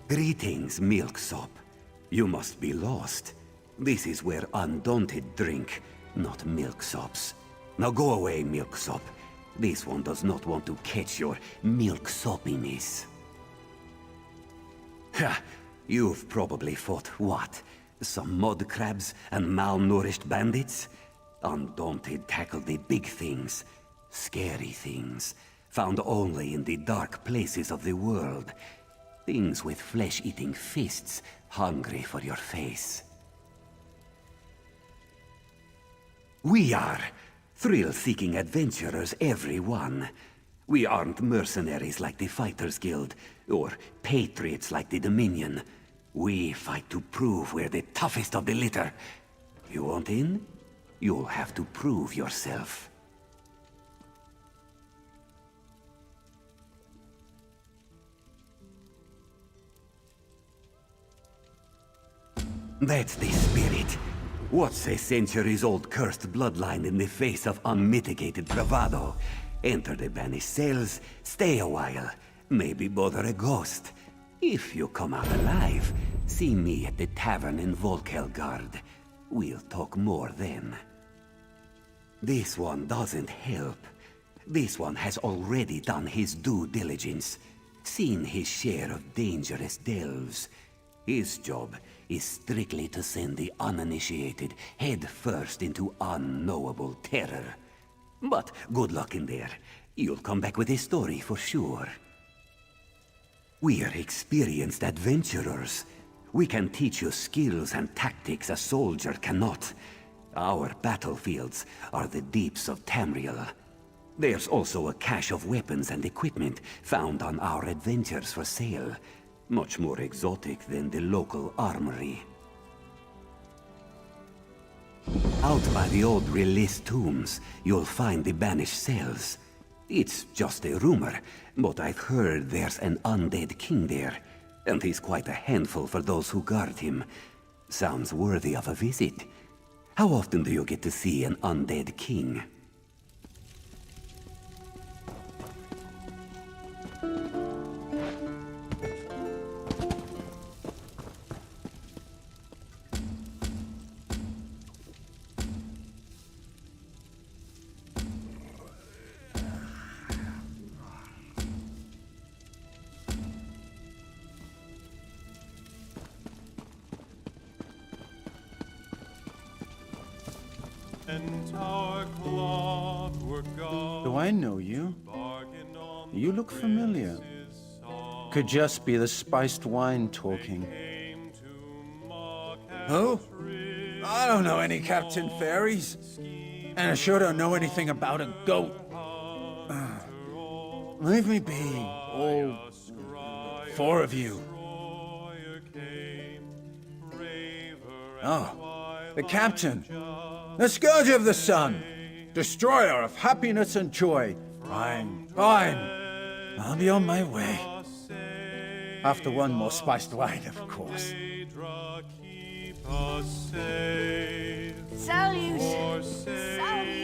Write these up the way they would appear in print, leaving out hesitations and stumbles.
Greetings, milksop. You must be lost. This is where undaunted drink, not milksops. Now go away, milksop. This one does not want to catch your milksopiness. Ha! You've probably fought what? Some mud crabs and malnourished bandits? Undaunted tackle the big things. Scary things. Found only in the dark places of the world. Things with flesh-eating fists, hungry for your face. We are thrill-seeking adventurers, every one. We aren't mercenaries like the Fighters Guild, or patriots like the Dominion. We fight to prove we're the toughest of the litter. You want in? You'll have to prove yourself. That's the spirit. What's a centuries-old cursed bloodline in the face of unmitigated bravado? Enter the banished cells, stay a while, maybe bother a ghost. If you come out alive, see me at the tavern in Volkelgard. We'll talk more then. This one doesn't help. This one has already done his due diligence, seen his share of dangerous delves. His job is strictly to send the uninitiated head first into unknowable terror. But good luck in there. You'll come back with a story for sure. We're experienced adventurers. We can teach you skills and tactics a soldier cannot. Our battlefields are the deeps of Tamriel. There's also a cache of weapons and equipment found on our adventures for sale. Much more exotic than the local armory. Out by the old Release tombs, you'll find the banished cells. It's just a rumor, but I've heard there's an undead king there, and he's quite a handful for those who guard him. Sounds worthy of a visit. How often do you get to see an undead king? Do I know you? You look familiar. Could just be the spiced wine talking. Who? I don't know any Captain Fairies. And I sure don't know anything about a goat. Leave me be, all four of you. Oh, the Captain. The Scourge of the Sun. Destroyer of happiness and joy. Fine, fine. I'll be on my way. After one more spiced wine, of course. Salute! Salute!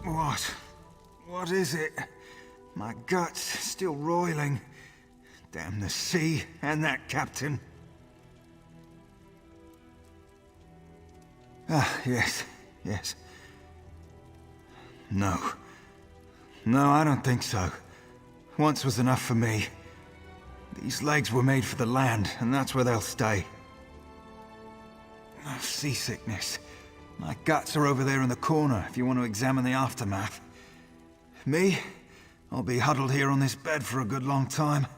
What? What is it? My gut's still roiling. Damn the sea and that captain. Ah, yes. No. No, I don't think so. Once was enough for me. These legs were made for the land, and that's where they'll stay. Oh, seasickness. My guts are over there in the corner if you want to examine the aftermath. Me? I'll be huddled here on this bed for a good long time.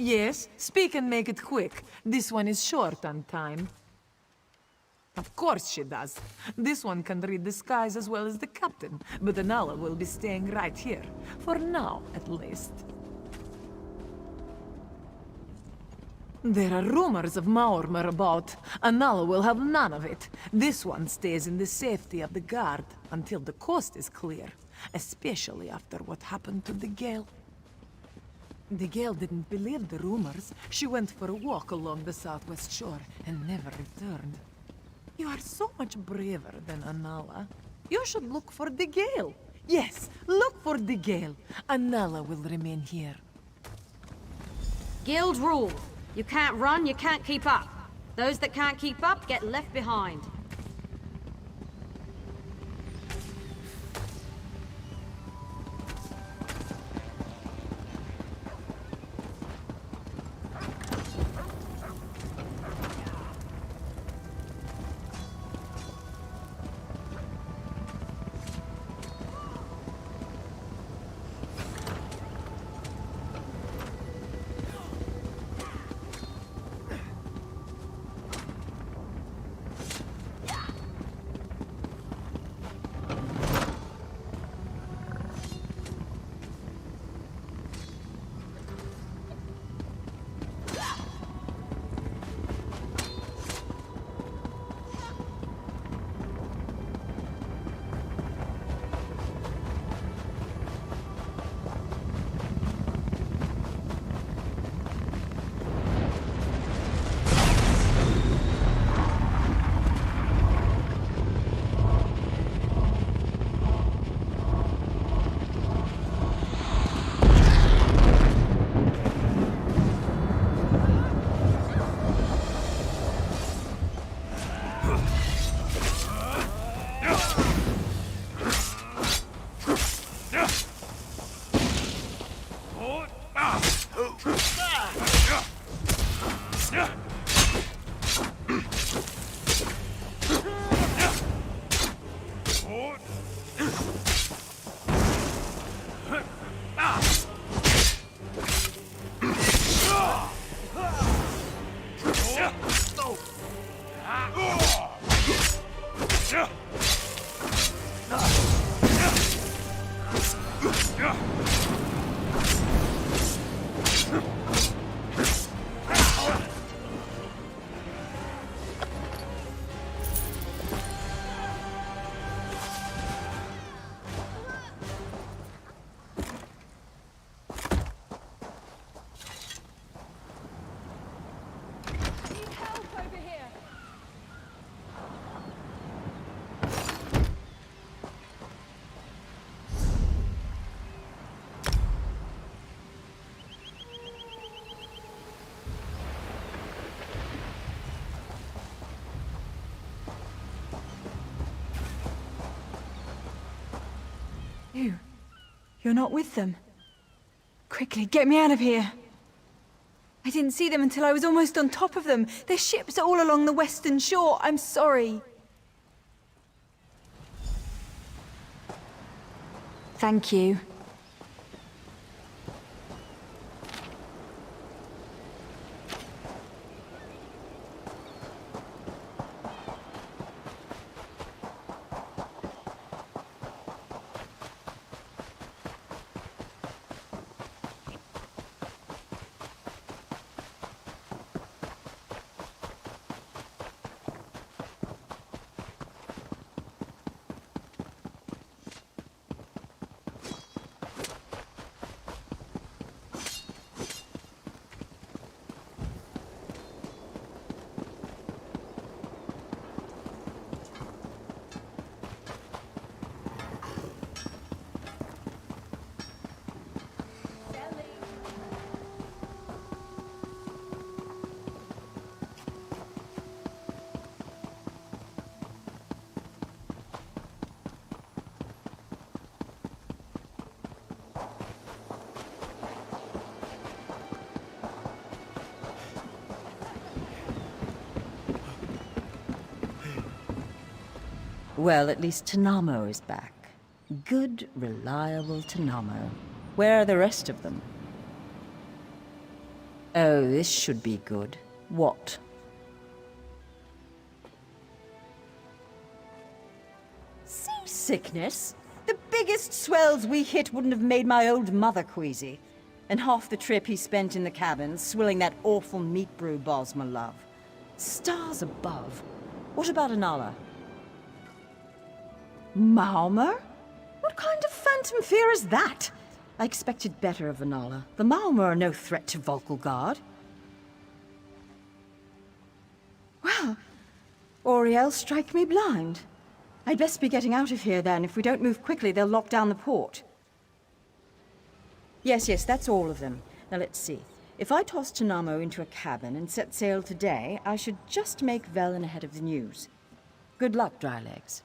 Yes, speak and make it quick. This one is short on time. Of course she does. This one can read the skies as well as the captain, but Anala will be staying right here. For now, at least. There are rumors of Maormer about. Anala will have none of it. This one stays in the safety of the guard until the coast is clear, especially after what happened to the Gale. The Gale didn't believe the rumors. She went for a walk along the southwest shore and never returned. You are so much braver than Anala. You should look for the Gale. Yes, look for the Gale. Anala will remain here. Guild rule. You can't run, you can't keep up. Those that can't keep up get left behind. You're not with them. Quickly, get me out of here. I didn't see them until I was almost on top of them. Their ships are all along the western shore. I'm sorry. Thank you. Well, at least Tanamo is back. Good, reliable Tanamo. Where are the rest of them? Oh, this should be good. What? Seasickness? The biggest swells we hit wouldn't have made my old mother queasy. And half the trip he spent in the cabin, swilling that awful meat brew Bosma love. Stars above. What about Anala? Maomer? What kind of phantom fear is that? I expected better of Anala. The Maomer are no threat to Volkelgard. Well, Oriel, strike me blind. I'd best be getting out of here then. If we don't move quickly, they'll lock down the port. Yes, that's all of them. Now let's see. If I toss Tanamo into a cabin and set sail today, I should just make Velen ahead of the news. Good luck, Drylegs.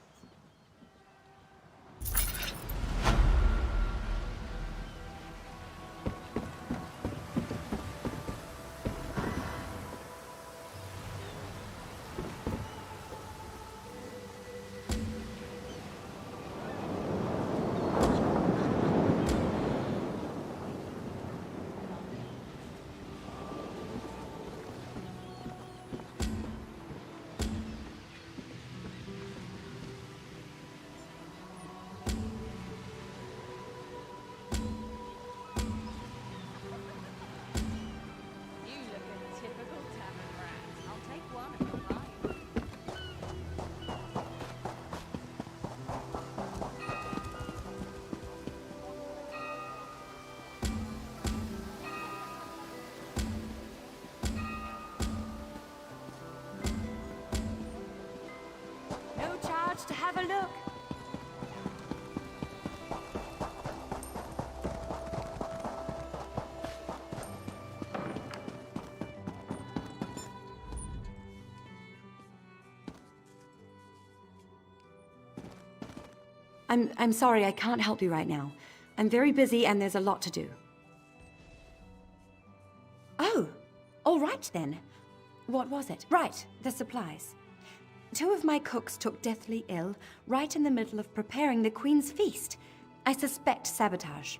To have a look. I'm sorry, I can't help you right now. I'm very busy and there's a lot to do. Oh, all right then. What was it? Right, the supplies. 2 of my cooks took deathly ill right in the middle of preparing the Queen's feast. I suspect sabotage.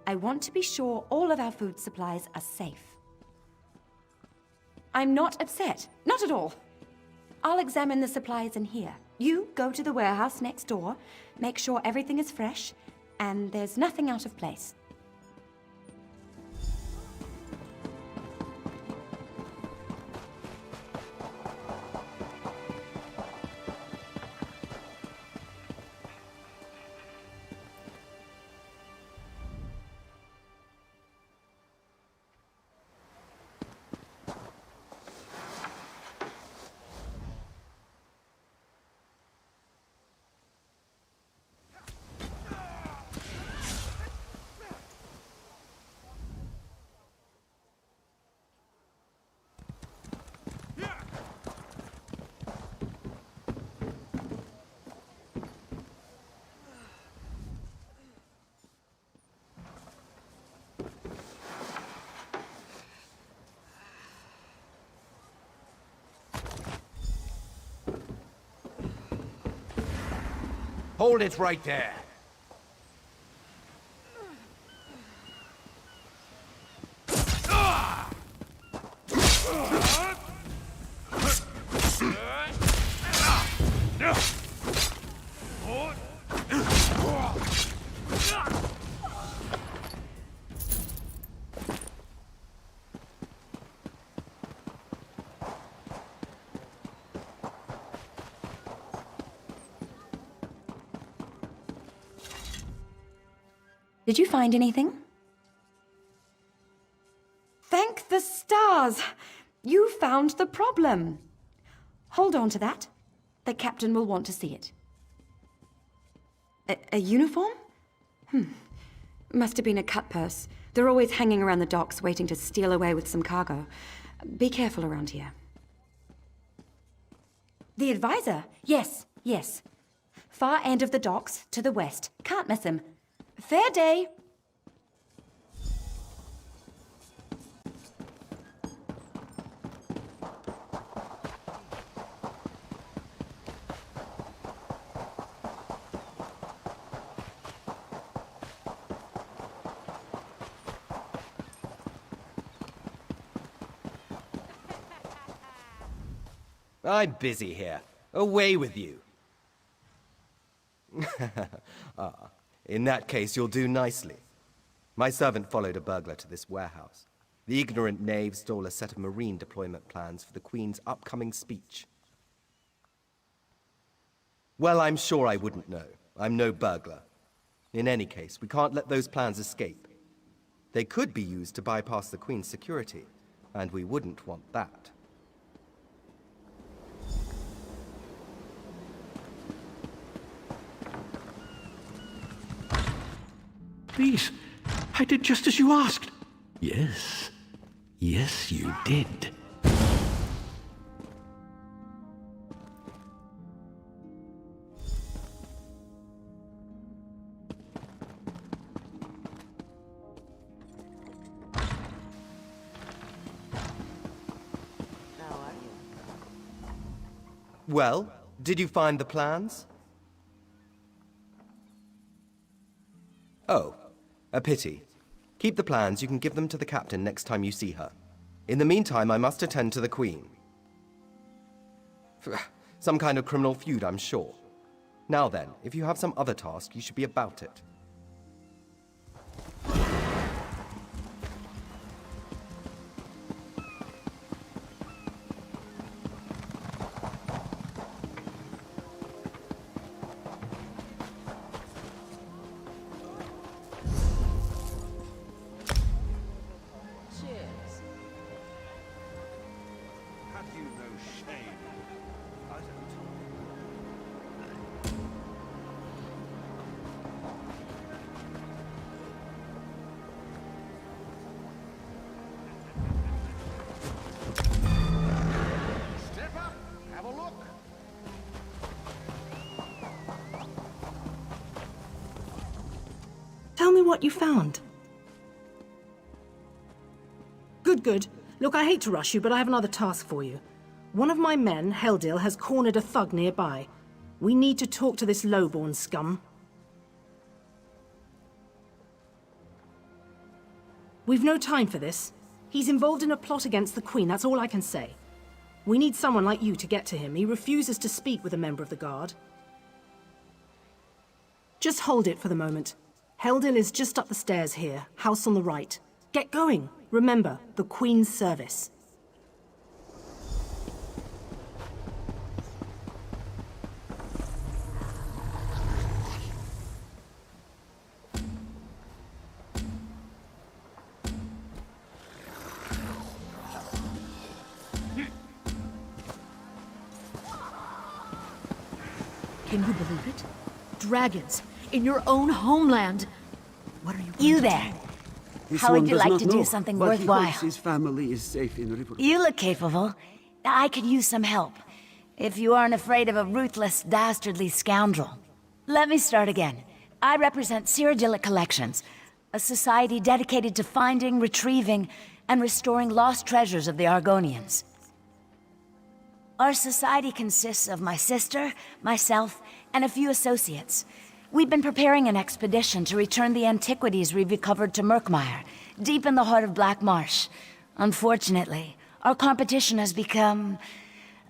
I want to be sure all of our food supplies are safe. I'm not upset. Not at all. I'll examine the supplies in here. You go to the warehouse next door, make sure everything is fresh, and there's nothing out of place. Hold it right there. Did you find anything? Thank the stars! You found the problem. Hold on to that. The captain will want to see it. A uniform? Must have been a cut purse. They're always hanging around the docks waiting to steal away with some cargo. Be careful around here. The advisor? Yes. Far end of the docks, to the west. Can't miss him. Fair day. I'm busy here. Away with you. In that case, you'll do nicely. My servant followed a burglar to this warehouse. The ignorant knave stole a set of marine deployment plans for the Queen's upcoming speech. Well, I'm sure I wouldn't know. I'm no burglar. In any case, we can't let those plans escape. They could be used to bypass the Queen's security, and we wouldn't want that. Please, I did just as you asked. Yes. Yes, you did. Well, did you find the plans? Oh, a pity. Keep the plans, you can give them to the captain next time you see her. In the meantime, I must attend to the Queen. Some kind of criminal feud, I'm sure. Now then, if you have some other task, you should be about it. Tell me what you found. Good. Look, I hate to rush you, but I have another task for you. One of my men, Heldil, has cornered a thug nearby. We need to talk to this lowborn scum. We've no time for this. He's involved in a plot against the Queen, that's all I can say. We need someone like you to get to him. He refuses to speak with a member of the Guard. Just hold it for the moment. Heldil is just up the stairs here, house on the right. Get going. Remember, the Queen's service. Can you believe it? Dragons in your own homeland. What are you going You to there. do? How would you like to do something but worthwhile? He hopes his family is safe in River. You look capable. I could use some help. If you aren't afraid of a ruthless, dastardly scoundrel. Let me start again. I represent Cyrodiilic Collections, a society dedicated to finding, retrieving, and restoring lost treasures of the Argonians. Our society consists of my sister, myself, and a few associates. We've been preparing an expedition to return the antiquities we've recovered to Murkmire, deep in the heart of Black Marsh. Unfortunately, our competition has become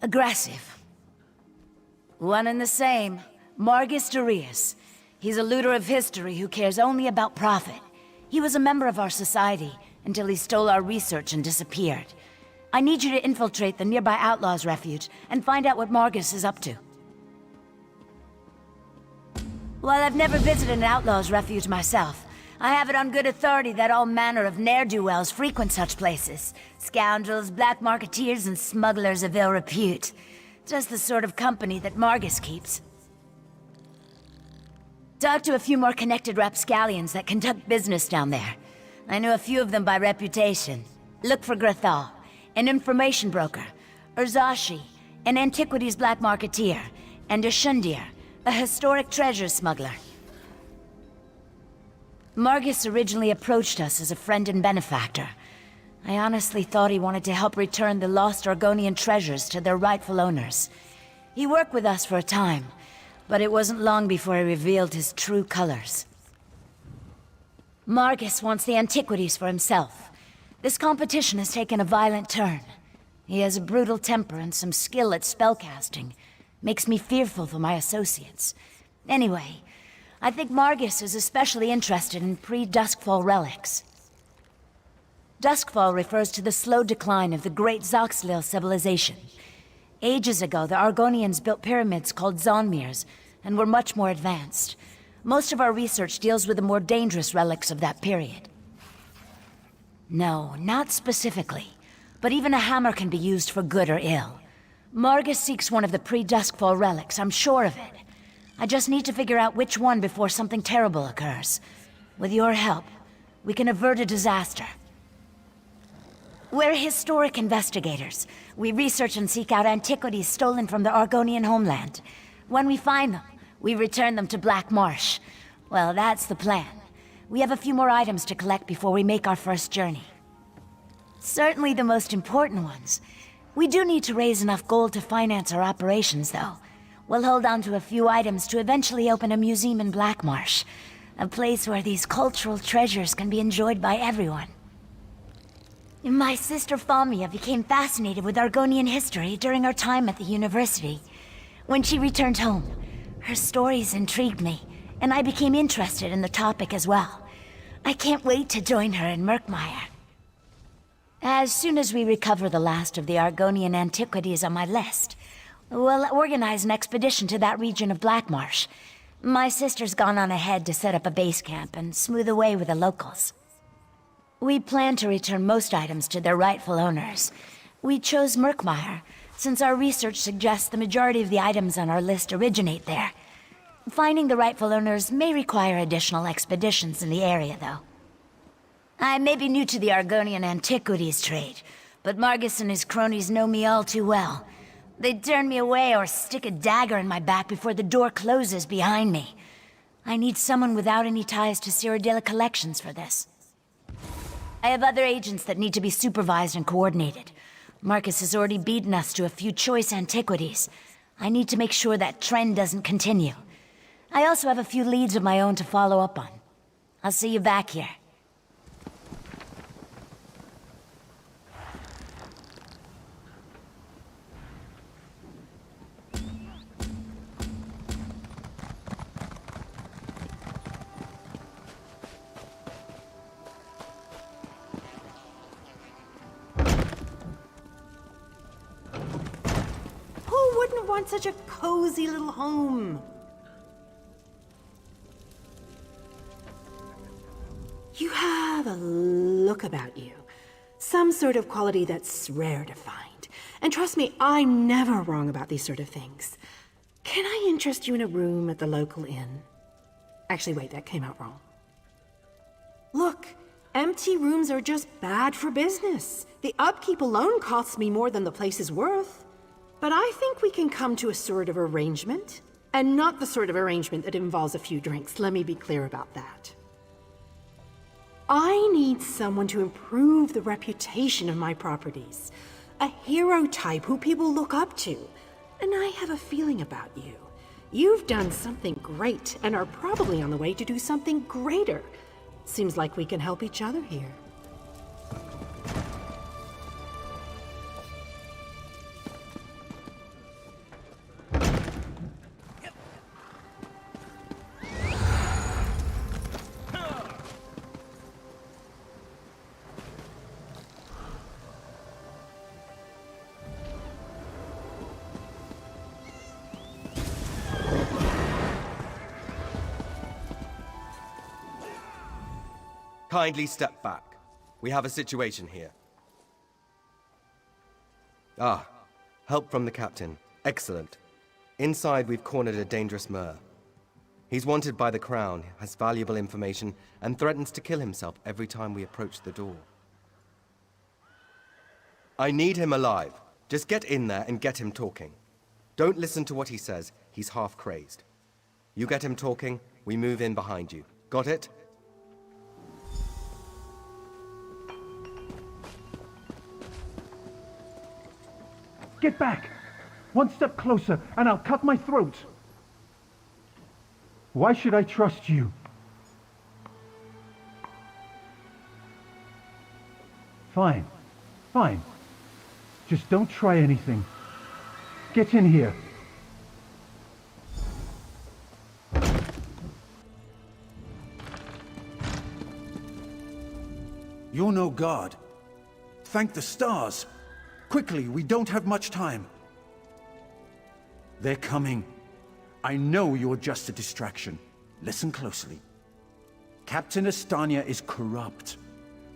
aggressive. One and the same, Margus Darius. He's a looter of history who cares only about profit. He was a member of our society until he stole our research and disappeared. I need you to infiltrate the nearby Outlaws' refuge and find out what Margus is up to. While I've never visited an Outlaws' refuge myself, I have it on good authority that all manner of ne'er-do-wells frequent such places. Scoundrels, black marketeers, and smugglers of ill repute. Just the sort of company that Margus keeps. Talk to a few more connected rapscallions that conduct business down there. I know a few of them by reputation. Look for Grathal, an information broker, Urzashi, an antiquities black marketeer, and Ashundir, a historic treasure smuggler. Margus originally approached us as a friend and benefactor. I honestly thought he wanted to help return the lost Argonian treasures to their rightful owners. He worked with us for a time, but it wasn't long before he revealed his true colors. Margus wants the antiquities for himself. This competition has taken a violent turn. He has a brutal temper and some skill at spellcasting. Makes me fearful for my associates. Anyway, I think Margus is especially interested in pre-Duskfall relics. Duskfall refers to the slow decline of the great Zoxlil civilization. Ages ago, the Argonians built pyramids called Zonmirs, and were much more advanced. Most of our research deals with the more dangerous relics of that period. No, not specifically. But even a hammer can be used for good or ill. Margus seeks one of the pre-Duskfall relics, I'm sure of it. I just need to figure out which one before something terrible occurs. With your help, we can avert a disaster. We're historic investigators. We research and seek out antiquities stolen from the Argonian homeland. When we find them, we return them to Black Marsh. Well, that's the plan. We have a few more items to collect before we make our first journey. Certainly the most important ones. We do need to raise enough gold to finance our operations, though. We'll hold on to a few items to eventually open a museum in Black Marsh. A place where these cultural treasures can be enjoyed by everyone. My sister Famia became fascinated with Argonian history during our time at the university. When she returned home, her stories intrigued me, and I became interested in the topic as well. I can't wait to join her in Murkmire. As soon as we recover the last of the Argonian antiquities on my list, we'll organize an expedition to that region of Blackmarsh. My sister's gone on ahead to set up a base camp and smooth the way with the locals. We plan to return most items to their rightful owners. We chose Murkmire, since our research suggests the majority of the items on our list originate there. Finding the rightful owners may require additional expeditions in the area, though. I may be new to the Argonian antiquities trade, but Margus and his cronies know me all too well. They'd turn me away or stick a dagger in my back before the door closes behind me. I need someone without any ties to Cyrodiila collections for this. I have other agents that need to be supervised and coordinated. Marcus has already beaten us to a few choice antiquities. I need to make sure that trend doesn't continue. I also have a few leads of my own to follow up on. I'll see you back here. Who wouldn't want such a cozy little home? You have a look about you. Some sort of quality that's rare to find. And trust me, I'm never wrong about these sort of things. Can I interest you in a room at the local inn? Actually, wait, that came out wrong. Look, empty rooms are just bad for business. The upkeep alone costs me more than the place is worth. But I think we can come to a sort of arrangement. And not the sort of arrangement that involves a few drinks, let me be clear about that. I need someone to improve the reputation of my properties. A hero type who people look up to. And I have a feeling about you. You've done something great and are probably on the way to do something greater. Seems like we can help each other here. Kindly step back. We have a situation here. Ah, help from the captain. Excellent. Inside, we've cornered a dangerous Mer. He's wanted by the Crown, has valuable information, and threatens to kill himself every time we approach the door. I need him alive. Just get in there and get him talking. Don't listen to what he says. He's half crazed. You get him talking, we move in behind you. Got it? Get back! One step closer, and I'll cut my throat! Why should I trust you? Fine. Fine. Just don't try anything. Get in here. You're no god. Thank the stars. Quickly, we don't have much time. They're coming. I know you're just a distraction. Listen closely. Captain Estania is corrupt.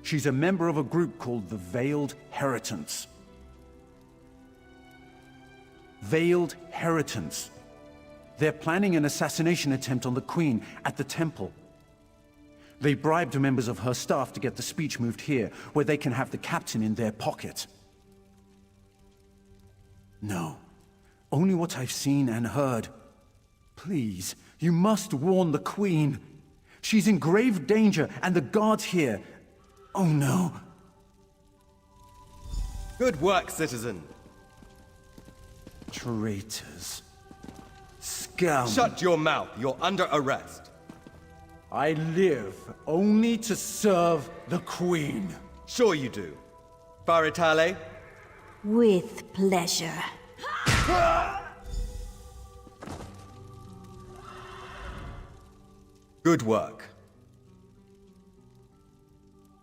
She's a member of a group called the Veiled Heritants. Veiled Heritants. They're planning an assassination attempt on the Queen at the temple. They bribed members of her staff to get the speech moved here, where they can have the captain in their pocket. No. Only what I've seen and heard. Please, you must warn the Queen. She's in grave danger, and the guards here... Oh no. Good work, citizen. Traitors. Scum. Shut your mouth. You're under arrest. I live only to serve the Queen. Sure you do. Faritale? With pleasure. Good work.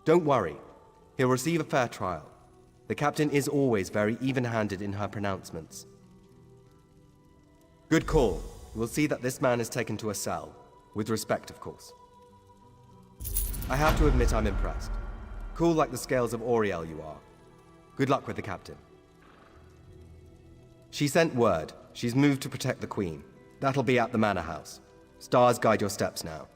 Don't worry. He'll receive a fair trial. The captain is always very even-handed in her pronouncements. Good call. We'll see that this man is taken to a cell. With respect, of course. I have to admit I'm impressed. Cool like the scales of Auriel you are. Good luck with the captain. She sent word. She's moved to protect the Queen. That'll be at the Manor House. Stars guide your steps now.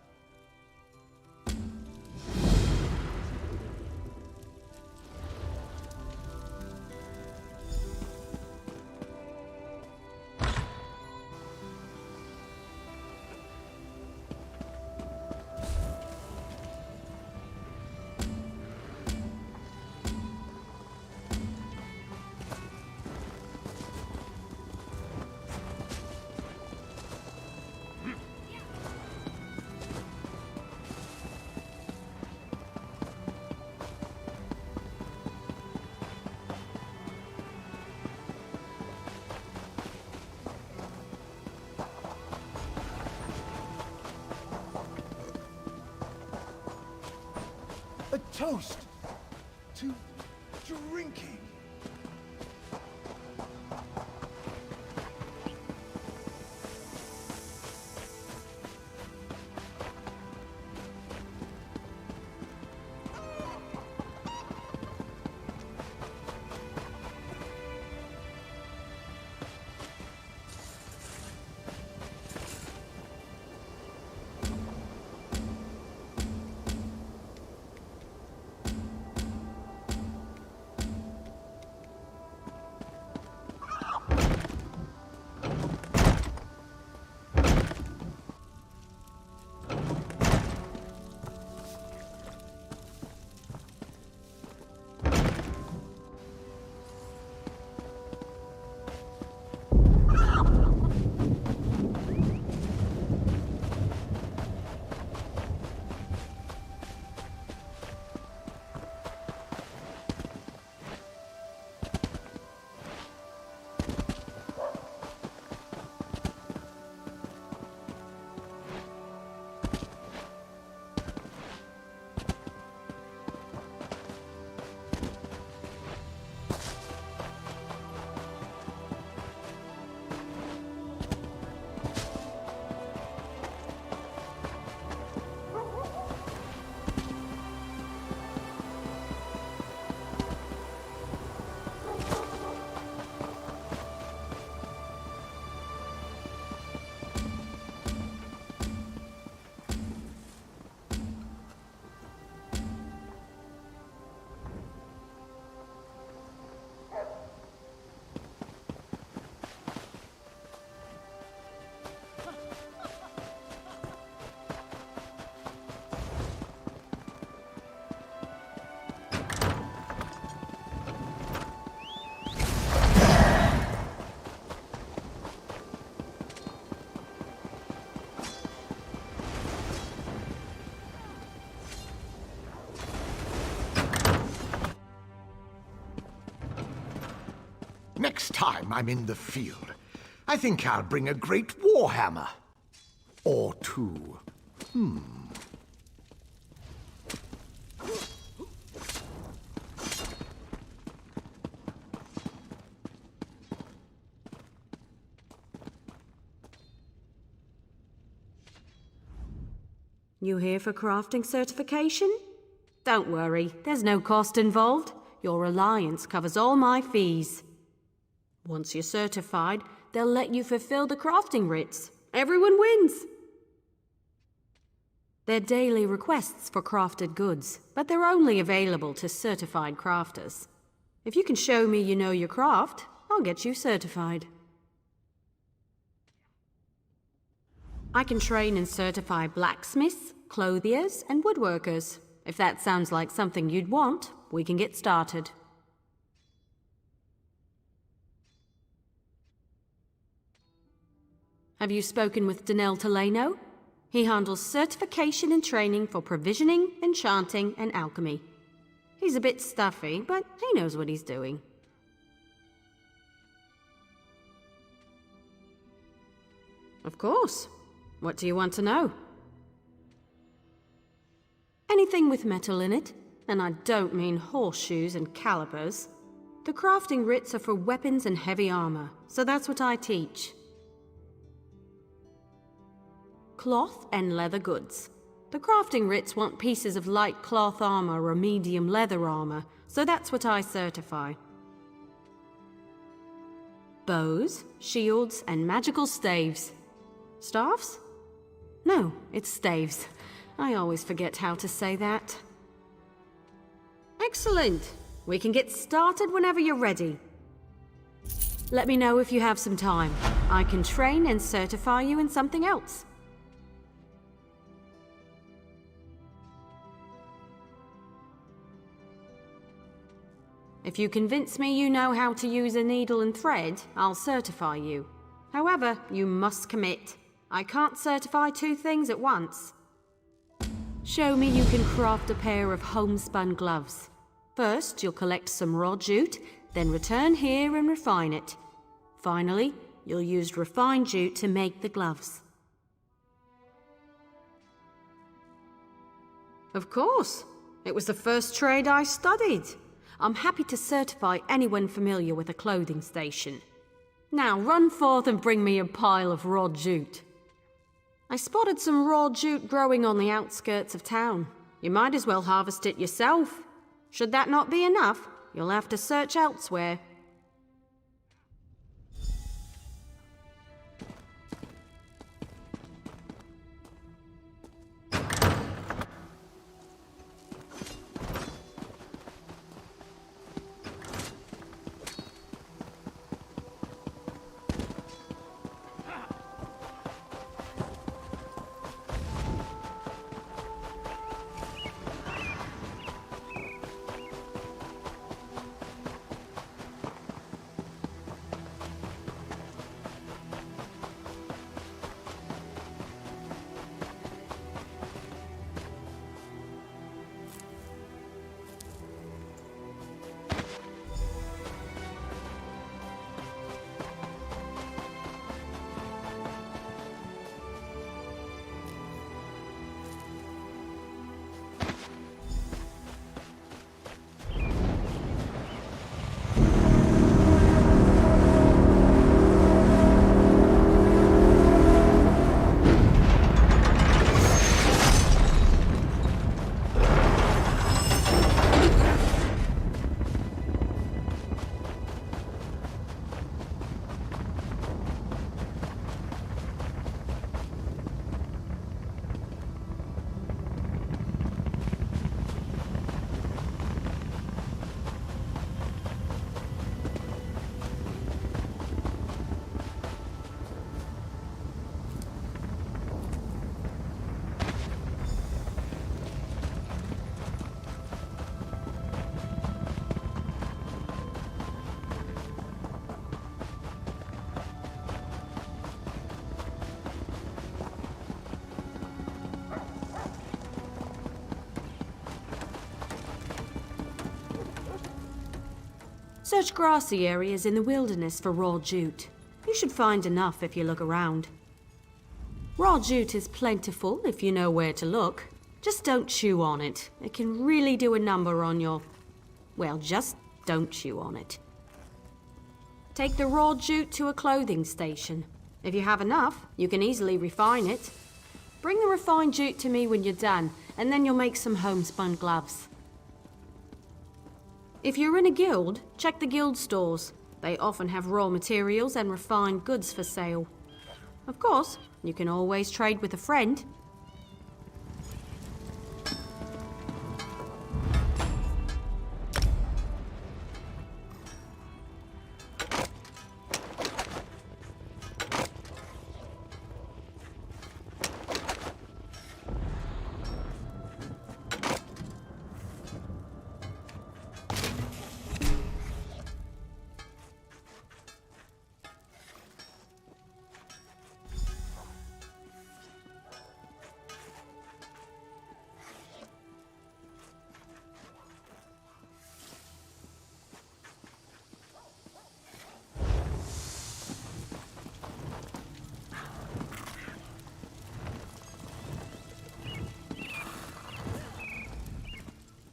A toast to drinking. time I'm in the field. I think I'll bring a great warhammer. Or two. You here for crafting certification? Don't worry, there's no cost involved. Your alliance covers all my fees. Once you're certified, they'll let you fulfill the crafting writs. Everyone wins! They're daily requests for crafted goods, but they're only available to certified crafters. If you can show me you know your craft, I'll get you certified. I can train and certify blacksmiths, clothiers, and woodworkers. If that sounds like something you'd want, we can get started. Have you spoken with Danel Teleno? He handles certification and training for provisioning, enchanting, and alchemy. He's a bit stuffy, but he knows what he's doing. Of course. What do you want to know? Anything with metal in it, and I don't mean horseshoes and calipers. The crafting writs are for weapons and heavy armor, so that's what I teach. Cloth and leather goods. The crafting writs want pieces of light cloth armor or medium leather armor, so that's what I certify. Bows, shields, and magical staves. Staffs? No, it's staves. I always forget how to say that. Excellent! We can get started whenever you're ready. Let me know if you have some time. I can train and certify you in something else. If you convince me you know how to use a needle and thread, I'll certify you. However, you must commit. I can't certify two things at once. Show me you can craft a pair of homespun gloves. First, you'll collect some raw jute, then return here and refine it. Finally, you'll use refined jute to make the gloves. Of course. It was the first trade I studied. I'm happy to certify anyone familiar with a clothing station. Now run forth and bring me a pile of raw jute. I spotted some raw jute growing on the outskirts of town. You might as well harvest it yourself. Should that not be enough, you'll have to search elsewhere. Search grassy areas in the wilderness for raw jute. You should find enough if you look around. Raw jute is plentiful if you know where to look. Just don't chew on it. It can really do a number on your... Well, just don't chew on it. Take the raw jute to a clothing station. If you have enough, you can easily refine it. Bring the refined jute to me when you're done, and then you'll make some homespun gloves. If you're in a guild, check the guild stores. They often have raw materials and refined goods for sale. Of course, you can always trade with a friend.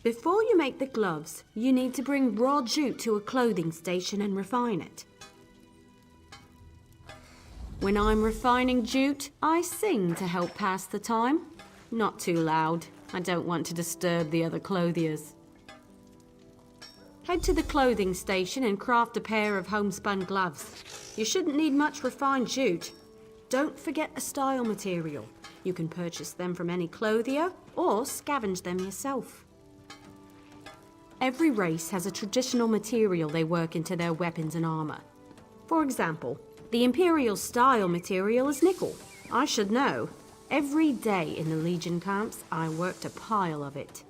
Before you make the gloves, you need to bring raw jute to a clothing station and refine it. When I'm refining jute, I sing to help pass the time. Not too loud. I don't want to disturb the other clothiers. Head to the clothing station and craft a pair of homespun gloves. You shouldn't need much refined jute. Don't forget a style material. You can purchase them from any clothier or scavenge them yourself. Every race has a traditional material they work into their weapons and armor. For example, the Imperial style material is nickel. I should know. Every day in the Legion camps, I worked a pile of it.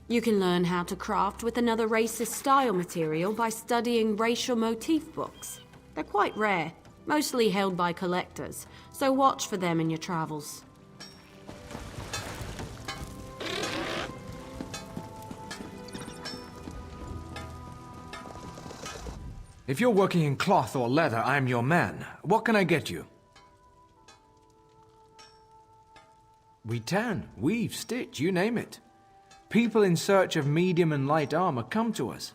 You can learn how to craft with another race's style material by studying racial motif books. They're quite rare, mostly held by collectors, so watch for them in your travels. If you're working in cloth or leather, I'm your man. What can I get you? We tan, weave, stitch, you name it. People in search of medium and light armor come to us.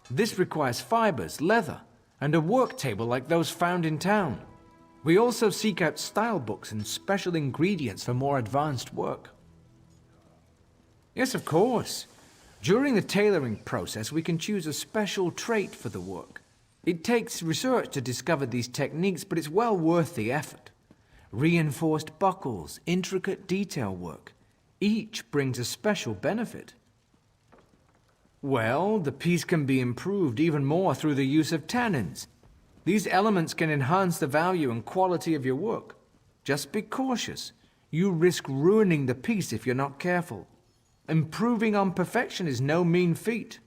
This requires fibers, leather, and a work table like those found in town. We also seek out style books and special ingredients for more advanced work. Yes, of course. During the tailoring process, we can choose a special trait for the work. It takes research to discover these techniques, but it's well worth the effort. Reinforced buckles, intricate detail work. Each brings a special benefit. Well, the piece can be improved even more through the use of tannins. These elements can enhance the value and quality of your work. Just be cautious. You risk ruining the piece if you're not careful. Improving on perfection is no mean feat.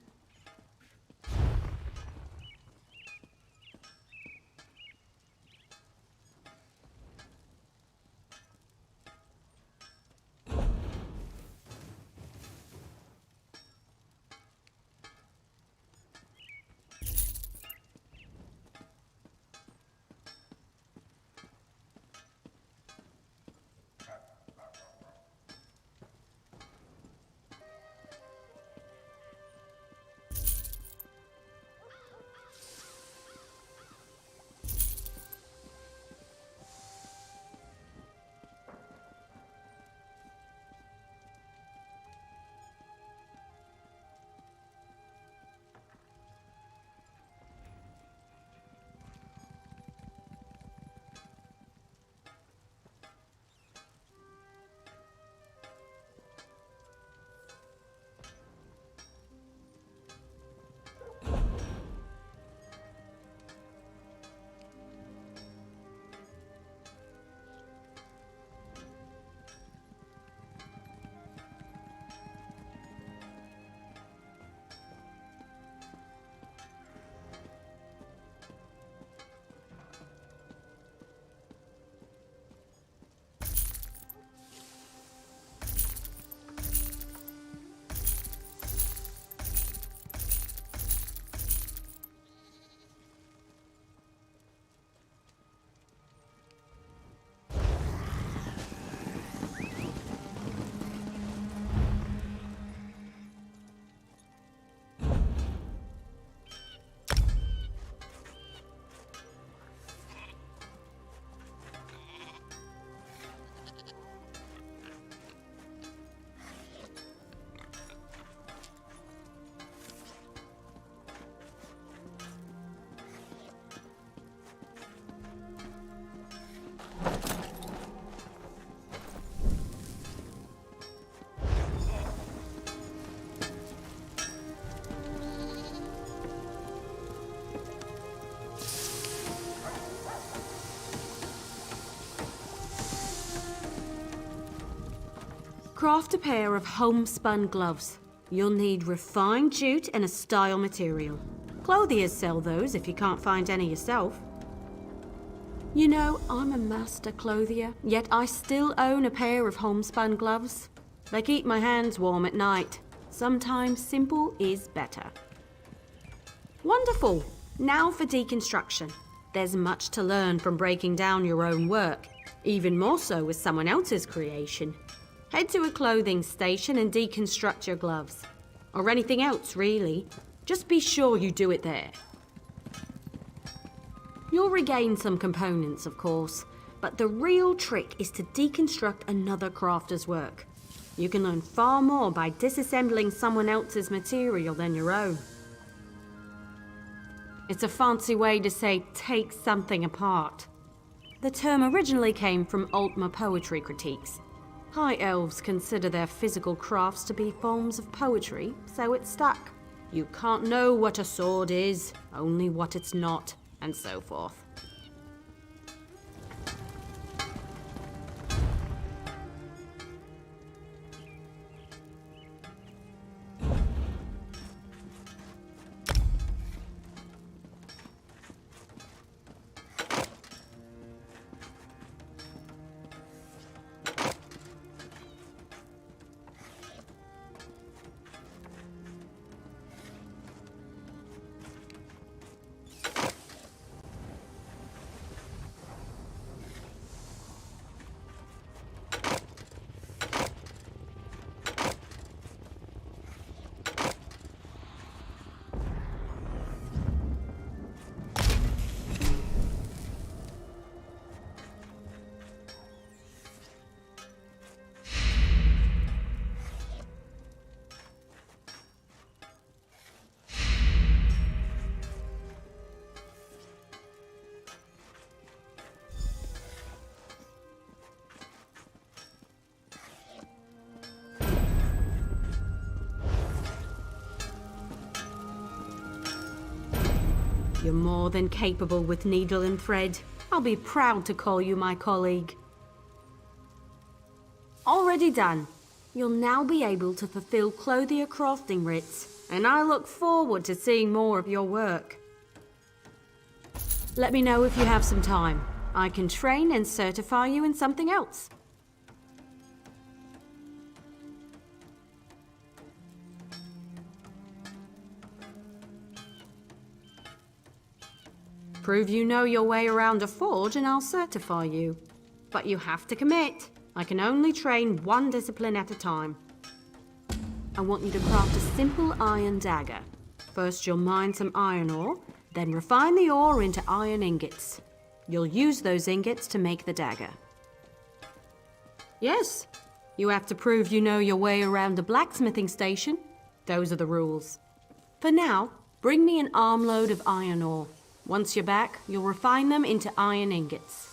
Craft a pair of homespun gloves. You'll need refined jute and a style material. Clothiers sell those if you can't find any yourself. You know, I'm a master clothier, yet I still own a pair of homespun gloves. They keep my hands warm at night. Sometimes simple is better. Wonderful! Now for deconstruction. There's much to learn from breaking down your own work, even more so with someone else's creation. Head to a clothing station and deconstruct your gloves. Or anything else, really. Just be sure you do it there. You'll regain some components, of course, but the real trick is to deconstruct another crafter's work. You can learn far more by disassembling someone else's material than your own. It's a fancy way to say take something apart. The term originally came from Altmer poetry critiques. High elves consider their physical crafts to be forms of poetry, so it stuck. You can't know what a sword is, only what it's not, and so forth. You're more than capable with needle and thread. I'll be proud to call you my colleague. Already done. You'll now be able to fulfill clothier crafting writs, and I look forward to seeing more of your work. Let me know if you have some time. I can train and certify you in something else. Prove you know your way around a forge and I'll certify you. But you have to commit. I can only train one discipline at a time. I want you to craft a simple iron dagger. First you'll mine some iron ore, then refine the ore into iron ingots. You'll use those ingots to make the dagger. Yes, you have to prove you know your way around a blacksmithing station. Those are the rules. For now, bring me an armload of iron ore. Once you're back, you'll refine them into iron ingots.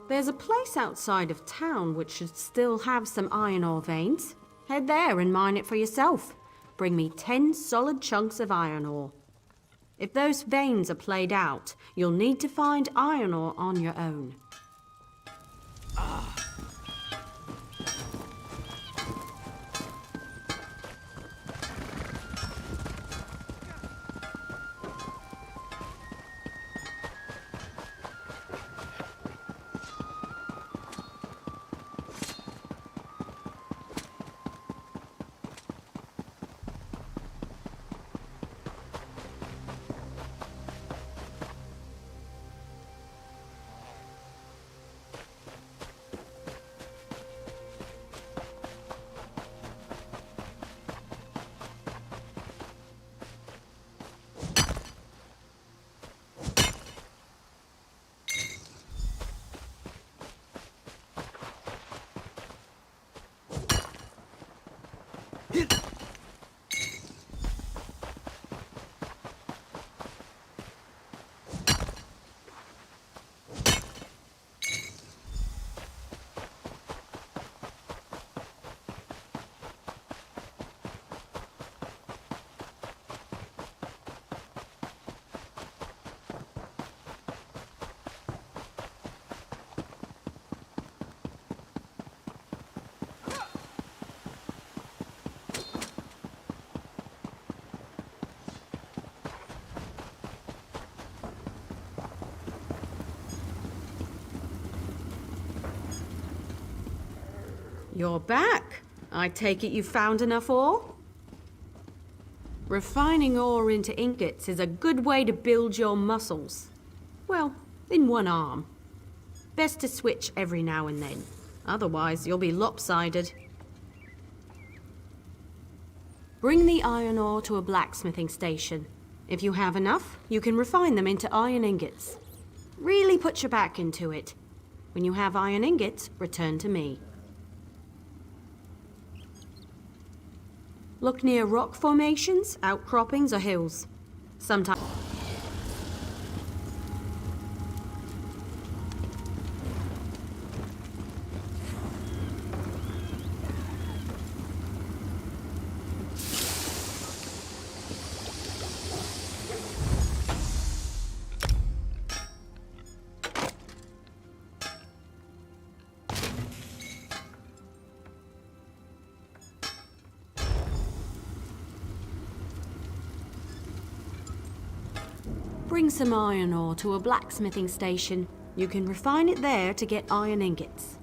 There's a place outside of town which should still have some iron ore veins. Head there and mine it for yourself. Bring me 10 solid chunks of iron ore. If those veins are played out, you'll need to find iron ore on your own. You're back. I take it you found enough ore? Refining ore into ingots is a good way to build your muscles. Well, in one arm. Best to switch every now and then. Otherwise, you'll be lopsided. Bring the iron ore to a blacksmithing station. If you have enough, you can refine them into iron ingots. Really put your back into it. When you have iron ingots, return to me. Look near rock formations, outcroppings, or hills. Sometimes... Bring some iron ore to a blacksmithing station. You can refine it there to get iron ingots.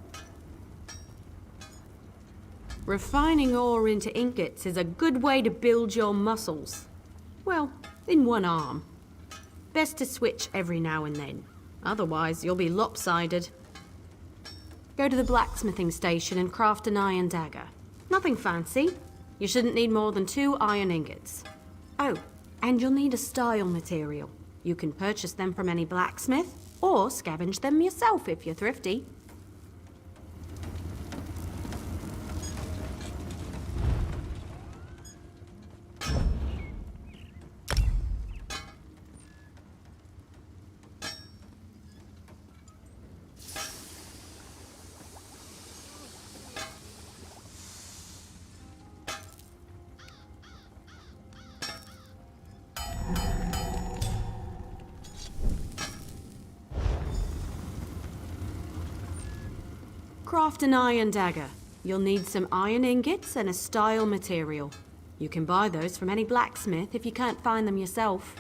Refining ore into ingots is a good way to build your muscles. Well, in one arm. Best to switch every now and then. Otherwise, you'll be lopsided. Go to the blacksmithing station and craft an iron dagger. Nothing fancy. You shouldn't need more than 2 iron ingots. Oh, and you'll need a style material. You can purchase them from any blacksmith, or scavenge them yourself if you're thrifty. Craft an iron dagger. You'll need some iron ingots and a style material. You can buy those from any blacksmith if you can't find them yourself.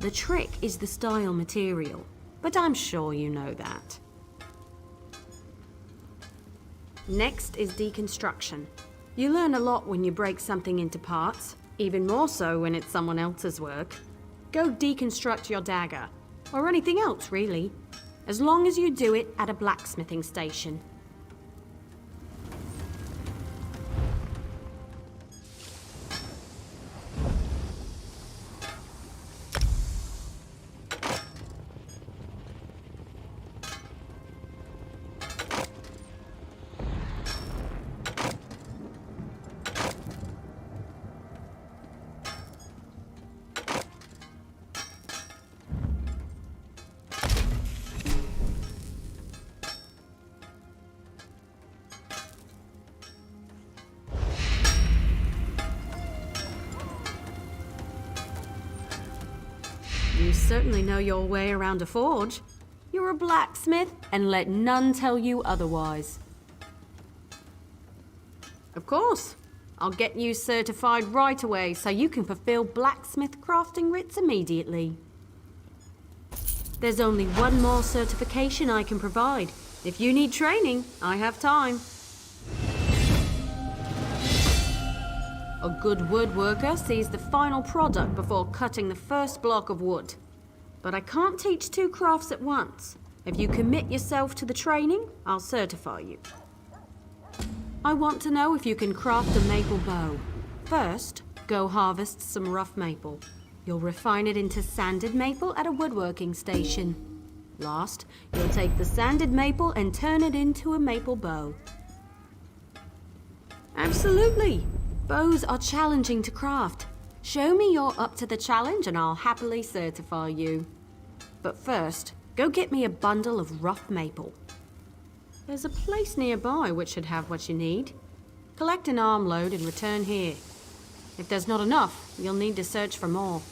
The trick is the style material, but I'm sure you know that. Next is deconstruction. You learn a lot when you break something into parts, even more so when it's someone else's work. Go deconstruct your dagger, or anything else really. As long as you do it at a blacksmithing station. You certainly know your way around a forge. You're a blacksmith, and let none tell you otherwise. Of course. I'll get you certified right away so you can fulfill blacksmith crafting writs immediately. There's only one more certification I can provide. If you need training, I have time. A good woodworker sees the final product before cutting the first block of wood. But I can't teach 2 crafts at once. If you commit yourself to the training, I'll certify you. I want to know if you can craft a maple bow. First, go harvest some rough maple. You'll refine it into sanded maple at a woodworking station. Last, you'll take the sanded maple and turn it into a maple bow. Absolutely! Bows are challenging to craft. Show me you're up to the challenge and I'll happily certify you. But first, go get me a bundle of rough maple. There's a place nearby which should have what you need. Collect an armload and return here. If there's not enough, you'll need to search for more.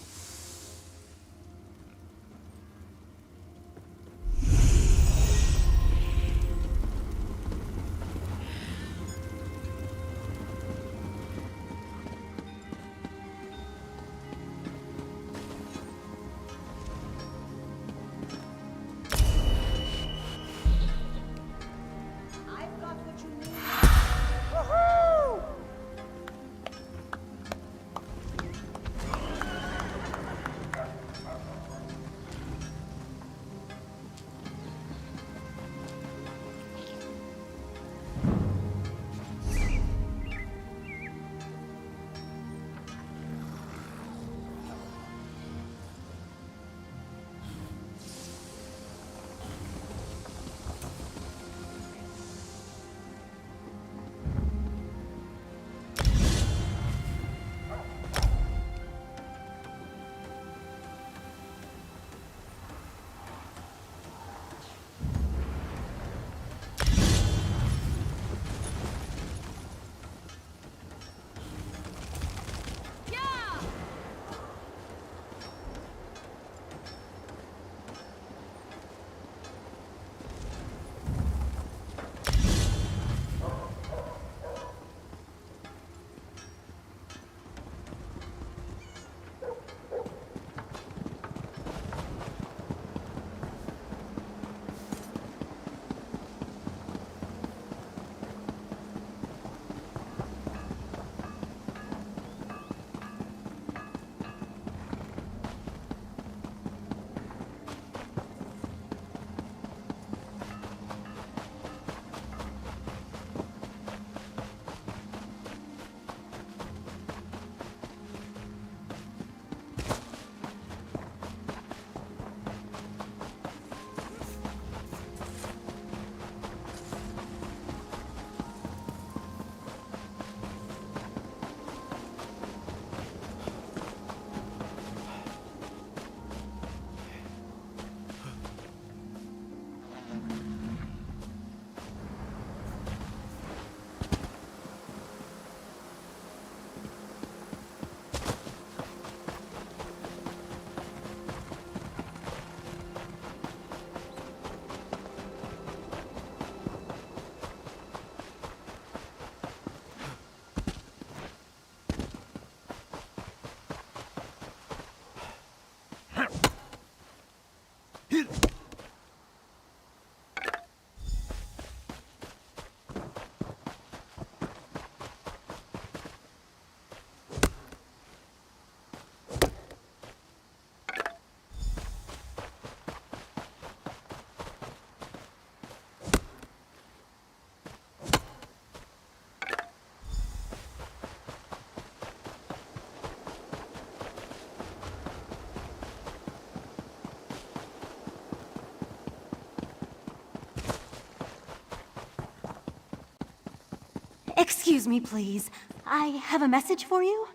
Excuse me, please. I have a message for you.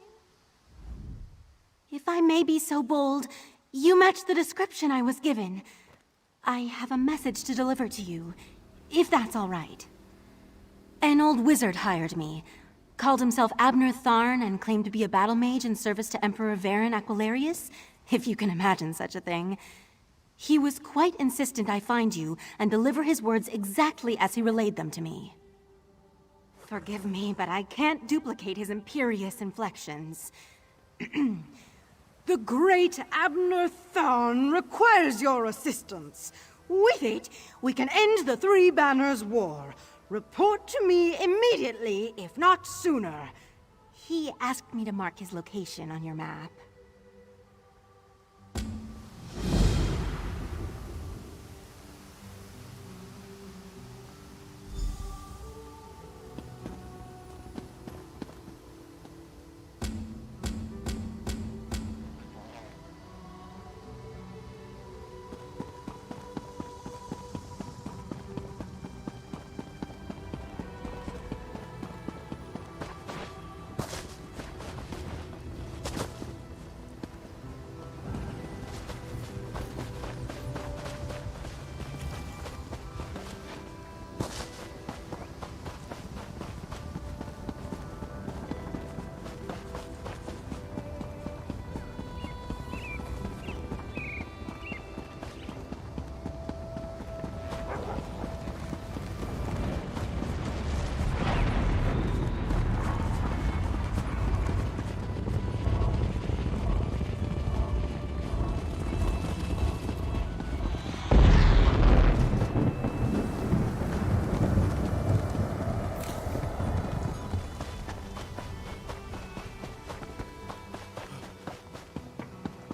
If I may be so bold, you match the description I was given. I have a message to deliver to you, if that's all right. An old wizard hired me. Called himself Abner Tharn and claimed to be a battle mage in service to Emperor Varen Aquilarius, if you can imagine such a thing. He was quite insistent I find you and deliver his words exactly as he relayed them to me. Forgive me, but I can't duplicate his imperious inflections. The great Abner Tharn requires your assistance. With it, we can end the Three Banners War. Report to me immediately, if not sooner. He asked me to mark his location on your map.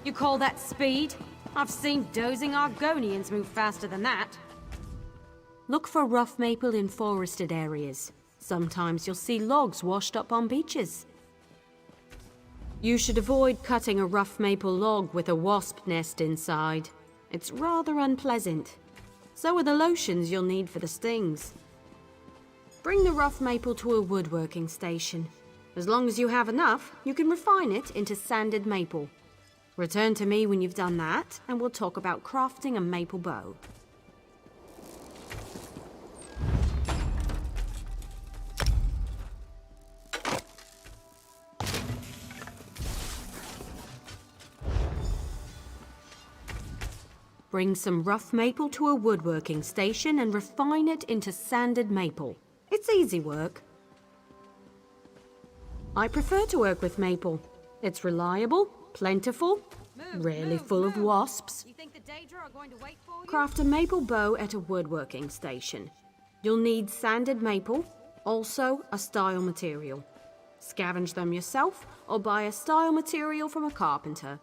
You call that speed? I've seen dozing Argonians move faster than that. Look for rough maple in forested areas. Sometimes you'll see logs washed up on beaches. You should avoid cutting a rough maple log with a wasp nest inside. It's rather unpleasant. So are the lotions you'll need for the stings. Bring the rough maple to a woodworking station. As long as you have enough, you can refine it into sanded maple. Return to me when you've done that, and we'll talk about crafting a maple bow. Bring some rough maple to a woodworking station and refine it into sanded maple. It's easy work. I prefer to work with maple. It's reliable, plentiful, rarely full of wasps. Craft a maple bow at a woodworking station. You'll need sanded maple, also a style material. Scavenge them yourself or buy a style material from a carpenter.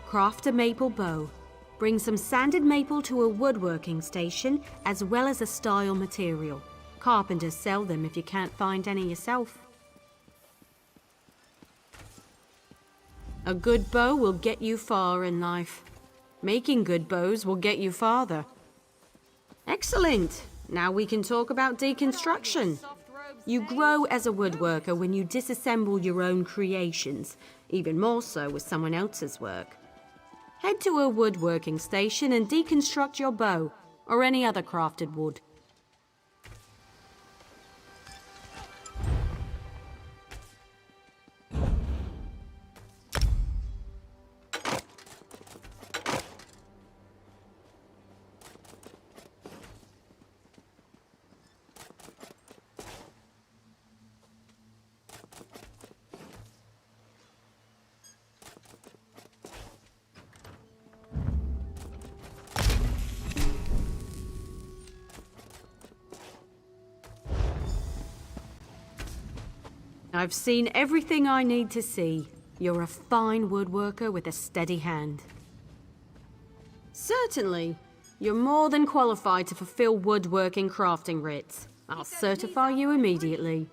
Craft a maple bow. Bring some sanded maple to a woodworking station, as well as a style material. Carpenters sell them if you can't find any yourself. A good bow will get you far in life. Making good bows will get you farther. Excellent! Now we can talk about deconstruction. You grow as a woodworker when you disassemble your own creations, even more so with someone else's work. Head to a woodworking station and deconstruct your bow, or any other crafted wood. I've seen everything I need to see. You're a fine woodworker with a steady hand. Certainly. You're more than qualified to fulfill woodworking crafting writs. I'll certify you immediately.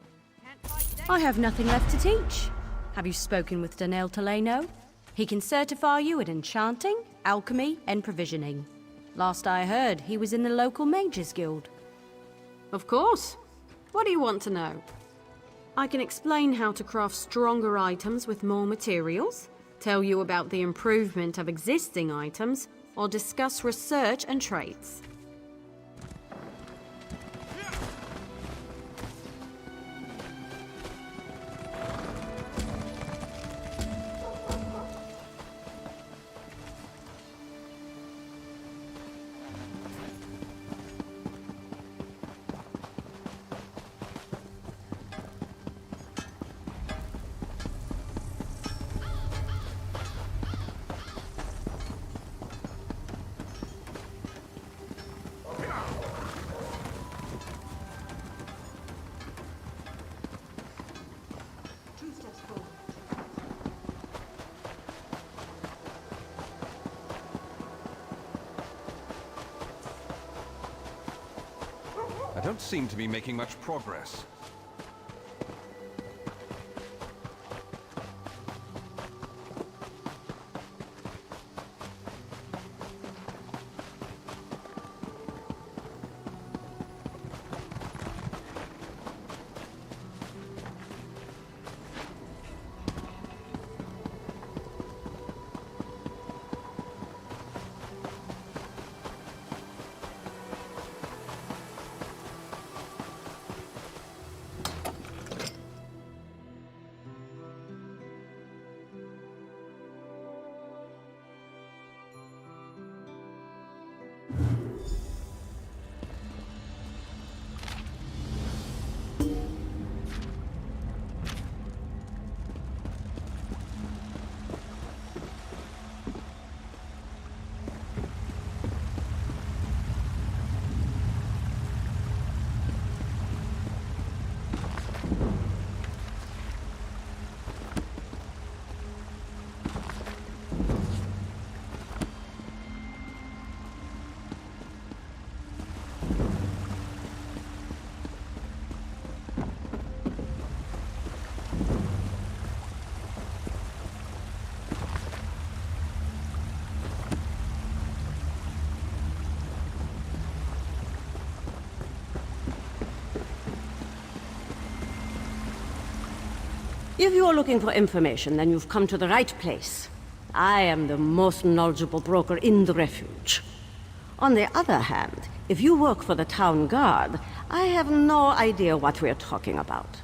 I have nothing left to teach. Have you spoken with Daniel Toleno? He can certify you at enchanting, alchemy, and provisioning. Last I heard, he was in the local Mages Guild. Of course. What do you want to know? I can explain how to craft stronger items with more materials, tell you about the improvement of existing items, or discuss research and traits. I don't seem to be making much progress. If you are looking for information, then you've come to the right place. I am the most knowledgeable broker in the refuge. On the other hand, if you work for the town guard, I have no idea what we're talking about.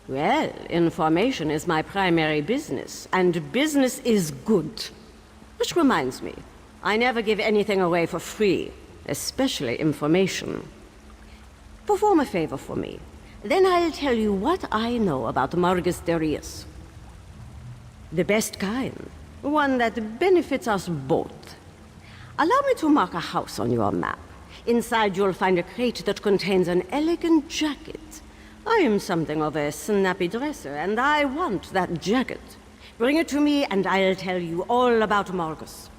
Well, information is my primary business, and business is good. Which reminds me, I never give anything away for free, especially information. Perform a favor for me, then I'll tell you what I know about Margus Darius. The best kind, one that benefits us both. Allow me to mark a house on your map. Inside you'll find a crate that contains an elegant jacket. I am something of a snappy dresser, and I want that jacket. Bring it to me, and I'll tell you all about Margus.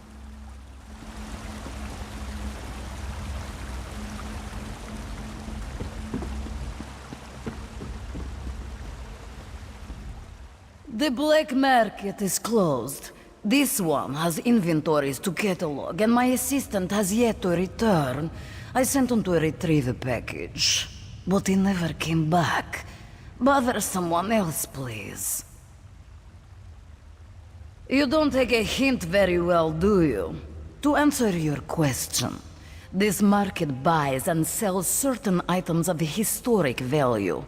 The black market is closed. This one has inventories to catalog, and my assistant has yet to return. I sent him to retrieve the package, but he never came back. Bother someone else, please. You don't take a hint very well, do you? To answer your question, this market buys and sells certain items of historic value.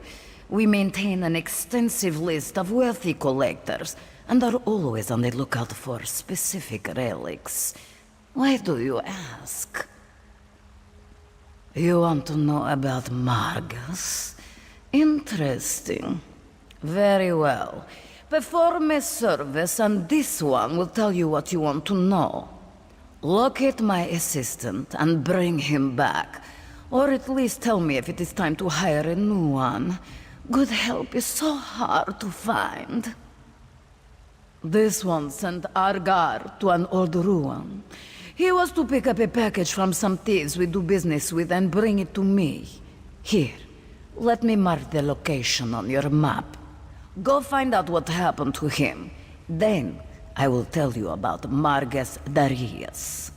We maintain an extensive list of wealthy collectors, and are always on the lookout for specific relics. Why do you ask? You want to know about Margus? Interesting. Very well. Perform a service, and this one will tell you what you want to know. Locate my assistant and bring him back. Or at least tell me if it is time to hire a new one. Good help is so hard to find. This one sent Argar to an old ruin. He was to pick up a package from some thieves we do business with and bring it to me. Here, let me mark the location on your map. Go find out what happened to him. Then, I will tell you about Margus Darius.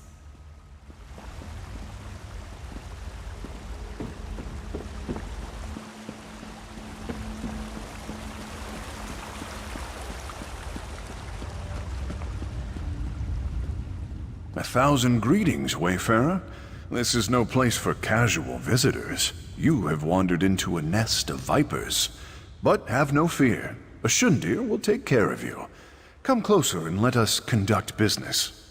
A thousand greetings, wayfarer. This is no place for casual visitors. You have wandered into a nest of vipers. But have no fear. A Shundir will take care of you. Come closer and let us conduct business.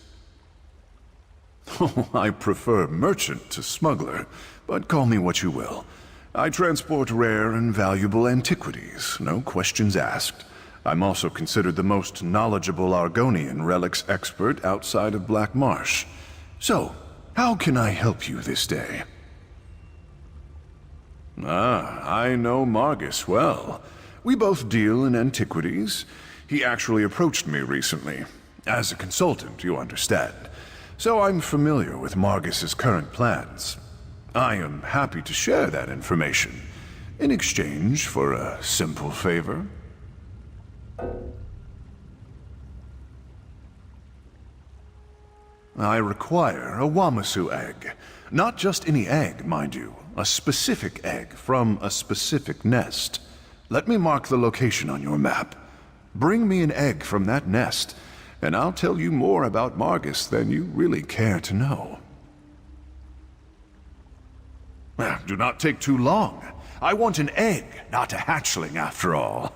Oh, I prefer merchant to smuggler, but call me what you will. I transport rare and valuable antiquities, no questions asked. I'm also considered the most knowledgeable Argonian relics expert outside of Black Marsh. So, how can I help you this day? Ah, I know Margus well. We both deal in antiquities. He actually approached me recently. As a consultant, you understand. So I'm familiar with Margus's current plans. I am happy to share that information, in exchange for a simple favor. I require a Wamasu egg. Not just any egg, mind you. A specific egg from a specific nest. Let me mark the location on your map. Bring me an egg from that nest, and I'll tell you more about Margus than you really care to know. Do not take too long. I want an egg, not a hatchling after all.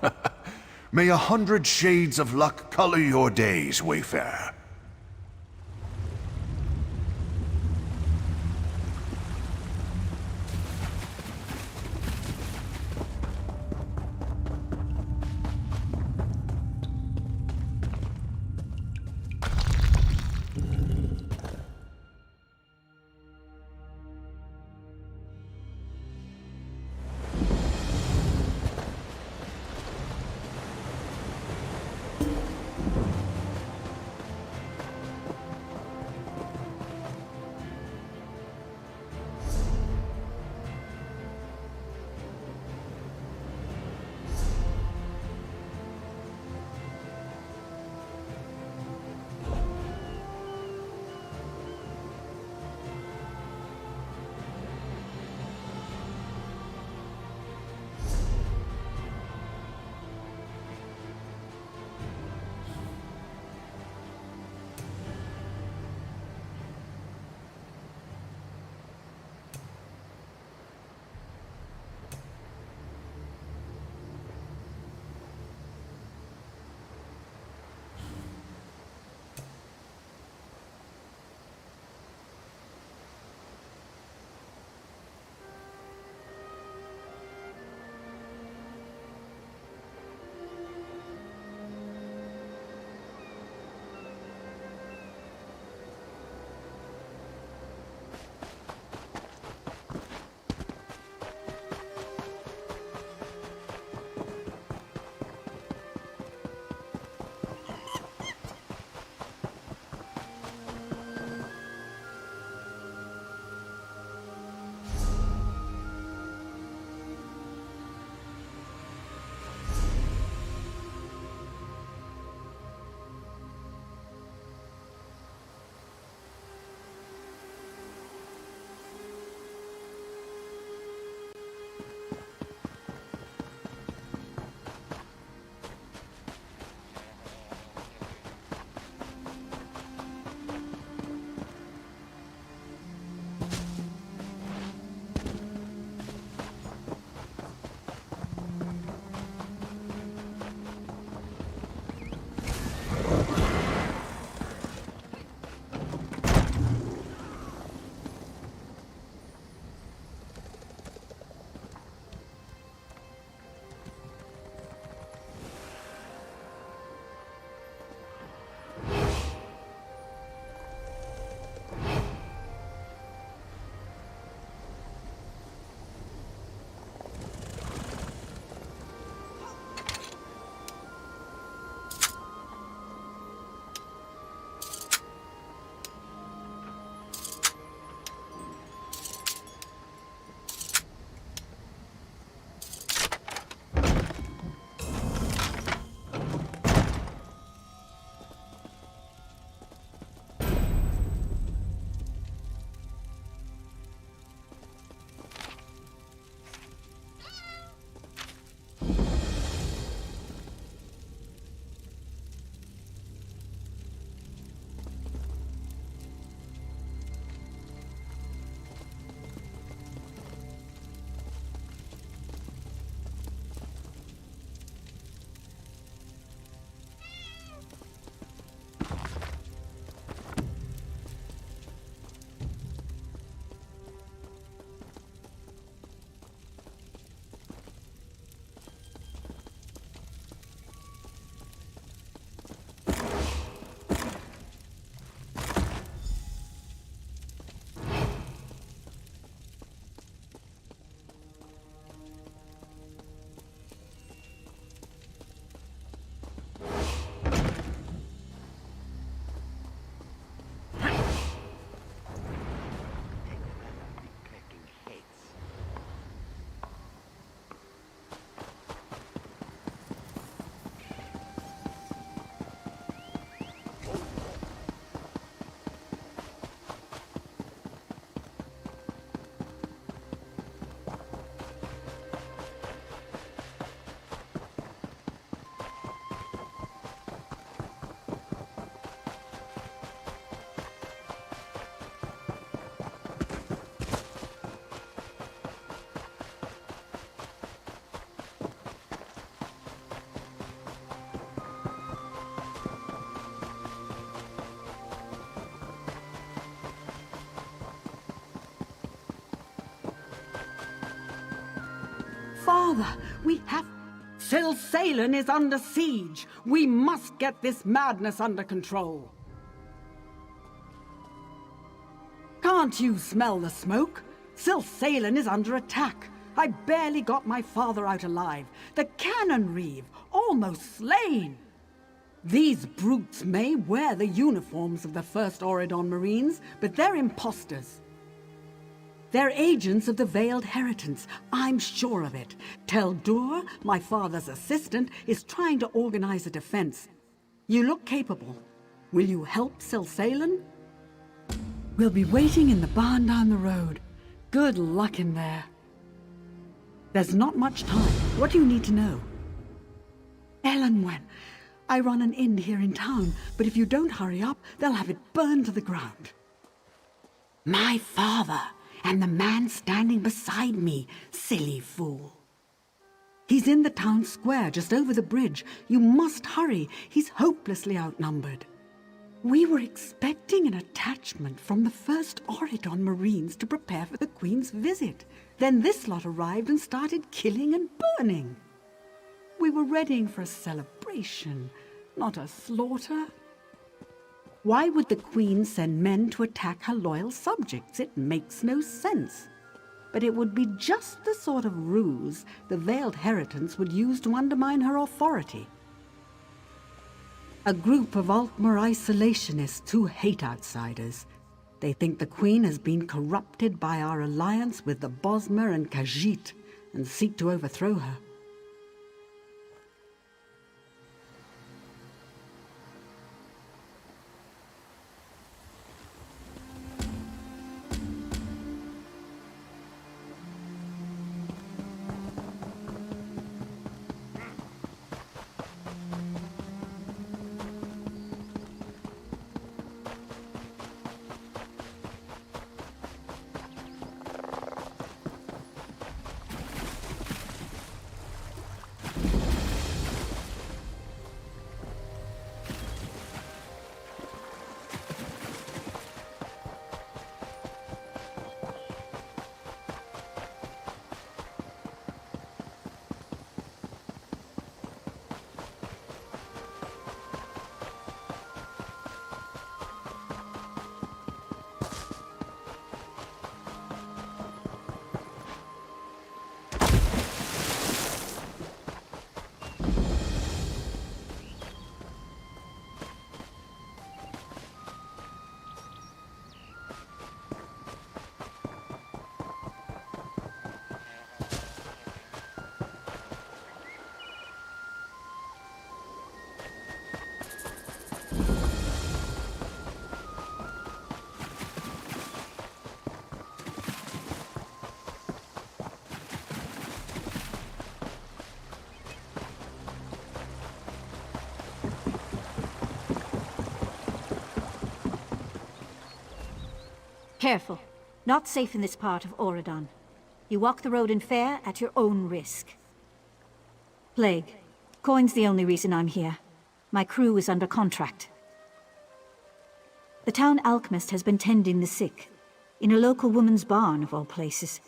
May 100 shades of luck color your days, wayfarer. Father, we have... Silsalin is under siege. We must get this madness under control. Can't you smell the smoke? Silsalin is under attack. I barely got my father out alive. The cannon reeve, almost slain. These brutes may wear the uniforms of the First Oridon Marines, but they're imposters. They're agents of the Veiled Heritance, I'm sure of it. Teldur, my father's assistant, is trying to organize a defense. You look capable. Will you help Silsalin? We'll be waiting in the barn down the road. Good luck in there. There's not much time. What do you need to know? Elenwen, I run an inn here in town, but if you don't hurry up, they'll have it burned to the ground. My father, and the man standing beside me, silly fool. He's in the town square, just over the bridge. You must hurry. He's hopelessly outnumbered. We were expecting an attachment from the First Oridon Marines to prepare for the Queen's visit. Then this lot arrived and started killing and burning. We were readying for a celebration, not a slaughter. Why would the Queen send men to attack her loyal subjects? It makes no sense. But it would be just the sort of ruse the Veiled Heritance would use to undermine her authority. A group of Altmer isolationists who hate outsiders. They think the Queen has been corrupted by our alliance with the Bosmer and Khajiit and seek to overthrow her. Careful. Not safe in this part of Oridon. You walk the road in fair at your own risk. Plague. Coin's the only reason I'm here. My crew is under contract. The town alchemist has been tending the sick, in a local woman's barn of all places.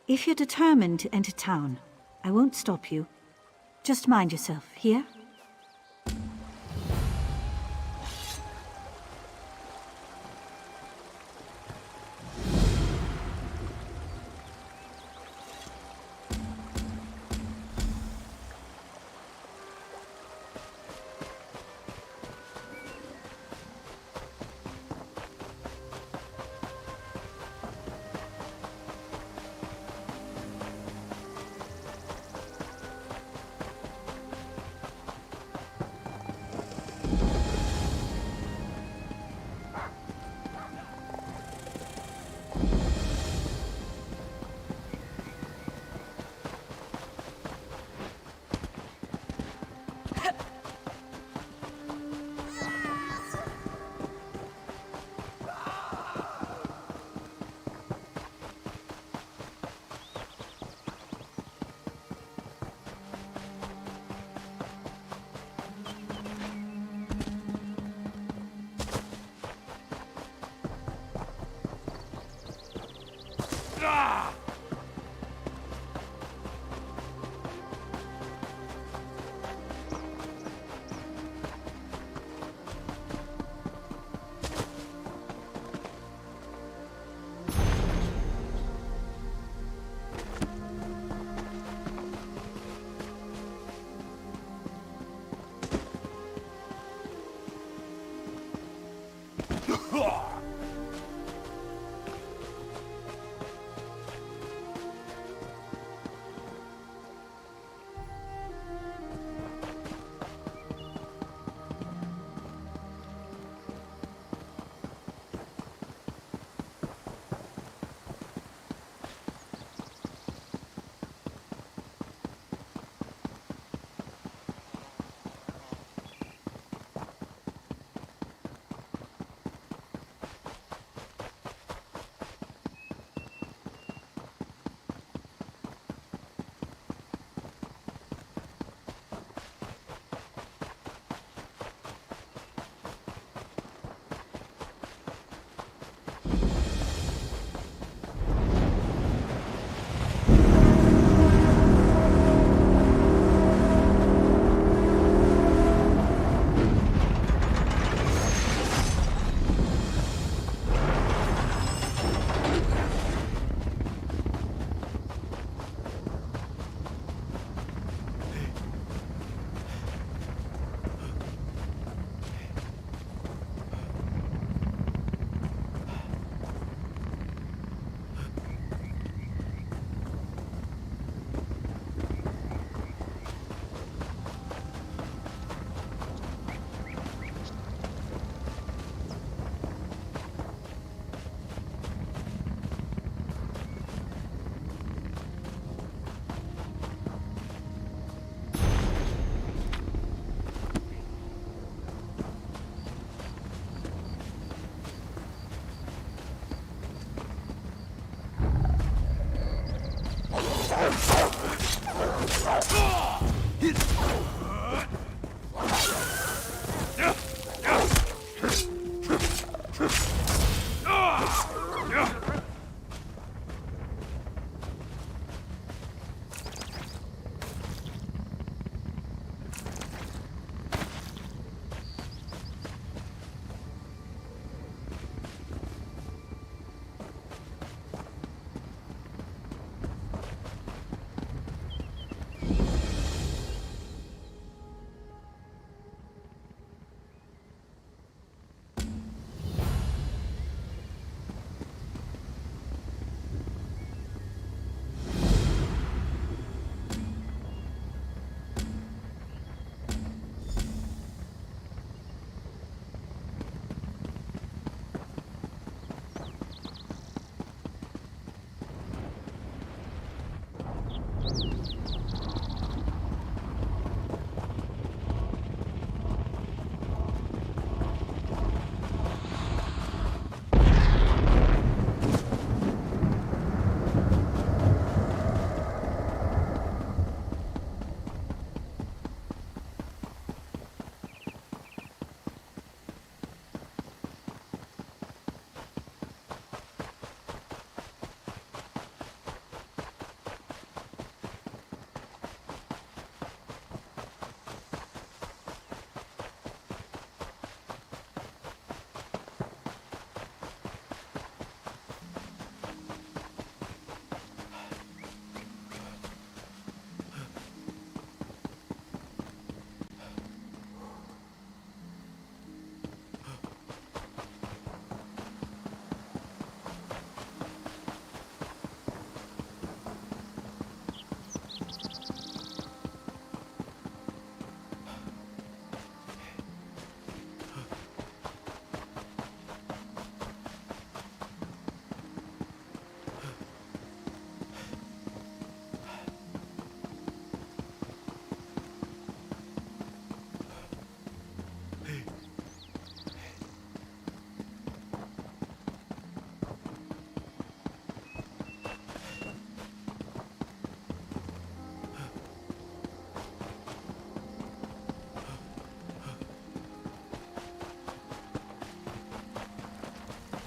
If you're determined to enter town, I won't stop you. Just mind yourself, here?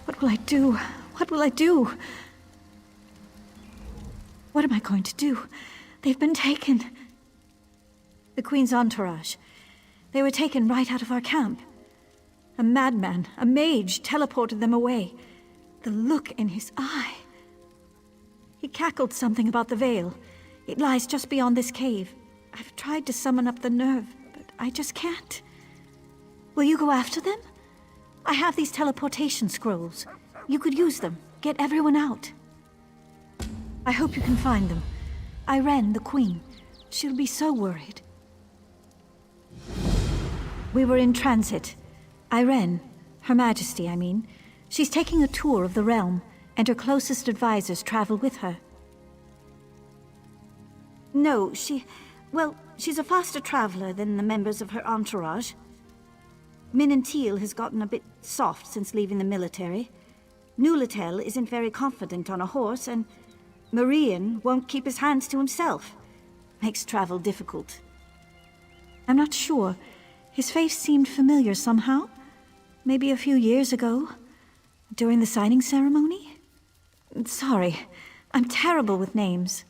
What will I do? What will I do? What am I going to do? They've been taken. The Queen's entourage. They were taken right out of our camp. A madman, a mage, teleported them away. The look in his eye. He cackled something about the veil. It lies just beyond this cave. I've tried to summon up the nerve, but I just can't. Will you go after them? I have these teleportation scrolls. You could use them. Get everyone out. I hope you can find them. Irene, the Queen. She'll be so worried. We were in transit. Irene, Her Majesty, I mean. She's taking a tour of the realm, and her closest advisors travel with her. No, she's a faster traveler than the members of her entourage. Minantil has gotten a bit soft since leaving the military. Nulatel isn't very confident on a horse, and Marian won't keep his hands to himself. Makes travel difficult. I'm not sure. His face seemed familiar somehow. Maybe a few years ago, during the signing ceremony? Sorry, I'm terrible with names.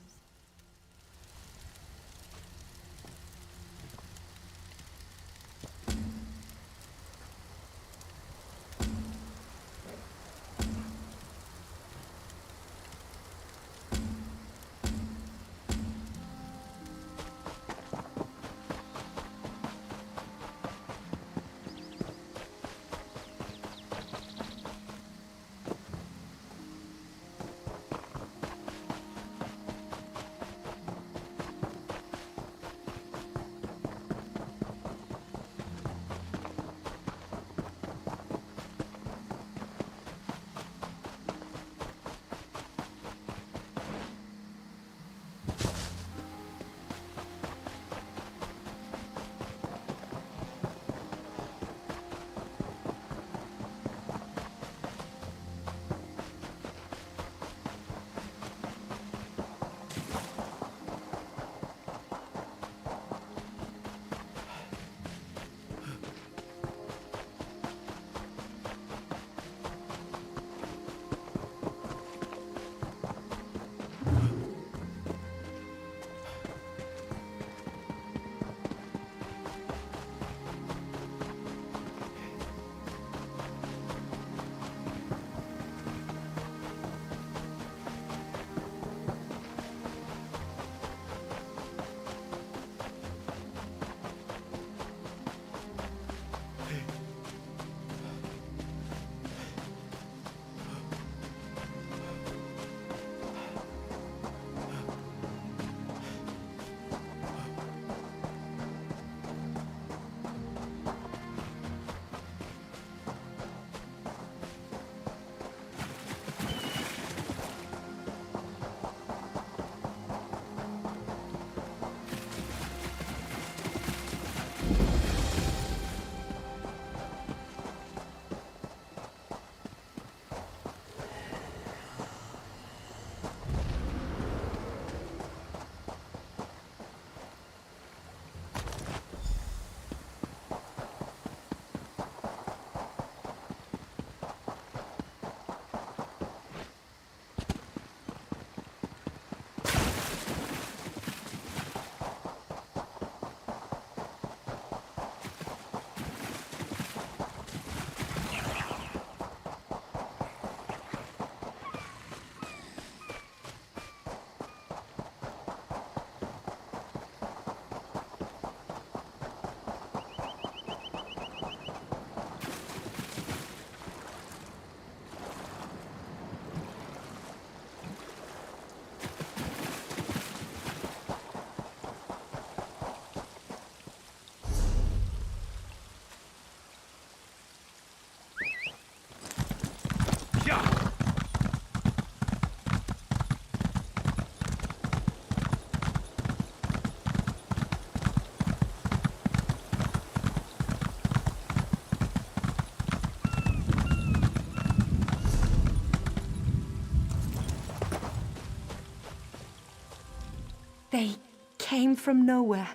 They came from nowhere.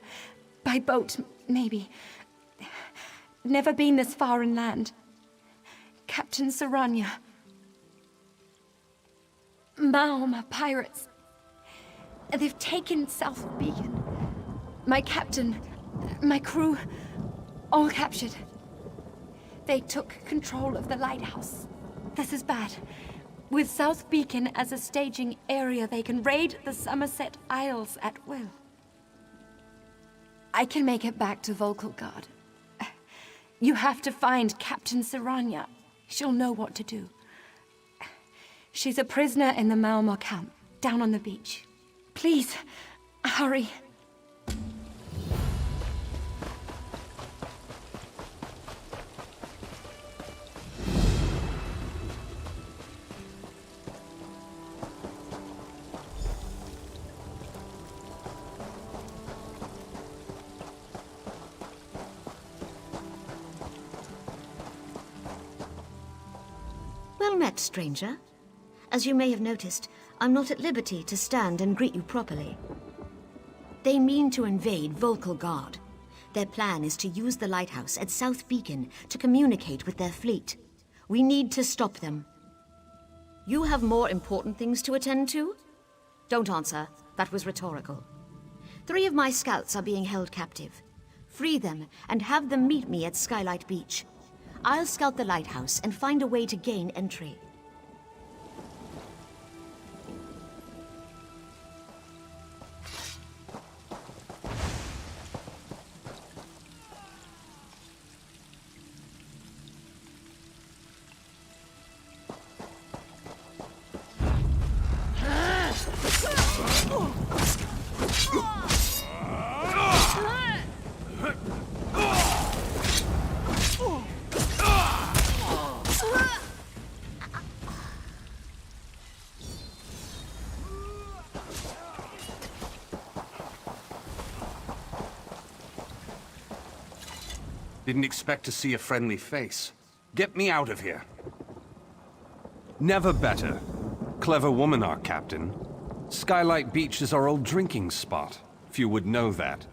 By boat, maybe. Never been this far inland. Captain Saranya. Maoma pirates. They've taken South Beacon. My captain, my crew, all captured. They took control of the lighthouse. This is bad. With South Beacon as a staging area, they can raid the Somerset Isles at will. I can make it back to Volkelgard. You have to find Captain Saranya. She'll know what to do. She's a prisoner in the Maoma camp, down on the beach. Please, hurry. Well met, stranger. As you may have noticed, I'm not at liberty to stand and greet you properly. They mean to invade Volkelgard. Their plan is to use the lighthouse at South Beacon to communicate with their fleet. We need to stop them. You have more important things to attend to? Don't answer. That was rhetorical. 3 of my scouts are being held captive. Free them and have them meet me at Skylight Beach. I'll scout the lighthouse and find a way to gain entry. Didn't expect to see a friendly face. Get me out of here. Never better. Clever woman, our captain. Skylight Beach is our old drinking spot. Few would know that.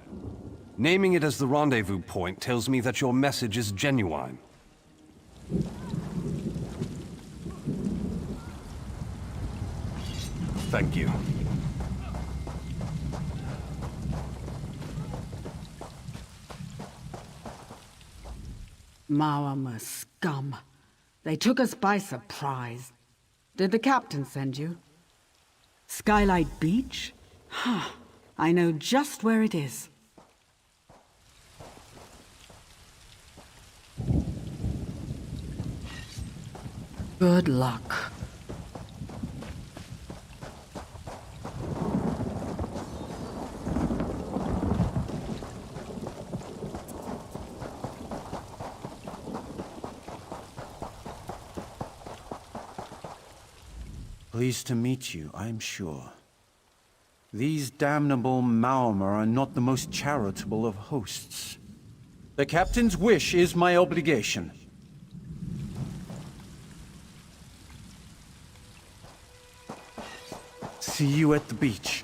Naming it as the rendezvous point tells me that your message is genuine. Thank you. Maoma scum. They took us by surprise. Did the captain send you? Skylight Beach? Huh. I know just where it is. Good luck. Pleased to meet you, I'm sure. These damnable Maoma are not the most charitable of hosts. The captain's wish is my obligation. See you at the beach.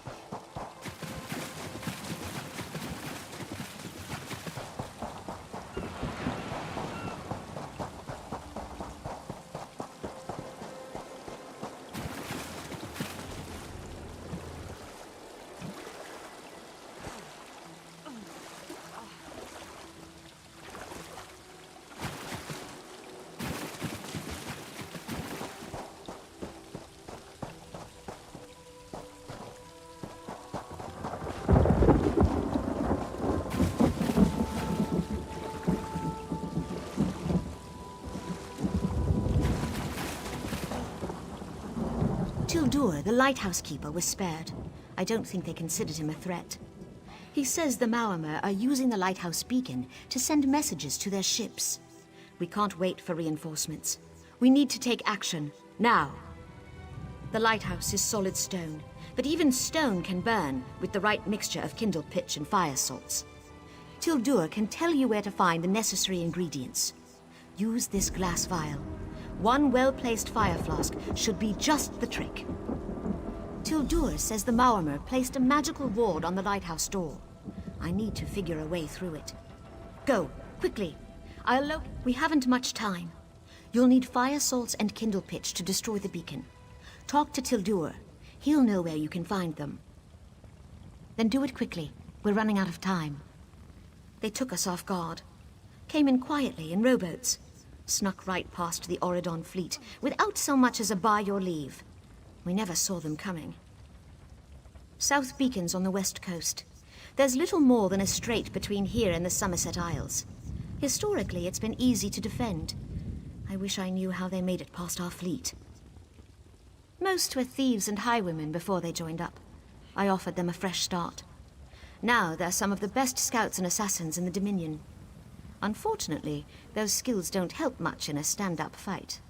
Tildur, the lighthouse keeper, was spared. I don't think they considered him a threat. He says the Maoma are using the lighthouse beacon to send messages to their ships. We can't wait for reinforcements. We need to take action, now. The lighthouse is solid stone, but even stone can burn with the right mixture of kindled pitch and fire salts. Tildur can tell you where to find the necessary ingredients. Use this glass vial. One well-placed fire flask should be just the trick. Tildur says the Maormer placed a magical ward on the lighthouse door. I need to figure a way through it. Go, quickly. We haven't much time. You'll need fire salts and kindle pitch to destroy the beacon. Talk to Tildur. He'll know where you can find them. Then do it quickly. We're running out of time. They took us off guard. Came in quietly in rowboats. Snuck right past the Auridon fleet, without so much as a by your leave. We never saw them coming. South Beacon's on the west coast. There's little more than a strait between here and the Somerset Isles. Historically, it's been easy to defend. I wish I knew how they made it past our fleet. Most were thieves and highwaymen before they joined up. I offered them a fresh start. Now they're some of the best scouts and assassins in the Dominion. Unfortunately, those skills don't help much in a stand-up fight.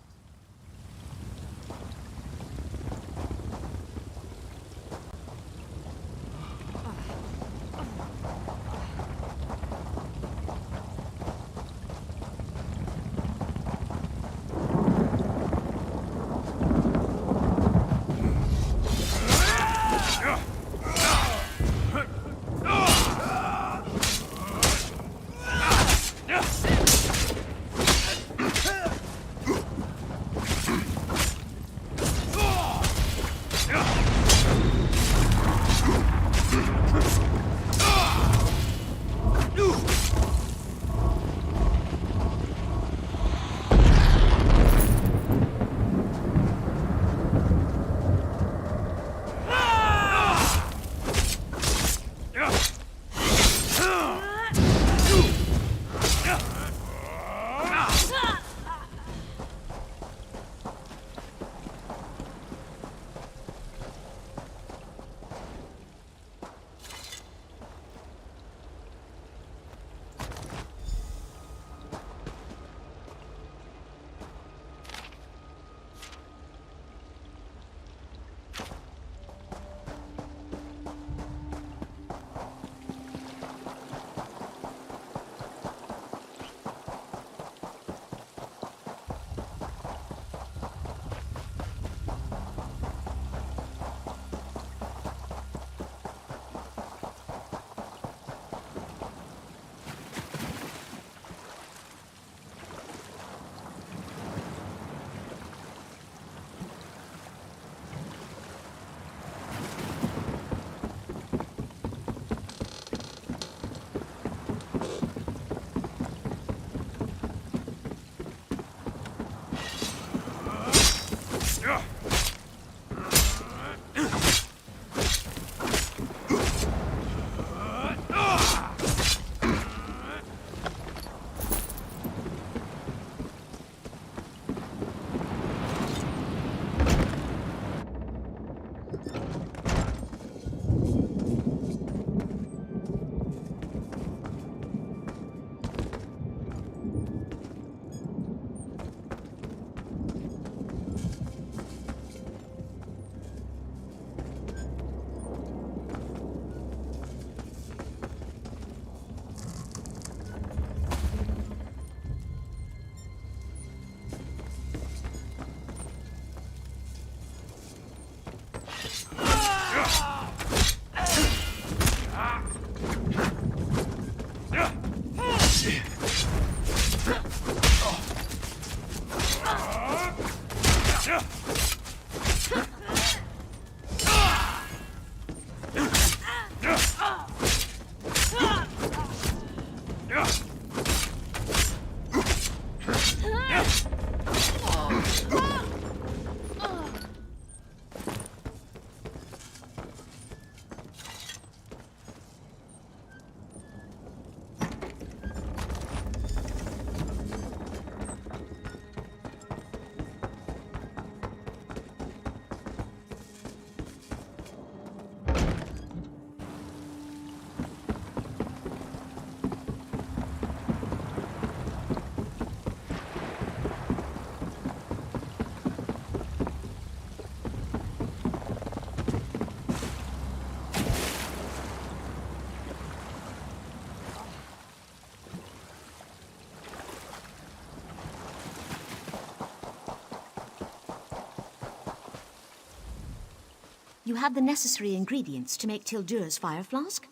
you have the necessary ingredients to make Tildur's fire flask?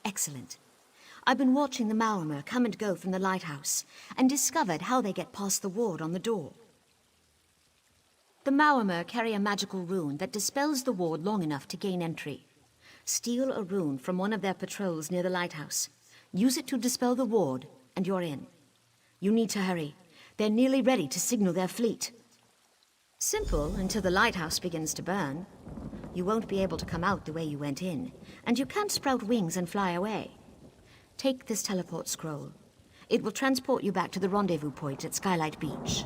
Excellent. I've been watching the Maormer come and go from the lighthouse and discovered how they get past the ward on the door. The Maormer carry a magical rune that dispels the ward long enough to gain entry. Steal a rune from one of their patrols near the lighthouse. Use it to dispel the ward, and you're in. You need to hurry. They're nearly ready to signal their fleet. Simple until the lighthouse begins to burn. You won't be able to come out the way you went in, and you can't sprout wings and fly away. Take this teleport scroll. It will transport you back to the rendezvous point at Skylight Beach.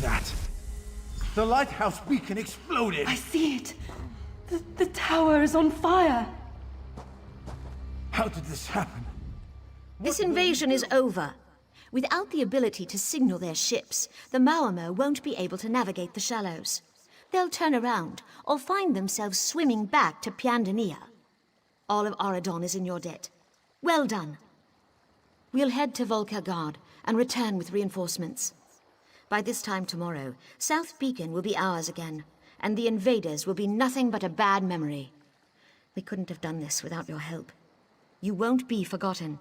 that? The lighthouse beacon exploded! I see it. The tower is on fire. How did this happen? This invasion is over. Without the ability to signal their ships, the Maormer won't be able to navigate the shallows. They'll turn around or find themselves swimming back to Piandania. All of Auradon is in your debt. Well done. We'll head to Volkergard and return with reinforcements. By this time tomorrow, South Beacon will be ours again, and the invaders will be nothing but a bad memory. We couldn't have done this without your help. You won't be forgotten.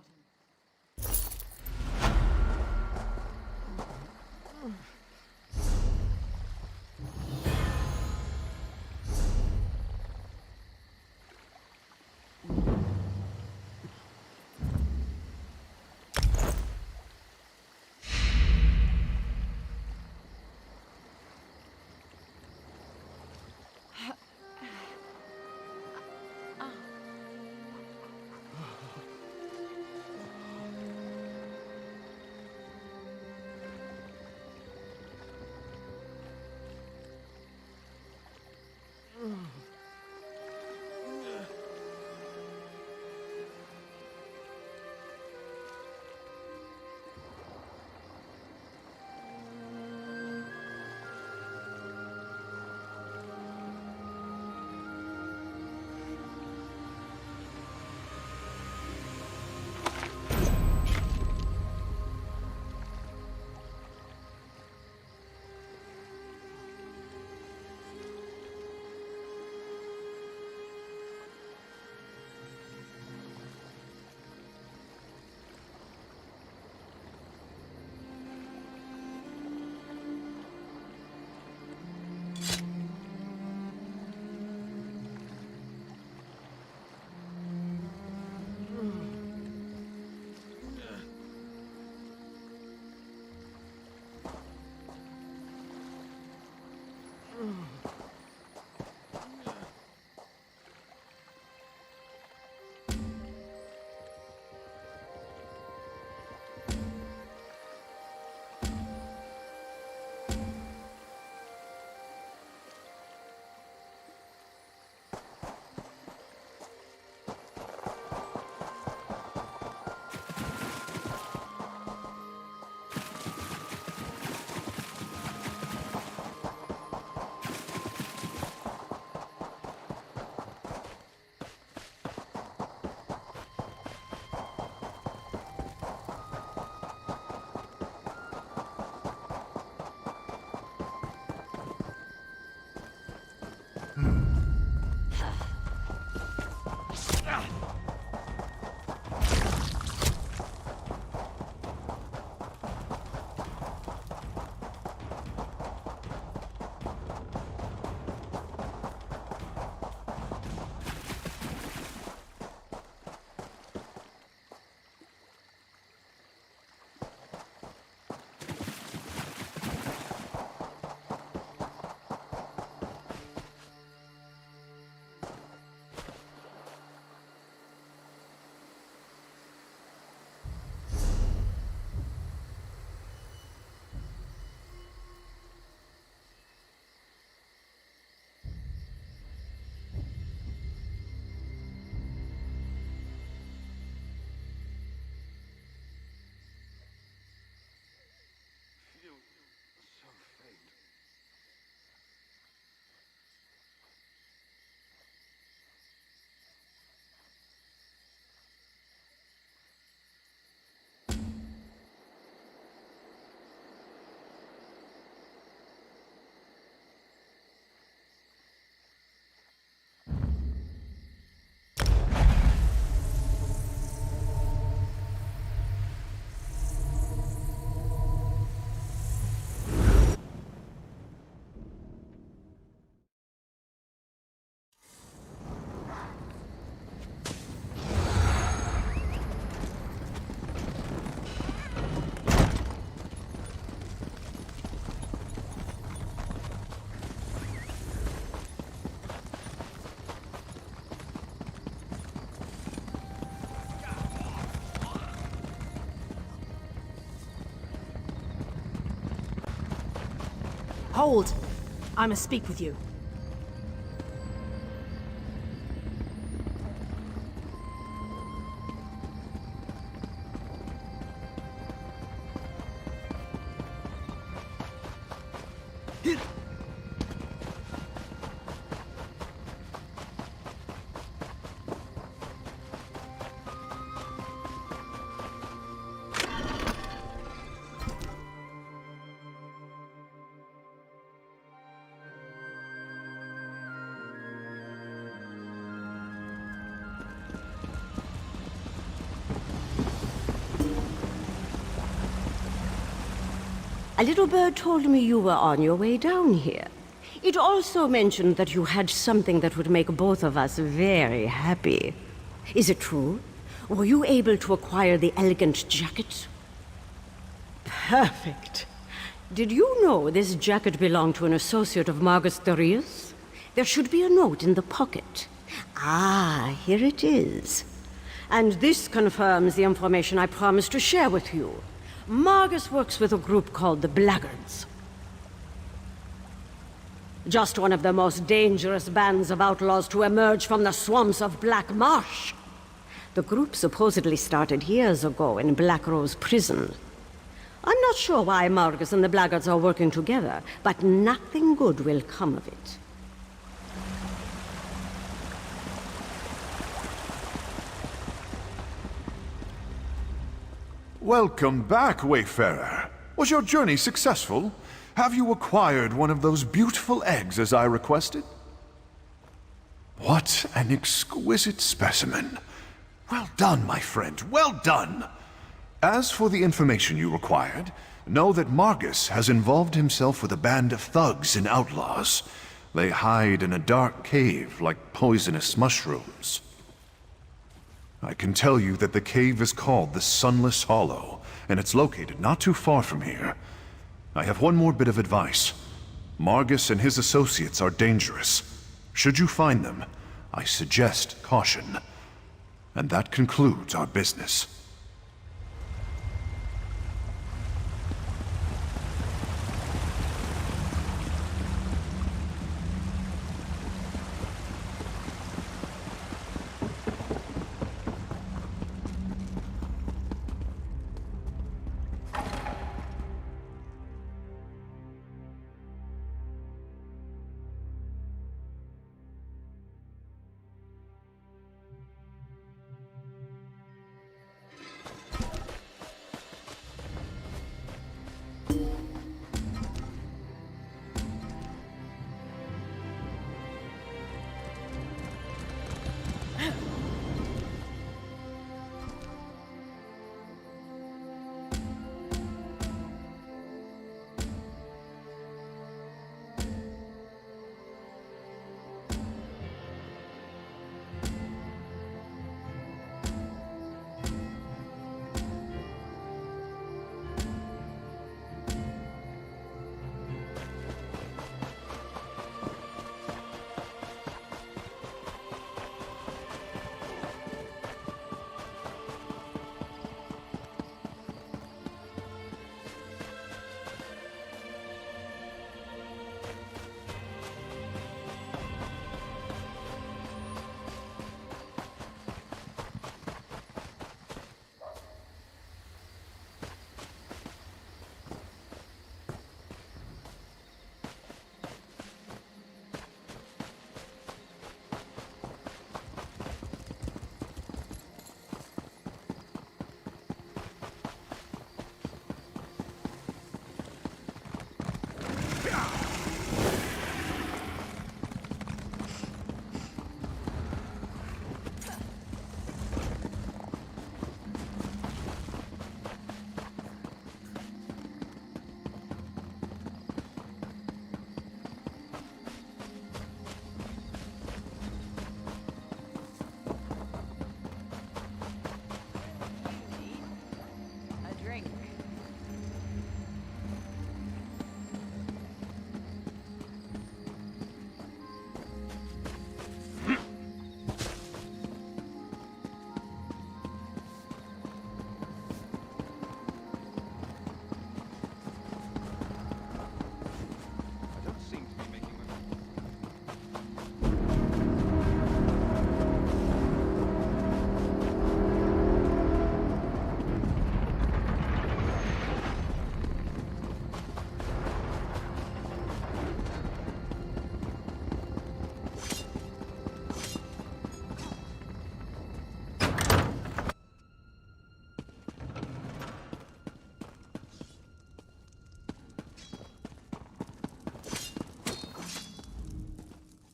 Hold! I must speak with you. A little bird told me you were on your way down here. It also mentioned that you had something that would make both of us very happy. Is it true? Were you able to acquire the elegant jacket? Perfect. Did you know this jacket belonged to an associate of Margus Therius? There should be a note in the pocket. Ah, here it is. And this confirms the information I promised to share with you. Margus works with a group called the Blackguards. Just one of the most dangerous bands of outlaws to emerge from the swamps of Black Marsh. The group supposedly started years ago in Black Rose Prison. I'm not sure why Margus and the Blackguards are working together, but nothing good will come of it. Welcome back, Wayfarer. Was your journey successful? Have you acquired one of those beautiful eggs as I requested? What an exquisite specimen. Well done, my friend, well done. As for the information you required, know that Margus has involved himself with a band of thugs and outlaws. They hide in a dark cave like poisonous mushrooms. I can tell you that the cave is called the Sunless Hollow, and it's located not too far from here. I have one more bit of advice. Margus and his associates are dangerous. Should you find them, I suggest caution. And that concludes our business.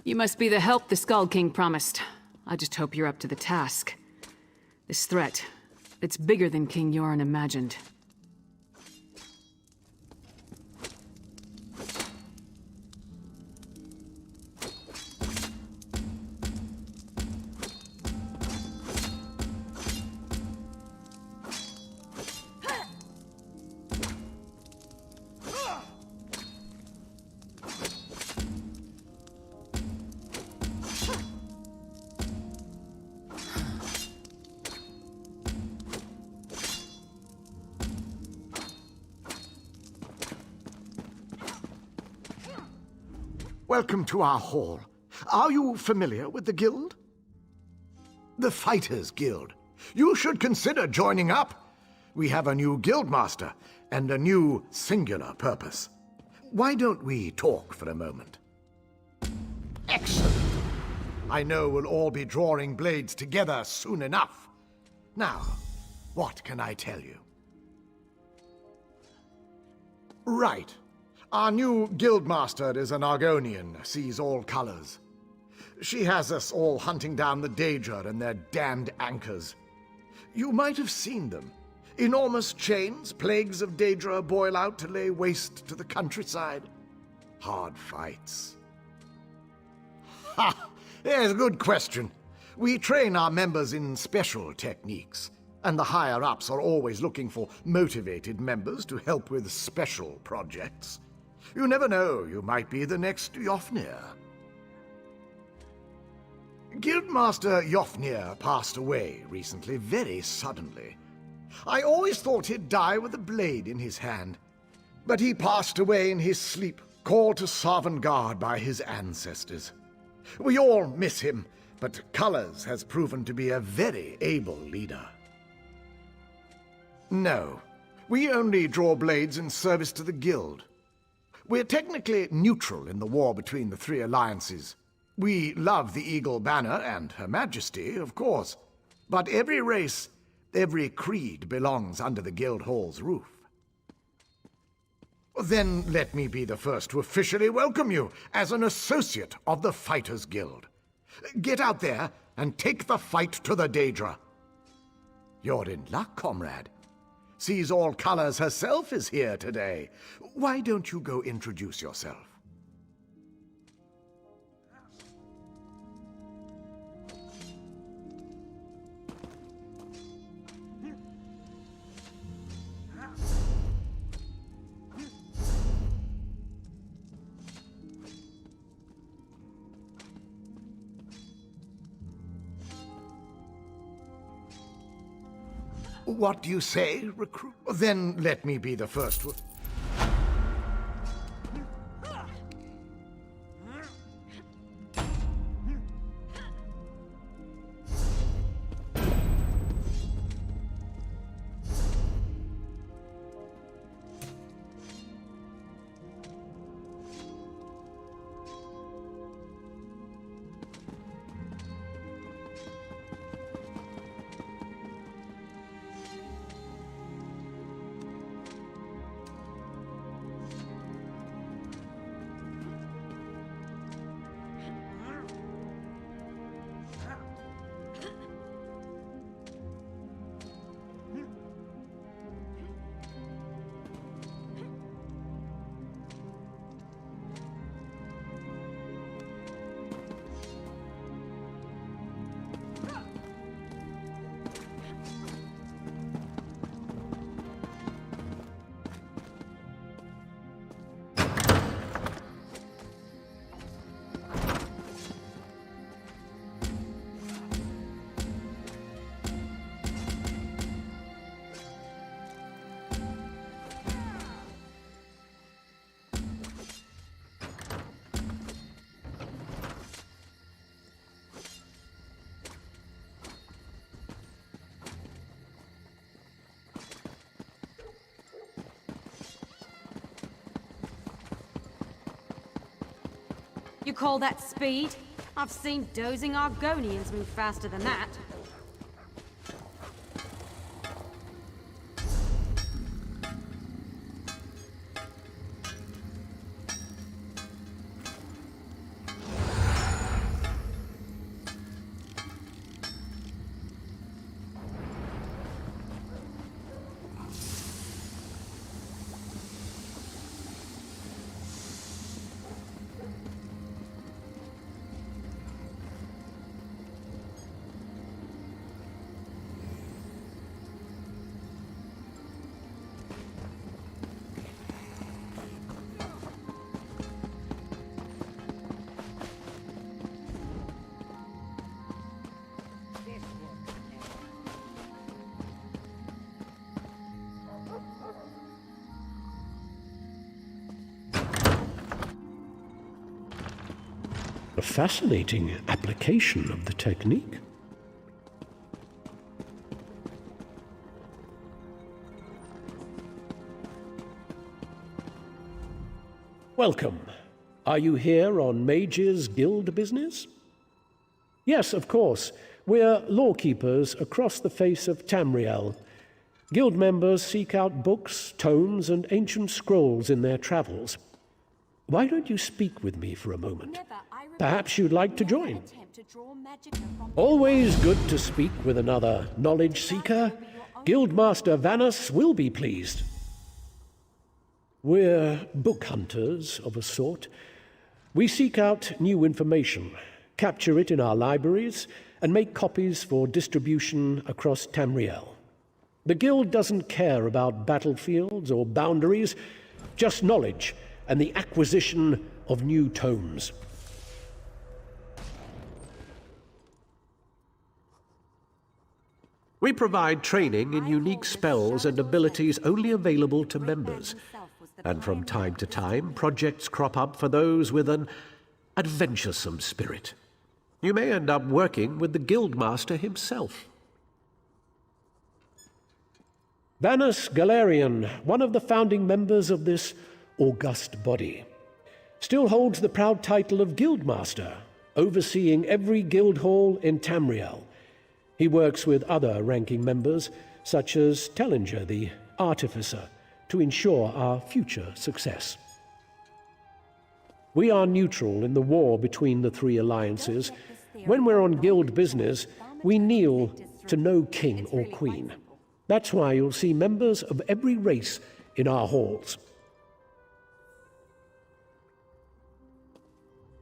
You must be the help the Skull King promised. I just hope you're up to the task. This threat, it's bigger than King Yoren imagined. Welcome to our hall. Are you familiar with the guild? The Fighters Guild. You should consider joining up. We have a new guildmaster and a new singular purpose. Why don't we talk for a moment? Excellent. I know we'll all be drawing blades together soon enough. Now, what can I tell you? Right. Our new guildmaster is an Argonian, sees all colors. She has us all hunting down the Daedra and their damned anchors. You might have seen them. Enormous chains, plagues of Daedra boil out to lay waste to the countryside. Hard fights. Ha! There's a good question. We train our members in special techniques, and the higher-ups are always looking for motivated members to help with special projects. You never know, you might be the next Yofnir. Guildmaster Yofnir passed away recently, very suddenly. I always thought he'd die with a blade in his hand. But he passed away in his sleep, called to Sovngarde by his ancestors. We all miss him, but Colors has proven to be a very able leader. No, we only draw blades in service to the guild. We're technically neutral in the war between the three alliances. We love the Eagle Banner and Her Majesty, of course. But every race, every creed belongs under the guild hall's roof. Then let me be the first to officially welcome you as an associate of the Fighters Guild. Get out there and take the fight to the Daedra. You're in luck, comrade. Sees All Colors herself is here today. Why don't you go introduce yourself? What do you say, recruit? Then let me be the first to... You call that speed? I've seen dozing Argonians move faster than that. A fascinating application of the technique. Welcome. Are you here on Mage's Guild business? Yes, of course. We're lawkeepers across the face of Tamriel. Guild members seek out books, tomes, and ancient scrolls in their travels. Why don't you speak with me for a moment? Perhaps you'd like to join. Always good to speak with another knowledge seeker. Guildmaster Vanus will be pleased. We're book hunters of a sort. We seek out new information, capture it in our libraries, and make copies for distribution across Tamriel. The Guild doesn't care about battlefields or boundaries, just knowledge and the acquisition of new tomes. We provide training in unique spells and abilities only available to members. And from time to time, projects crop up for those with an adventuresome spirit. You may end up working with the Guildmaster himself. Vanus Galerian, one of the founding members of this august body, still holds the proud title of Guildmaster, overseeing every guild hall in Tamriel. He works with other ranking members, such as Tellinger, the Artificer, to ensure our future success. We are neutral in the war between the three alliances. When we're on guild business, we kneel to no king or queen. That's why you'll see members of every race in our halls.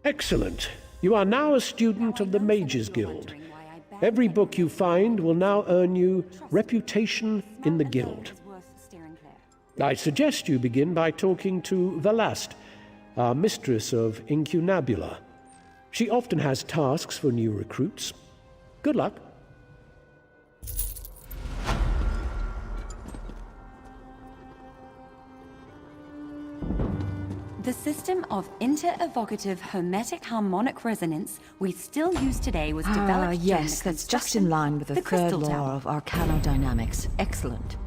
Excellent. You are now a student of the Mages Guild. Every book you find will now earn you reputation in the guild. I suggest you begin by talking to Velast, our mistress of Incunabula. She often has tasks for new recruits. Good luck. The system of inter-evocative hermetic harmonic resonance we still use today was developed during yes, the that's just in line with the third Crystal law Tower. of arcanodynamics. Excellent.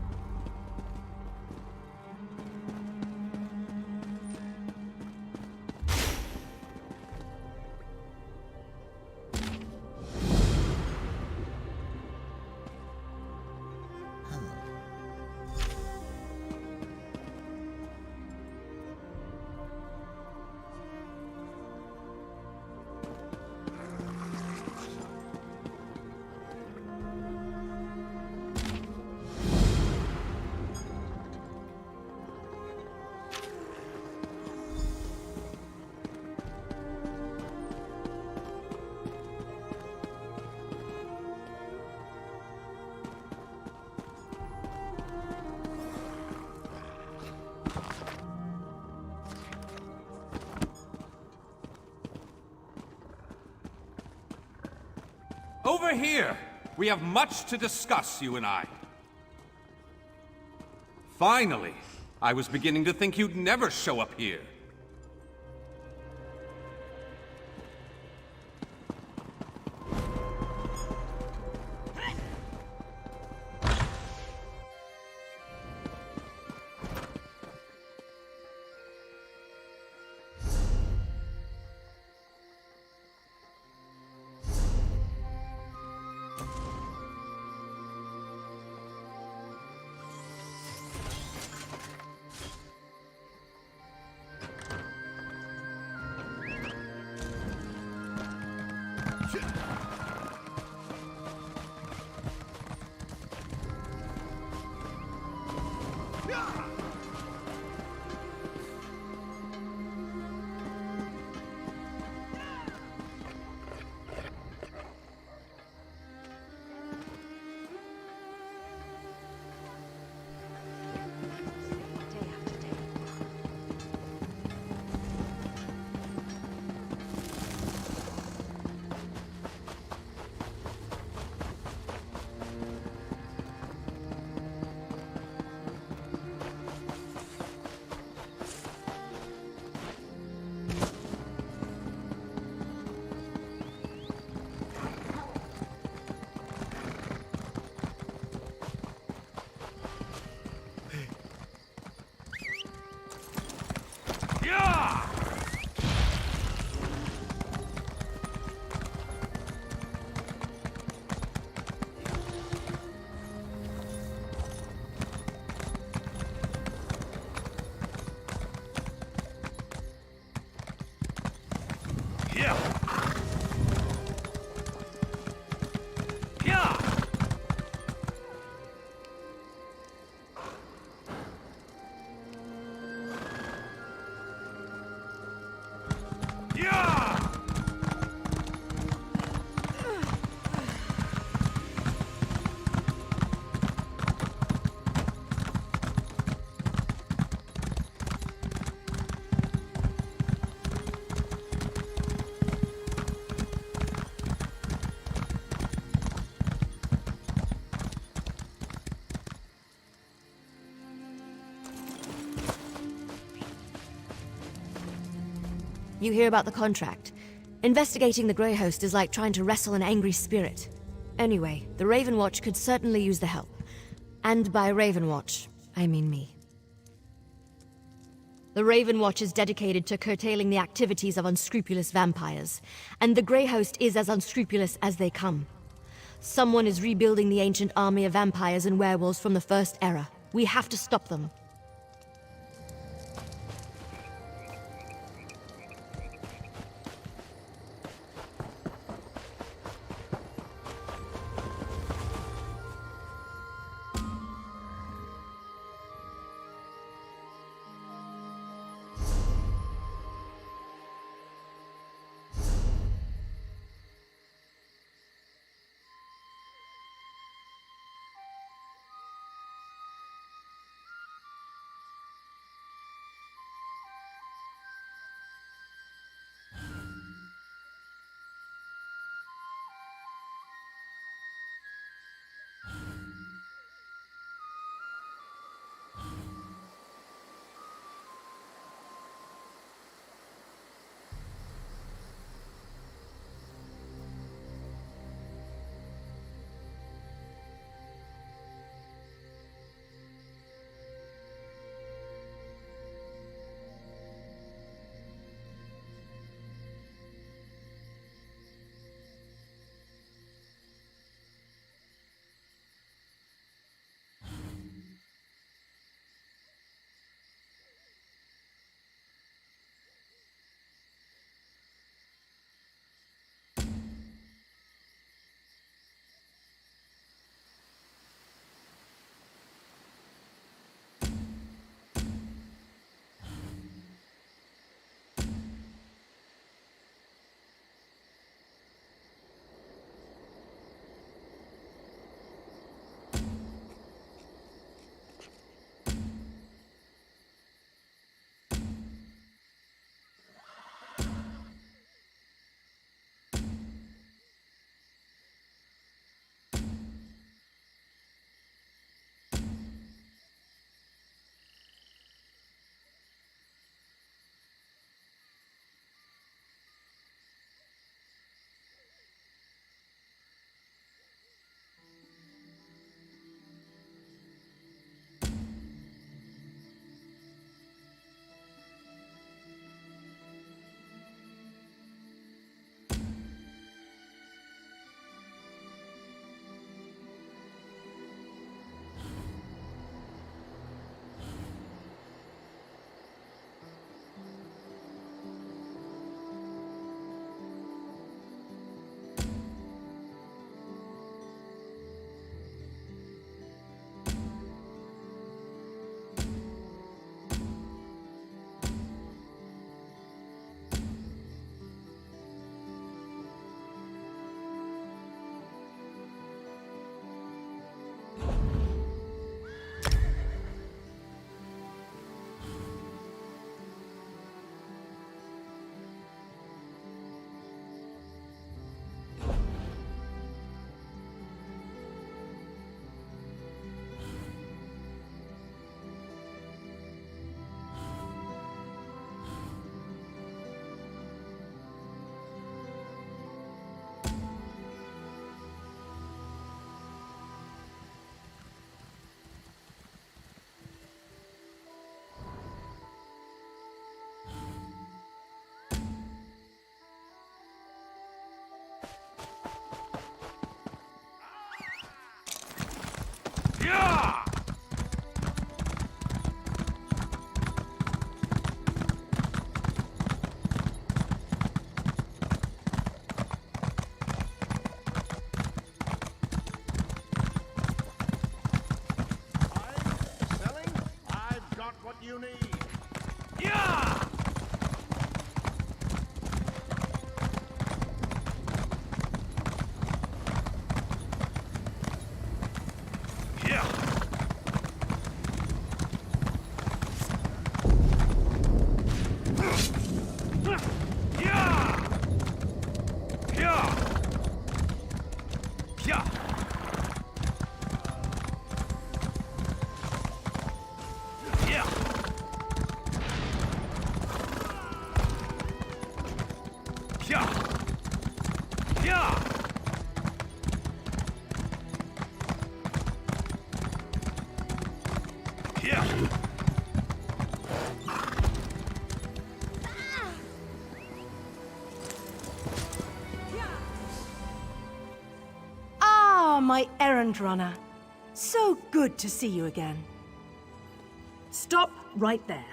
Over here! We have much to discuss, you and I. Finally! I was beginning to think you'd never show up here. you hear about the contract. Investigating the Grey Host is like trying to wrestle an angry spirit. Anyway, the Raven Watch could certainly use the help. And by Raven Watch, I mean me. The Raven Watch is dedicated to curtailing the activities of unscrupulous vampires, and the Grey Host is as unscrupulous as they come. Someone is rebuilding the ancient army of vampires and werewolves from the First Era. We have to stop them. Ah, my errand runner. So good to see you again. Stop right there.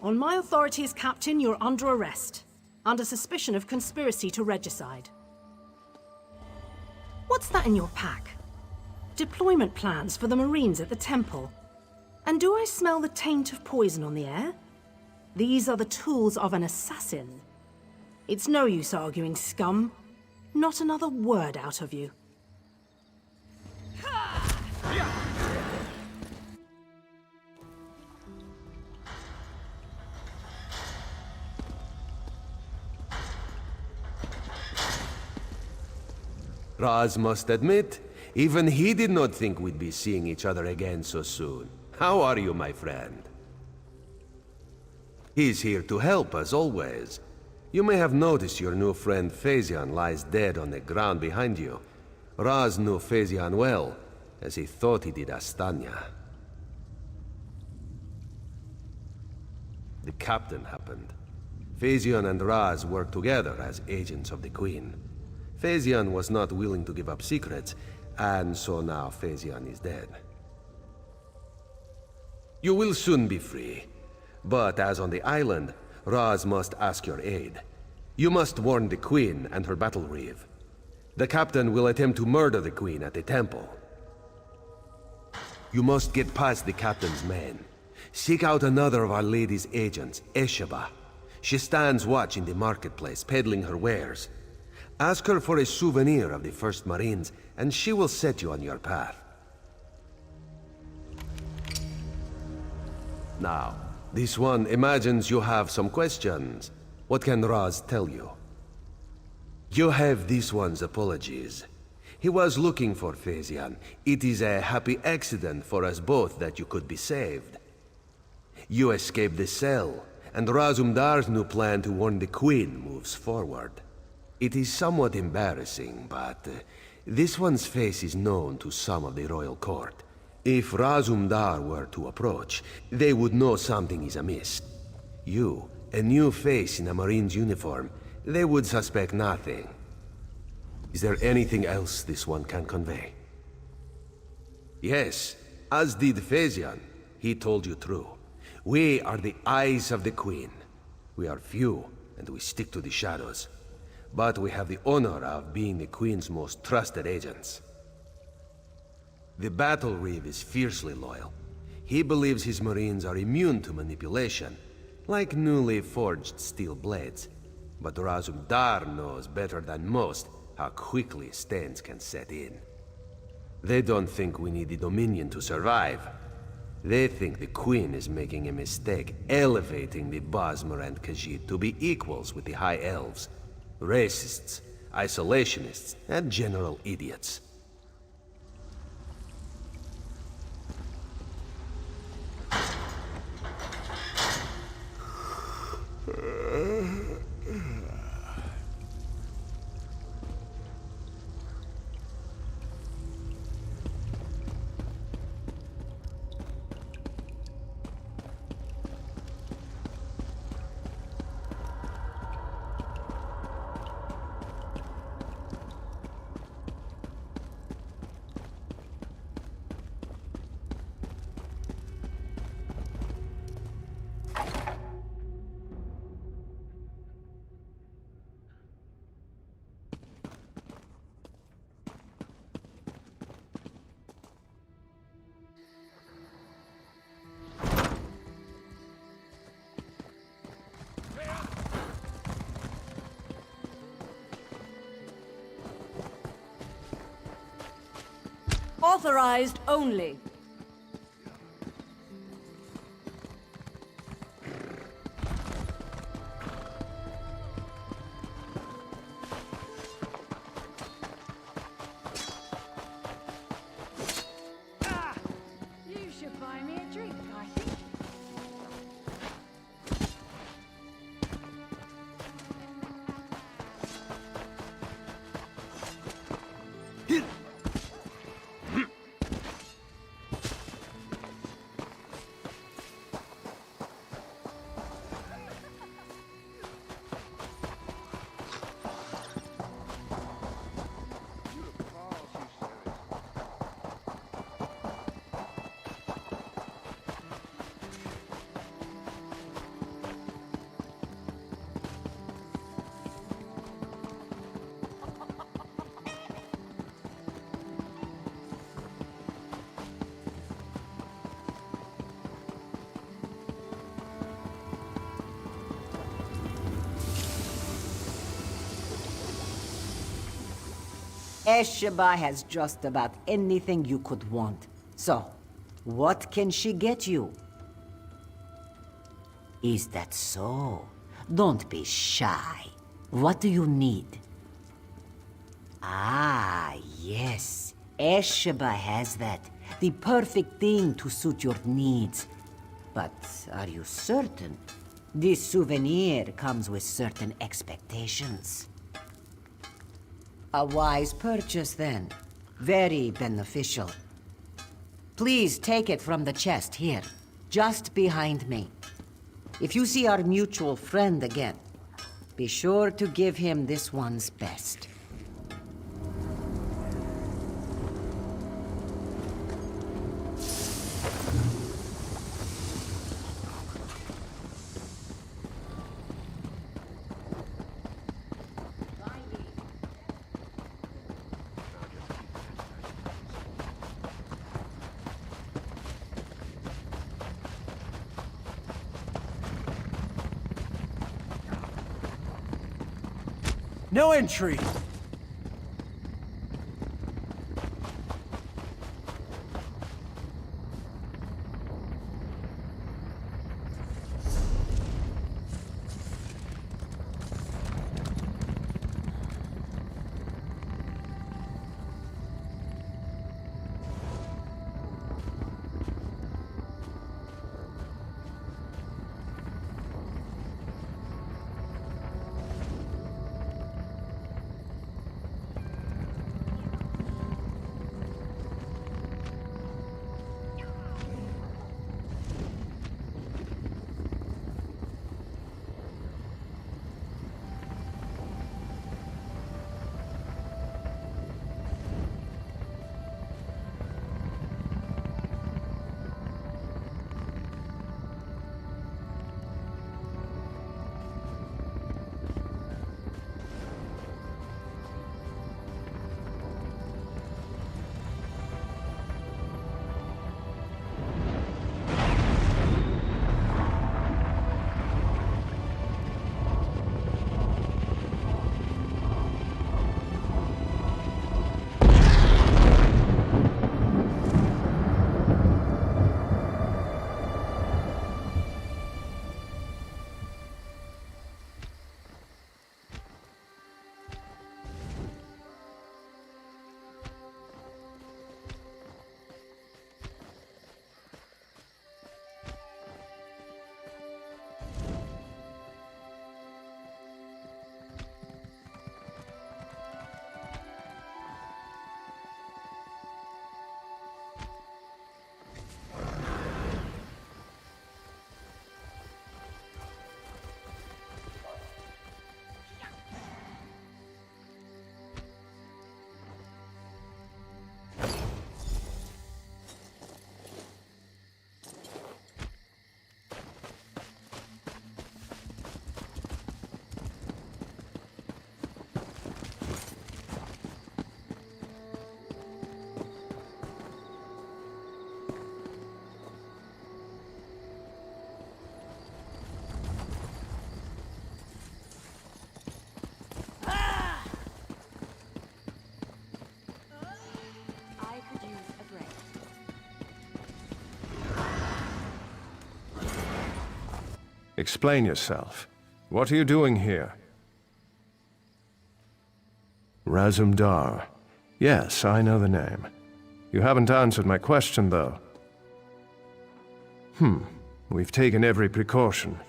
On my authority as captain, you're under arrest, under suspicion of conspiracy to regicide. What's that in your pack? Deployment plans for the Marines at the temple. And do I smell the taint of poison on the air? These are the tools of an assassin. It's no use arguing, scum. Not another word out of you. Raz must admit, even he did not think we'd be seeing each other again so soon. How are you, my friend? He's here to help, as always. You may have noticed your new friend Phaezion lies dead on the ground behind you. Raz knew Phaezion well, as he thought he did Astanya. The captain happened. Phaezion and Raz worked together as agents of the Queen. Phaezion was not willing to give up secrets, and so now Phaezion is dead. You will soon be free, but as on the island, Raz must ask your aid. You must warn the Queen and her battle reeve. The captain will attempt to murder the Queen at the temple. You must get past the captain's men. Seek out another of Our Lady's agents, Esheba. She stands watch in the marketplace, peddling her wares. Ask her for a souvenir of the First Marines, and she will set you on your path. Now, this one imagines you have some questions. What can Raz tell you? You have this one's apologies. He was looking for Phaezion. It is a happy accident for us both that you could be saved. You escaped the cell, and Razumdar's new plan to warn the Queen moves forward. It is somewhat embarrassing, but this one's face is known to some of the royal court. If Razumdar were to approach, they would know something is amiss. You, a new face in a Marine's uniform, they would suspect nothing. Is there anything else this one can convey? Yes, as did Phaezion. He told you true. We are the eyes of the Queen. We are few, and we stick to the shadows. But we have the honor of being the Queen's most trusted agents. The Battle Reeve is fiercely loyal. He believes his Marines are immune to manipulation, like newly forged steel blades. But Razumdar knows better than most how quickly stains can set in. They don't think we need the Dominion to survive. They think the Queen is making a mistake, elevating the Bosmer and Khajiit to be equals with the High Elves. Racists, isolationists, and general idiots. Authorized only. You should buy me a drink, I think. Esheba has just about anything you could want. So, what can she get you? Is that so? Don't be shy. What do you need? Ah, yes. Esheba has that. The perfect thing to suit your needs. But are you certain? This souvenir comes with certain expectations. A wise purchase, then. Very beneficial. Please take it from the chest here, just behind me. If you see our mutual friend again, be sure to give him this one's best. No entry! Explain yourself. What are you doing here? Razumdar. Yes, I know the name. You haven't answered my question, though. We've taken every precaution.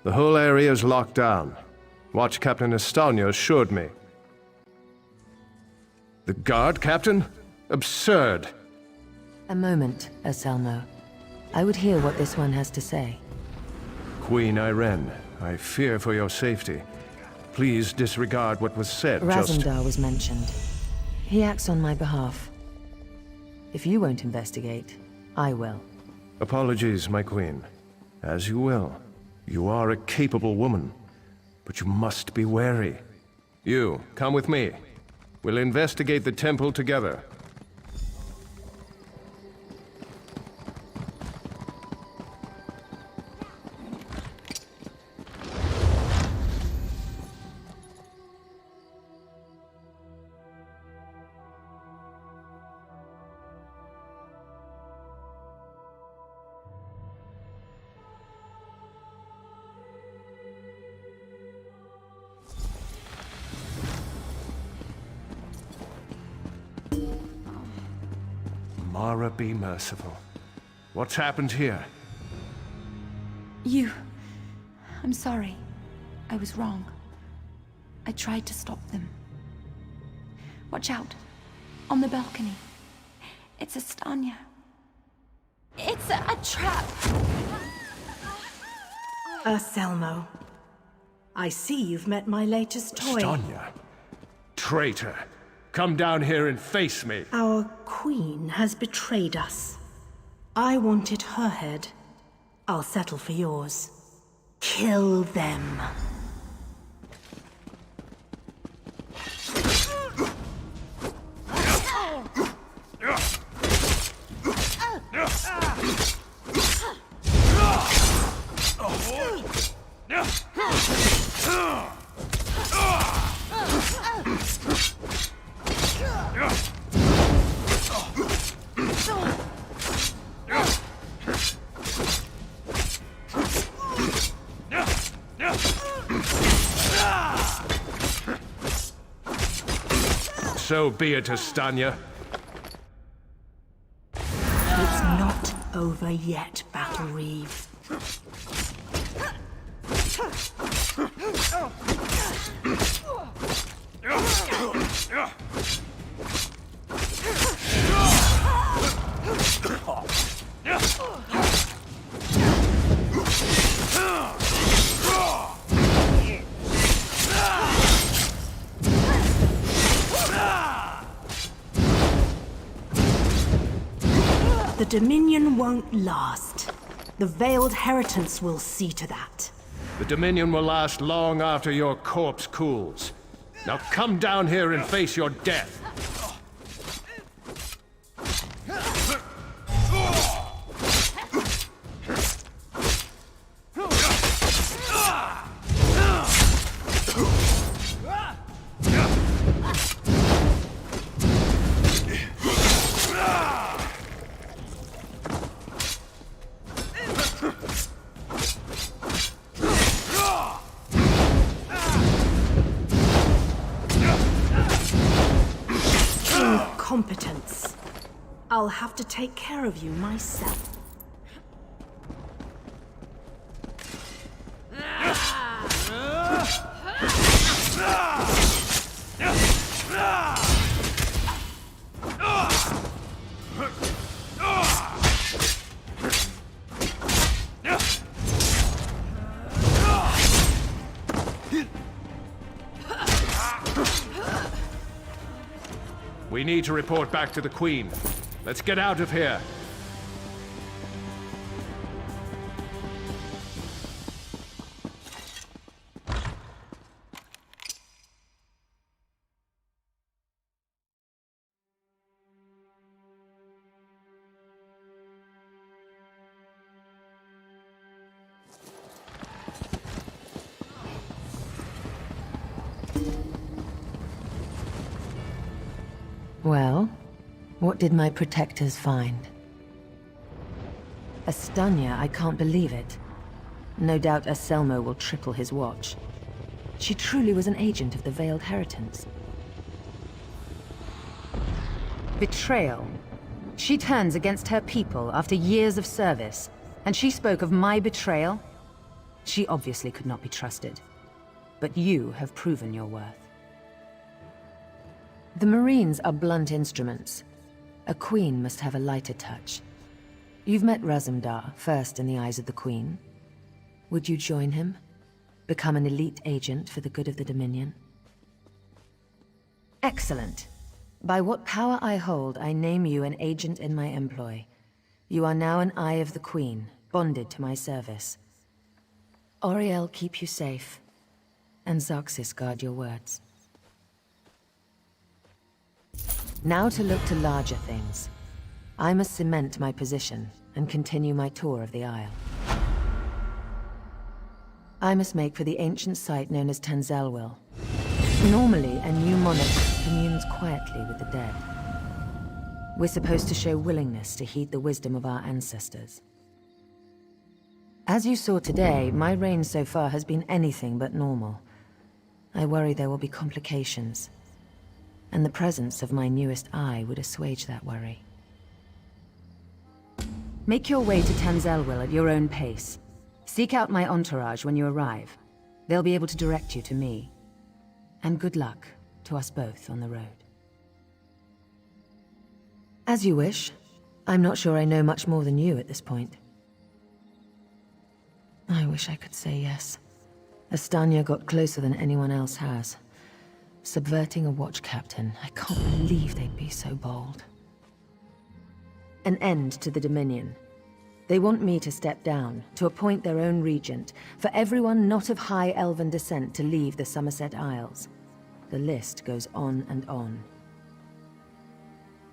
The whole area is locked down. Watch Captain Estanio assured me. The guard, Captain? Absurd! A moment, Anselmo. I would hear what this one has to say. Queen Irene, I fear for your safety. Please disregard what was said. Razumdar was mentioned. He acts on my behalf. If you won't investigate, I will. Apologies, my queen. As you will. You are a capable woman, but you must be wary. You, come with me. We'll investigate the temple together. Mara, be merciful. What's happened here? I'm sorry. I was wrong. I tried to stop them. Watch out. On the balcony. It's Estanya. It's a trap! Selmo. I see you've met my latest toy. Stanya. Traitor. Come down here and face me. Our queen has betrayed us. I wanted her head. I'll settle for yours. Kill them. So be it, Estanya. It's not over yet, Battle Reeve. The Dominion won't last. The Veiled Heritance will see to that. The Dominion will last long after your corpse cools. Now come down here and face your death. Incompetence. I'll have to take care of you myself. We need to report back to the Queen. Let's get out of here. Well, what did my protectors find? Estanya, I can't believe it. No doubt Anselmo will triple his watch. She truly was an agent of the Veiled Heritance. Betrayal. She turns against her people after years of service, and she spoke of my betrayal? She obviously could not be trusted. But you have proven your worth. The Marines are blunt instruments. A queen must have a lighter touch. You've met Razumdar, first in the eyes of the Queen. Would you join him? Become an elite agent for the good of the Dominion? Excellent. By what power I hold, I name you an agent in my employ. You are now an Eye of the Queen, bonded to my service. Auriel keep you safe, and Xerxes guard your words. Now to look to larger things. I must cement my position and continue my tour of the Isle. I must make for the ancient site known as Tanzelwil. Normally, a new monarch communes quietly with the dead. We're supposed to show willingness to heed the wisdom of our ancestors. As you saw today, my reign so far has been anything but normal. I worry there will be complications. And the presence of my newest eye would assuage that worry. Make your way to Tanzelwil at your own pace. Seek out my entourage when you arrive. They'll be able to direct you to me. And good luck to us both on the road. As you wish. I'm not sure I know much more than you at this point. I wish I could say yes. Astanya got closer than anyone else has. Subverting a watch captain. I can't believe they'd be so bold. An end to the Dominion. They want me to step down, to appoint their own regent, for everyone not of high elven descent to leave the Somerset Isles. The list goes on and on.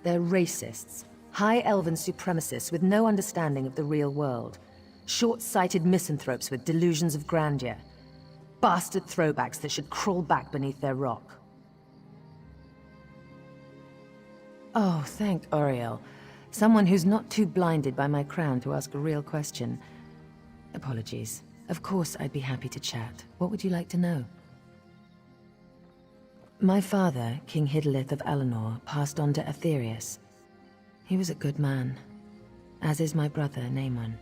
They're racists, high elven supremacists with no understanding of the real world. Short-sighted misanthropes with delusions of grandeur. Bastard throwbacks that should crawl back beneath their rock. Oh, thank Oriel. Someone who's not too blinded by my crown to ask a real question. Apologies. Of course I'd be happy to chat. What would you like to know? My father, King Hidalith of Alinor, passed on to Aetherius. He was a good man, as is my brother, Naemon.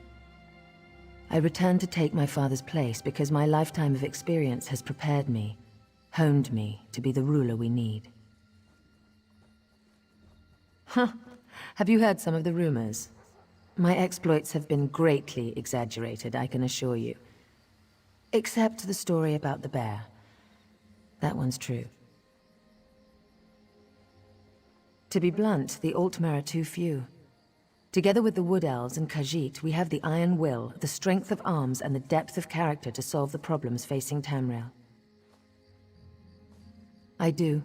I returned to take my father's place because my lifetime of experience has prepared me, honed me to be the ruler we need. Huh. Have you heard some of the rumors? My exploits have been greatly exaggerated, I can assure you. Except the story about the bear. That one's true. To be blunt, the Altmer are too few. Together with the Wood Elves and Khajiit, we have the iron will, the strength of arms, and the depth of character to solve the problems facing Tamriel. I do.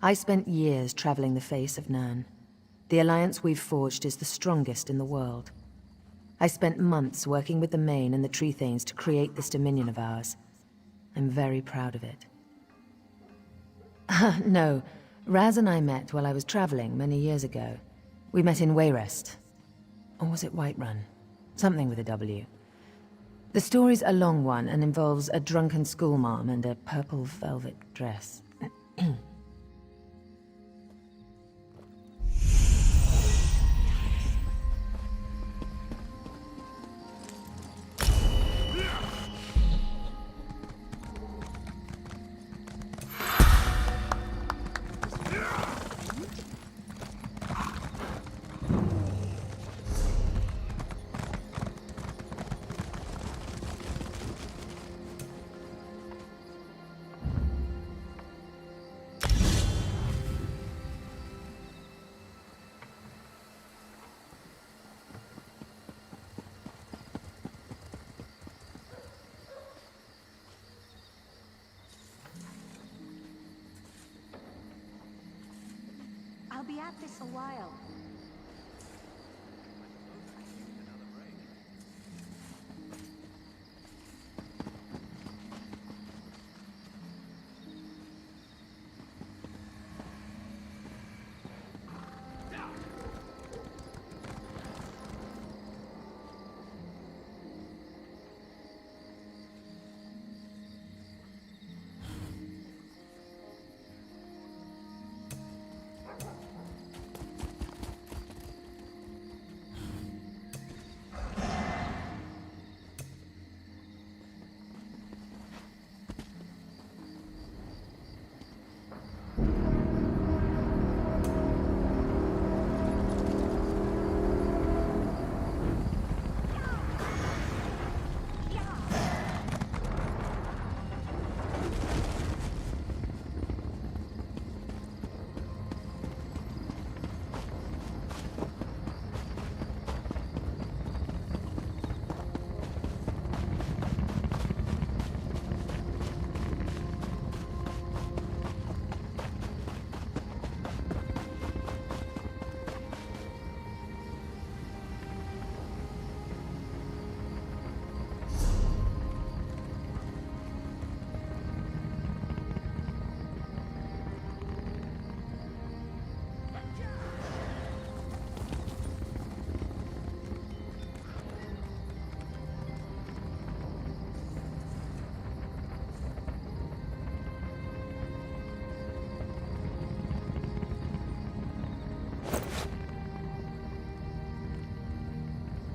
I spent years traveling the face of Nirn. The alliance we've forged is the strongest in the world. I spent months working with the Main and the Tree Thanes to create this dominion of ours. I'm very proud of it. No, Raz and I met while I was traveling many years ago. We met in Wayrest. Or was it Whiterun? Something with a W. The story's a long one and involves a drunken schoolmarm and a purple velvet dress. I'll be at this a while.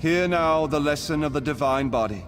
Hear now the lesson of the divine body.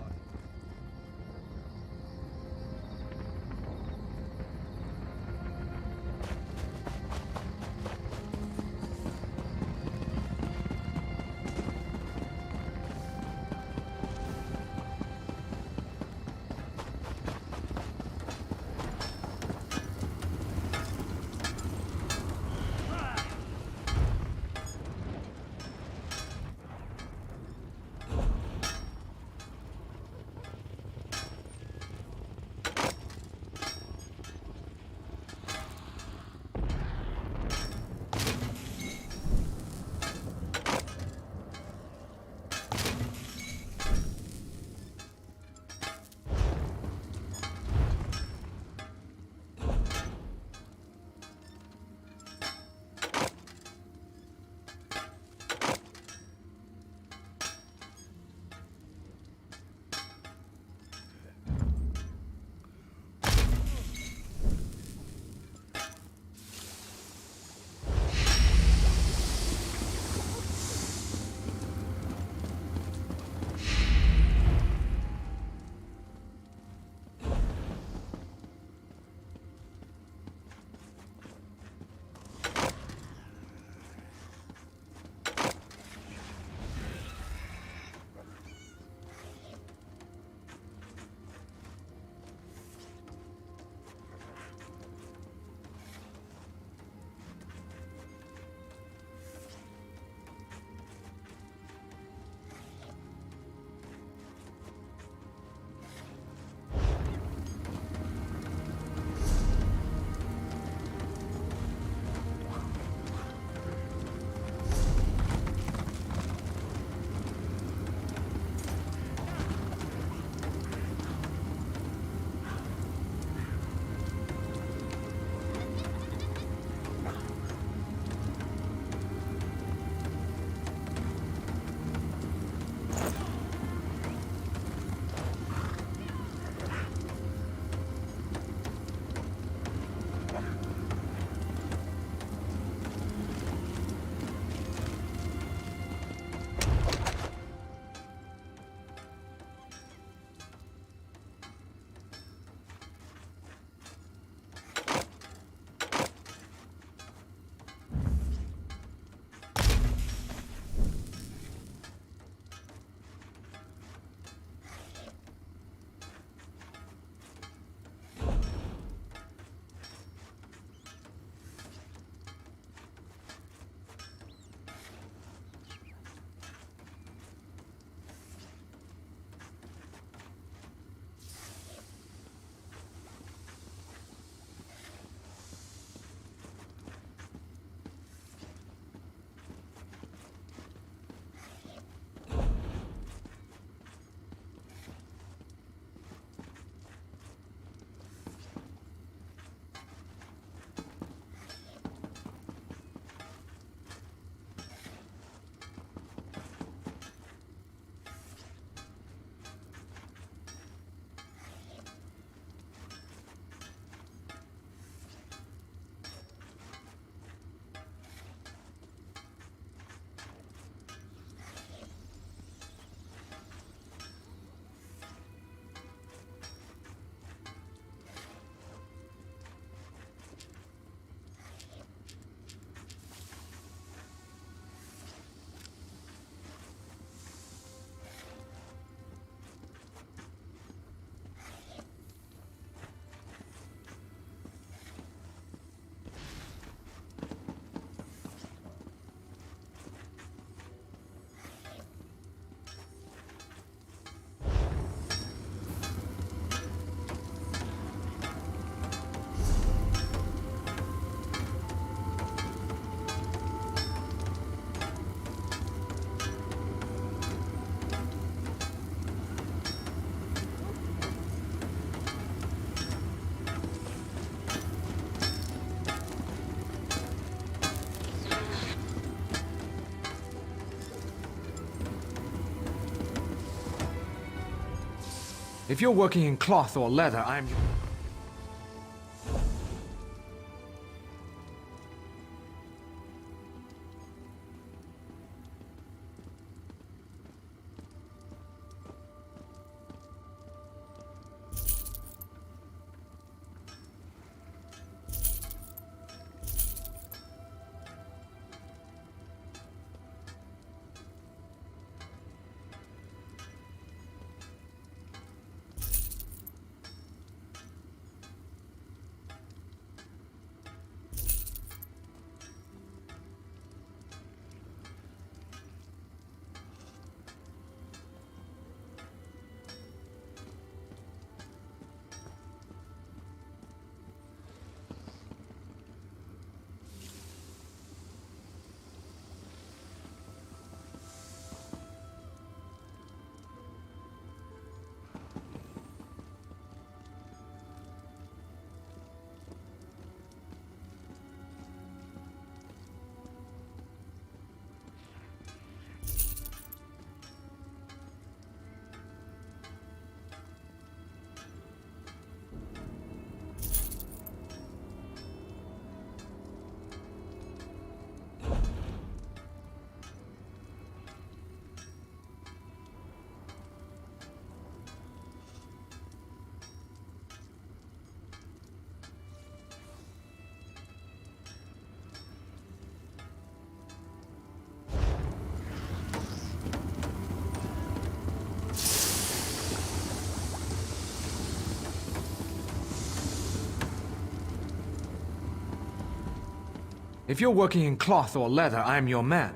If you're working in cloth or leather, I'm... If you're working in cloth or leather, I'm your man.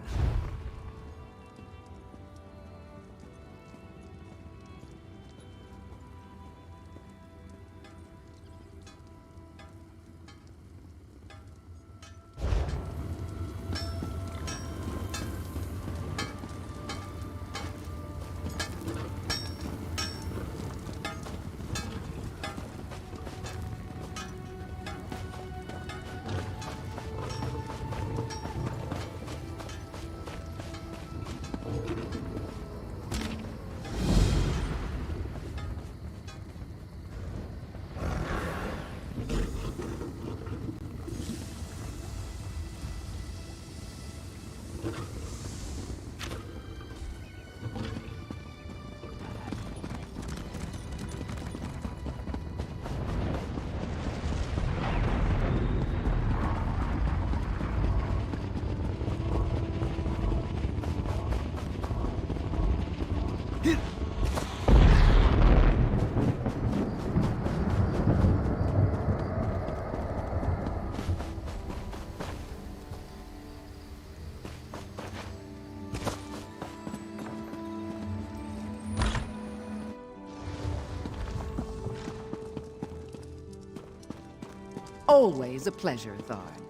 Always a pleasure, Tharn.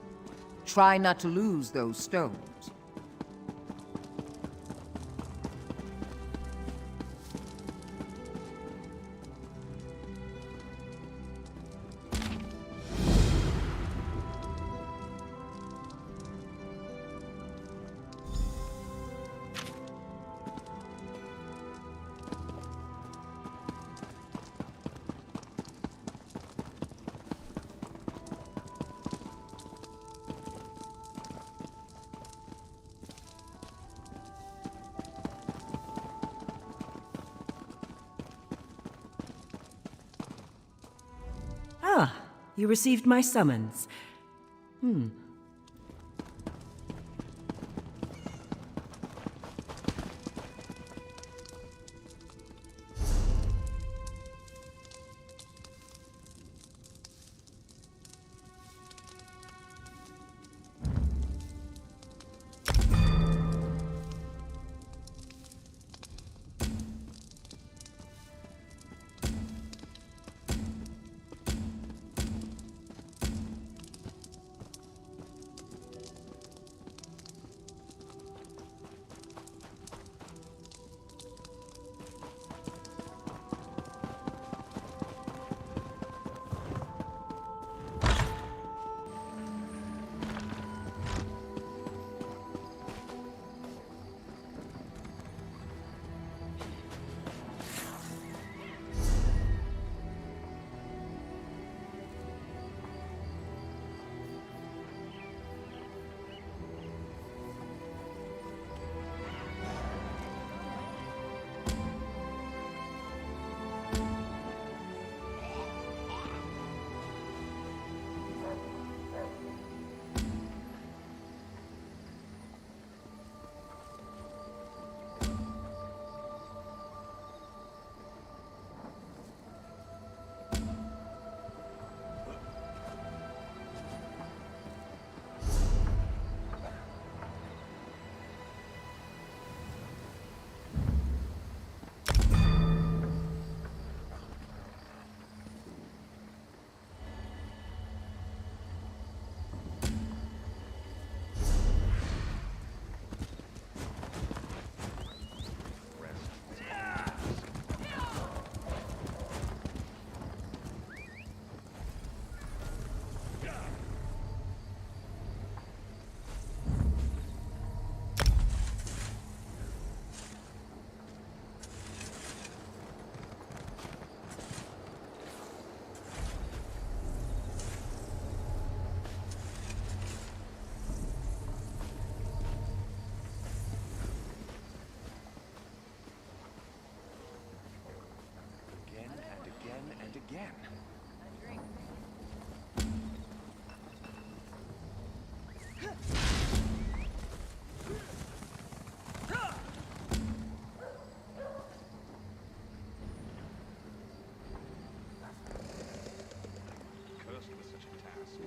Try not to lose those stones. Ah, you received my summons. Again. Cursed with such a task.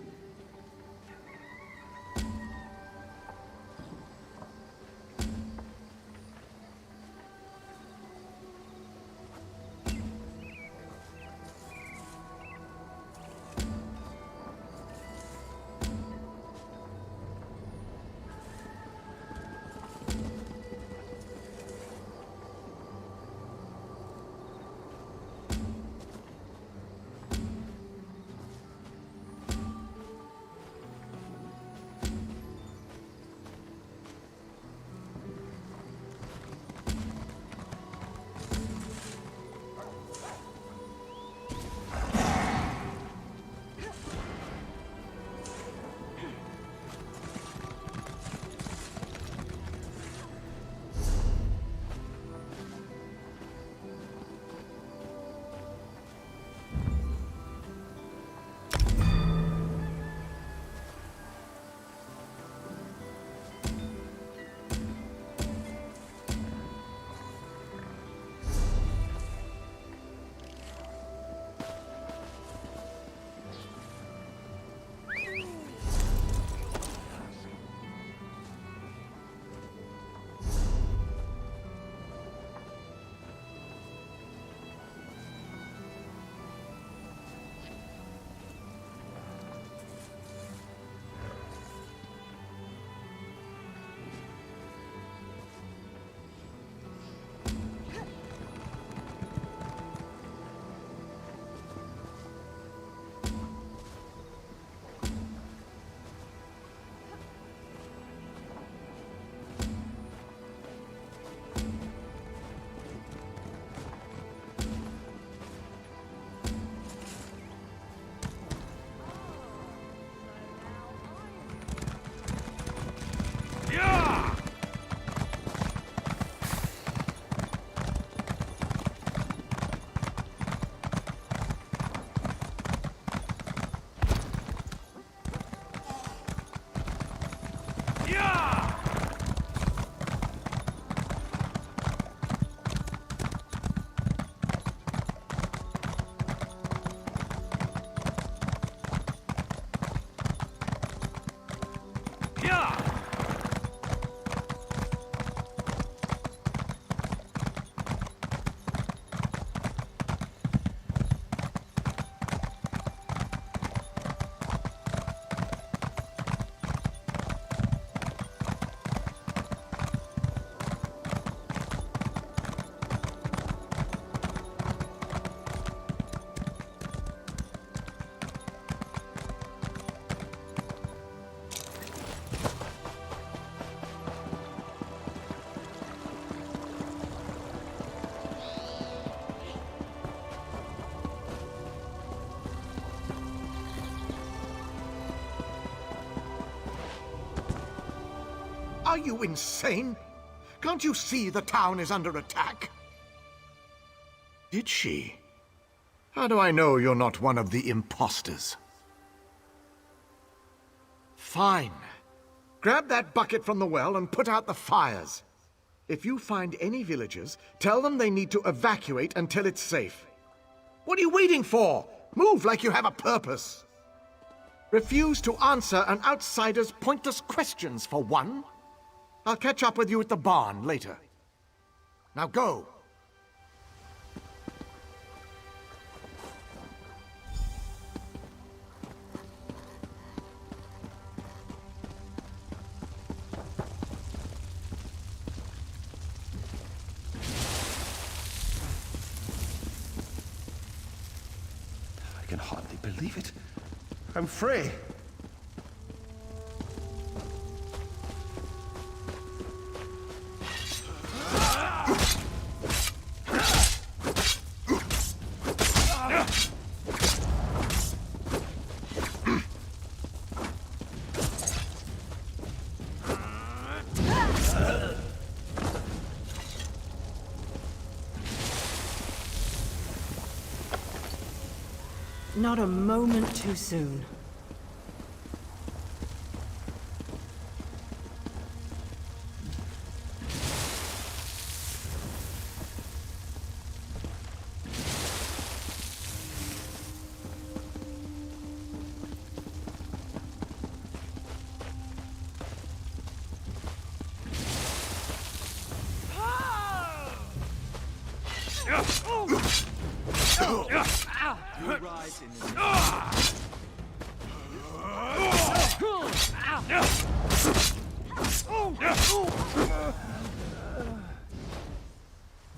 Are you insane? Can't you see the town is under attack? Did she? How do I know you're not one of the imposters? Fine. Grab that bucket from the well and put out the fires. If you find any villagers, tell them they need to evacuate until it's safe. What are you waiting for? Move like you have a purpose. Refuse to answer an outsider's pointless questions, for one. I'll catch up with you at the barn later. Now go. I can hardly believe it. I'm free. Not a moment too soon.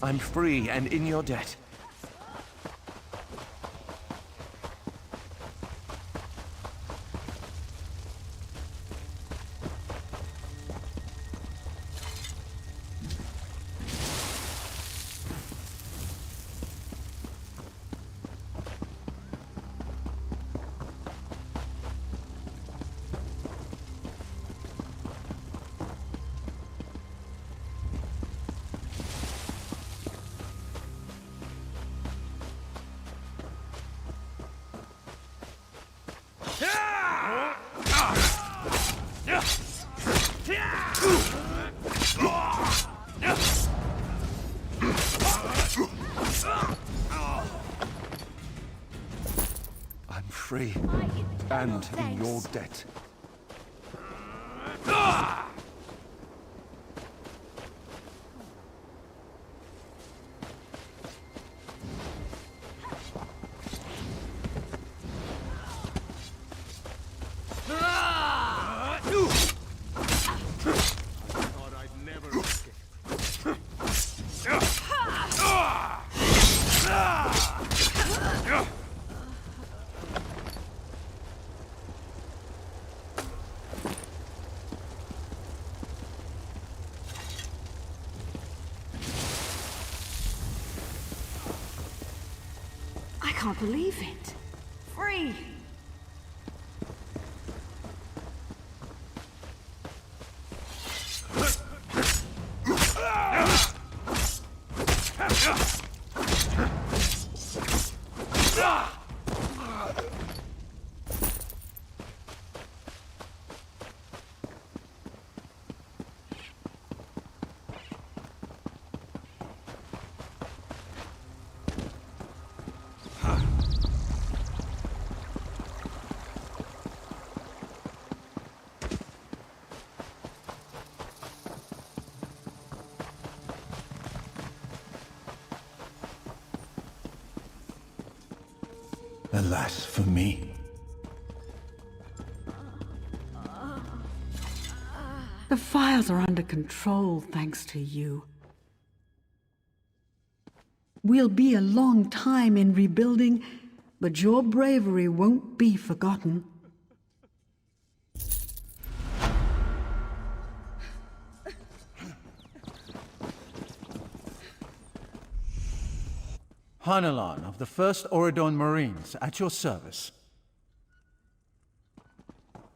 I'm free and in your debt. I'm free and in your debt. I can't believe it. Free! Alas for me. The fires are under control, thanks to you. We'll be a long time in rebuilding, but your bravery won't be forgotten. Hanelan of the 1st Oridon Marines, at your service.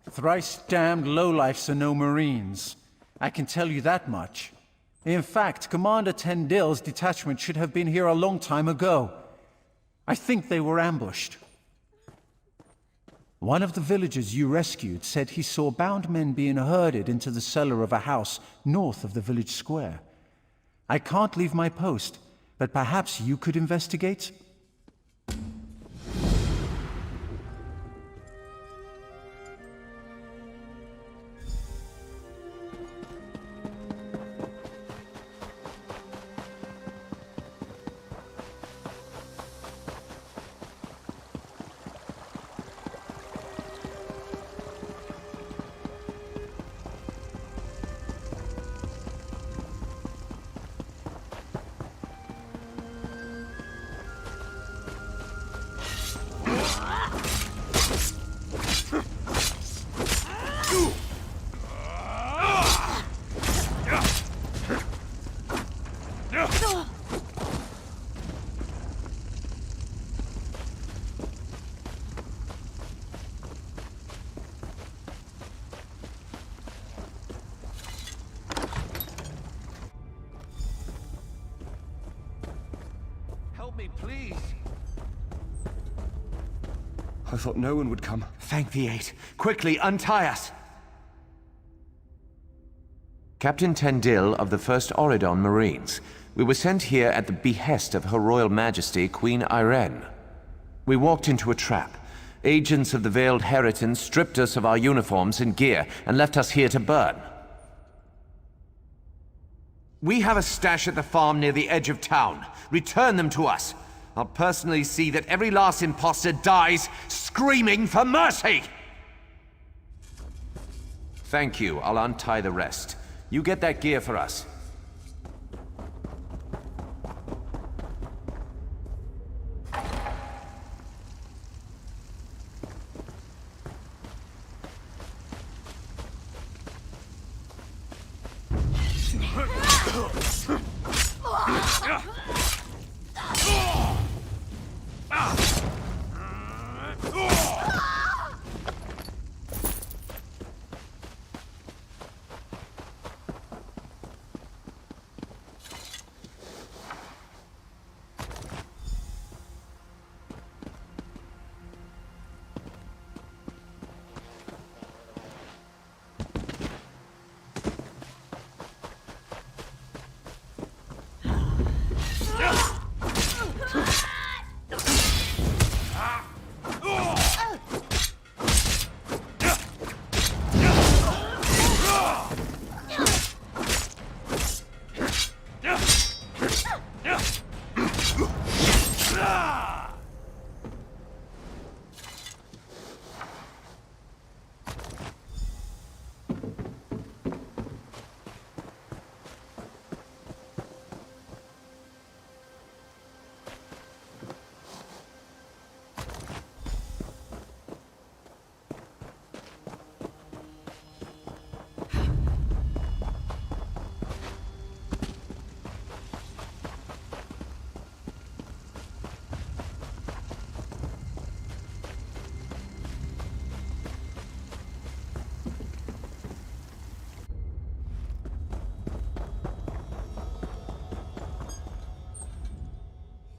Thrice damned lowlifes are no Marines. I can tell you that much. In fact, Commander Tendil's detachment should have been here a long time ago. I think they were ambushed. One of the villagers you rescued said he saw bound men being herded into the cellar of a house north of the village square. I can't leave my post, but perhaps you could investigate? Help me, please. I thought no one would come. Thank the Eight. Quickly, untie us! Captain Tendil of the 1st Oridon Marines. We were sent here at the behest of Her Royal Majesty, Queen Irene. We walked into a trap. Agents of the Veiled Heritans stripped us of our uniforms and gear and left us here to burn. We have a stash at the farm near the edge of town. Return them to us. I'll personally see that every last imposter dies screaming for mercy! Thank you. I'll untie the rest. You get that gear for us.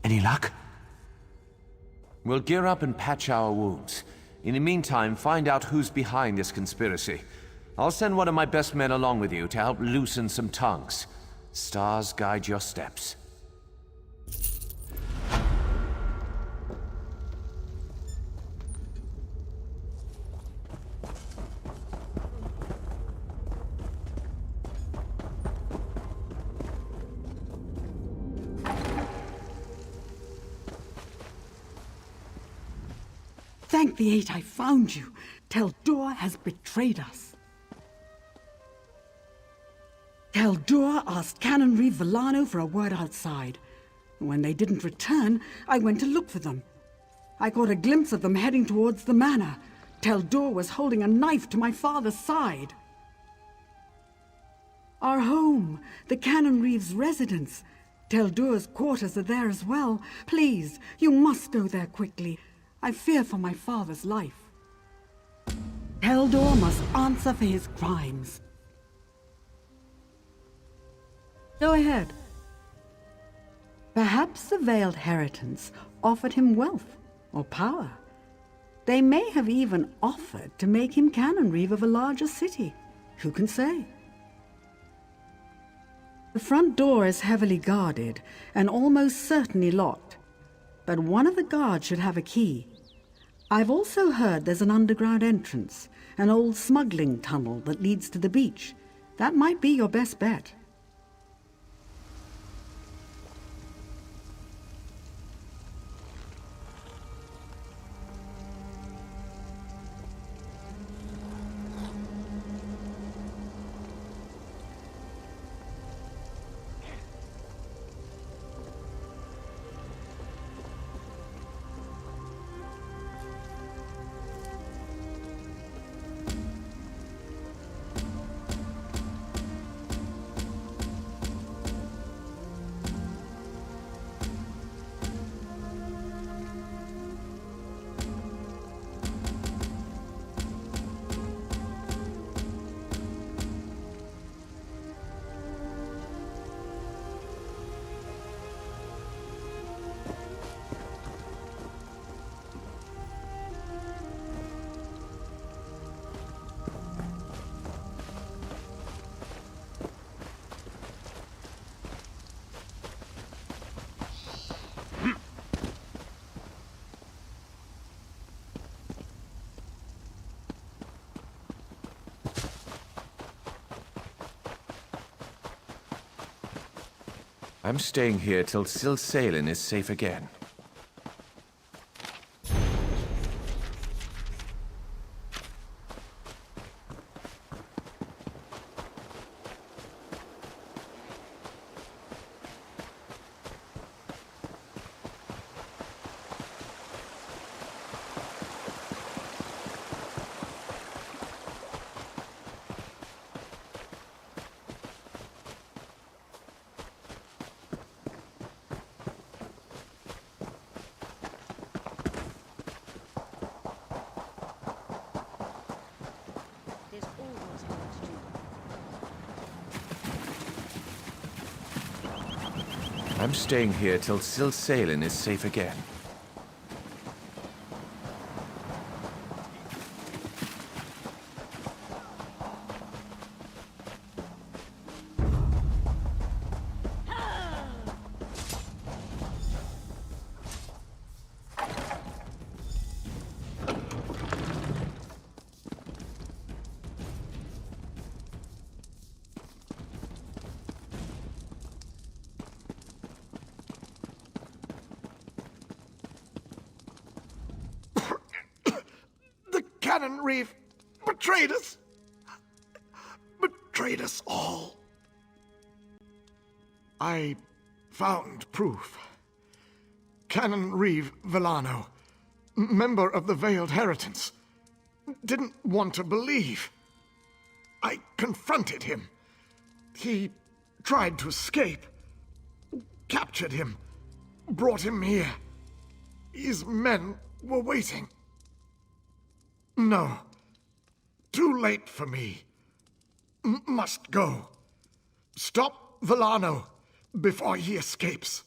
Any luck? We'll gear up and patch our wounds. In the meantime, find out who's behind this conspiracy. I'll send one of my best men along with you to help loosen some tongues. Stars guide your steps. Thank the Eight I found you. Tel'Dur has betrayed us. Tel'Dur asked Canon Reeve Villano for a word outside. When they didn't return, I went to look for them. I caught a glimpse of them heading towards the manor. Tel'Dur was holding a knife to my father's side. Our home, the Canon Reeve's residence. Tel'Dur's quarters are there as well. Please, you must go there quickly. I fear for my father's life. Tel'Dur must answer for his crimes. Go ahead. Perhaps the veiled heritance offered him wealth or power. They may have even offered to make him canon reeve of a larger city. Who can say? The front door is heavily guarded and almost certainly locked, but one of the guards should have a key. I've also heard there's an underground entrance, an old smuggling tunnel that leads to the beach. That might be your best bet. I'm staying here till Silsalin is safe again. I'm staying here till Silsalin is safe again. Canon Reeve betrayed us. Betrayed us all. I found proof. Canon Reeve Villano, member of the Veiled Heritance, didn't want to believe. I confronted him. He tried to escape. Captured him. Brought him here. His men were waiting. No. Too late for me. Must go. Stop Villano before he escapes.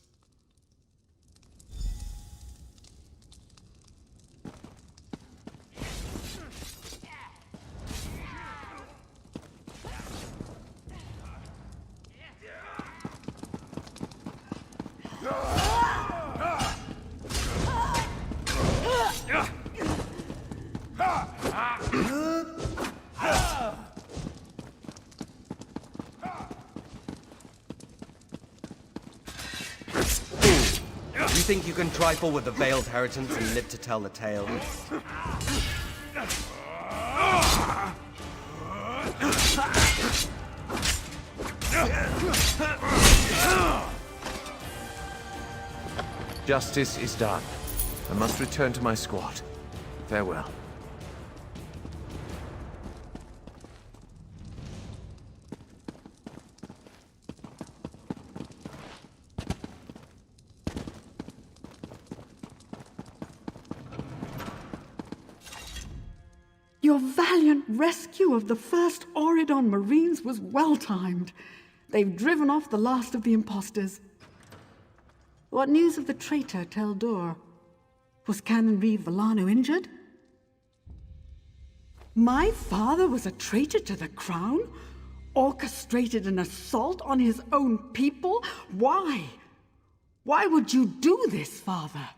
You think you can trifle with the Veiled Heritance and live to tell the tale? Justice is done. I must return to my squad. Farewell. Your valiant rescue of the first Auridon Marines was well-timed. They've driven off the last of the imposters. What news of the traitor, Teldor? Was Canon Reeve Villano injured? My father was a traitor to the crown? Orchestrated an assault on his own people? Why? Why would you do this, father?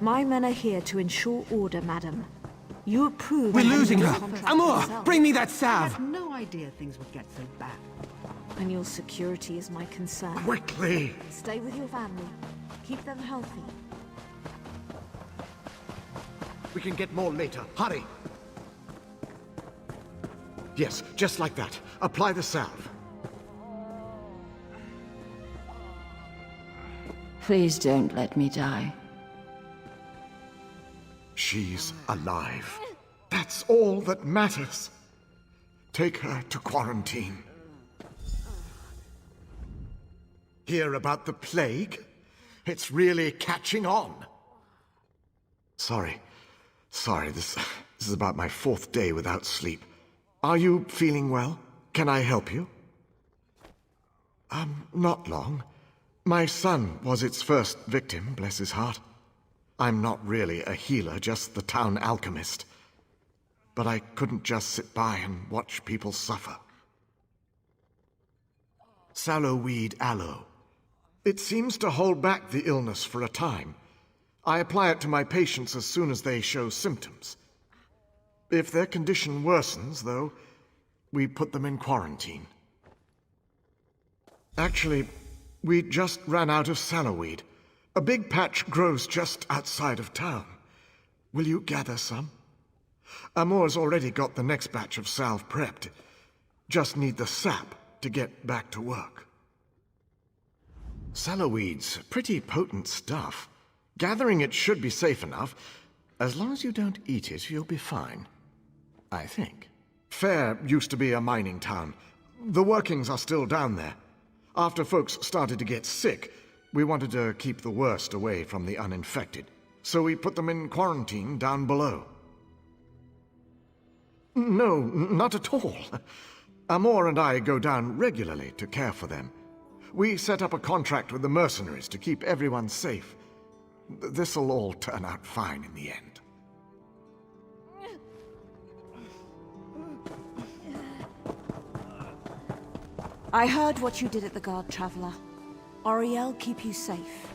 My men are here to ensure order, madam. You approve... We're losing her! Amor, bring me that I salve! had no idea things would get so bad. And your security is my concern. Quickly! Stay with your family. Keep them healthy. We can get more later. Hurry! Yes, just like that. Apply the salve. Please don't let me die. She's alive. That's all that matters. Take her to quarantine. Hear about the plague? It's really catching on. Sorry, this is about my 4th day without sleep. Are you feeling well? Can I help you? Not long. My son was its first victim, bless his heart. I'm not really a healer, just the town alchemist. But I couldn't just sit by and watch people suffer. Sallowweed aloe. It seems to hold back the illness for a time. I apply it to my patients as soon as they show symptoms. If their condition worsens, though, we put them in quarantine. Actually, we just ran out of sallowweed. A big patch grows just outside of town. Will you gather some? Amor's already got the next batch of salve prepped. Just need the sap to get back to work. Sallowweed's pretty potent stuff. Gathering it should be safe enough. As long as you don't eat it, you'll be fine. I think. Fair used to be a mining town. The workings are still down there. After folks started to get sick, we wanted to keep the worst away from the uninfected. So we put them in quarantine down below. No, not at all. Amor and I go down regularly to care for them. We set up a contract with the mercenaries to keep everyone safe. This'll all turn out fine in the end. I heard what you did at the Guard, Traveler. Auriel keep you safe.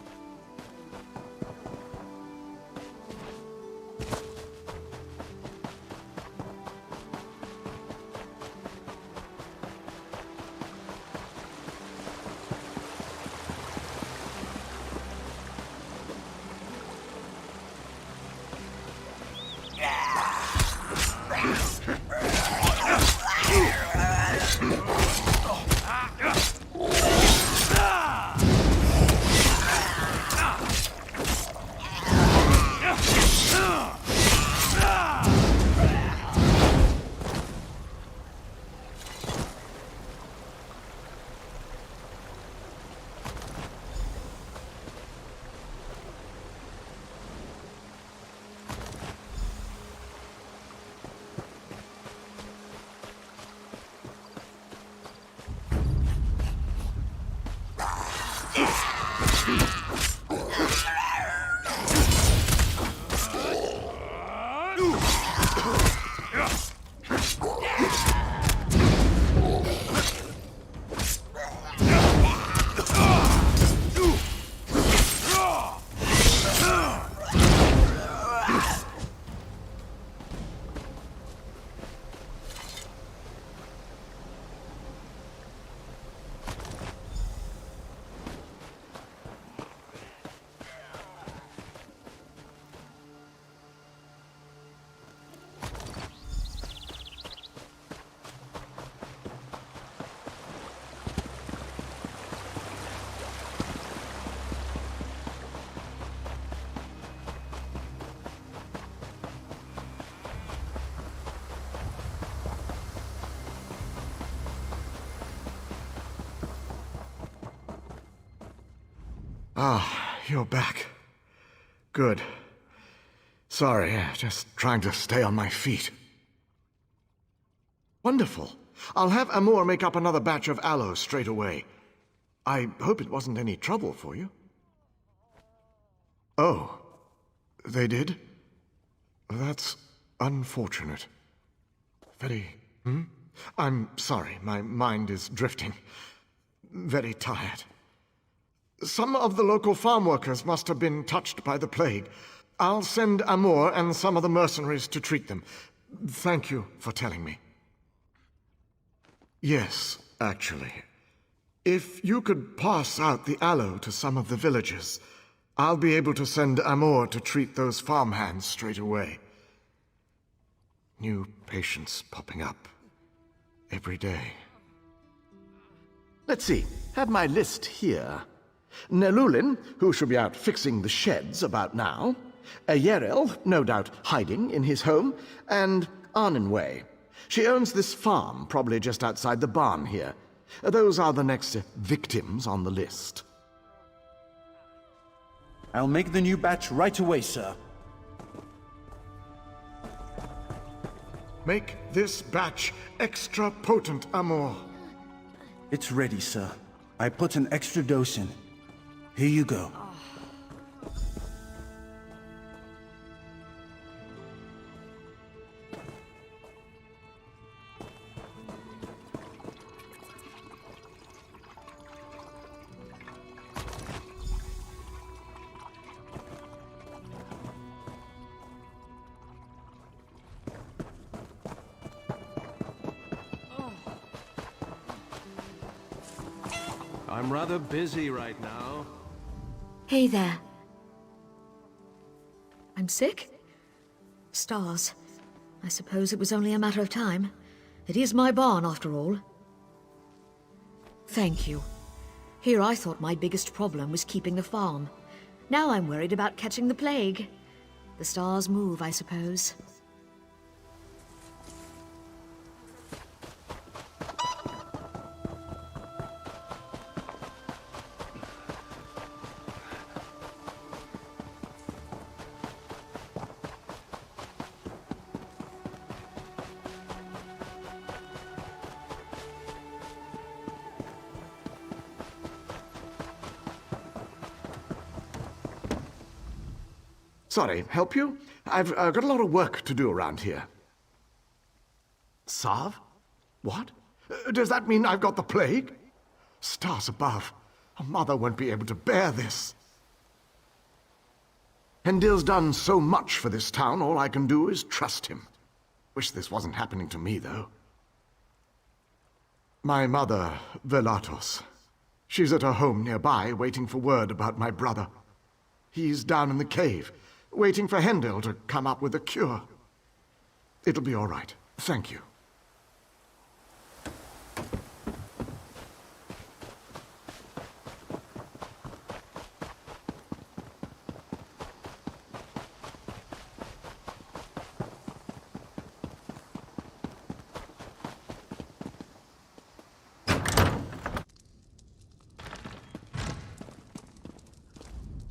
Ah, you're back. Good. Sorry, just trying to stay on my feet. Wonderful. I'll have Amor make up another batch of aloe straight away. I hope it wasn't any trouble for you. Oh, they did? That's unfortunate. I'm sorry, my mind is drifting. Very tired. Some of the local farm workers must have been touched by the plague. I'll send Amor and some of the mercenaries to treat them. Thank you for telling me. Yes, actually. If you could pass out the aloe to some of the villagers, I'll be able to send Amor to treat those farmhands straight away. New patients popping up every day. Let's see. Have my list here. Nelulin, who should be out fixing the sheds about now. Yerel, no doubt hiding in his home. And Arnenway. She owns this farm, probably just outside the barn here. Those are the next victims on the list. I'll make the new batch right away, sir. Make this batch extra potent, Amor. It's ready, sir. I put an extra dose in. Here you go. I'm rather busy right now. Hey there. I'm sick? Stars. I suppose it was only a matter of time. It is my barn, after all. Thank you. Here I thought my biggest problem was keeping the farm. Now I'm worried about catching the plague. The stars move, I suppose. Sorry, help you? I've got a lot of work to do around here. Sarv? What? Does that mean I've got the plague? Stars above. A mother won't be able to bear this. Hendil's done so much for this town, all I can do is trust him. Wish this wasn't happening to me, though. My mother, Velatos. She's at her home nearby, waiting for word about my brother. He's down in the cave, waiting for Hendil to come up with a cure. It'll be all right. Thank you.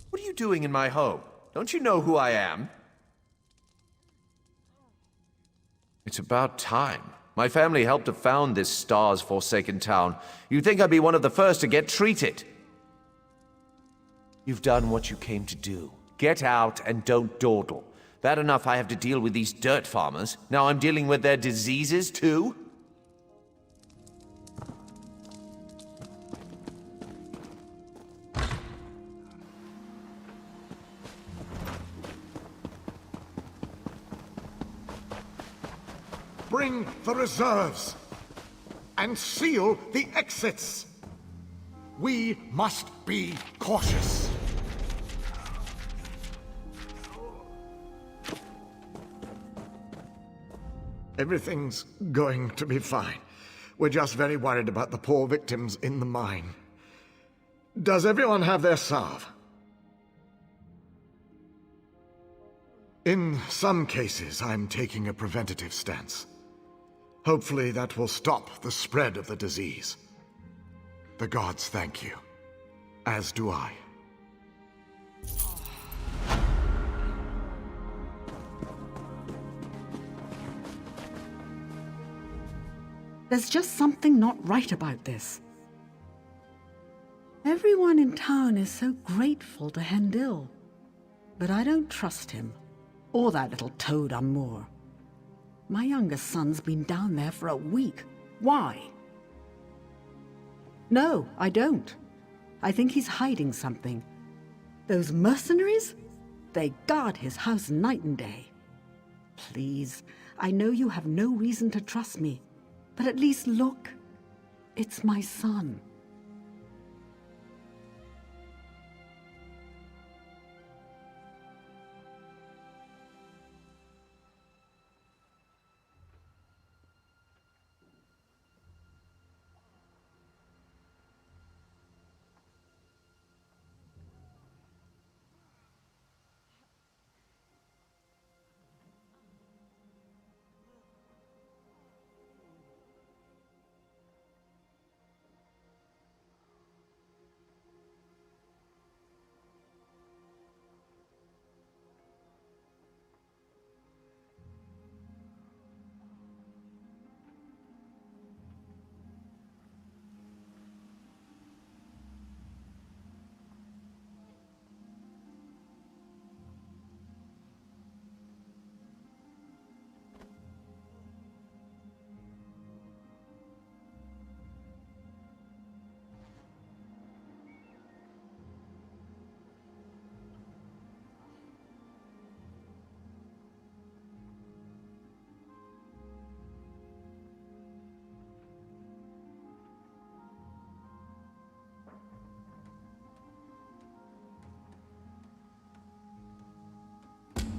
What are you doing in my home? Don't you know who I am? It's about time. My family helped to found this stars-forsaken town. You'd think I'd be one of the first to get treated. You've done what you came to do. Get out and don't dawdle. Bad enough I have to deal with these dirt farmers. Now I'm dealing with their diseases, too? Bring the reserves and seal the exits. We must be cautious. Everything's going to be fine. We're just very worried about the poor victims in the mine. Does everyone have their salve? In some cases, I'm taking a preventative stance. Hopefully that will stop the spread of the disease. The gods thank you, as do I. There's just something not right about this. Everyone in town is so grateful to Hendil, but I don't trust him, or that little toad Amor. My youngest son's been down there for a week. Why? No, I don't. I think he's hiding something. Those mercenaries? They guard his house night and day. Please, I know you have no reason to trust me, but at least look. It's my son.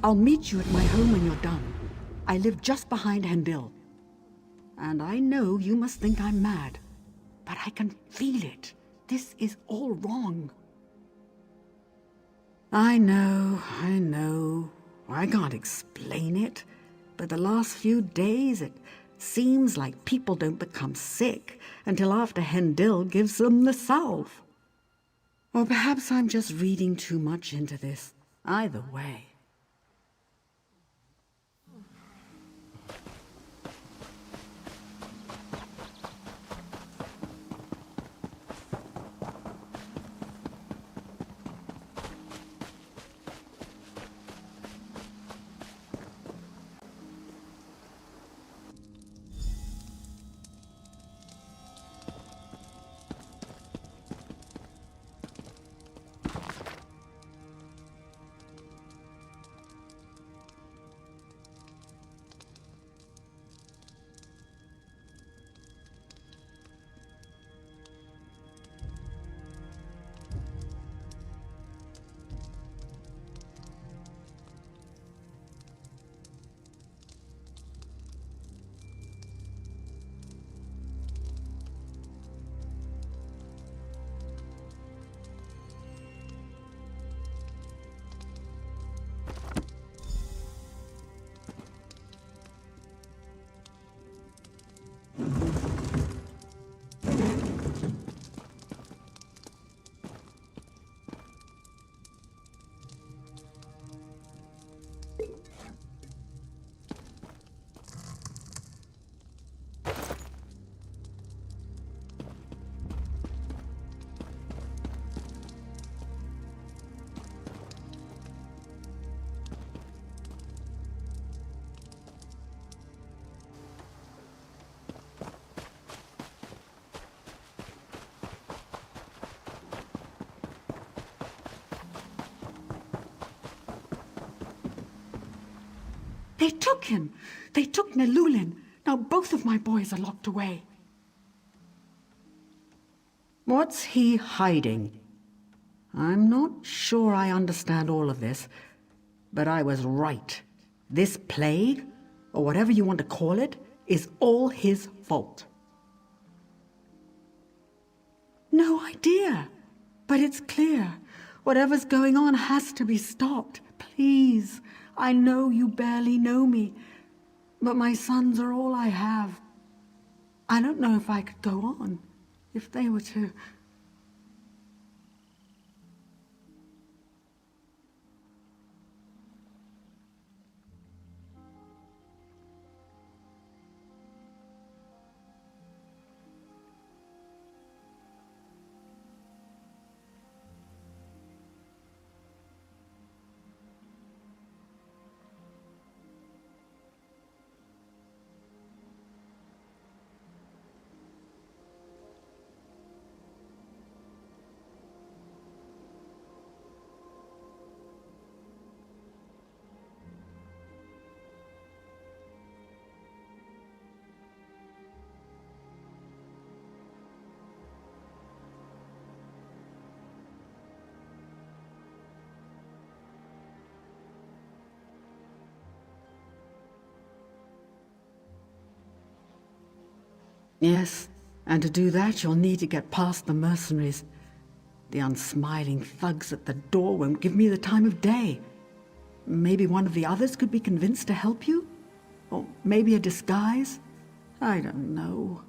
I'll meet you at my home when you're done. I live just behind Hendil. And I know you must think I'm mad, but I can feel it. This is all wrong. I know. I can't explain it, but the last few days it seems like people don't become sick until after Hendil gives them the salve. Or perhaps I'm just reading too much into this. Either way. They took him. They took Nelulin. Now both of my boys are locked away. What's he hiding? I'm not sure I understand all of this, but I was right. This plague, or whatever you want to call it, is all his fault. No idea, but it's clear. Whatever's going on has to be stopped. Please, I know you barely know me, but my sons are all I have. I don't know if I could go on, if they were to... Yes, and to do that you'll need to get past the mercenaries. The unsmiling thugs at the door won't give me the time of day. Maybe one of the others could be convinced to help you? Or maybe a disguise? I don't know.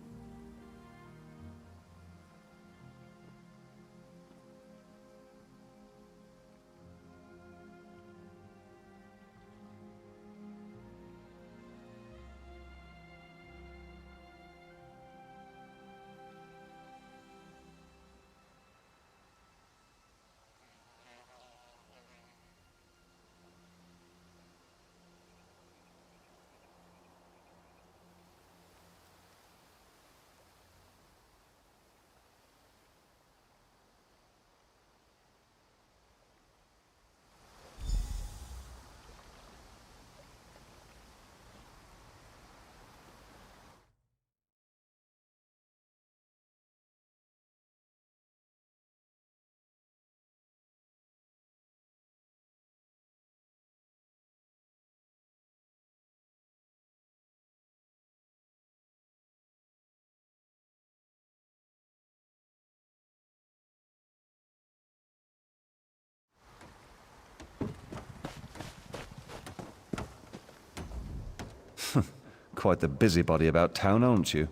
Quite the busybody about town, aren't you?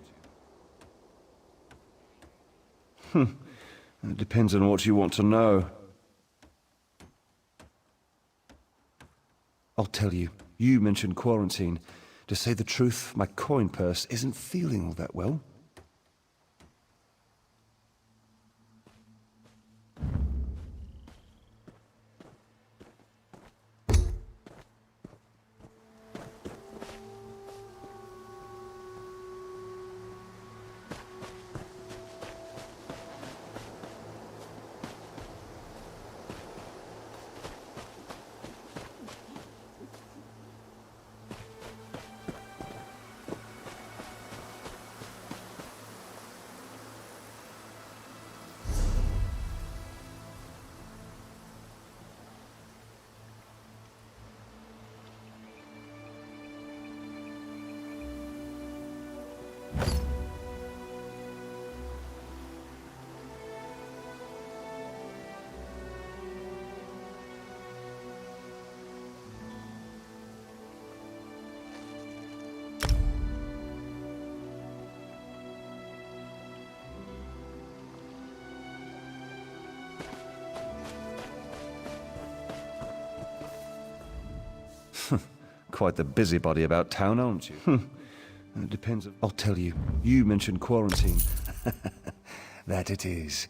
It depends on what you want to know. I'll tell you. You mentioned quarantine. To say the truth, my coin purse isn't feeling all that well. Quite the busybody about town, aren't you? It depends on... I'll tell you. You mentioned quarantine. That it is.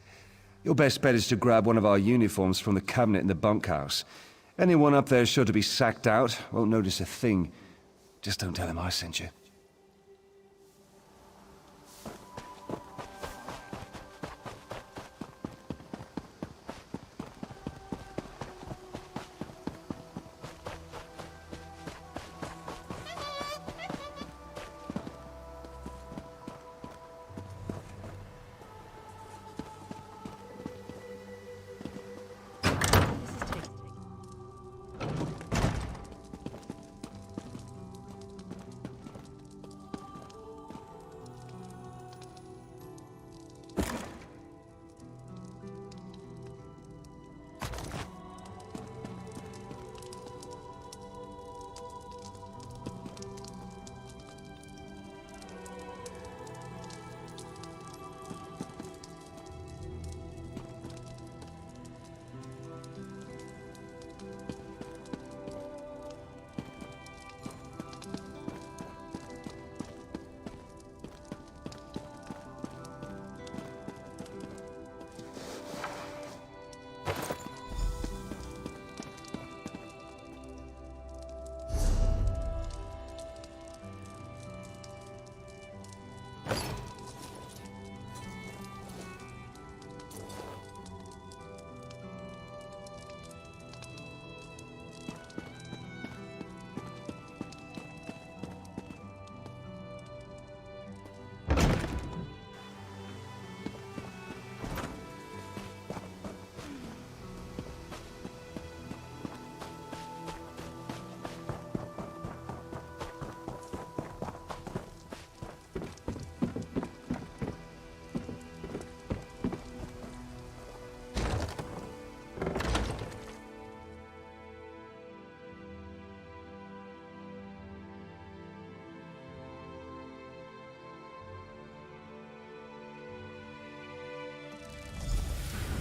Your best bet is to grab one of our uniforms from the cabinet in the bunkhouse. Anyone up there is sure to be sacked out, won't notice a thing. Just don't tell him I sent you.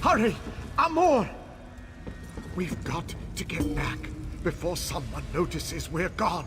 Hurry! Amor! We've got to get back before someone notices we're gone.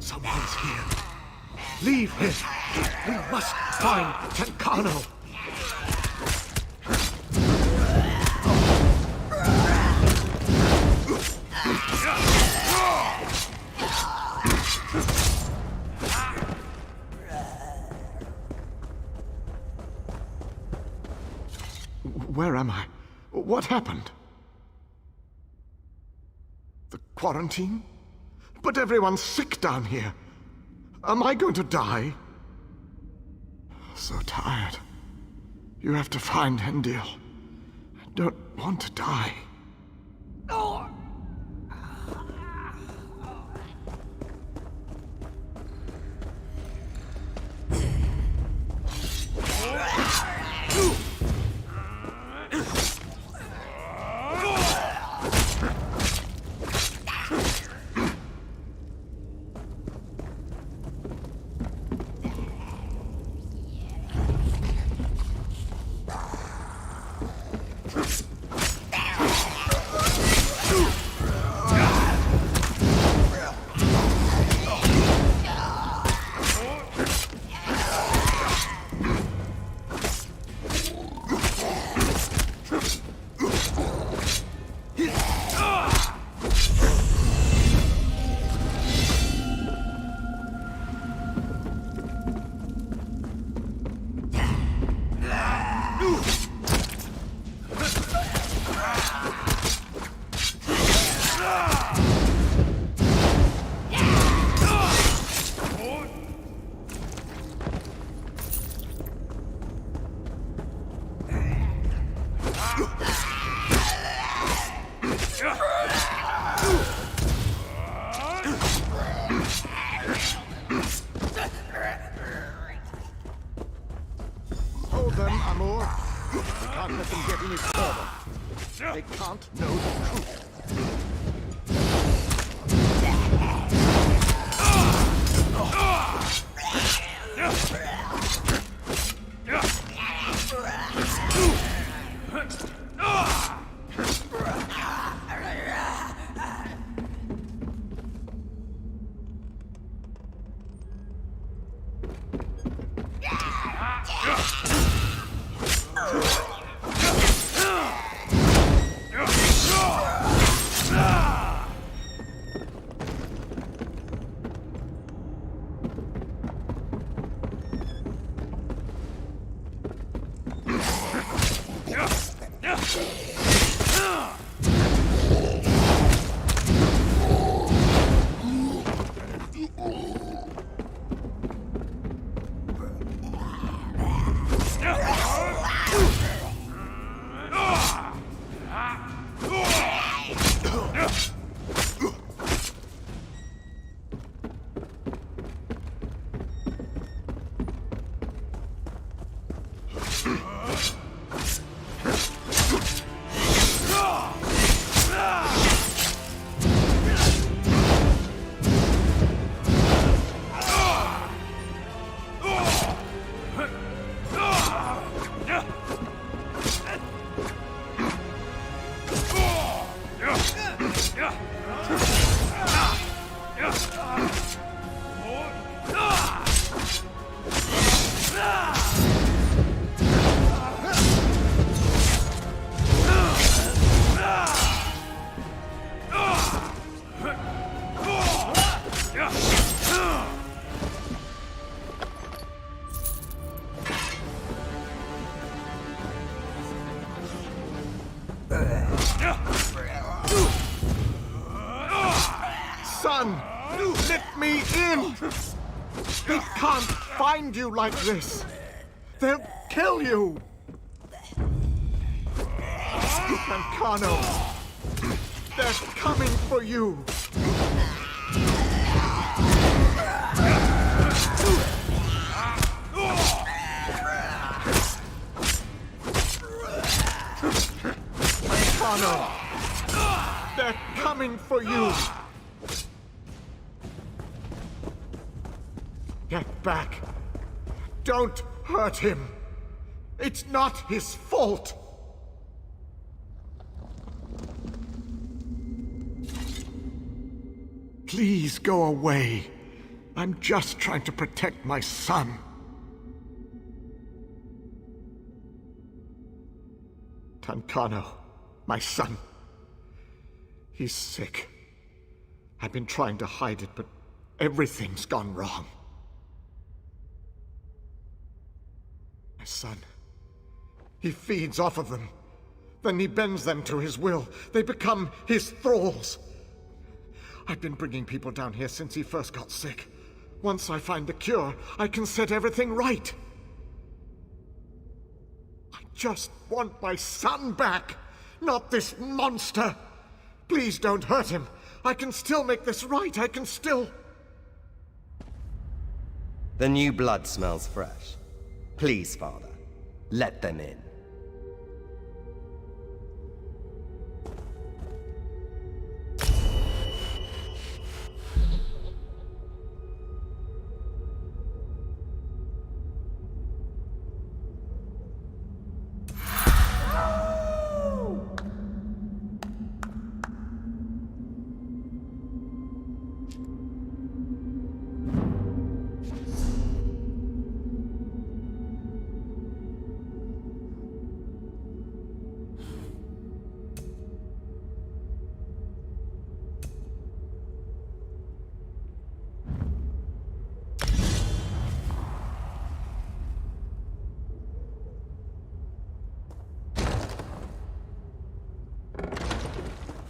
Someone's here. Leave him. We must find Tencano. Where am I? What happened? The quarantine? But everyone's sick down here. Am I going to die? So tired. You have to find Hendil. I don't want to die. Hold them, Amor. We can't let them get any further. They can't know the truth. Son, let me in! They can't find you like this. They'll kill you. Tencano, they're coming for you. Tencano, they're coming for you. Get back. Don't hurt him. It's not his fault. Please go away. I'm just trying to protect my son. Tancano, my son. He's sick. I've been trying to hide it, but everything's gone wrong. My son. He feeds off of them. Then he bends them to his will. They become his thralls. I've been bringing people down here since he first got sick. Once I find the cure, I can set everything right. I just want my son back, not this monster. Please don't hurt him. I can still make this right. I can still... The new blood smells fresh. Please, Father, let them in.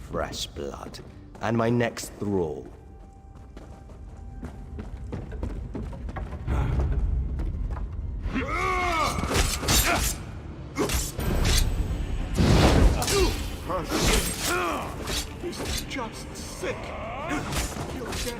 Fresh blood. And my next thrall. He's just sick. He'll get...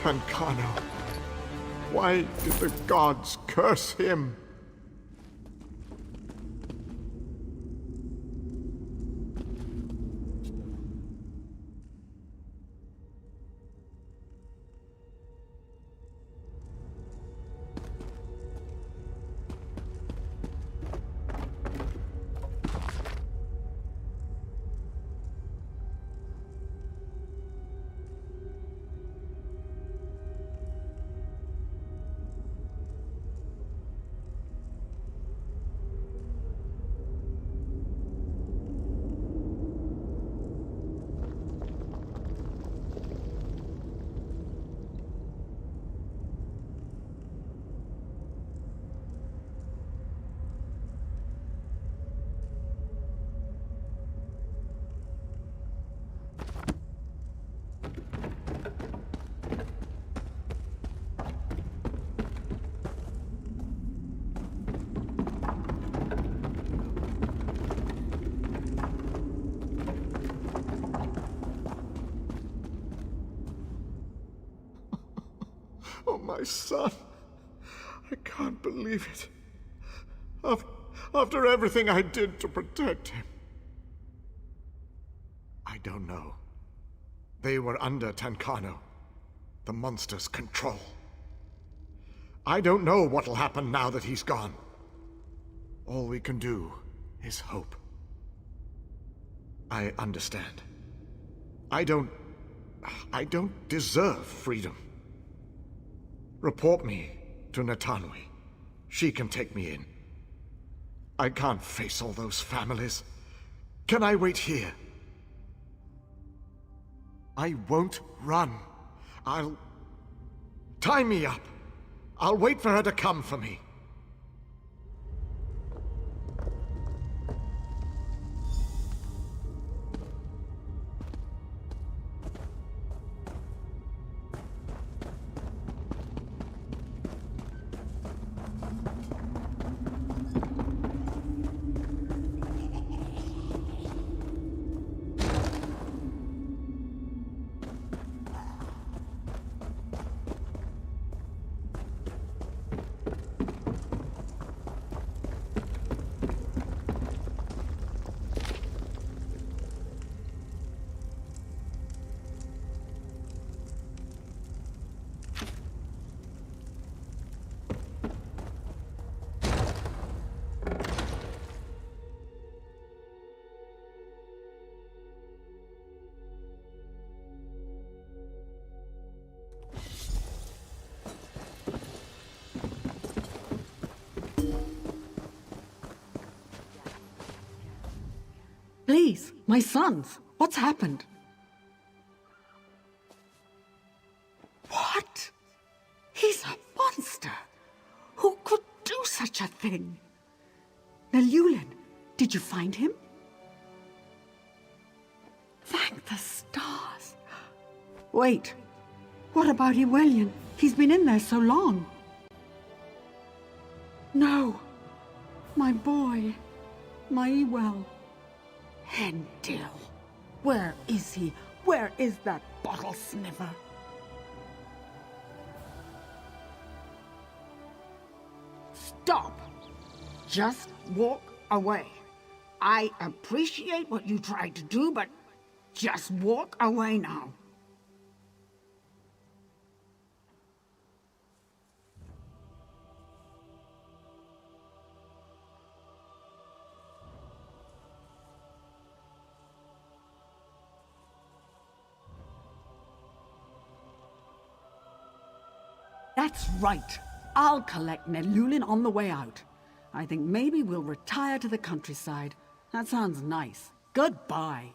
Tancano. Why did the gods curse him? Oh, my son. I can't believe it. After everything I did to protect him. I don't know. They were under Tancano, the monster's control. I don't know what'll happen now that he's gone. All we can do is hope. I understand. I don't deserve freedom. Report me to Natanwi. She can take me in. I can't face all those families. Can I wait here? I won't run. Tie me up. I'll wait for her to come for me. Please, my sons, what's happened? What? He's a monster. Who could do such a thing? Nelulin, did you find him? Thank the stars. Wait, what about Ewellian? He's been in there so long. No, my boy, my Ewell. Hendil, where is he? Where is that bottle sniffer? Stop! Just walk away. I appreciate what you tried to do, but just walk away now. That's right. I'll collect Nelulin on the way out. I think maybe we'll retire to the countryside. That sounds nice. Goodbye.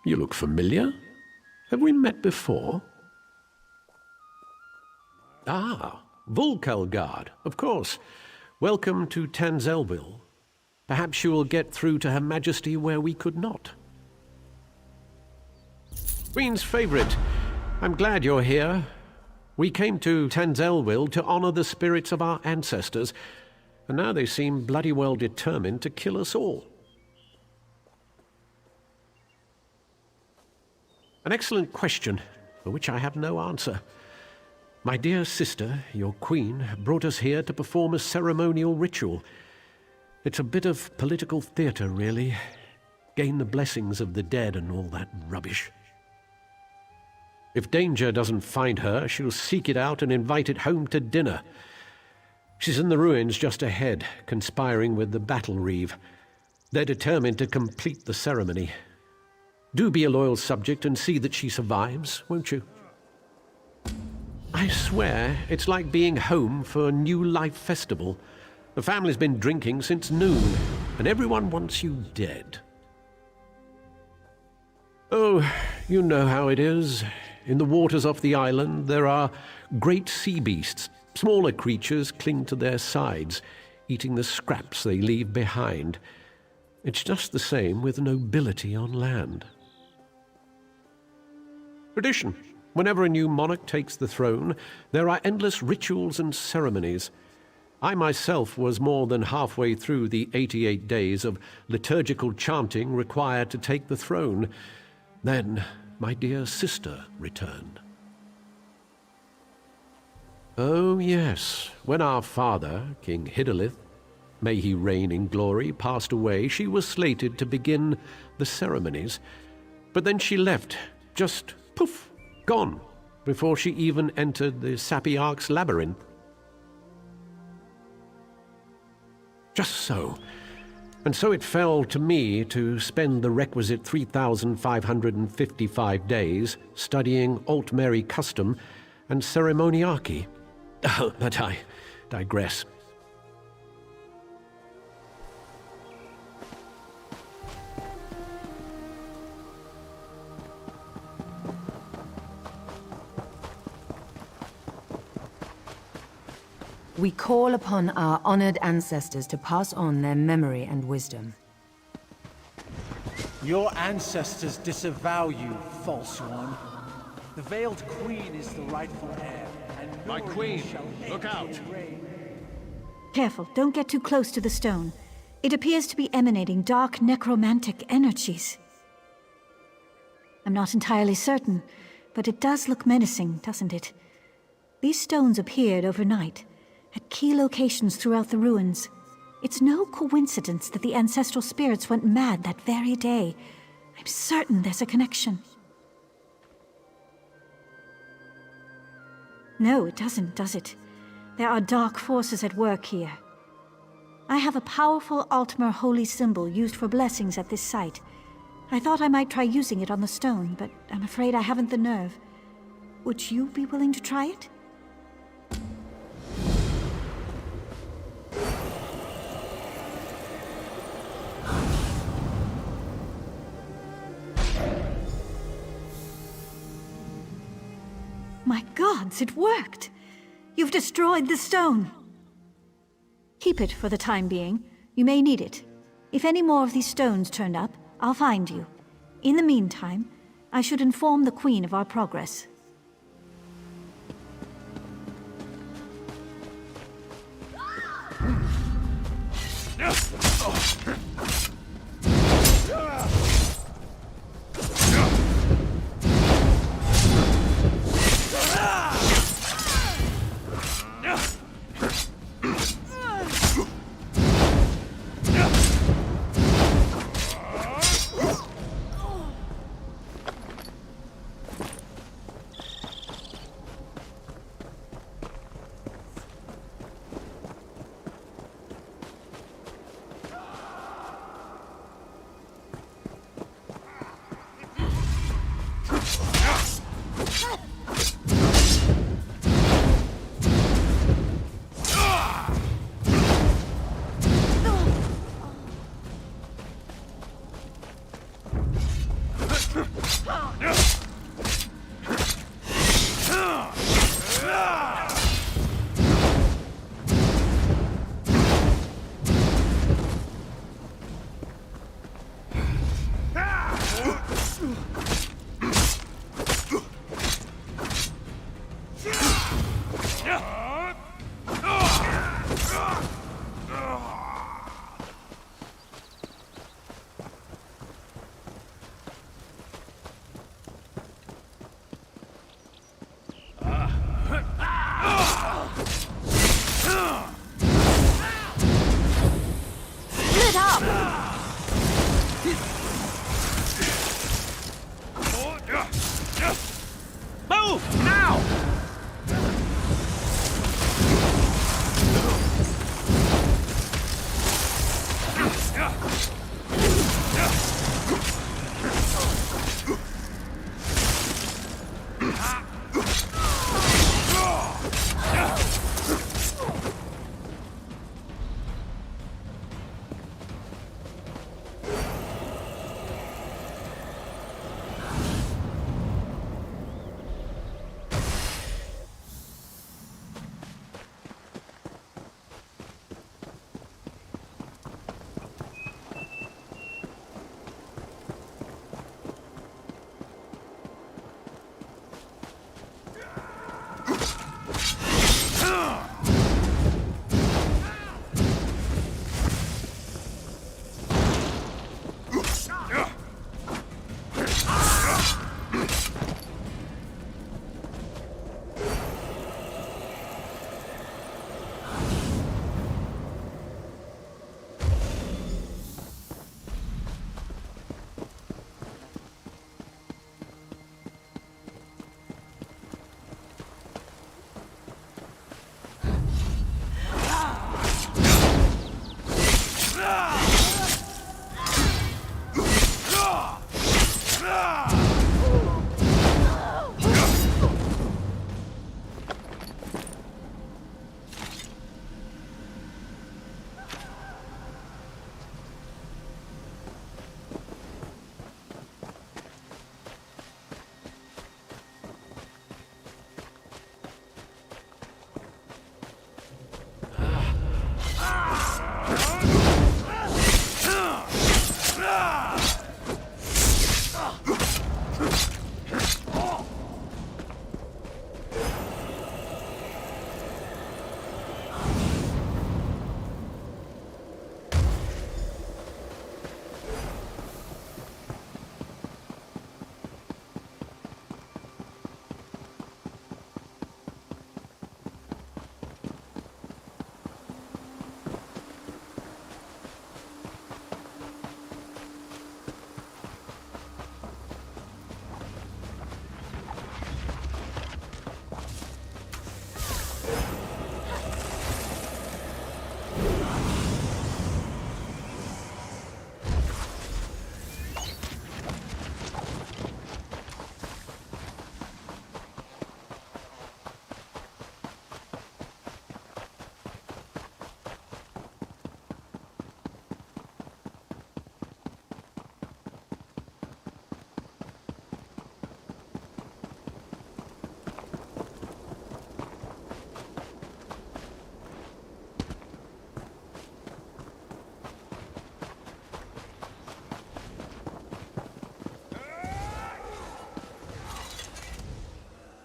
You look familiar. Have we met before? Ah, Volkelgard, of course. Welcome to Tanzelville. Perhaps you will get through to Her Majesty where we could not. Queen's favorite, I'm glad you're here. We came to Tanzelville to honor the spirits of our ancestors, and now they seem bloody well determined to kill us all. An excellent question, for which I have no answer. My dear sister, your queen, brought us here to perform a ceremonial ritual. It's a bit of political theater, really. Gain the blessings of the dead and all that rubbish. If danger doesn't find her, she'll seek it out and invite it home to dinner. She's in the ruins just ahead, conspiring with the battle reeve. They're determined to complete the ceremony. Do be a loyal subject and see that she survives, won't you? I swear, it's like being home for a New Life festival. The family's been drinking since noon, and everyone wants you dead. Oh, you know how it is. In the waters off the island, there are great sea beasts. Smaller creatures cling to their sides, eating the scraps they leave behind. It's just the same with nobility on land. Tradition. Whenever a new monarch takes the throne, there are endless rituals and ceremonies. I myself was more than halfway through the 88 days of liturgical chanting required to take the throne. Then my dear sister returned. Oh yes, when our father, King Hidalith, may he reign in glory, passed away, she was slated to begin the ceremonies. But then she left, just poof, gone, before she even entered the Sapiarch's labyrinth. Just so. And so it fell to me to spend the requisite 3,555 days studying Altmeri custom and ceremoniarchy. But I digress. We call upon our honored ancestors to pass on their memory and wisdom. Your ancestors disavow you, false one. The Veiled Queen is the rightful heir, and my queen, look out! Careful, don't get too close to the stone. It appears to be emanating dark necromantic energies. I'm not entirely certain, but it does look menacing, doesn't it? These stones appeared overnight, at key locations throughout the ruins. It's no coincidence that the ancestral spirits went mad that very day. I'm certain there's a connection. No, it doesn't, does it? There are dark forces at work here. I have a powerful Altmer holy symbol used for blessings at this site. I thought I might try using it on the stone, but I'm afraid I haven't the nerve. Would you be willing to try it? My gods, it worked! You've destroyed the stone! Keep it for the time being. You may need it. If any more of these stones turn up, I'll find you. In the meantime, I should inform the Queen of our progress.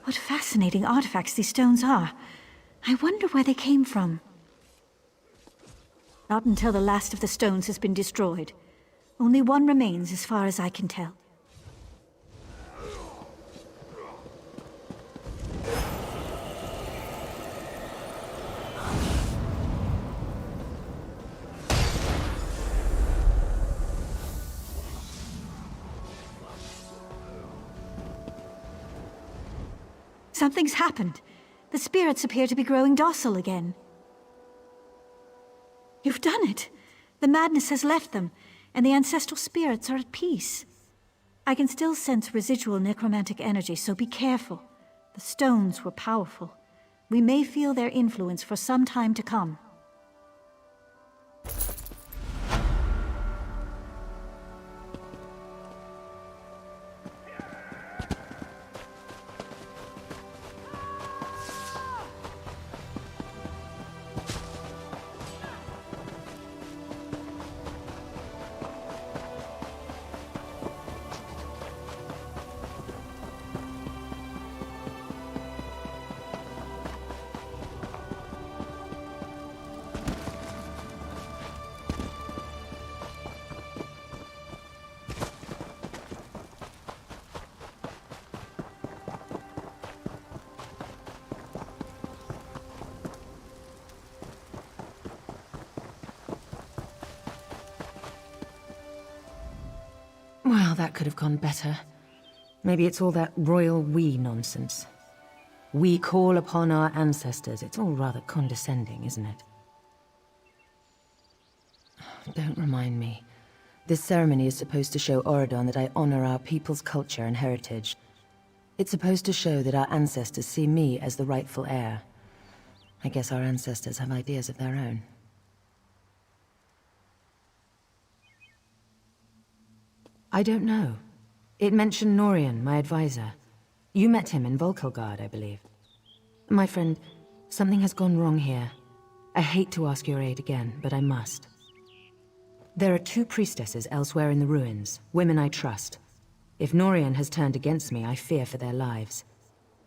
What fascinating artifacts these stones are. I wonder where they came from. Not until the last of the stones has been destroyed. Only one remains as far as I can tell. Something's happened. The spirits appear to be growing docile again. You've done it. The madness has left them, and the ancestral spirits are at peace. I can still sense residual necromantic energy, so be careful. The stones were powerful. We may feel their influence for some time to come. Well, that could have gone better. Maybe it's all that royal we nonsense. We call upon our ancestors. It's all rather condescending, isn't it? Don't remind me. This ceremony is supposed to show Auradon that I honor our people's culture and heritage. It's supposed to show that our ancestors see me as the rightful heir. I guess our ancestors have ideas of their own. I don't know. It mentioned Norian, my advisor. You met him in Volkelgard, I believe. My friend, something has gone wrong here. I hate to ask your aid again, but I must. There are 2 priestesses elsewhere in the ruins, women I trust. If Norian has turned against me, I fear for their lives.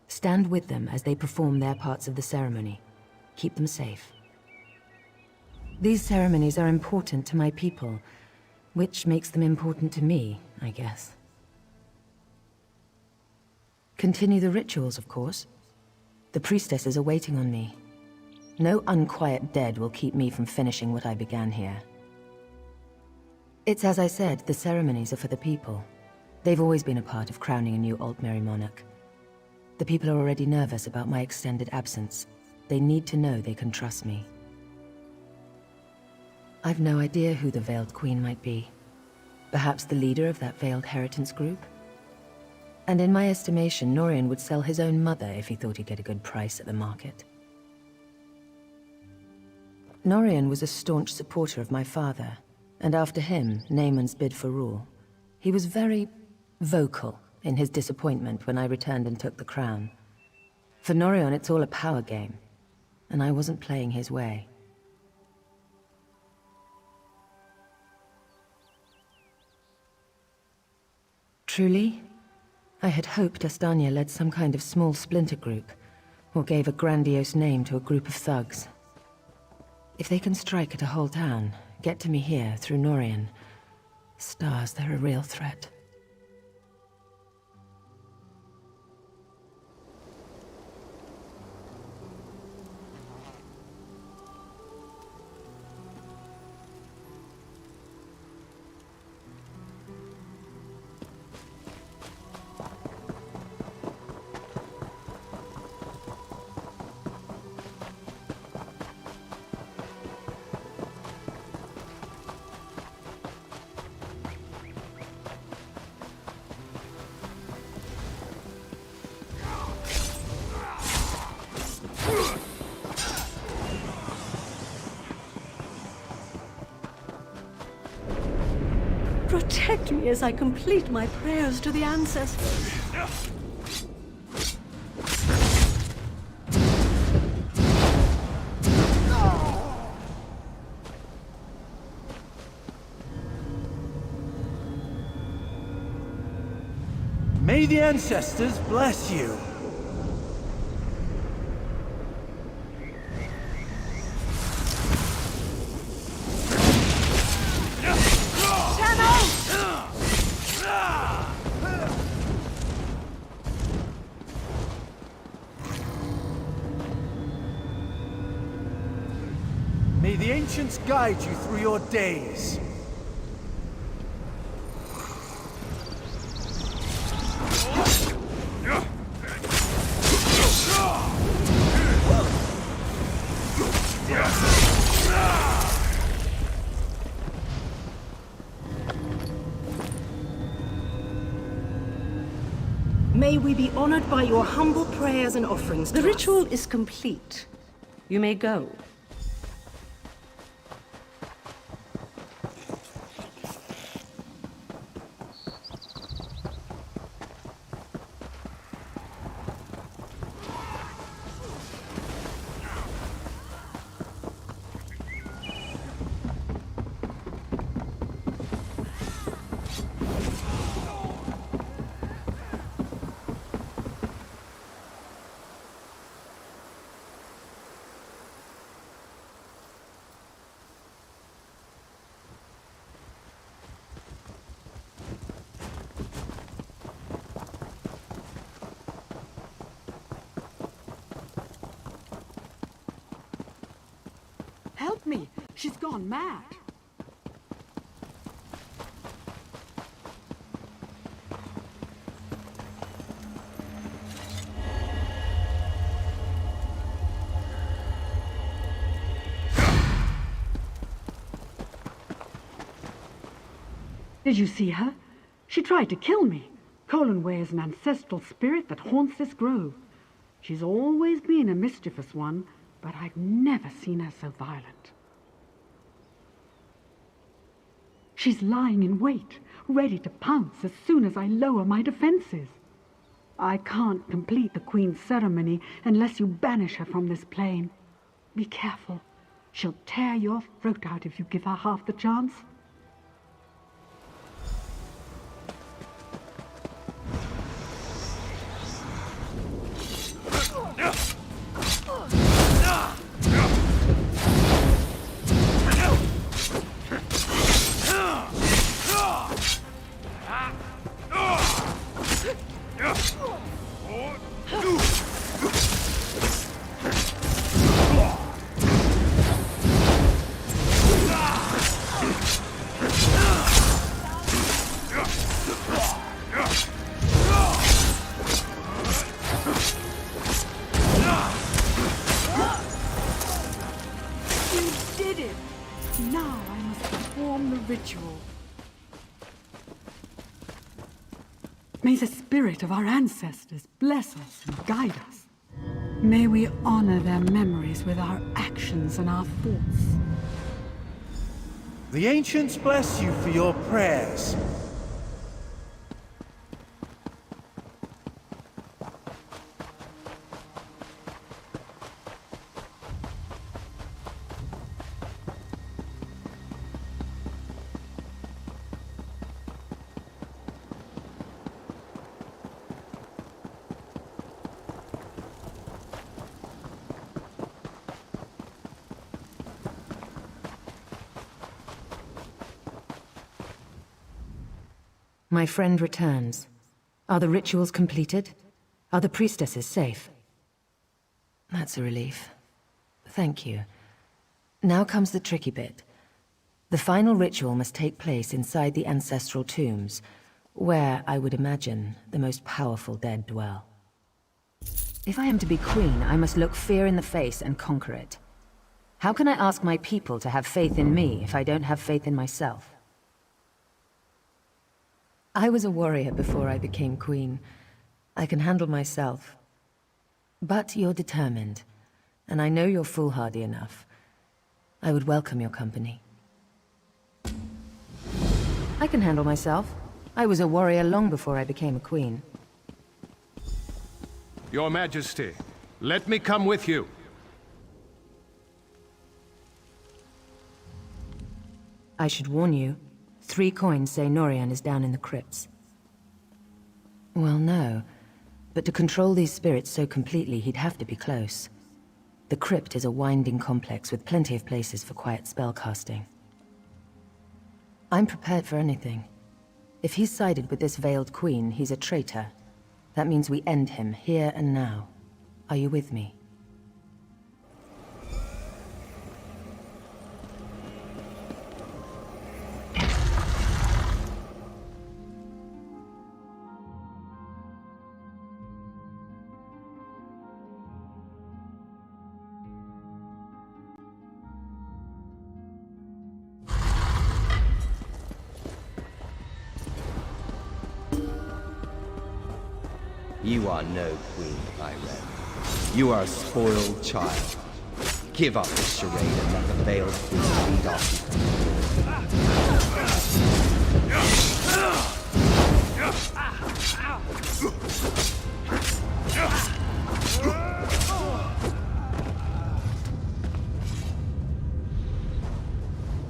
Stand with them as they perform their parts of the ceremony. Keep them safe. These ceremonies are important to my people, which makes them important to me, I guess. Continue the rituals, of course. The priestesses are waiting on me. No unquiet dead will keep me from finishing what I began here. It's as I said, the ceremonies are for the people. They've always been a part of crowning a new Altmeri monarch. The people are already nervous about my extended absence. They need to know they can trust me. I've no idea who the Veiled Queen might be. Perhaps the leader of that Veiled Heritance group? And in my estimation, Norian would sell his own mother if he thought he'd get a good price at the market. Norian was a staunch supporter of my father, and after him, Naaman's bid for rule. He was very vocal in his disappointment when I returned and took the crown. For Norian, it's all a power game, and I wasn't playing his way. Truly, I had hoped Astania led some kind of small splinter group, or gave a grandiose name to a group of thugs. If they can strike at a whole town, get to me here through Norian, stars, they're a real threat. Protect me as I complete my prayers to the ancestors. May the ancestors bless you. Ancients guide you through your days. May we be honored by your humble prayers and offerings. The ritual is complete. You may go. Help me! She's gone mad! Did you see her? She tried to kill me. Colinway is an ancestral spirit that haunts this grove. She's always been a mischievous one, but I've never seen her so violent. She's lying in wait, ready to pounce as soon as I lower my defenses. I can't complete the Queen's ceremony unless you banish her from this plane. Be careful. She'll tear your throat out if you give her half the chance. May the spirit of our ancestors bless us and guide us. May we honor their memories with our actions and our thoughts. The ancients bless you for your prayers. My friend returns. Are the rituals completed? Are the priestesses safe? That's a relief. Thank you. Now comes the tricky bit. The final ritual must take place inside the ancestral tombs, where, I would imagine, the most powerful dead dwell. If I am to be queen, I must look fear in the face and conquer it. How can I ask my people to have faith in me if I don't have faith in myself? I was a warrior before I became queen. I can handle myself. But you're determined, and I know you're foolhardy enough. I would welcome your company. I can handle myself. I was a warrior long before I became a queen. Your Majesty, let me come with you. I should warn you. 3 coins say Norian is down in the crypts. Well, no. But to control these spirits so completely, he'd have to be close. The crypt is a winding complex with plenty of places for quiet spellcasting. I'm prepared for anything. If he's sided with this veiled queen, he's a traitor. That means we end him here and now. Are you with me? You are no queen, Irene. You are a spoiled child. Give up this charade and let the veiled queen lead our people.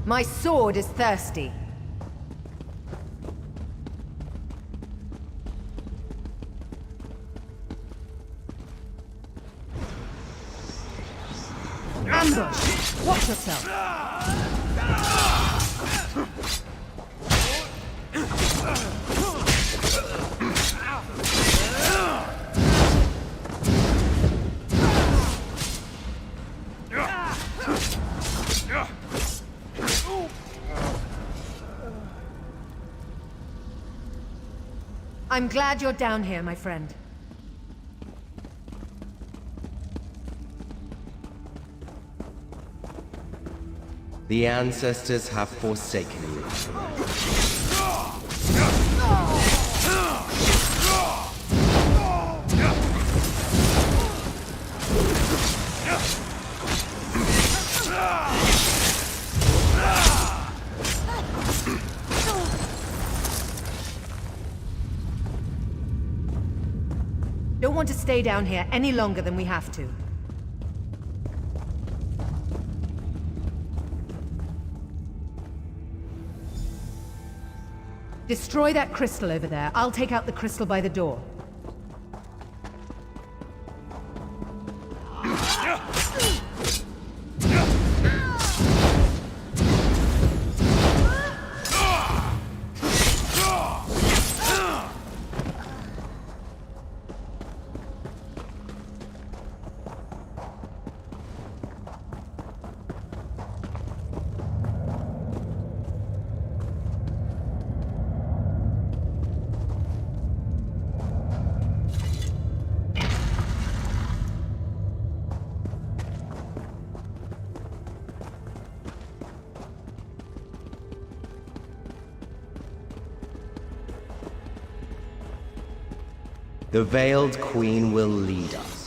My sword is thirsty. Ambush! Watch yourself! I'm glad you're down here, my friend. The ancestors have forsaken you. Don't want to stay down here any longer than we have to. Destroy that crystal over there. I'll take out the crystal by the door. The Veiled Queen will lead us.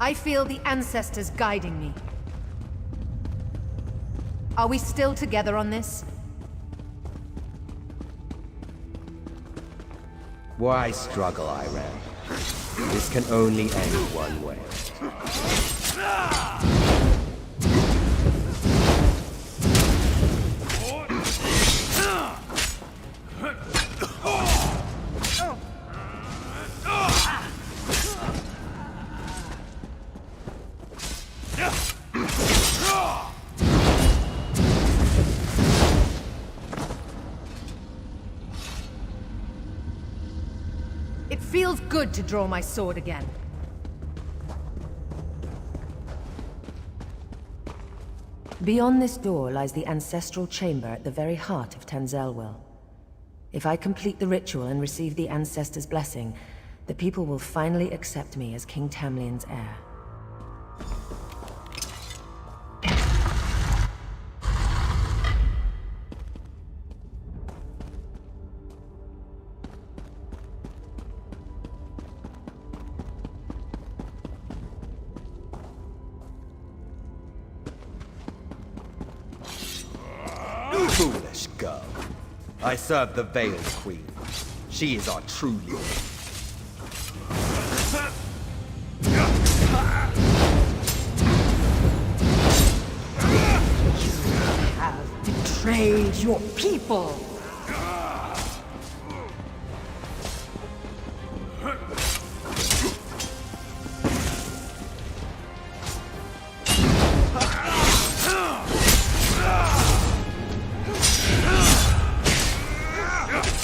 I feel the ancestors guiding me. Are we still together on this? Why struggle, Irene? This can only end one way. It feels good to draw my sword again. Beyond this door lies the ancestral chamber at the very heart of Tanzelwell. If I complete the ritual and receive the ancestors' blessing, the people will finally accept me as King Tamlin's heir. Foolish girl. I serve the Veiled Queen. She is our true leader. You have betrayed your people.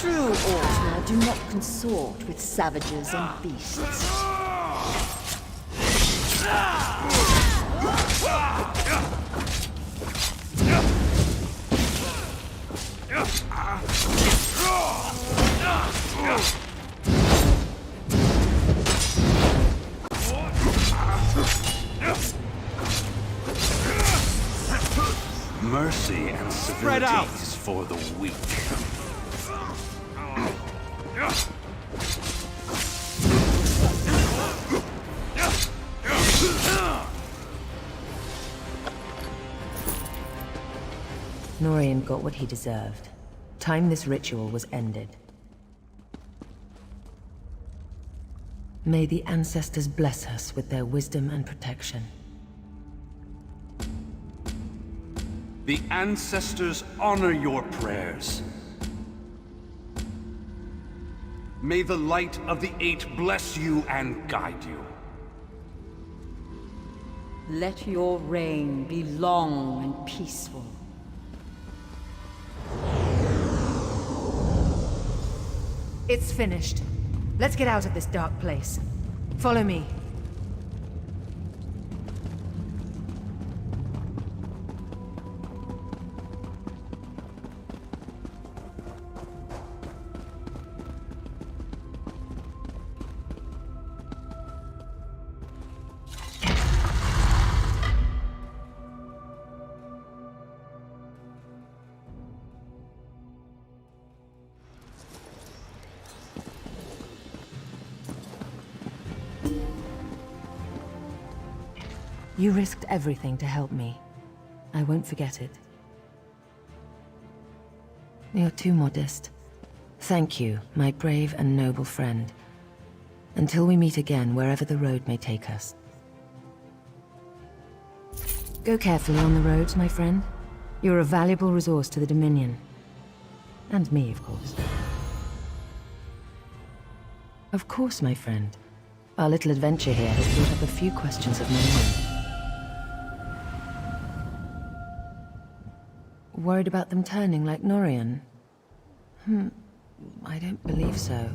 True Ortna do not consort with savages and beasts. Mercy and civility is for the weak. Norian got what he deserved. Time this ritual was ended. May the ancestors bless us with their wisdom and protection. The ancestors honor your prayers. May the light of the Eight bless you and guide you. Let your reign be long and peaceful. It's finished. Let's get out of this dark place. Follow me. You risked everything to help me. I won't forget it. You're too modest. Thank you, my brave and noble friend. Until we meet again, wherever the road may take us. Go carefully on the roads, my friend. You're a valuable resource to the Dominion. And me, of course. Of course, my friend. Our little adventure here has brought up a few questions of my own. Worried about them turning like Norian? I don't believe so.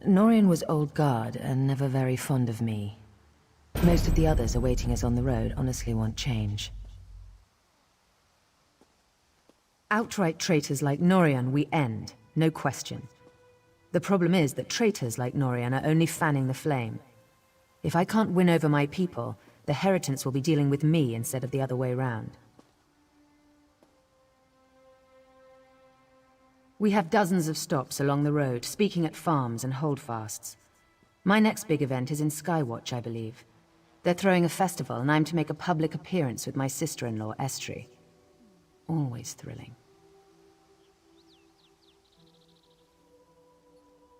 Norian was old guard and never very fond of me. Most of the others awaiting us on the road honestly want change. Outright traitors like Norian we end, no question. The problem is that traitors like Norian are only fanning the flame. If I can't win over my people, the Heritants will be dealing with me instead of the other way round. We have dozens of stops along the road, speaking at farms and holdfasts. My next big event is in Skywatch, I believe. They're throwing a festival, and I'm to make a public appearance with my sister-in-law, Estri. Always thrilling.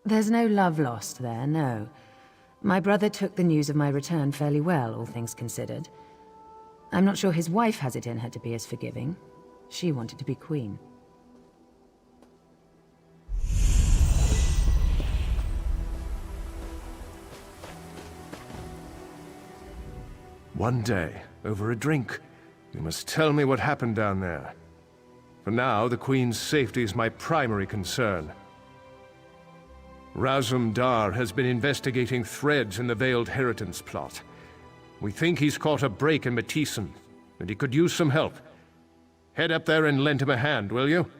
There's no love lost there, no. My brother took the news of my return fairly well, all things considered. I'm not sure his wife has it in her to be as forgiving. She wanted to be queen. One day, over a drink, you must tell me what happened down there. For now, the Queen's safety is my primary concern. Razum Dar has been investigating threads in the Veiled Heritance plot. We think he's caught a break in Matisen, and he could use some help. Head up there and lend him a hand, will you?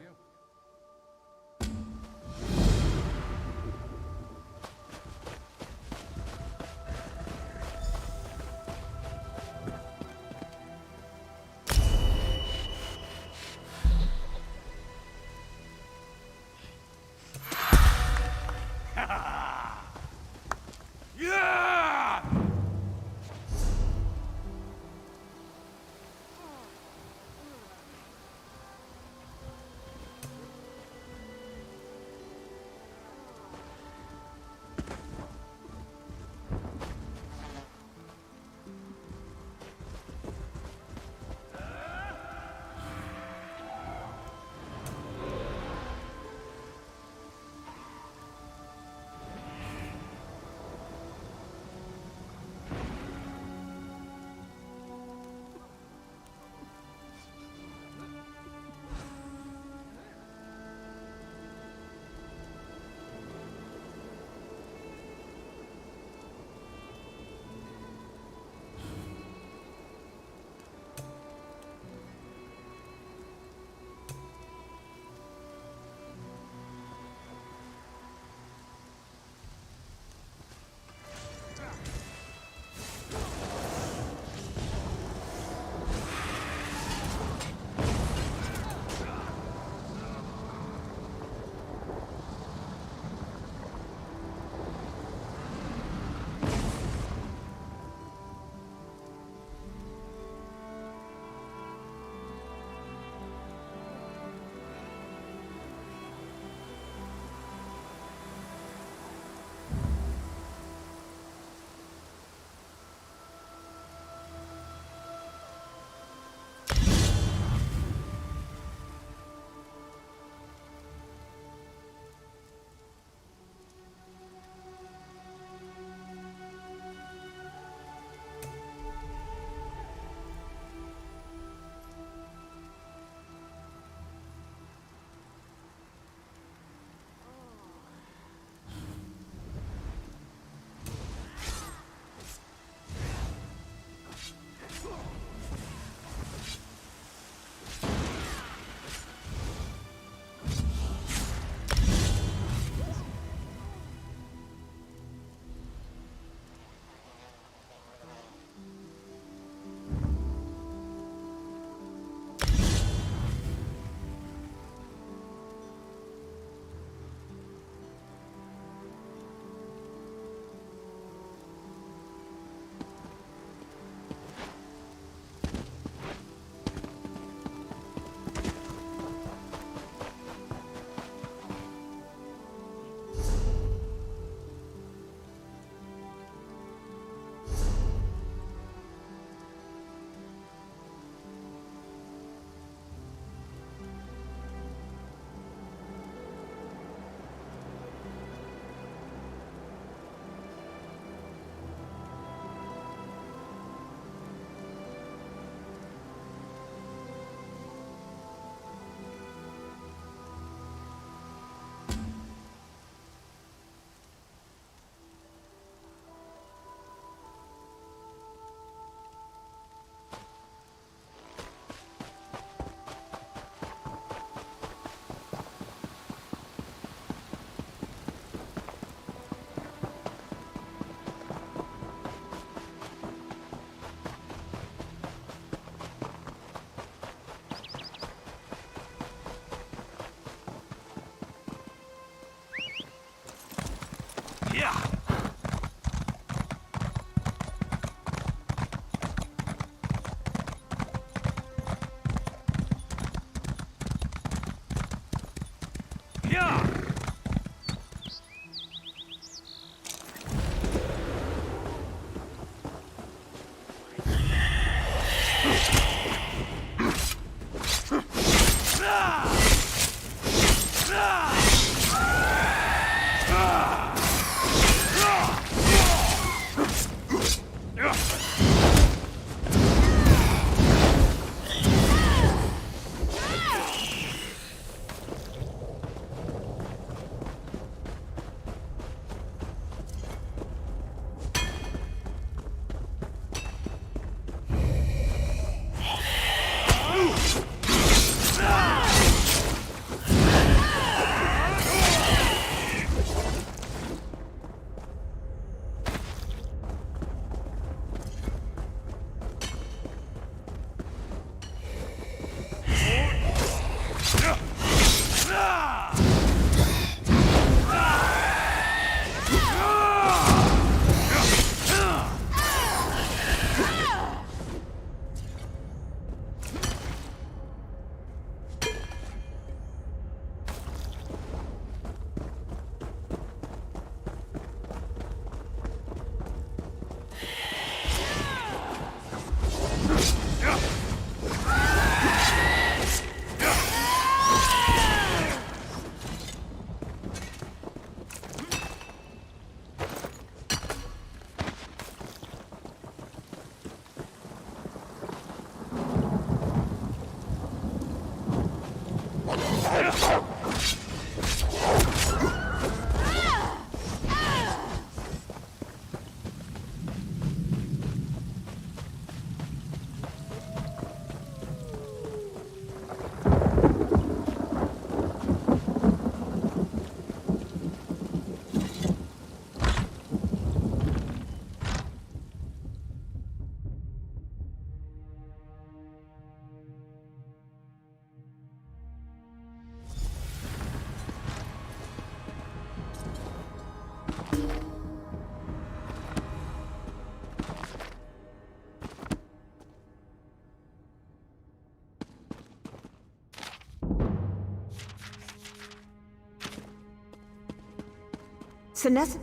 Senes...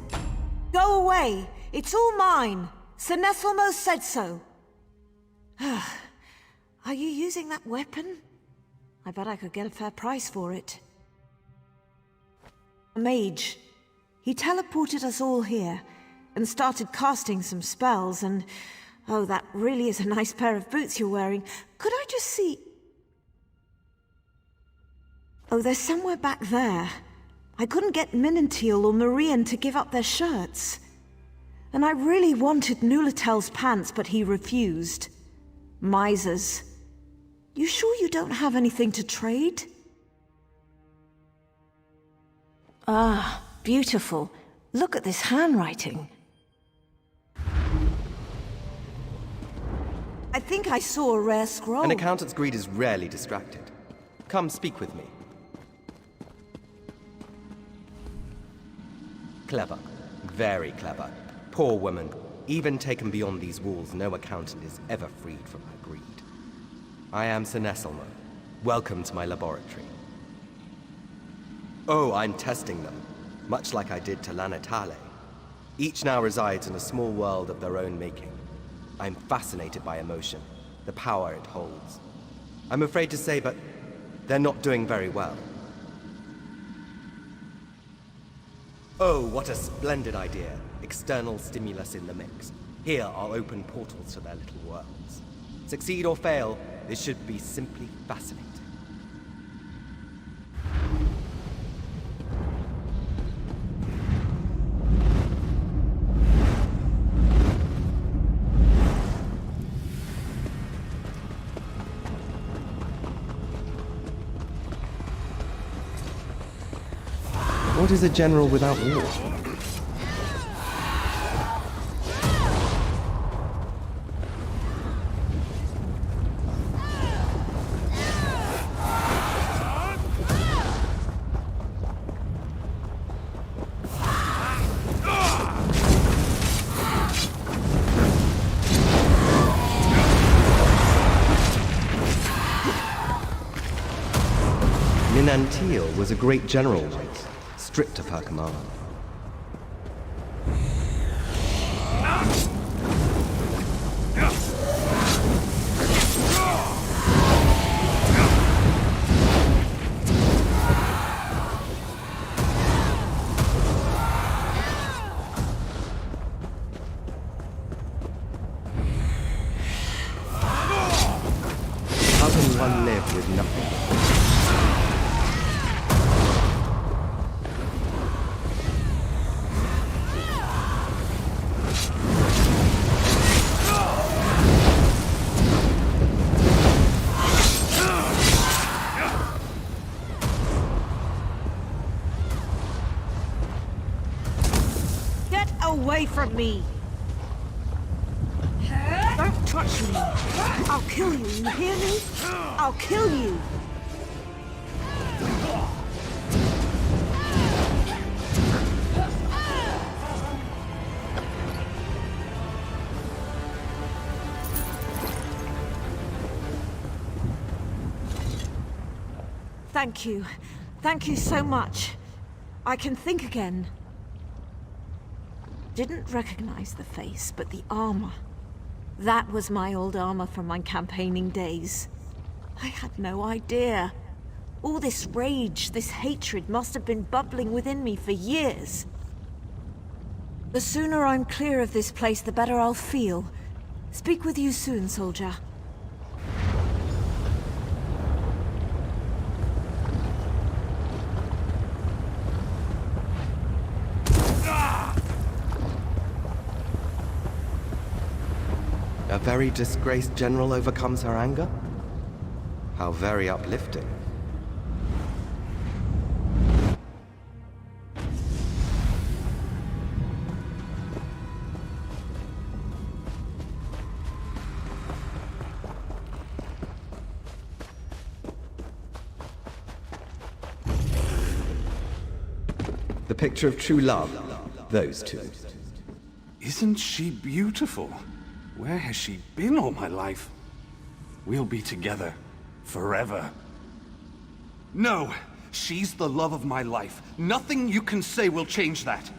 Go away! It's all mine! Senesalmo said so! Are you using that weapon? I bet I could get a fair price for it. A mage. He teleported us all here, and started casting some spells, and... Oh, that really is a nice pair of boots you're wearing. Could I just see... Oh, they're somewhere back there. I couldn't get Minantil or Marian to give up their shirts. And I really wanted Nulatel's pants, but he refused. Misers. You sure you don't have anything to trade? Ah, beautiful. Look at this handwriting. I think I saw a rare scroll. An accountant's greed is rarely distracted. Come speak with me. Clever. Very clever. Poor woman. Even taken beyond these walls, no accountant is ever freed from her greed. I am Senesalmo. Welcome to my laboratory. Oh, I'm testing them, much like I did to Lanatale. Each now resides in a small world of their own making. I'm fascinated by emotion, the power it holds. I'm afraid to say, but they're not doing very well. Oh, what a splendid idea. External stimulus in the mix. Here are open portals to their little worlds. Succeed or fail, this should be simply fascinating. What is a general without war? Minantil was a great general once, stripped of her command. How can one live with nothing? Away from me! Don't touch me! I'll kill you, you hear me? I'll kill you! Thank you. Thank you so much. I can think again. Didn't recognize the face, but the armor. That was my old armor from my campaigning days. I had no idea. All this rage, this hatred must have been bubbling within me for years. The sooner I'm clear of this place, the better I'll feel. Speak with you soon, soldier. A very disgraced general overcomes her anger? How very uplifting. The picture of true love, those two. Isn't she beautiful? Where has she been all my life? We'll be together forever. No, she's the love of my life. Nothing you can say will change that.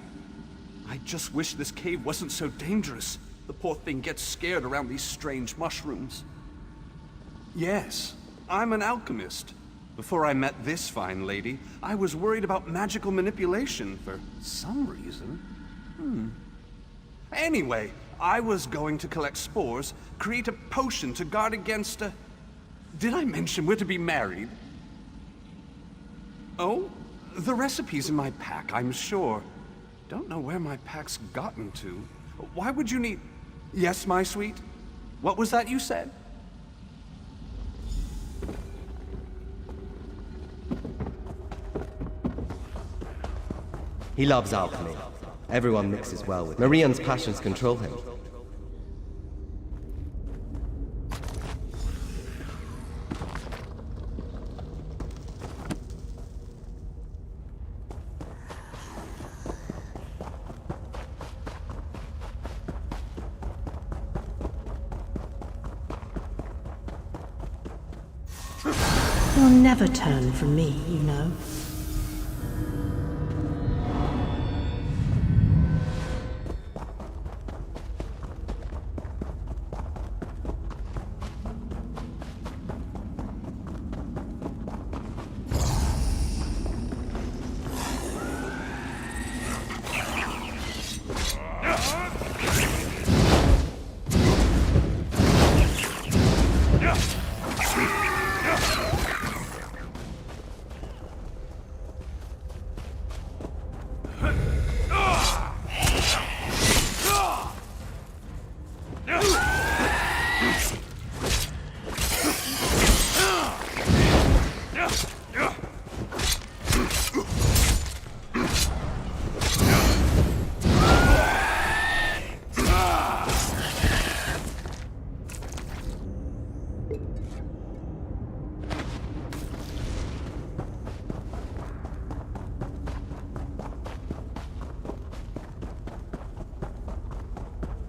I just wish this cave wasn't so dangerous. The poor thing gets scared around these strange mushrooms. Yes, I'm an alchemist. Before I met this fine lady, I was worried about magical manipulation for some reason. Anyway, I was going to collect spores, create a potion to guard against a... Did I mention we're to be married? Oh, the recipe's in my pack, I'm sure. Don't know where my pack's gotten to. Why would you need... Yes, my sweet? What was that you said? He loves alchemy. Everyone mixes well with him. Marian's passions control him. You'll never turn from me, you know.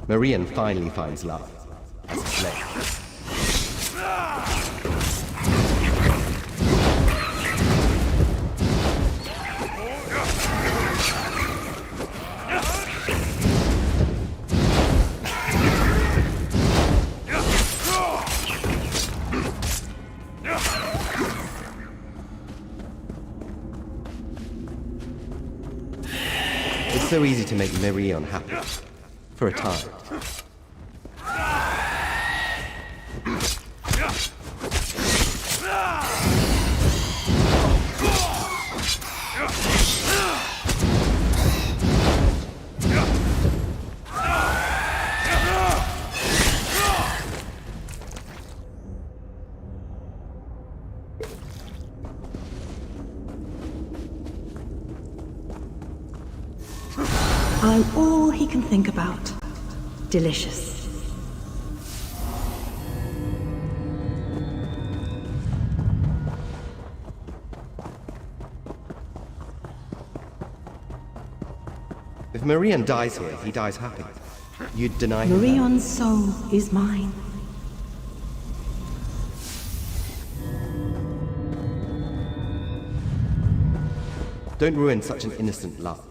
Marian finally finds love as a slave. It's so easy to make Marian happy. For a time. I'm all he can think about. Delicious. If Marian dies here, he dies happy. You'd deny him that? Marion's soul is mine. Don't ruin such an innocent love.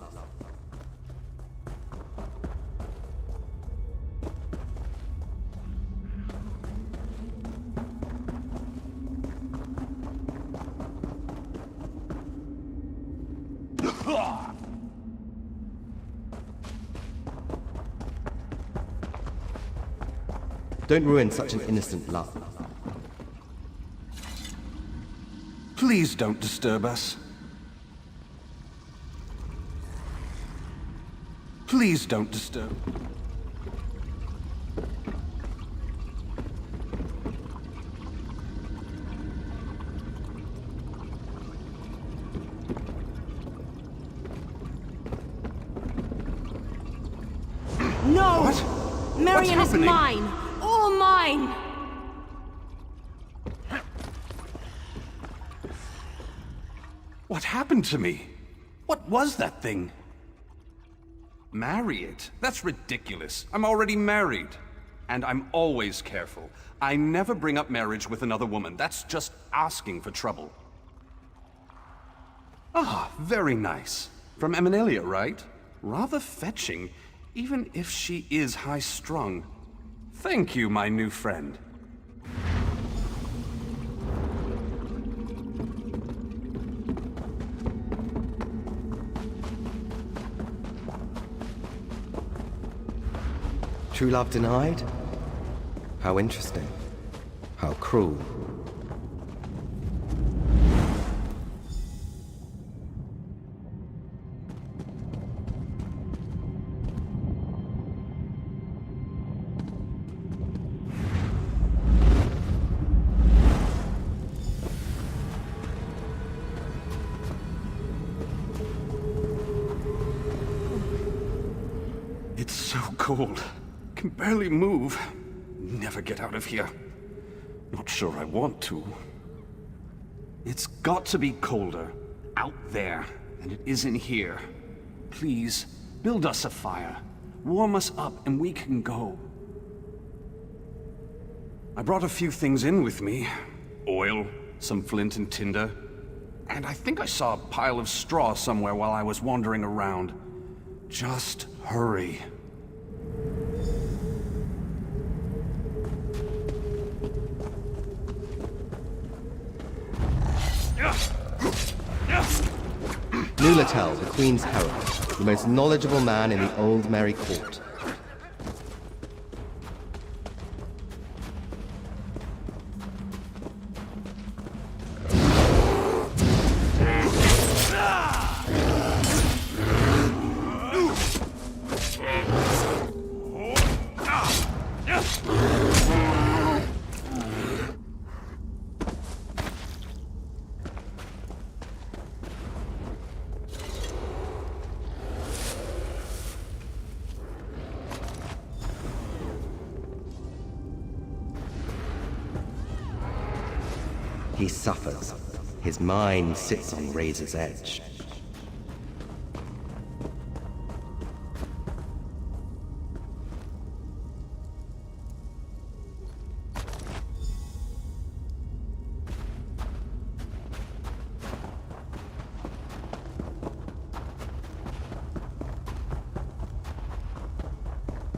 Don't ruin such an innocent love. Please don't disturb us. Please don't disturb. What? Marion is happening? mine! All mine! What happened to me? What was that thing? Marry it? That's ridiculous. I'm already married. And I'm always careful. I never bring up marriage with another woman. That's just asking for trouble. Ah, very nice. From Eminelia, right? Rather fetching, even if she is high-strung. Thank you, my new friend. True love denied? How interesting. How cruel. It's so cold. Can barely move. Never get out of here. Not sure I want to. It's got to be colder. Out there. And it isn't here. Please, build us a fire. Warm us up and we can go. I brought a few things in with me. Oil, some flint and tinder. And I think I saw a pile of straw somewhere while I was wandering around. Just hurry. Nulatel, the Queen's herald, the most knowledgeable man in the old Merry Court. He suffers. His mind sits on razor's edge.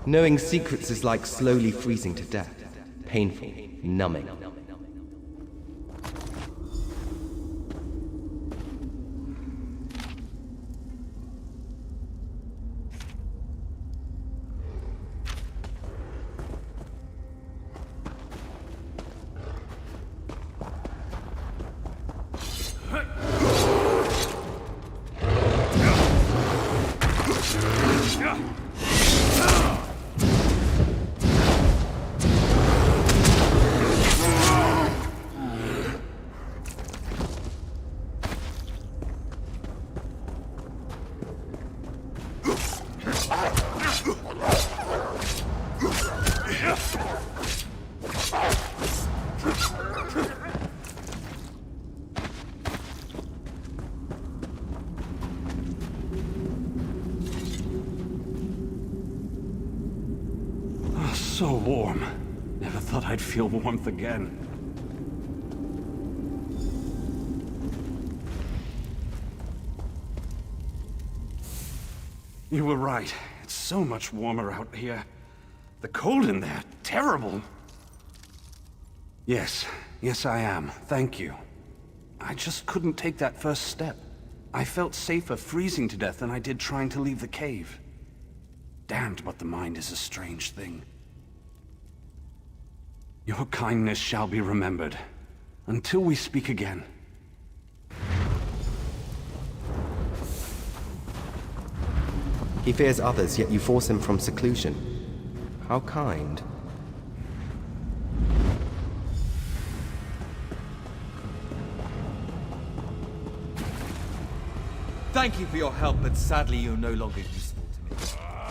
Knowing secrets is like slowly freezing to death. Painful, numbing. So warm. Never thought I'd feel warmth again. You were right. It's so much warmer out here. The cold in there, terrible. Yes, I am. Thank you. I just couldn't take that first step. I felt safer freezing to death than I did trying to leave the cave. Damned, but the mind is a strange thing. Your kindness shall be remembered. Until we speak again. He fears others, yet you force him from seclusion. How kind. Thank you for your help, but sadly you're no longer useful to me.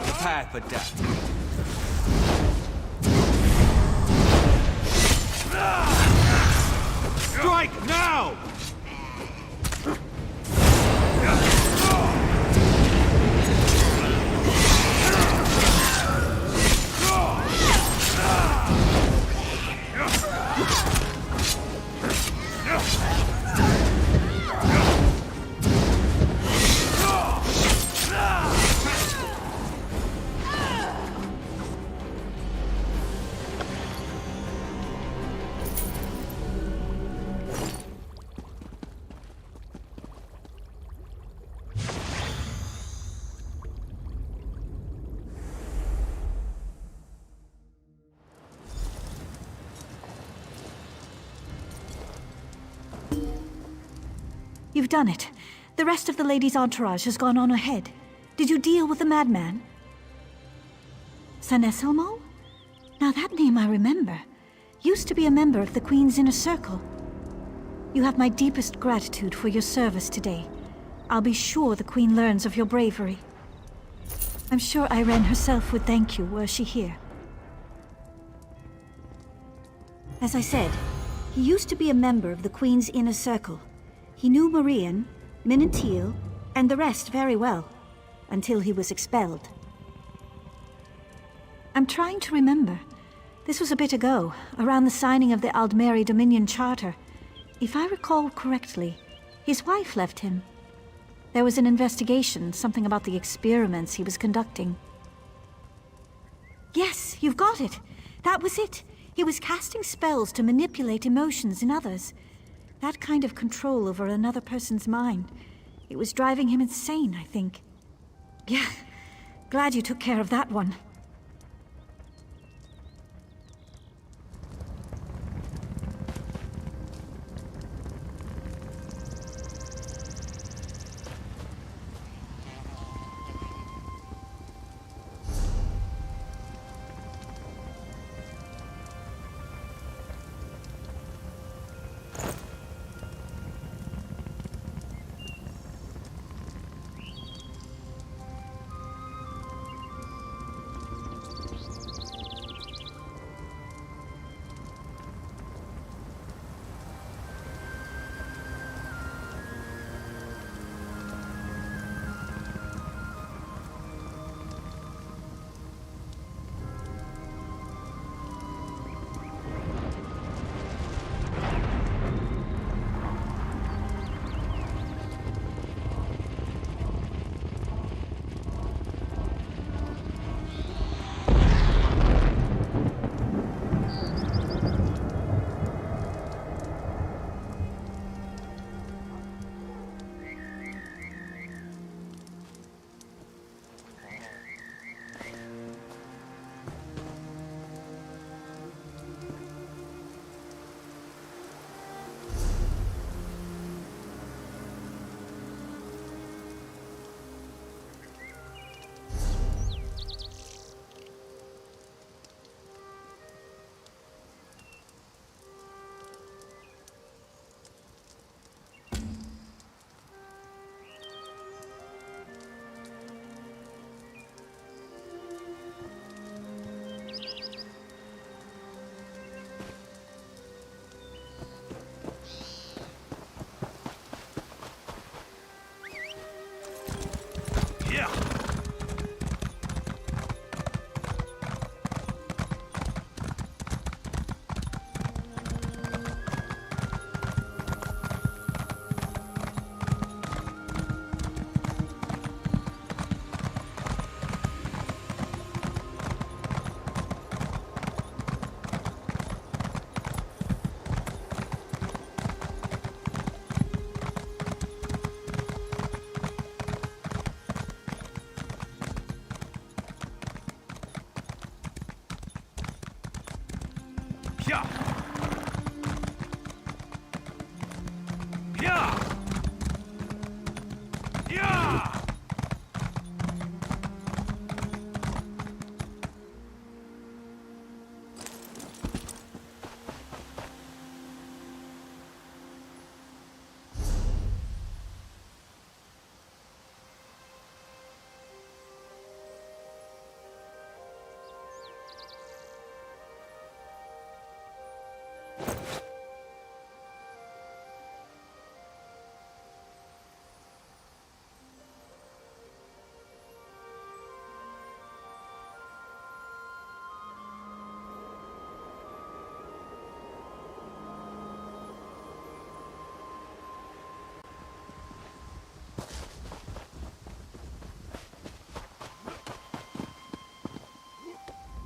Prepare for death. Strike now! You've done it. The rest of the lady's entourage has gone on ahead. Did you deal with the madman? San Eselmo? Now that name I remember. Used to be a member of the Queen's inner circle. You have my deepest gratitude for your service today. I'll be sure the Queen learns of your bravery. I'm sure Irene herself would thank you were she here. As I said, he used to be a member of the Queen's inner circle. He knew Marian, Minantil, and the rest very well, until he was expelled. I'm trying to remember. This was a bit ago, around the signing of the Aldmeri Dominion Charter. If I recall correctly, his wife left him. There was an investigation, something about the experiments he was conducting. Yes, you've got it. That was it. He was casting spells to manipulate emotions in others. That kind of control over another person's mind. It was driving him insane, I think. Yeah, glad you took care of that one.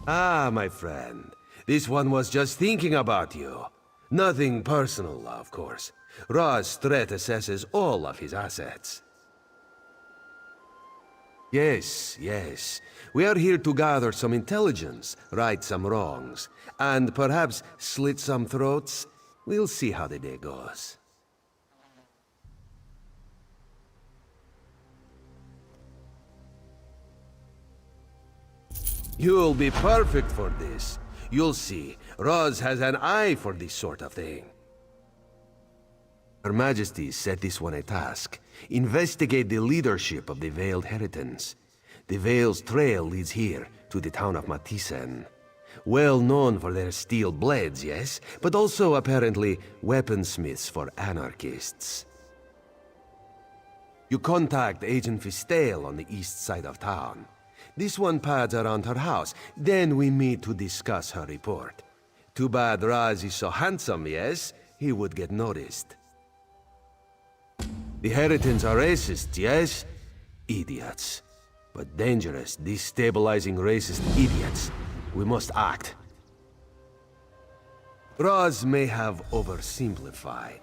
Ah, my friend. This one was just thinking about you. Nothing personal, of course. Ra's threat assesses all of his assets. Yes, yes. We are here to gather some intelligence, right some wrongs, and perhaps slit some throats. We'll see how the day goes. You'll be perfect for this. You'll see. Roz has an eye for this sort of thing. Her Majesty set this one a task. Investigate the leadership of the Veiled Heritance. The Veil's trail leads here, to the town of Matisen. Well known for their steel blades, yes? But also, apparently, weaponsmiths for anarchists. You contact Agent Fistale on the east side of town. This one pads around her house. Then we meet to discuss her report. Too bad Raz is so handsome, yes? He would get noticed. The Heritans are racist, yes? Idiots. But dangerous, destabilizing racist idiots. We must act. Raz may have oversimplified.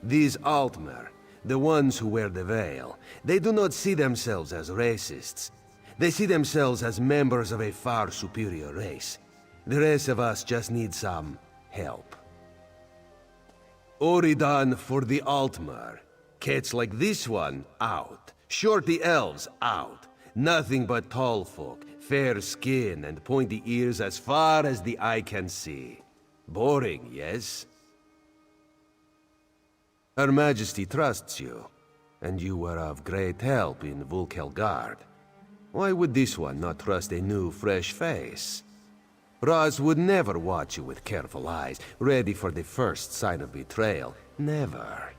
These Altmer, the ones who wear the veil, they do not see themselves as racists. They see themselves as members of a far superior race. The rest of us just need some help. Oridan for the Altmer. Cats like this one, out. Shorty elves, out. Nothing but tall folk, fair skin and pointy ears as far as the eye can see. Boring, yes? Her Majesty trusts you, and you were of great help in Vulkelgard. Why would this one not trust a new, fresh face? Raz would never watch you with careful eyes, ready for the first sign of betrayal. Never.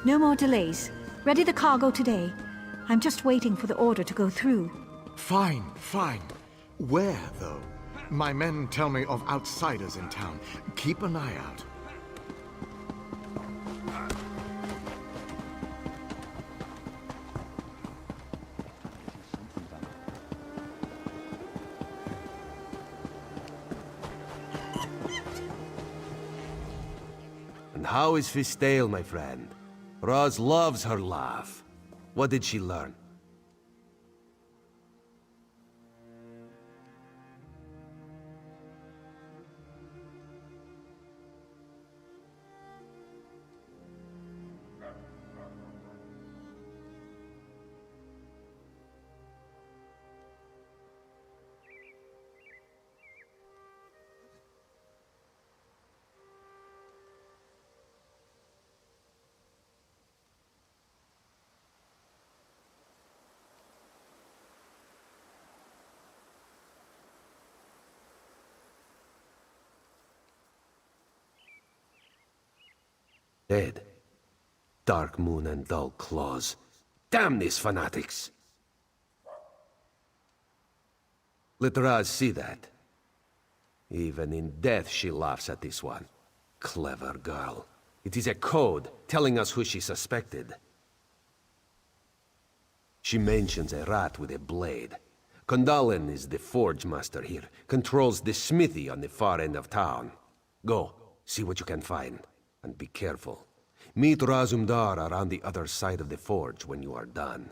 No more delays. Ready the cargo today. I'm just waiting for the order to go through. Fine, fine. Where, though? My men tell me of outsiders in town. Keep an eye out. And how is Fistale, my friend? Raz loves her laugh. What did she learn? Dead. Dark moon and dull claws. Damn these fanatics! Let Raz see that. Even in death she laughs at this one. Clever girl. It is a code telling us who she suspected. She mentions a rat with a blade. Condalen is the forge master here, controls the smithy on the far end of town. Go, see what you can find, and be careful. Meet Razumdar around the other side of the forge when you are done.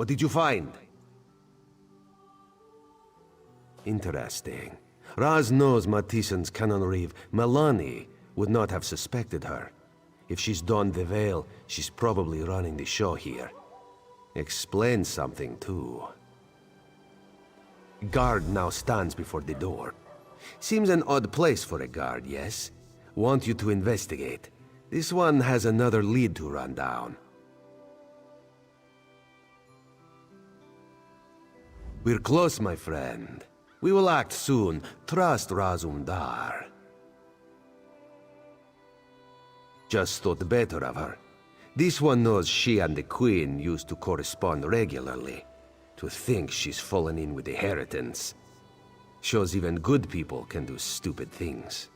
What did you find? Interesting. Raz knows Matissan's canon reeve, Melanie, would not have suspected her. If she's donned the veil, she's probably running the show here. Explains something, too. Guard now stands before the door. Seems an odd place for a guard, yes? Want you to investigate. This one has another lead to run down. We're close, my friend. We will act soon. Trust Razumdar. Just thought better of her. This one knows she and the Queen used to correspond regularly. To think she's fallen in with the Heritans. Shows even good people can do stupid things.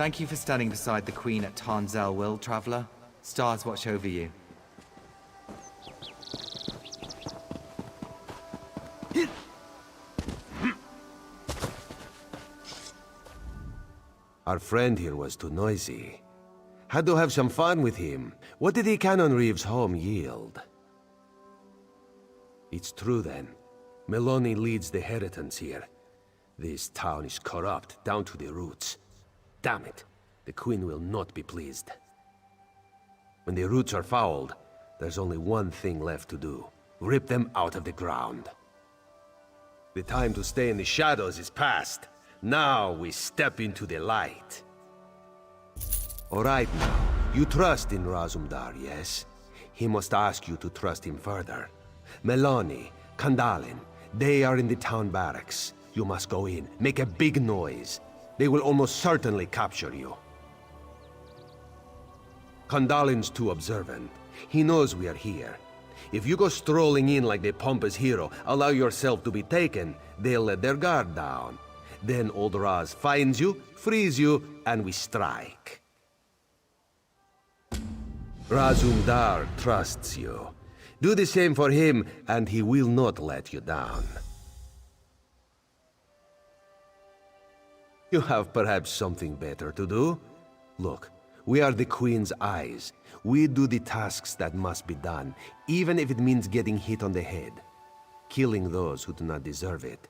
Thank you for standing beside the Queen at Tarn Zelwyl, Traveler. Stars watch over you. Our friend here was too noisy. Had to have some fun with him. What did the Canon Reeve's home yield? It's true then. Melanie leads the Heritans here. This town is corrupt down to the roots. Damn it, the Queen will not be pleased. When the roots are fouled, there's only one thing left to do. Rip them out of the ground. The time to stay in the shadows is past. Now we step into the light. All right now, You trust in Razumdar, yes? He must ask you to trust him further. Melani, Kandalin, they are in the town barracks. You must go in, make a big noise. They will almost certainly capture you. Kandalin's too observant. He knows we are here. If you go strolling in like the pompous hero, allow yourself to be taken, they'll let their guard down. Then old Raz finds you, frees you, and we strike. Razumdar trusts you. Do the same for him, and he will not let you down. You have perhaps something better to do? Look, we are the Queen's eyes. We do the tasks that must be done, even if it means getting hit on the head. Killing those who do not deserve it.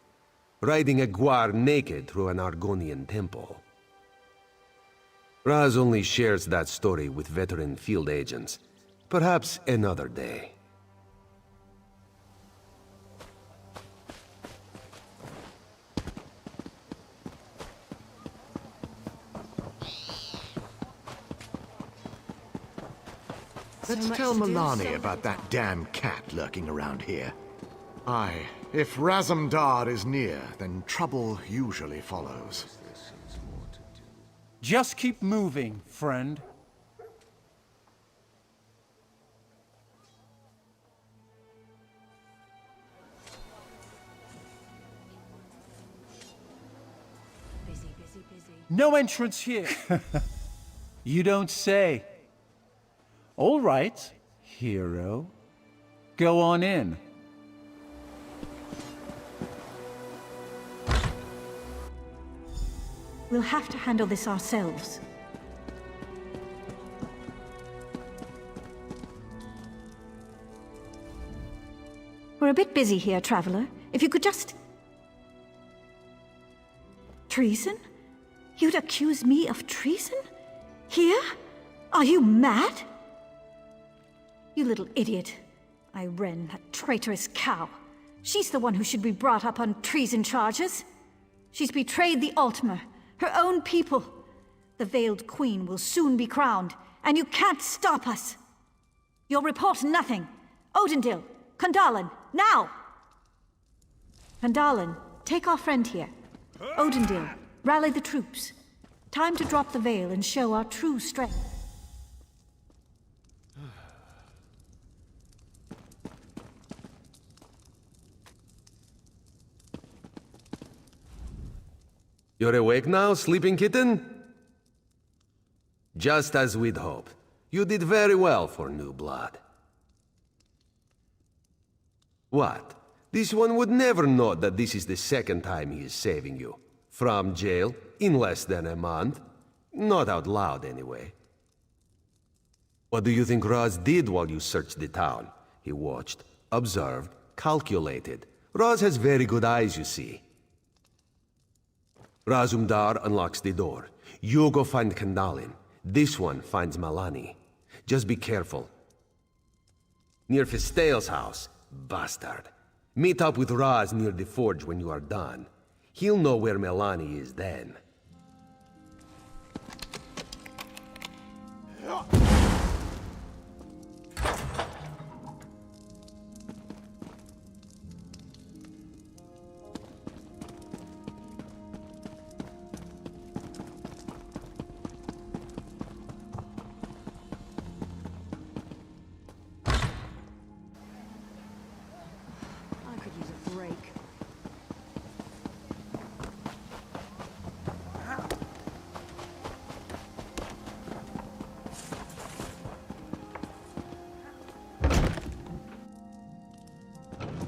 Riding a guar naked through an Argonian temple. Raz only shares that story with veteran field agents. Perhaps another day. Let's tell Melani about that damn cat lurking around here. Aye, if Razumdar is near, then trouble usually follows. Just keep moving, friend. Busy, busy, busy. No entrance here. You don't say. All right, hero. Go on in. We'll have to handle this ourselves. We're a bit busy here, Traveler. If you could just... Treason? You'd accuse me of treason? Here? Are you mad? You little idiot. Irene, that traitorous cow. She's the one who should be brought up on treason charges. She's betrayed the Altmer, her own people. The Veiled Queen will soon be crowned, and you can't stop us. You'll report nothing. Odindil, Kandalin, now! Kandalin, take our friend here. Odindil, rally the troops. Time to drop the veil and show our true strength. You're awake now, sleeping kitten? Just as we'd hoped. You did very well for new blood. What? This one would never know that this is the second time he is saving you. From jail, in less than a month. Not out loud, anyway. What do you think Raz did while you searched the town? He watched, observed, calculated. Raz has very good eyes, you see. Razumdar unlocks the door. You go find Kandalin. This one finds Melani. Just be careful. Near Fistail's house, bastard. Meet up with Raz near the forge when you are done. He'll know where Melani is then.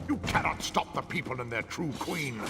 You cannot stop the people and their true queen.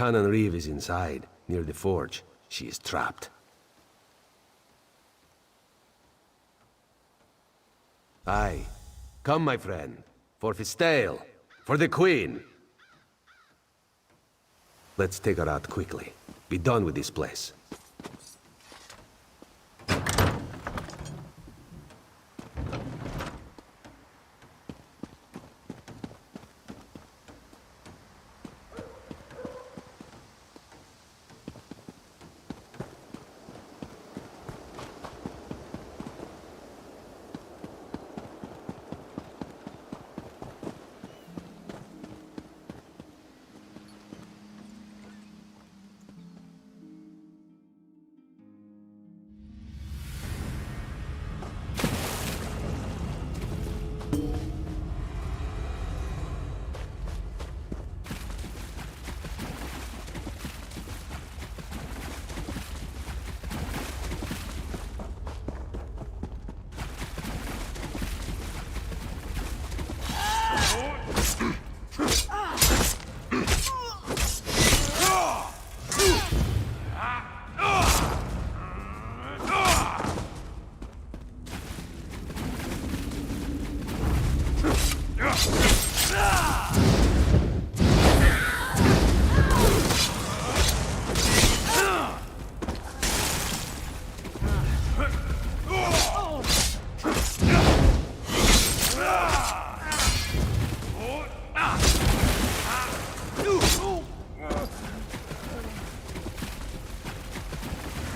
Canon Reeve is inside, near the forge. She is trapped. Aye. Come, my friend. For Fistale. For the Queen. Let's take her out quickly. Be done with this place.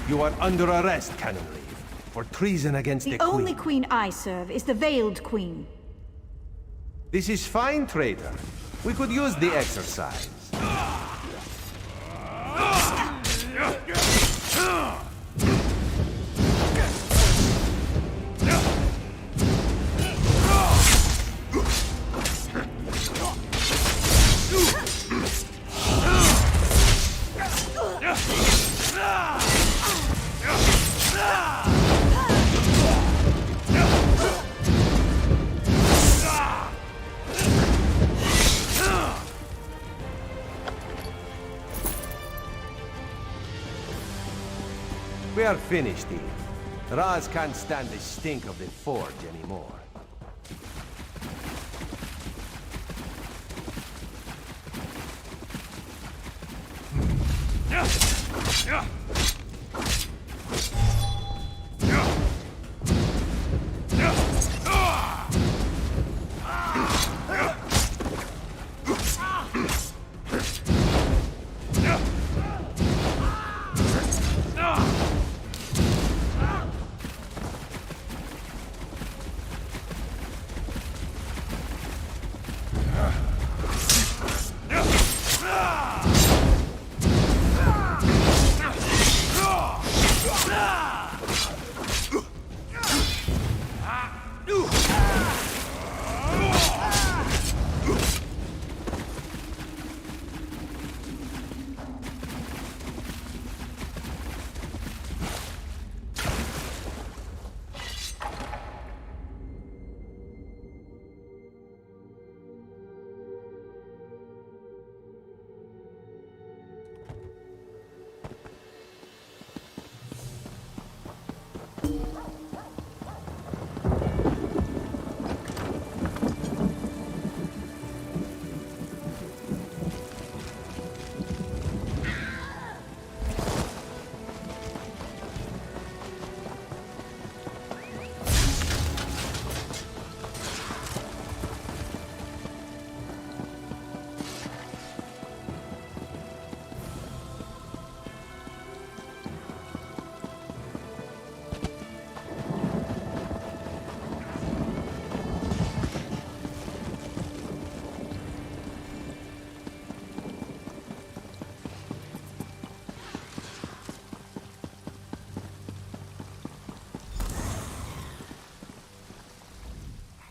You are under arrest, Canon Reeve, for treason against the Queen. The only queen I serve is the Veiled Queen. This is fine, traitor. We could use the exercise. We are finished, Eve. Raz can't stand the stink of the forge anymore.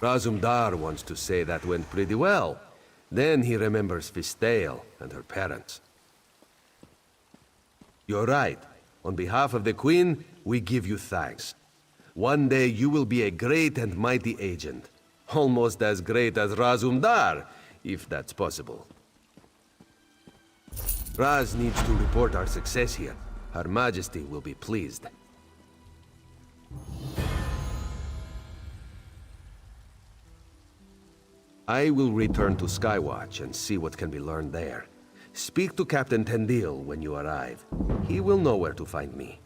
Razumdar wants to say that went pretty well. Then he remembers Fistale and her parents. You're right. On behalf of the Queen, we give you thanks. One day you will be a great and mighty agent. Almost as great as Razumdar, if that's possible. Raz needs to report our success here. Her Majesty will be pleased. I will return to Skywatch and see what can be learned there. Speak to Captain Tendil when you arrive. He will know where to find me.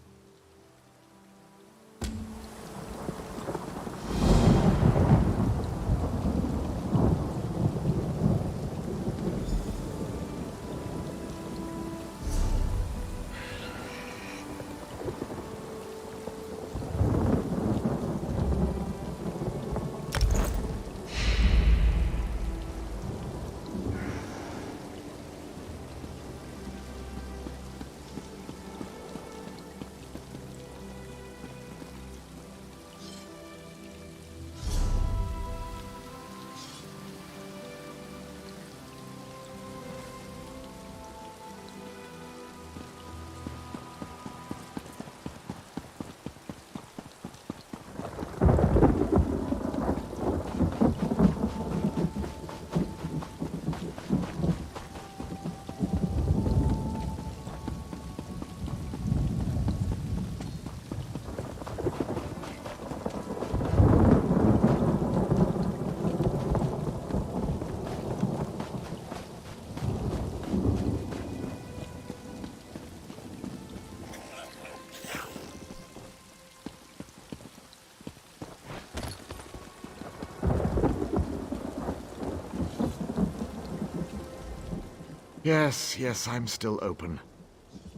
Yes, I'm still open.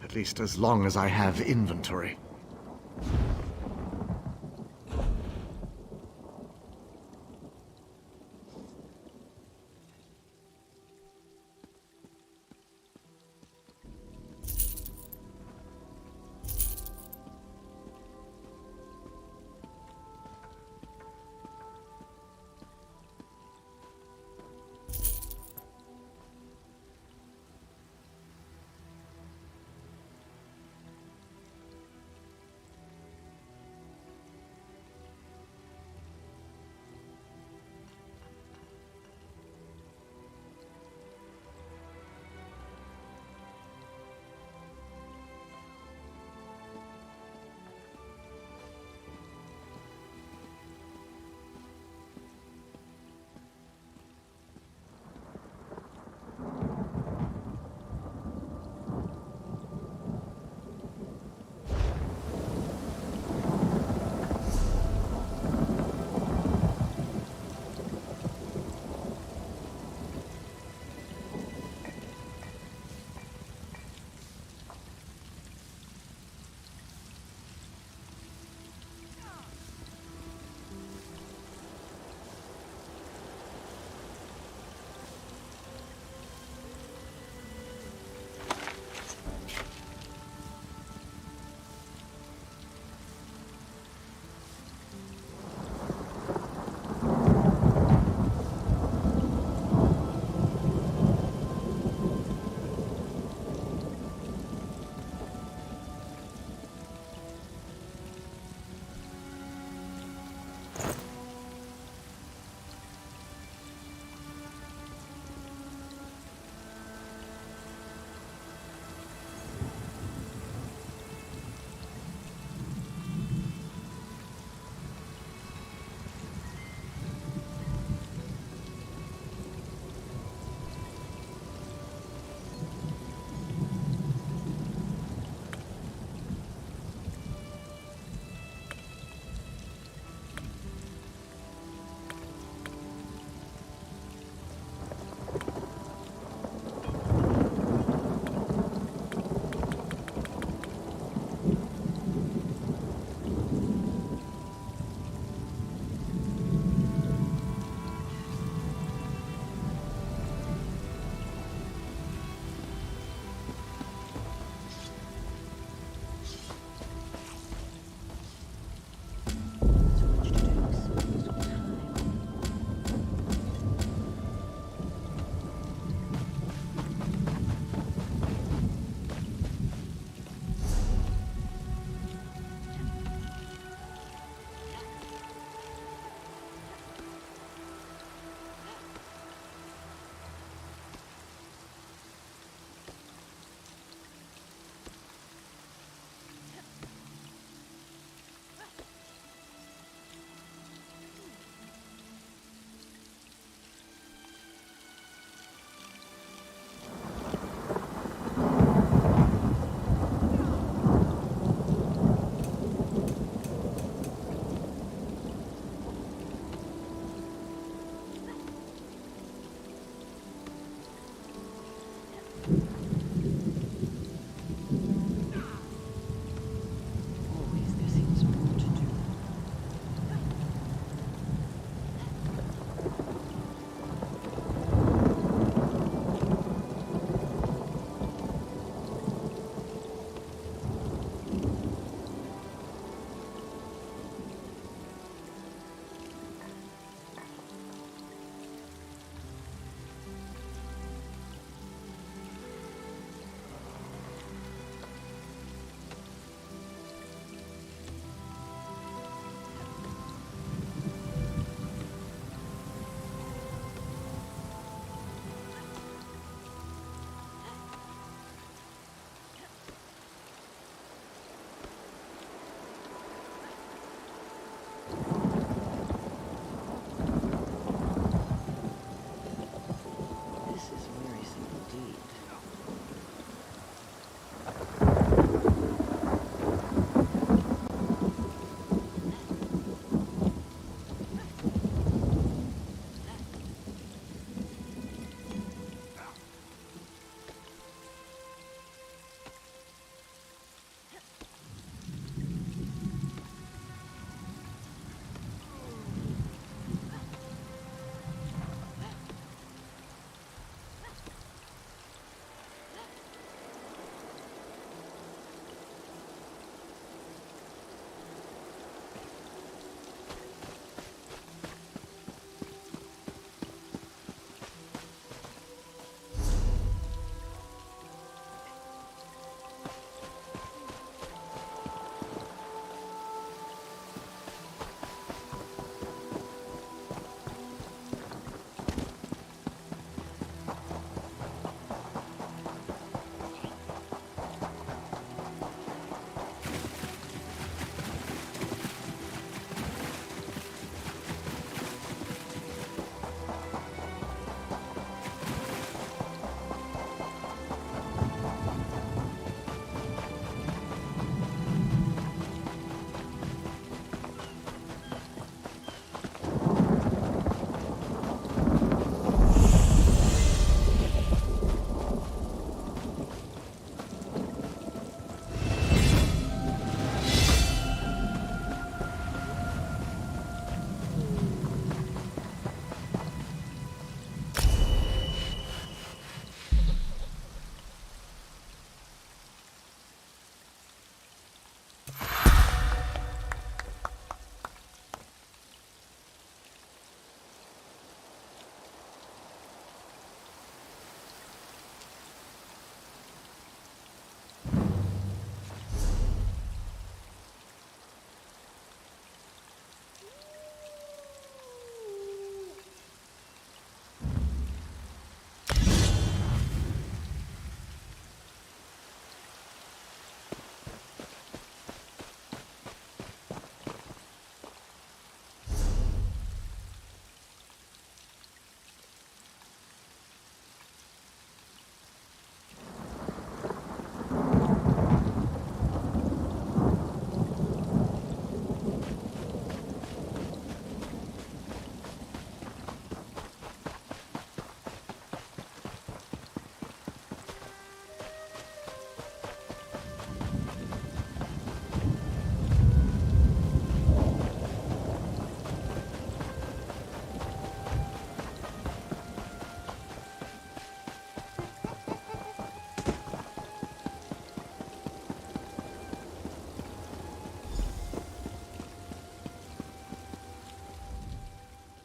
At least as long as I have inventory.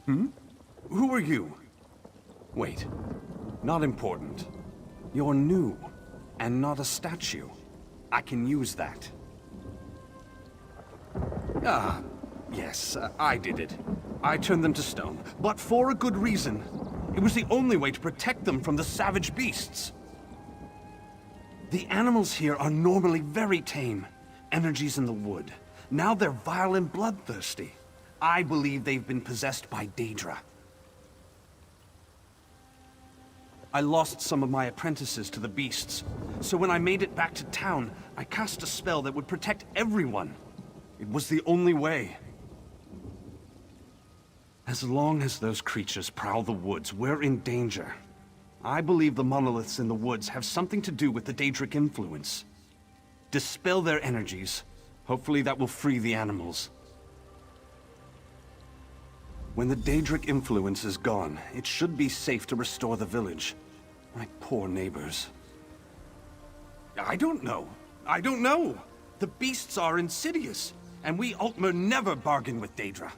Hmm? Who are you? Wait. Not important. You're new, and not a statue. I can use that. Ah, yes, I did it. I turned them to stone, but for a good reason. It was the only way to protect them from the savage beasts. The animals here are normally very tame. Energies in the wood. Now they're vile and bloodthirsty. I believe they've been possessed by Daedra. I lost some of my apprentices to the beasts, so when I made it back to town, I cast a spell that would protect everyone. It was the only way. As long as those creatures prowl the woods, we're in danger. I believe the monoliths in the woods have something to do with the Daedric influence. Dispel their energies. Hopefully that will free the animals. When the Daedric influence is gone, it should be safe to restore the village. My poor neighbors. I don't know. I don't know. The beasts are insidious, and we Altmer never bargain with Daedra.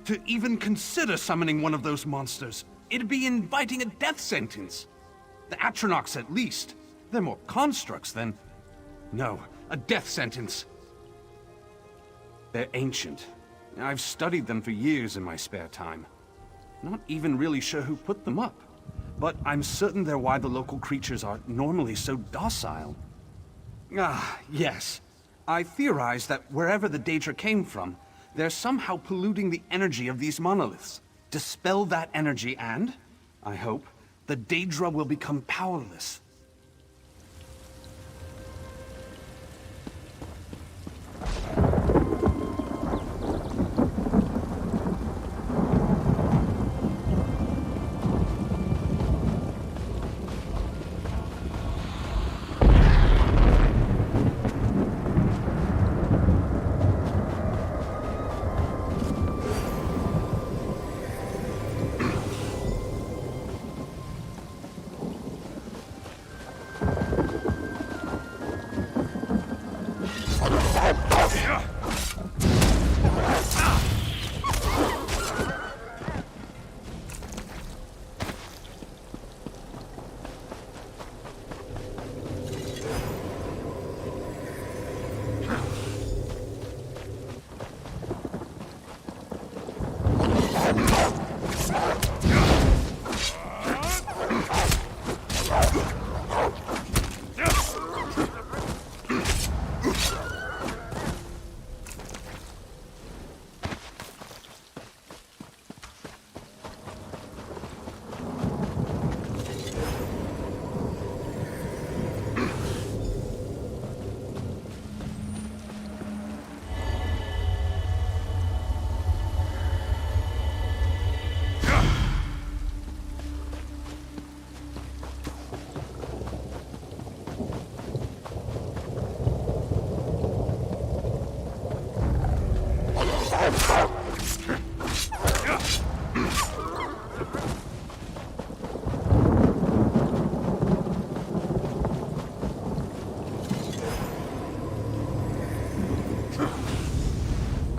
To even consider summoning one of those monsters, it'd be inviting a death sentence. The Atronachs, at least. They're more constructs than... No, a death sentence. They're ancient. I've studied them for years in my spare time. Not even really sure who put them up. But I'm certain they're why the local creatures are normally so docile. Ah, yes. I theorize that wherever the Daedra came from, they're somehow polluting the energy of these monoliths. Dispel that energy and, I hope, the Daedra will become powerless.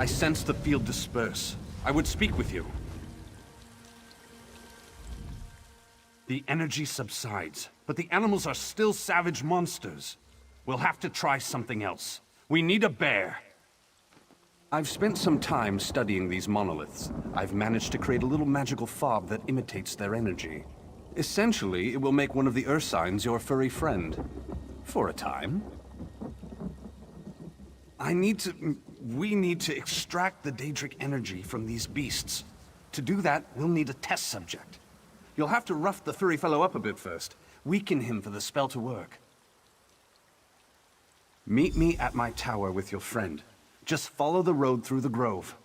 I sense the field disperse. I would speak with you. The energy subsides, but the animals are still savage monsters. We'll have to try something else. We need a bear. I've spent some time studying these monoliths. I've managed to create a little magical fob that imitates their energy. Essentially, it will make one of the Ursines your furry friend. For a time. We need to extract the Daedric energy from these beasts. To do that, we'll need a test subject. You'll have to rough the furry fellow up a bit first. Weaken him for the spell to work. Meet me at my tower with your friend. Just follow the road through the grove.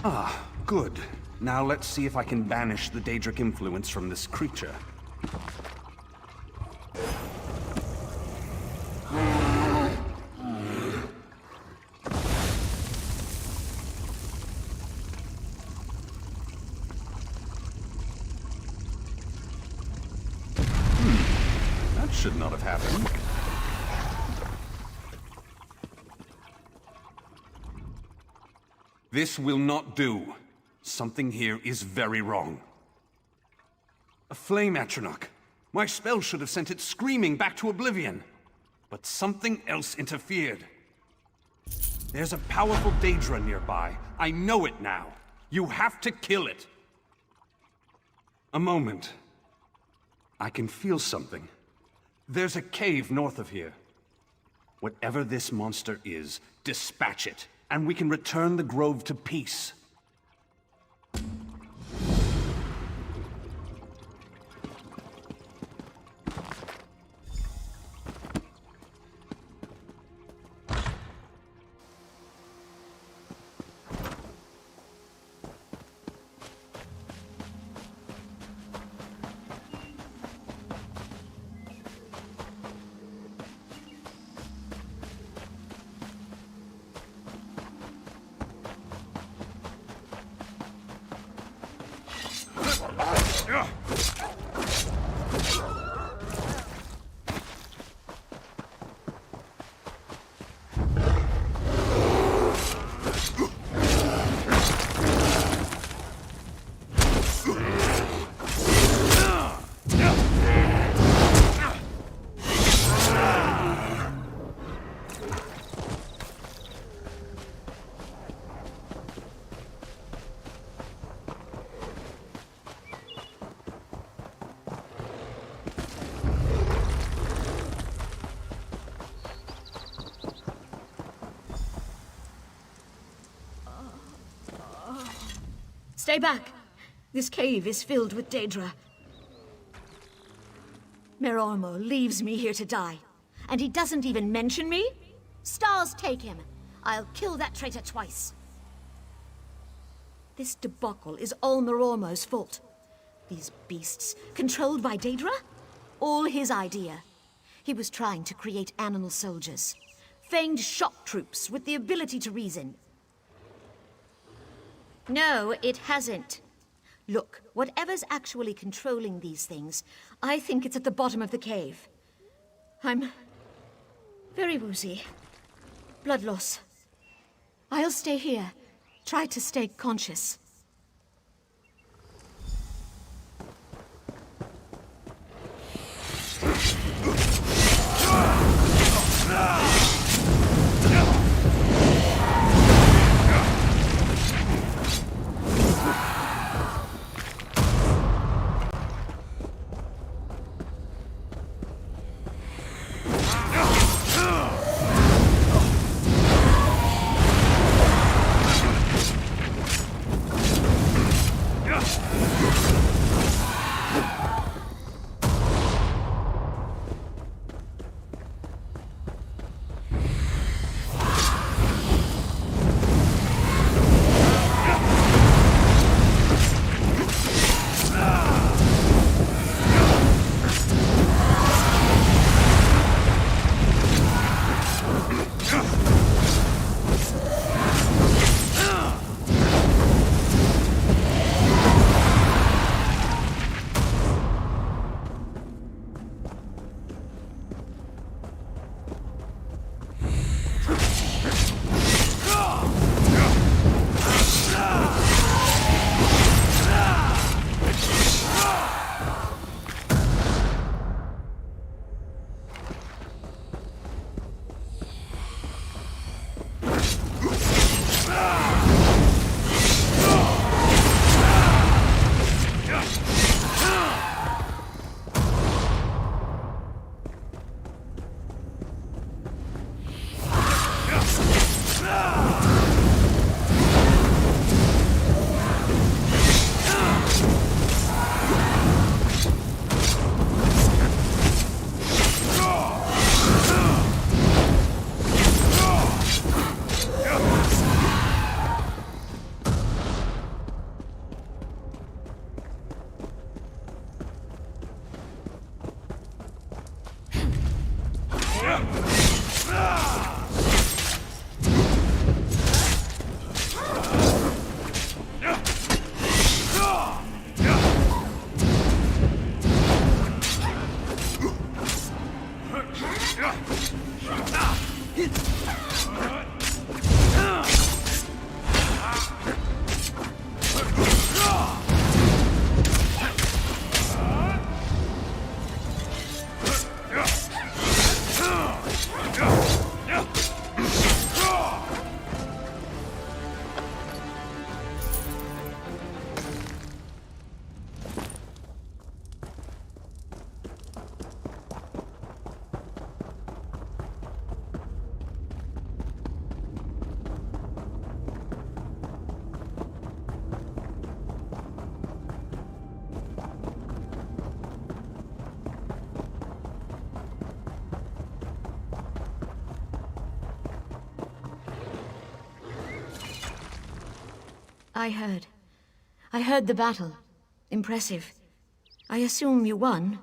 Ah, good. Now let's see if I can banish the Daedric influence from this creature. That should not have happened. This will not do. Something here is very wrong. A flame Atronach. My spell should have sent it screaming back to oblivion. But something else interfered. There's a powerful Daedra nearby. I know it now. You have to kill it. A moment. I can feel something. There's a cave north of here. Whatever this monster is, dispatch it, and we can return the grove to peace. Stay back. This cave is filled with Daedra. Merormo leaves me here to die. And he doesn't even mention me? Stars take him. I'll kill that traitor twice. This debacle is all Merormo's fault. These beasts, controlled by Daedra? All his idea. He was trying to create animal soldiers. Feigned shock troops with the ability to reason. No, it hasn't. Look, whatever's actually controlling these things, I think it's at the bottom of the cave. I'm very woozy. Blood loss. I'll stay here. Try to stay conscious. I heard the battle. Impressive. I assume you won?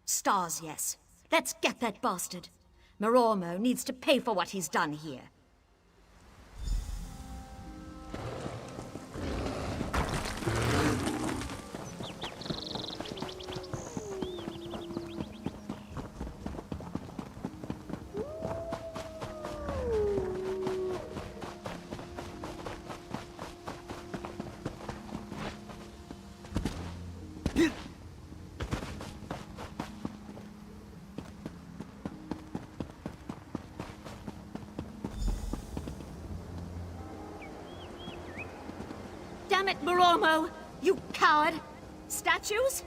Stars, yes. Let's get that bastard. Marormo needs to pay for what he's done here. Damn it, Marormo! You coward! Statues?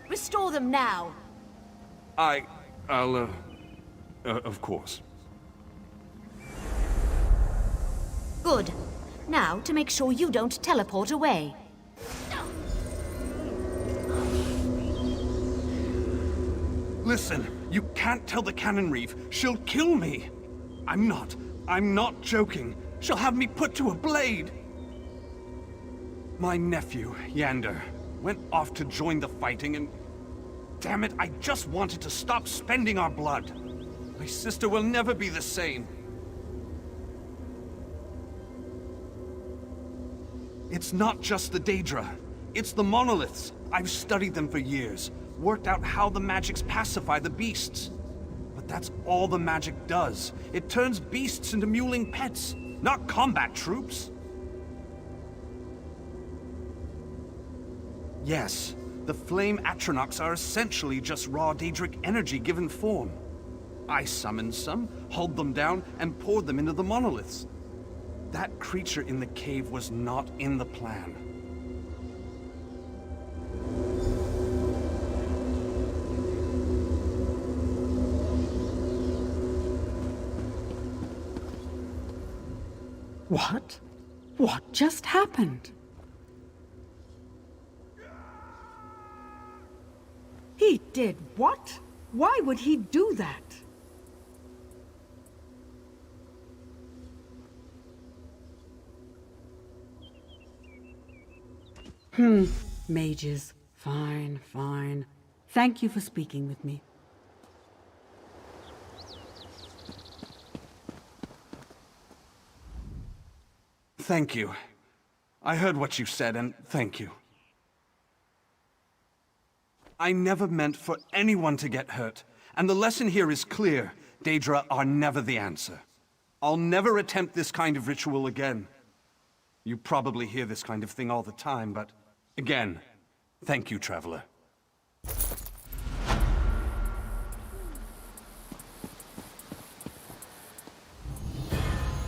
Restore them now! I'll, of course. Good. Now, to make sure you don't teleport away. Listen, you can't tell the Cannon Reeve. She'll kill me. I'm not joking. She'll have me put to a blade. My nephew, Yander, went off to join the fighting and... Damn it, I just wanted to stop spending our blood. My sister will never be the same. It's not just the Daedra. It's the monoliths. I've studied them for years, worked out how the magics pacify the beasts. But that's all the magic does. It turns beasts into mewling pets, not combat troops. Yes, the flame Atronachs are essentially just raw Daedric energy given form. I summoned some, hulled them down, and poured them into the monoliths. That creature in the cave was not in the plan. What? What just happened? He did what? Why would he do that? Mages. Fine, fine. Thank you for speaking with me. Thank you. I heard what you said, and thank you. I never meant for anyone to get hurt, and the lesson here is clear. Daedra are never the answer. I'll never attempt this kind of ritual again. You probably hear this kind of thing all the time, but again, thank you, Traveler.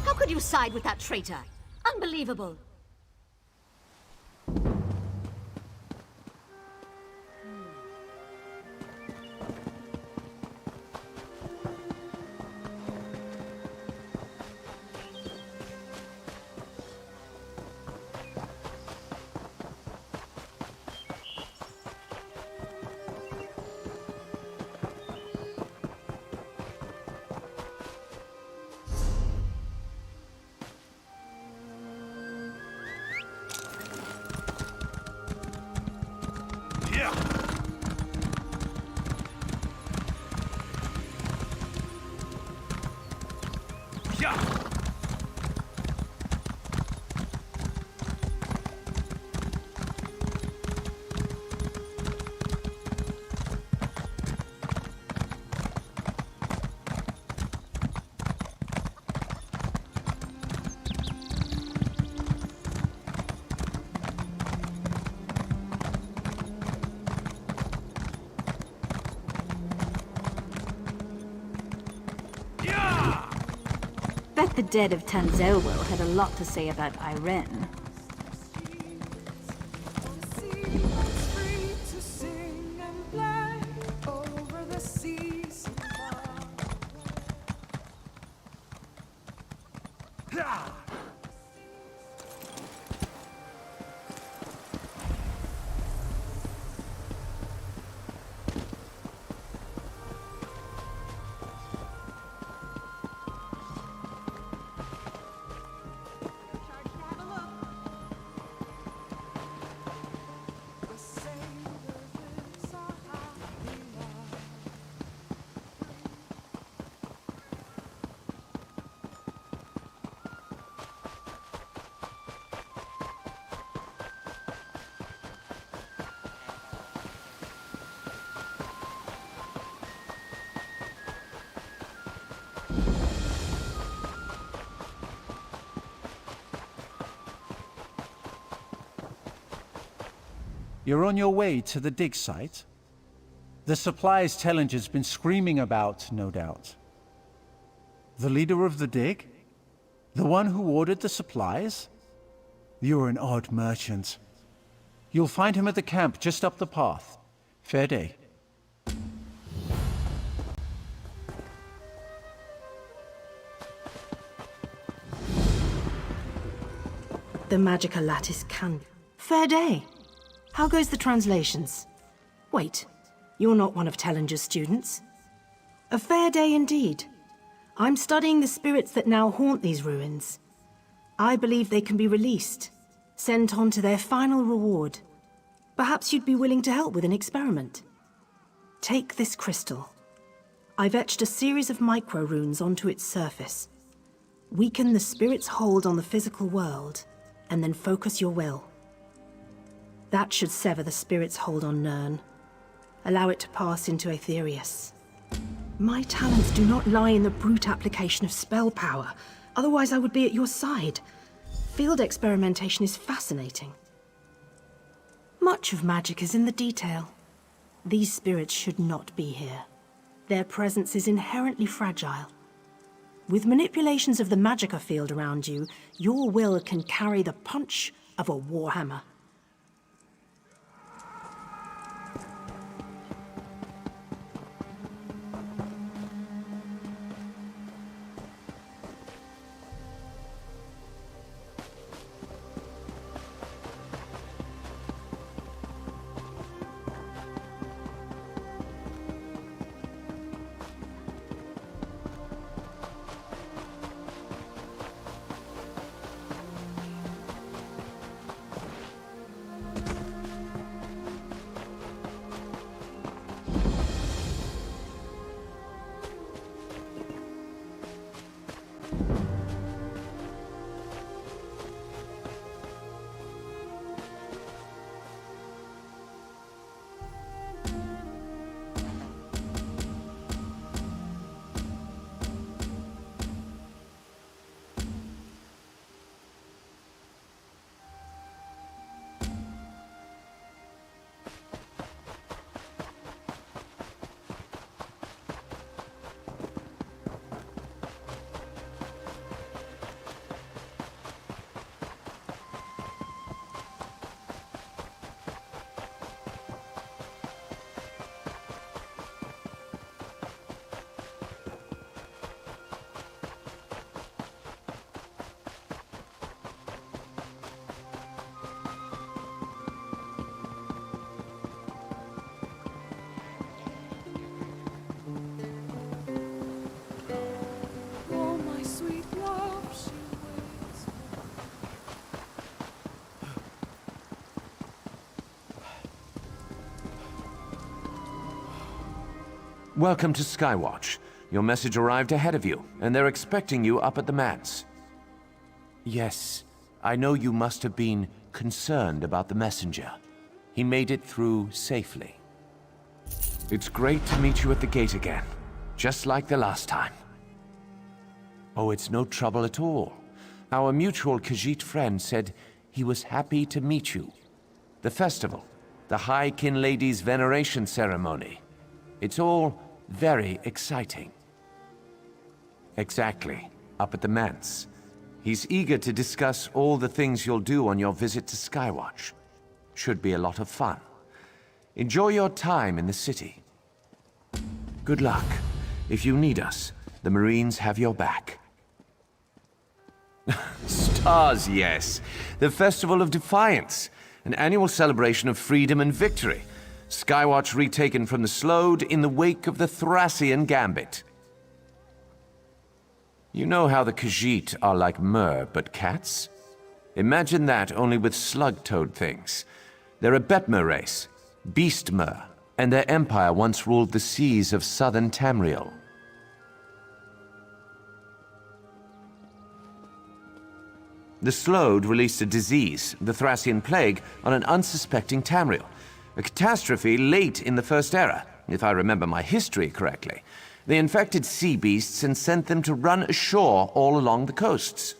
How could you side with that traitor? Unbelievable! Bet the dead of Tanzelwell had a lot to say about Irene. You're on your way to the dig site? The supplies Tellinger's been screaming about, no doubt. The leader of the dig? The one who ordered the supplies? You're an odd merchant. You'll find him at the camp just up the path. Fair day. The Magica Lattice can... Fair day. How goes the translations? Wait, you're not one of Tellinger's students. A fair day indeed. I'm studying the spirits that now haunt these ruins. I believe they can be released, sent on to their final reward. Perhaps you'd be willing to help with an experiment. Take this crystal. I've etched a series of micro-runes onto its surface. Weaken the spirit's hold on the physical world, and then focus your will. That should sever the spirit's hold on Nirn. Allow it to pass into Aetherius. My talents do not lie in the brute application of spell power. Otherwise I would be at your side. Field experimentation is fascinating. Much of magic is in the detail. These spirits should not be here. Their presence is inherently fragile. With manipulations of the magica field around you, your will can carry the punch of a warhammer. Welcome to Skywatch. Your message arrived ahead of you, and they're expecting you up at the manse. Yes, I know you must have been concerned about the messenger. He made it through safely. It's great to meet you at the gate again, just like the last time. Oh, it's no trouble at all. Our mutual Khajiit friend said he was happy to meet you. The festival, the High Kin Lady's veneration ceremony. It's all very exciting. Exactly, up at the manse. He's eager to discuss all the things you'll do on your visit to Skywatch. Should be a lot of fun. Enjoy your time in the city. Good luck. If you need us, the Marines have your back. Stars, yes. The Festival of Defiance. An annual celebration of freedom and victory. Skywatch retaken from the Slode in the wake of the Thracian Gambit. You know how the Khajiit are like Mer, but cats? Imagine that, only with slug-toed things. They're a Betmer race, Beast Mer, and their empire once ruled the seas of southern Tamriel. The Slode released a disease, the Thracian Plague, on an unsuspecting Tamriel. A catastrophe late in the First Era, if I remember my history correctly. They infected sea beasts and sent them to run ashore all along the coasts.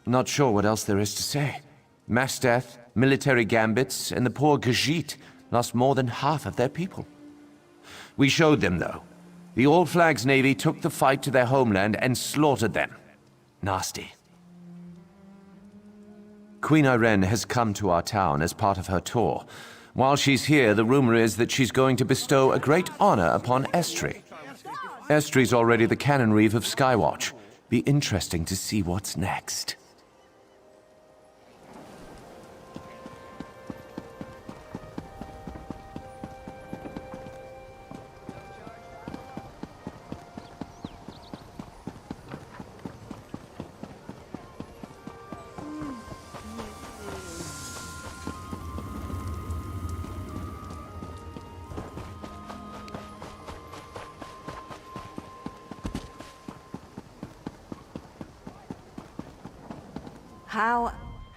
Not sure what else there is to say. Mass death, military gambits, and the poor Khajiit lost more than half of their people. We showed them, though. The All Flags Navy took the fight to their homeland and slaughtered them. Nasty. Queen Irene has come to our town as part of her tour. While she's here, the rumor is that she's going to bestow a great honor upon Estri. Estri's already the cannon reeve of Skywatch. Be interesting to see what's next.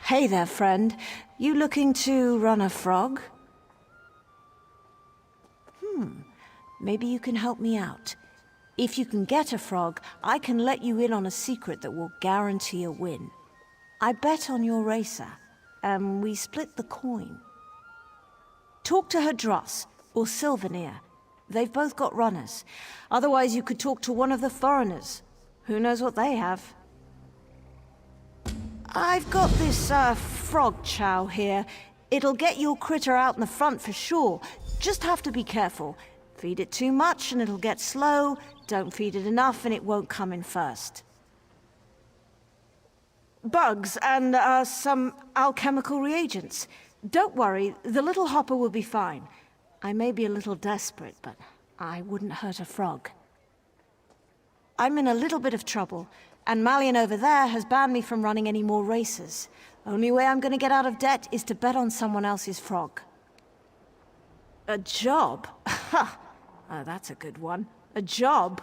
Hey there, friend. You looking to run a frog? Maybe you can help me out. If you can get a frog, I can let you in on a secret that will guarantee a win. I bet on your racer, and we split the coin. Talk to her Dross, or Sylvanir. They've both got runners. Otherwise, you could talk to one of the foreigners. Who knows what they have? I've got this, frog chow here. It'll get your critter out in the front for sure. Just have to be careful. Feed it too much and it'll get slow. Don't feed it enough and it won't come in first. Bugs and, some alchemical reagents. Don't worry, the little hopper will be fine. I may be a little desperate, but I wouldn't hurt a frog. I'm in a little bit of trouble. And Malian over there has banned me from running any more races. Only way I'm gonna get out of debt is to bet on someone else's frog. A job? Ha! That's a good one. A job?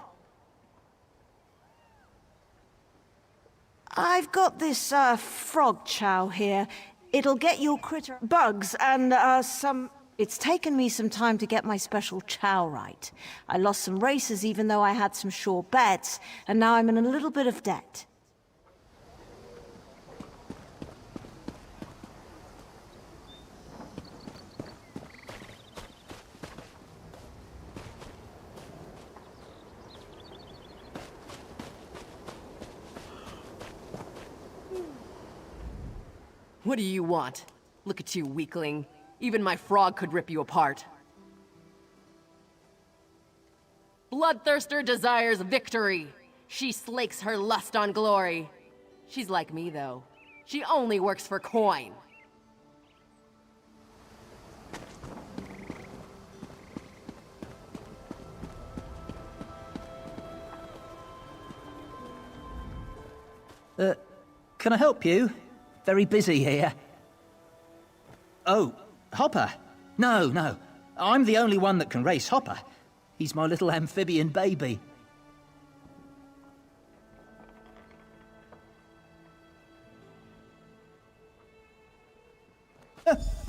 I've got this, frog chow here. It'll get your critter bugs and, some... It's taken me some time to get my special chow right. I lost some races even though I had some sure bets, and now I'm in a little bit of debt. What do you want? Look at you, weakling. Even my frog could rip you apart. Bloodthirster desires victory. She slakes her lust on glory. She's like me, though. She only works for coin. Can I help you? Very busy here. Oh, Hopper? No. I'm the only one that can race Hopper. He's my little amphibian baby.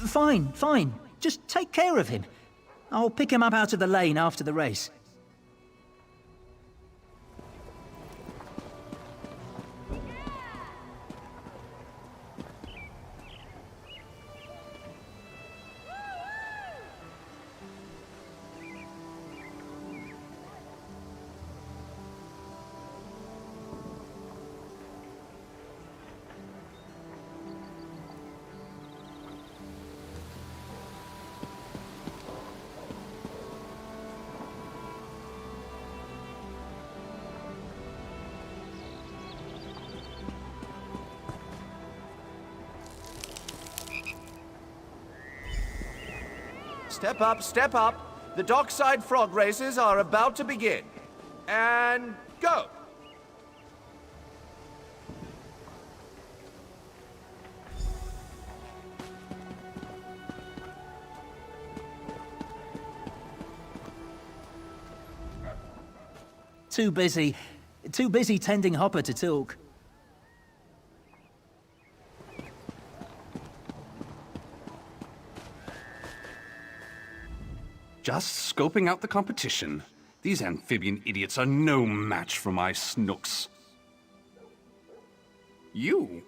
Fine, fine. Just take care of him. I'll pick him up out of the lane after the race. Step up, step up. The dockside frog races are about to begin. And go! Too busy. Too busy tending Hopper to talk. Just scoping out the competition. These amphibian idiots are no match for my Snooks. You?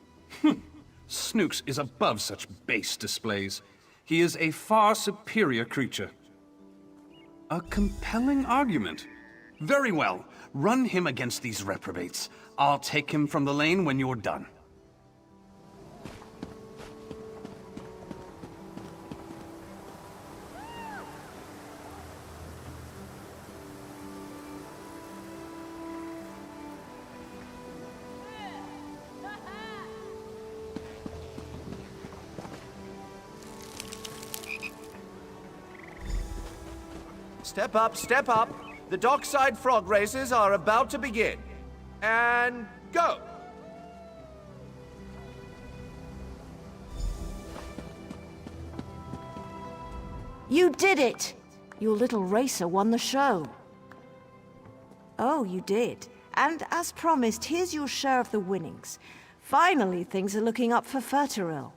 Snooks is above such base displays. He is a far superior creature. A compelling argument. Very well. Run him against these reprobates. I'll take him from the lane when you're done. Step up, step up. The dockside frog races are about to begin. And go! You did it! Your little racer won the show. Oh, you did. And as promised, here's your share of the winnings. Finally, things are looking up for Furteril.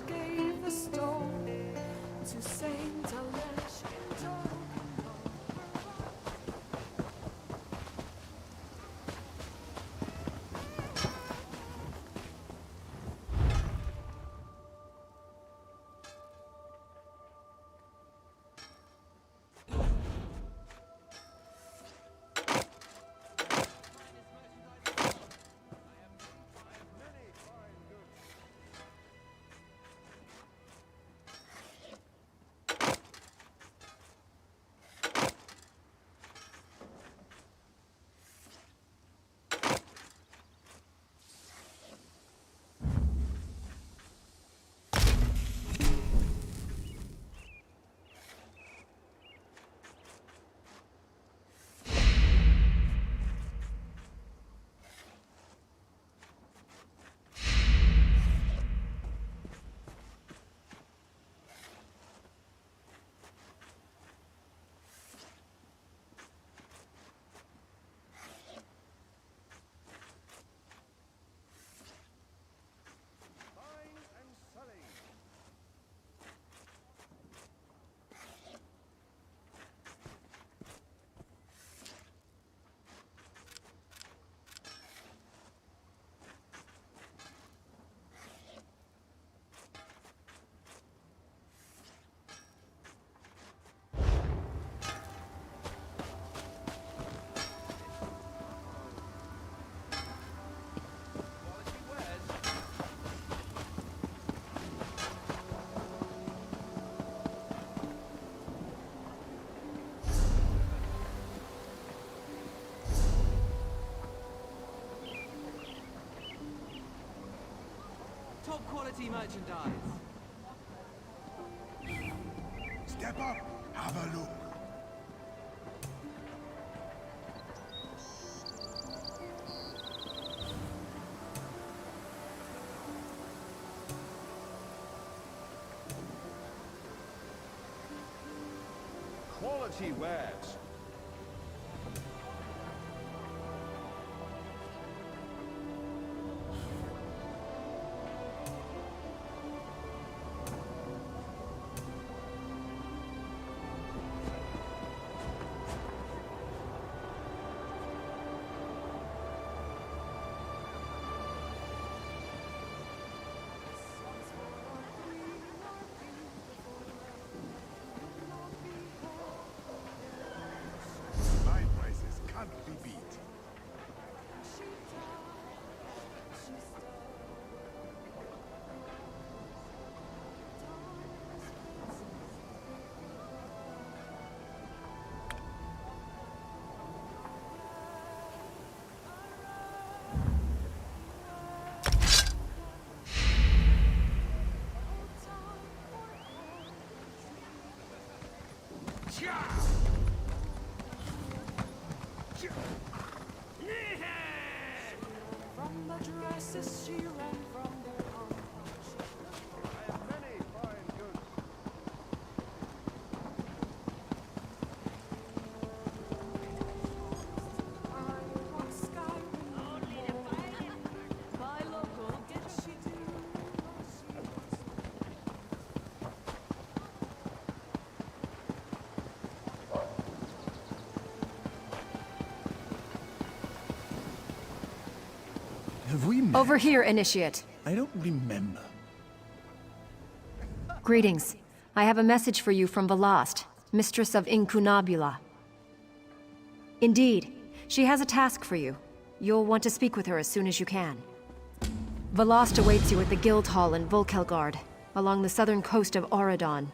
gave the stone to Saint Alesh. top quality merchandise. Step up, have a look. Quality wares. My prices can't be beat. From the dresses she ran from their arms. I have many fine goods. Buy local, get she do. Have we met? Over here, Initiate. I don't remember. Greetings. I have a message for you from Velast, Mistress of Incunabula. Indeed, she has a task for you. You'll want to speak with her as soon as you can. Velast awaits you at the Guild Hall in Volkelgard, along the southern coast of Auradon.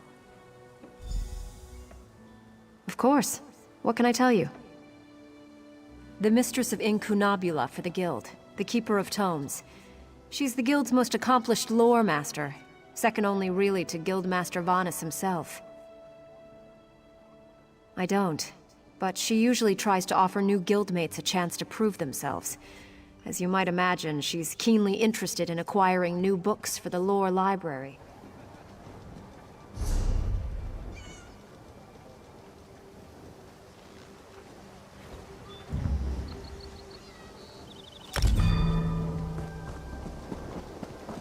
Of course. What can I tell you? The Mistress of Incunabula for the Guild, the Keeper of Tomes. She's the Guild's most accomplished lore master, second only really to Guildmaster Vanus himself. I don't, but she usually tries to offer new guildmates a chance to prove themselves. As you might imagine, she's keenly interested in acquiring new books for the lore library.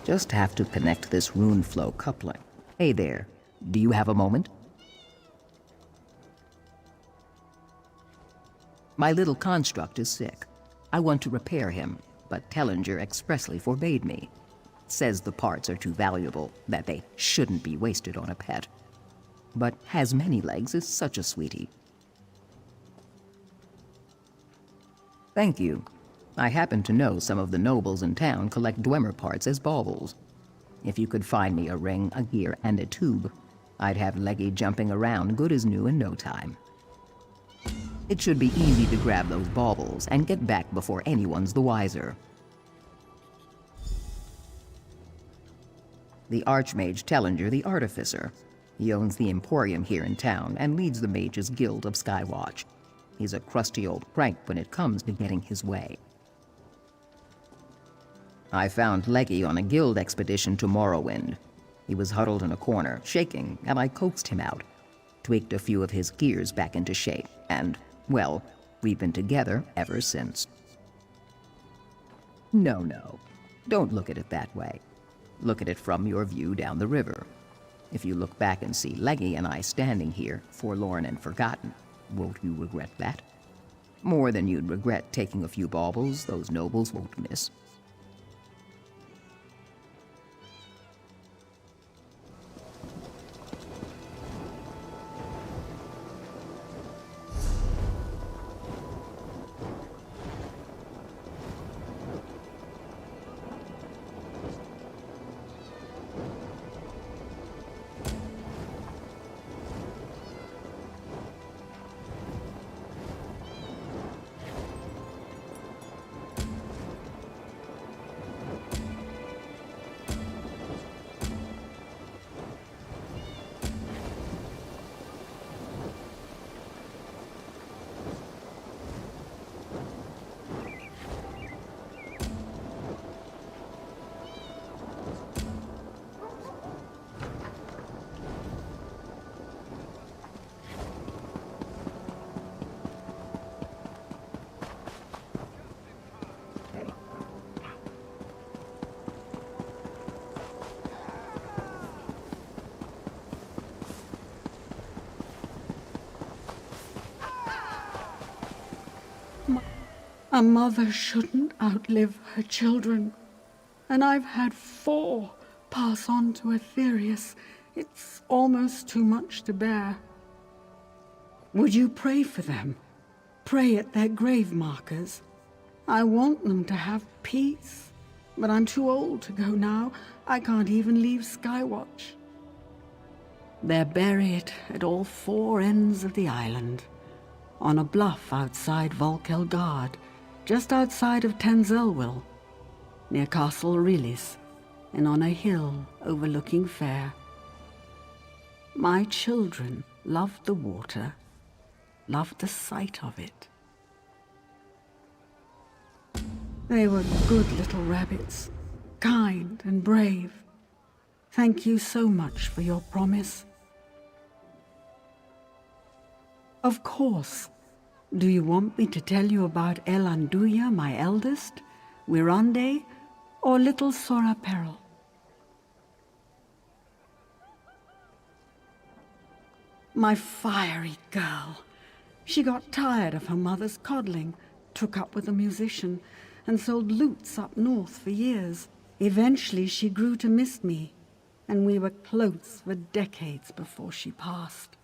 Just have to connect this rune flow coupling. Hey there, do you have a moment? My little construct is sick. I want to repair him, but Tellinger expressly forbade me. Says the parts are too valuable, that they shouldn't be wasted on a pet. But Has Many Legs is such a sweetie. Thank you. I happen to know some of the nobles in town collect Dwemer parts as baubles. If you could find me a ring, a gear, and a tube, I'd have Leggy jumping around good as new in no time. It should be easy to grab those baubles and get back before anyone's the wiser. The Archmage Tellinger the Artificer. He owns the Emporium here in town and leads the Mages Guild of Skywatch. He's a crusty old crank when it comes to getting his way. I found Leggy on a guild expedition to Morrowind. He was huddled in a corner, shaking, and I coaxed him out. Tweaked a few of his gears back into shape, and, well, we've been together ever since. No, don't look at it that way. Look at it from your view down the river. If you look back and see Leggy and I standing here, forlorn and forgotten, won't you regret that? More than you'd regret taking a few baubles those nobles won't miss. A mother shouldn't outlive her children. And I've had 4 pass on to Aetherius. It's almost too much to bear. Would you pray for them? Pray at their grave markers? I want them to have peace. But I'm too old to go now. I can't even leave Skywatch. They're buried at all 4 ends of the island. On a bluff outside Volkelgard, just outside of Tenzelwyl, near Castle Lycus, and on a hill overlooking Fair. My children loved the water, loved the sight of it. They were good little rabbits, kind and brave. Thank you so much for your promise. Of course. Do you want me to tell you about Elanduya, my eldest, Wirande, or little Sora Peril? My fiery girl. She got tired of her mother's coddling, took up with a musician, and sold lutes up north for years. Eventually she grew to miss me, and we were close for decades before she passed.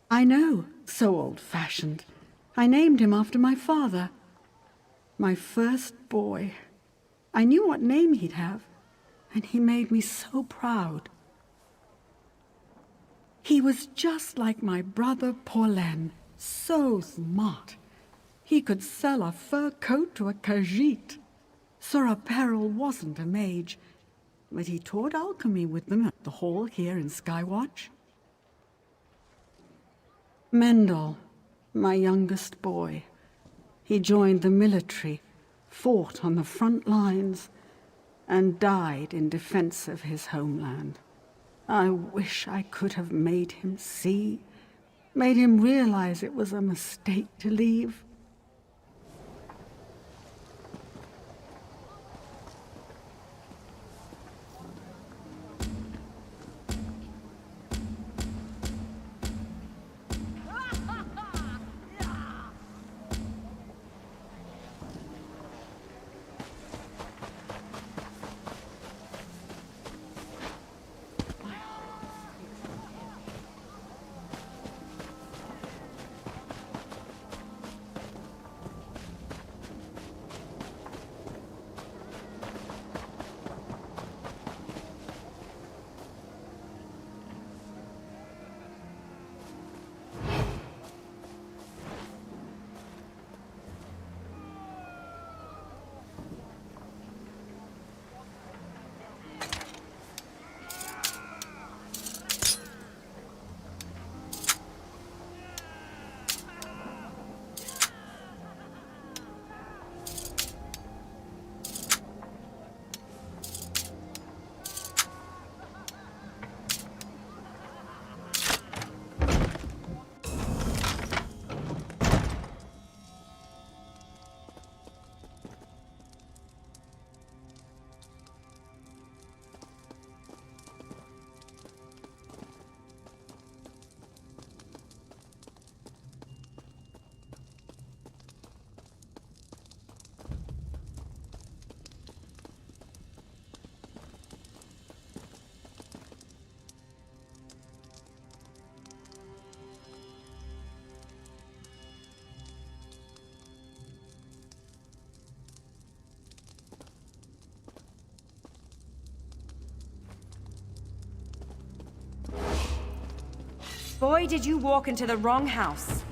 I know, so old-fashioned. I named him after my father. My first boy. I knew what name he'd have, and he made me so proud. He was just like my brother Paulen, so smart. He could sell a fur coat to a Khajiit. Sora Peril wasn't a mage, but he taught alchemy with them at the hall here in Skywatch. Mendel, my youngest boy. He joined the military, fought on the front lines, and died in defense of his homeland. I wish I could have made him see, made him realize it was a mistake to leave. Boy, did you walk into the wrong house.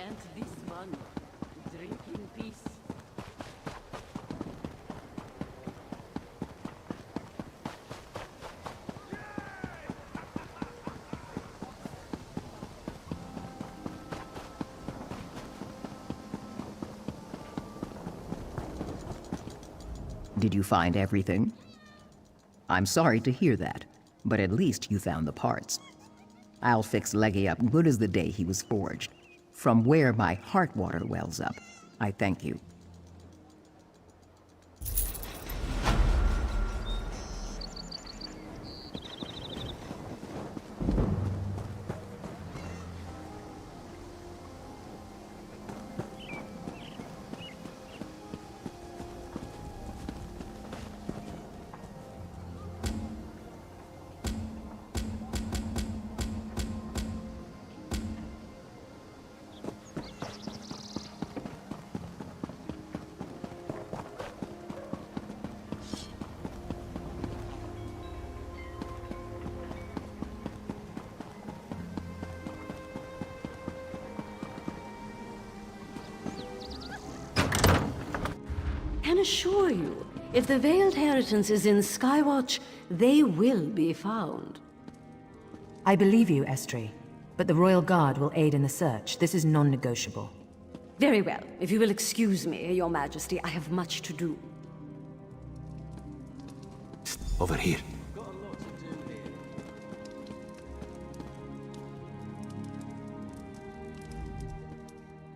And this one, drink in peace. Did you find everything? I'm sorry to hear that, but at least you found the parts. I'll fix Leggy up good as the day he was forged. From where my heart water wells up, I thank you. Can assure you, if the Veiled Heritance is in Skywatch, they will be found. I believe you, Estri, but the Royal Guard will aid in the search. This is non-negotiable. Very well. If you will excuse me, Your Majesty, I have much to do. Over here.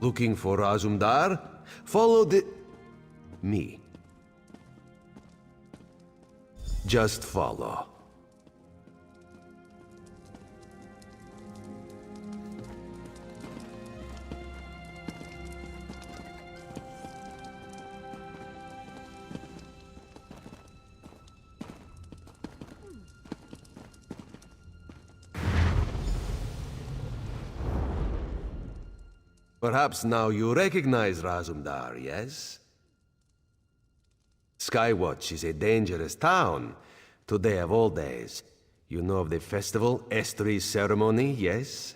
Looking for Azumdar? Follow the... me. Just follow. Perhaps now you recognize Razumdar, yes? Skywatch is a dangerous town. Today of all days. You know of the festival, Estri's ceremony, yes?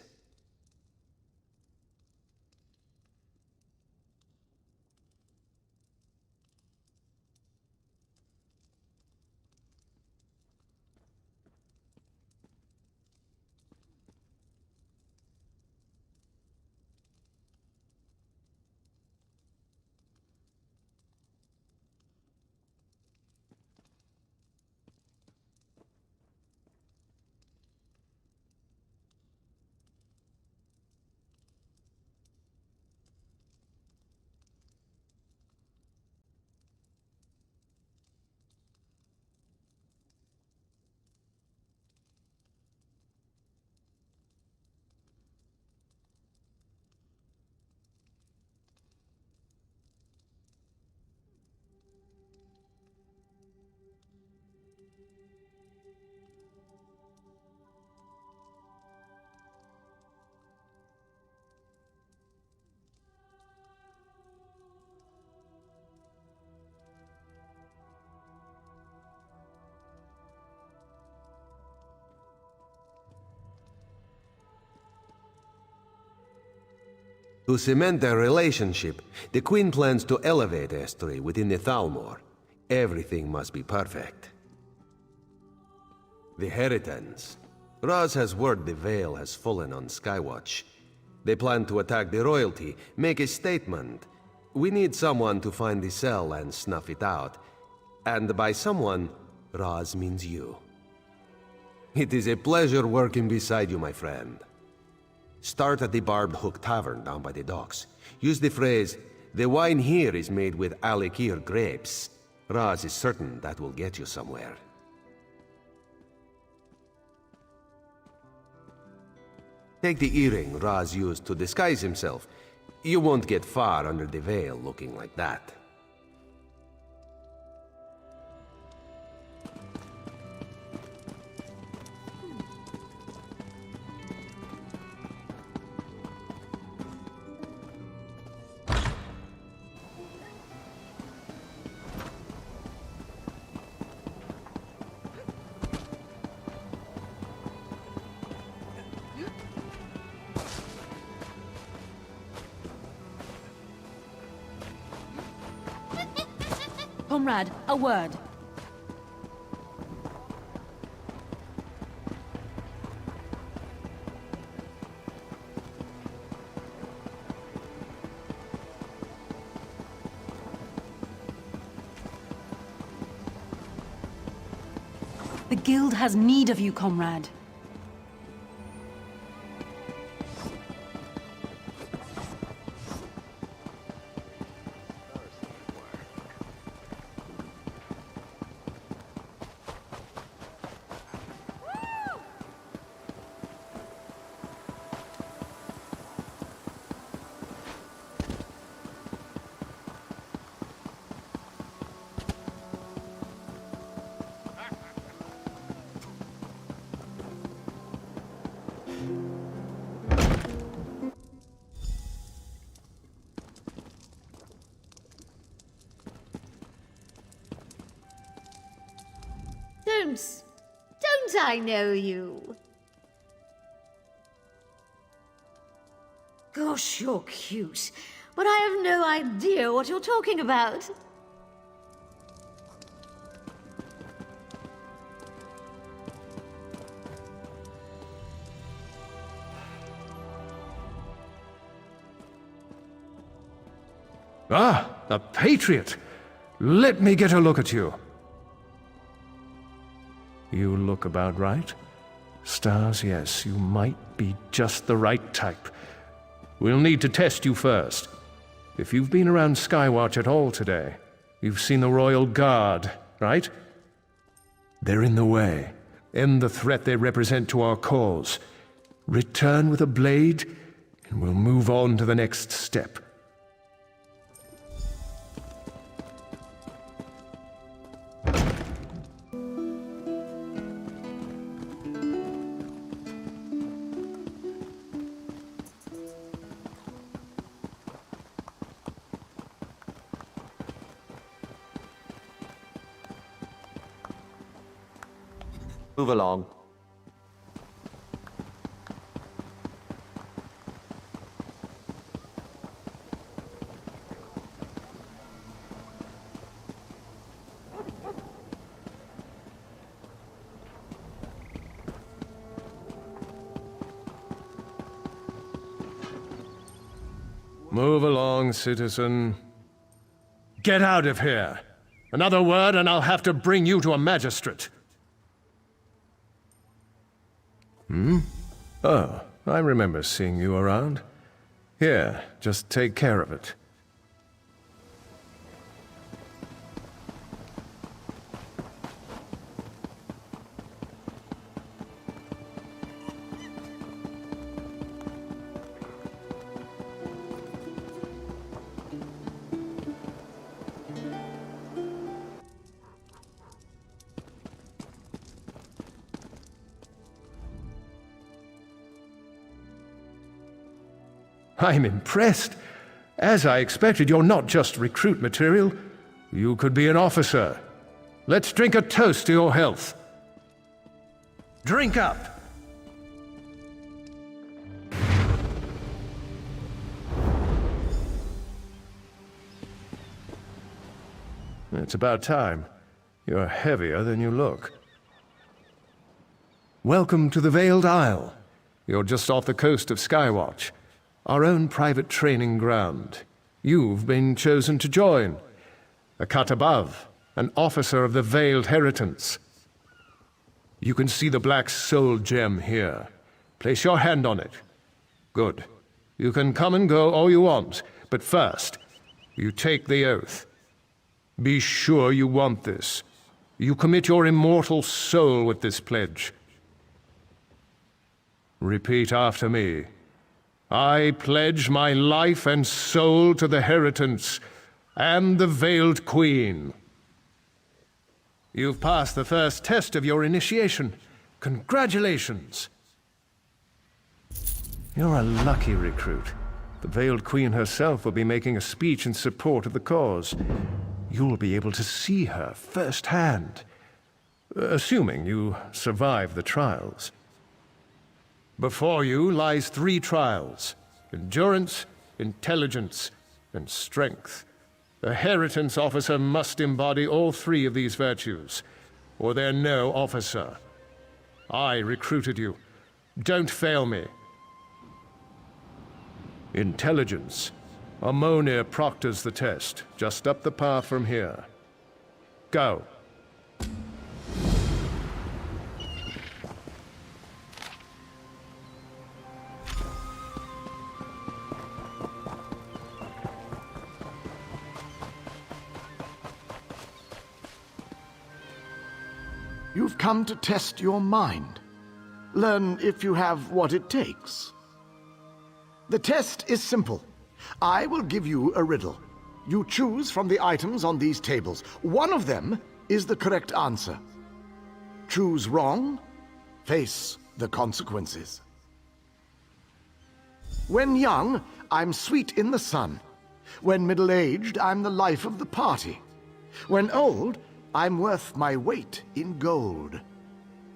To cement their relationship, the Queen plans to elevate Estri within the Thalmor. Everything must be perfect. The Heritance. Raz has word the Veil has fallen on Skywatch. They plan to attack the royalty, make a statement. We need someone to find the cell and snuff it out. And by someone, Raz means you. It is a pleasure working beside you, my friend. Start at the Barbed Hook Tavern down by the docks. Use the phrase, "The wine here is made with Alikir grapes." Raz is certain that will get you somewhere. Take the earring Raz used to disguise himself. You won't get far under the veil looking like that. comrade, a word. The guild has need of you, comrade. Don't I know you? Gosh, you're cute, but I have no idea what you're talking about. Ah, a patriot! Let me get a look at you. You look about right. Stars, yes, you might be just the right type. We'll need to test you first. If you've been around Skywatch at all today, you've seen the Royal Guard, right? They're in the way. End the threat they represent to our cause. Return with a blade, and we'll move on to the next step. Move along. Move along, citizen. Get out of here. Another word and I'll have to bring you to a magistrate. Oh, I remember seeing you around. Here, just take care of it. I'm impressed. As I expected, you're not just recruit material. You could be an officer. Let's drink a toast to your health. Drink up! It's about time. You're heavier than you look. Welcome to the Veiled Isle. You're just off the coast of Skywatch. Our own private training ground. You've been chosen to join. A cut above, an officer of the Veiled Heritance. You can see the black soul gem here. Place your hand on it. Good. You can come and go all you want, but first, you take the oath. Be sure you want this. You commit your immortal soul with this pledge. Repeat after me. I pledge my life and soul to the Heritance and the Veiled Queen. You've passed the first test of your initiation. Congratulations! You're a lucky recruit. The Veiled Queen herself will be making a speech in support of the cause. You'll be able to see her firsthand, assuming you survive the trials. Before you lies 3 trials: endurance, intelligence, and strength. A heritance officer must embody all three of these virtues, or they're no officer. I recruited you. Don't fail me. Intelligence. Ammonia proctors the test, just up the path from here. Go. You've come to test your mind. Learn if you have what it takes. The test is simple. I will give you a riddle. You choose from the items on these tables. One of them is the correct answer. Choose wrong, face the consequences. When young, I'm sweet in the sun. When middle-aged, I'm the life of the party. When old, I'm worth my weight in gold.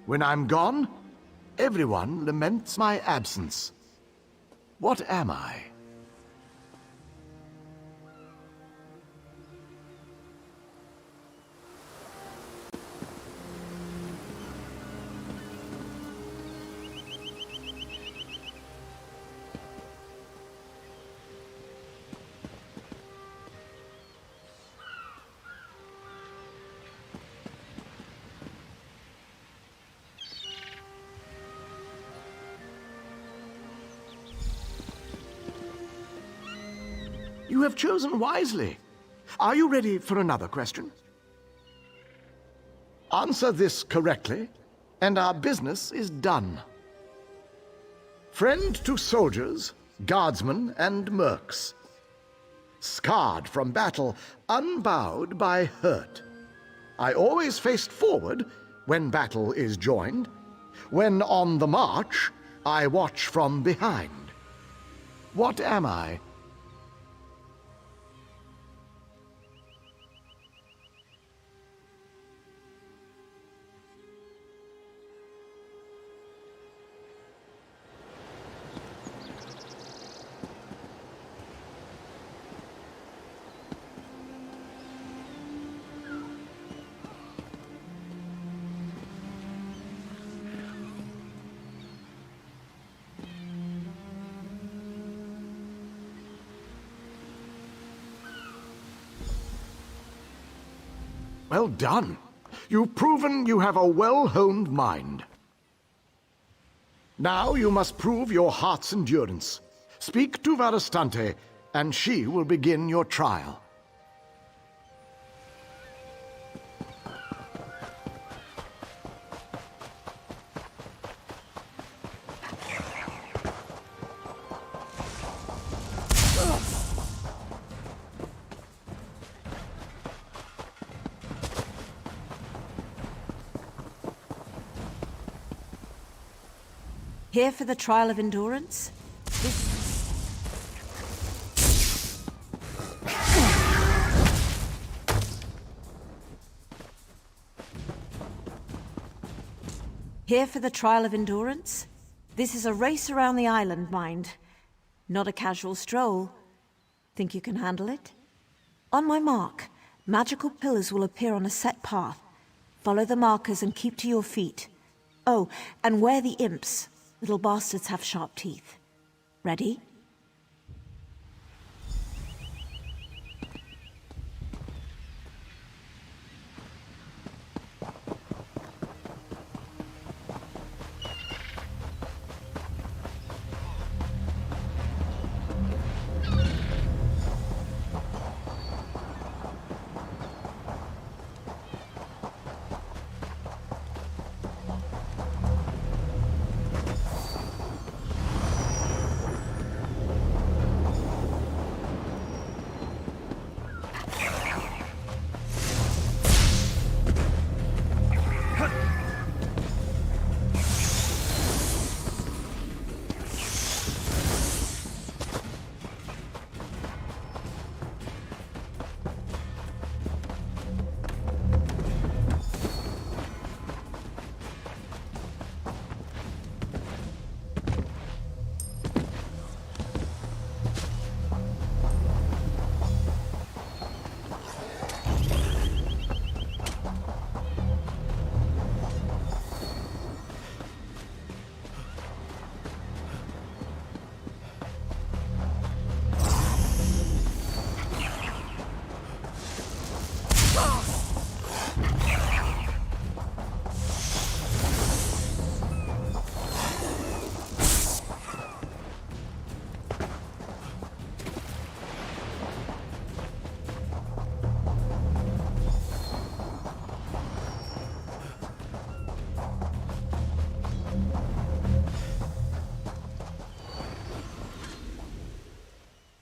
When I'm gone, everyone laments my absence. What am I? You have chosen wisely. Are you ready for another question? Answer this correctly, and our business is done. Friend to soldiers, guardsmen, and mercs. Scarred from battle, unbowed by hurt. I always faced forward when battle is joined. When on the march, I watch from behind. What am I? Well done. You've proven you have a well-honed mind. Now you must prove your heart's endurance. Speak to Varastante, and she will begin your trial. Here for the trial of endurance? Here for the trial of endurance? This is a race around the island, mind. Not a casual stroll. Think you can handle it? On my mark, magical pillars will appear on a set path. Follow the markers and keep to your feet. Oh, and wear the imps. Little bastards have sharp teeth. Ready?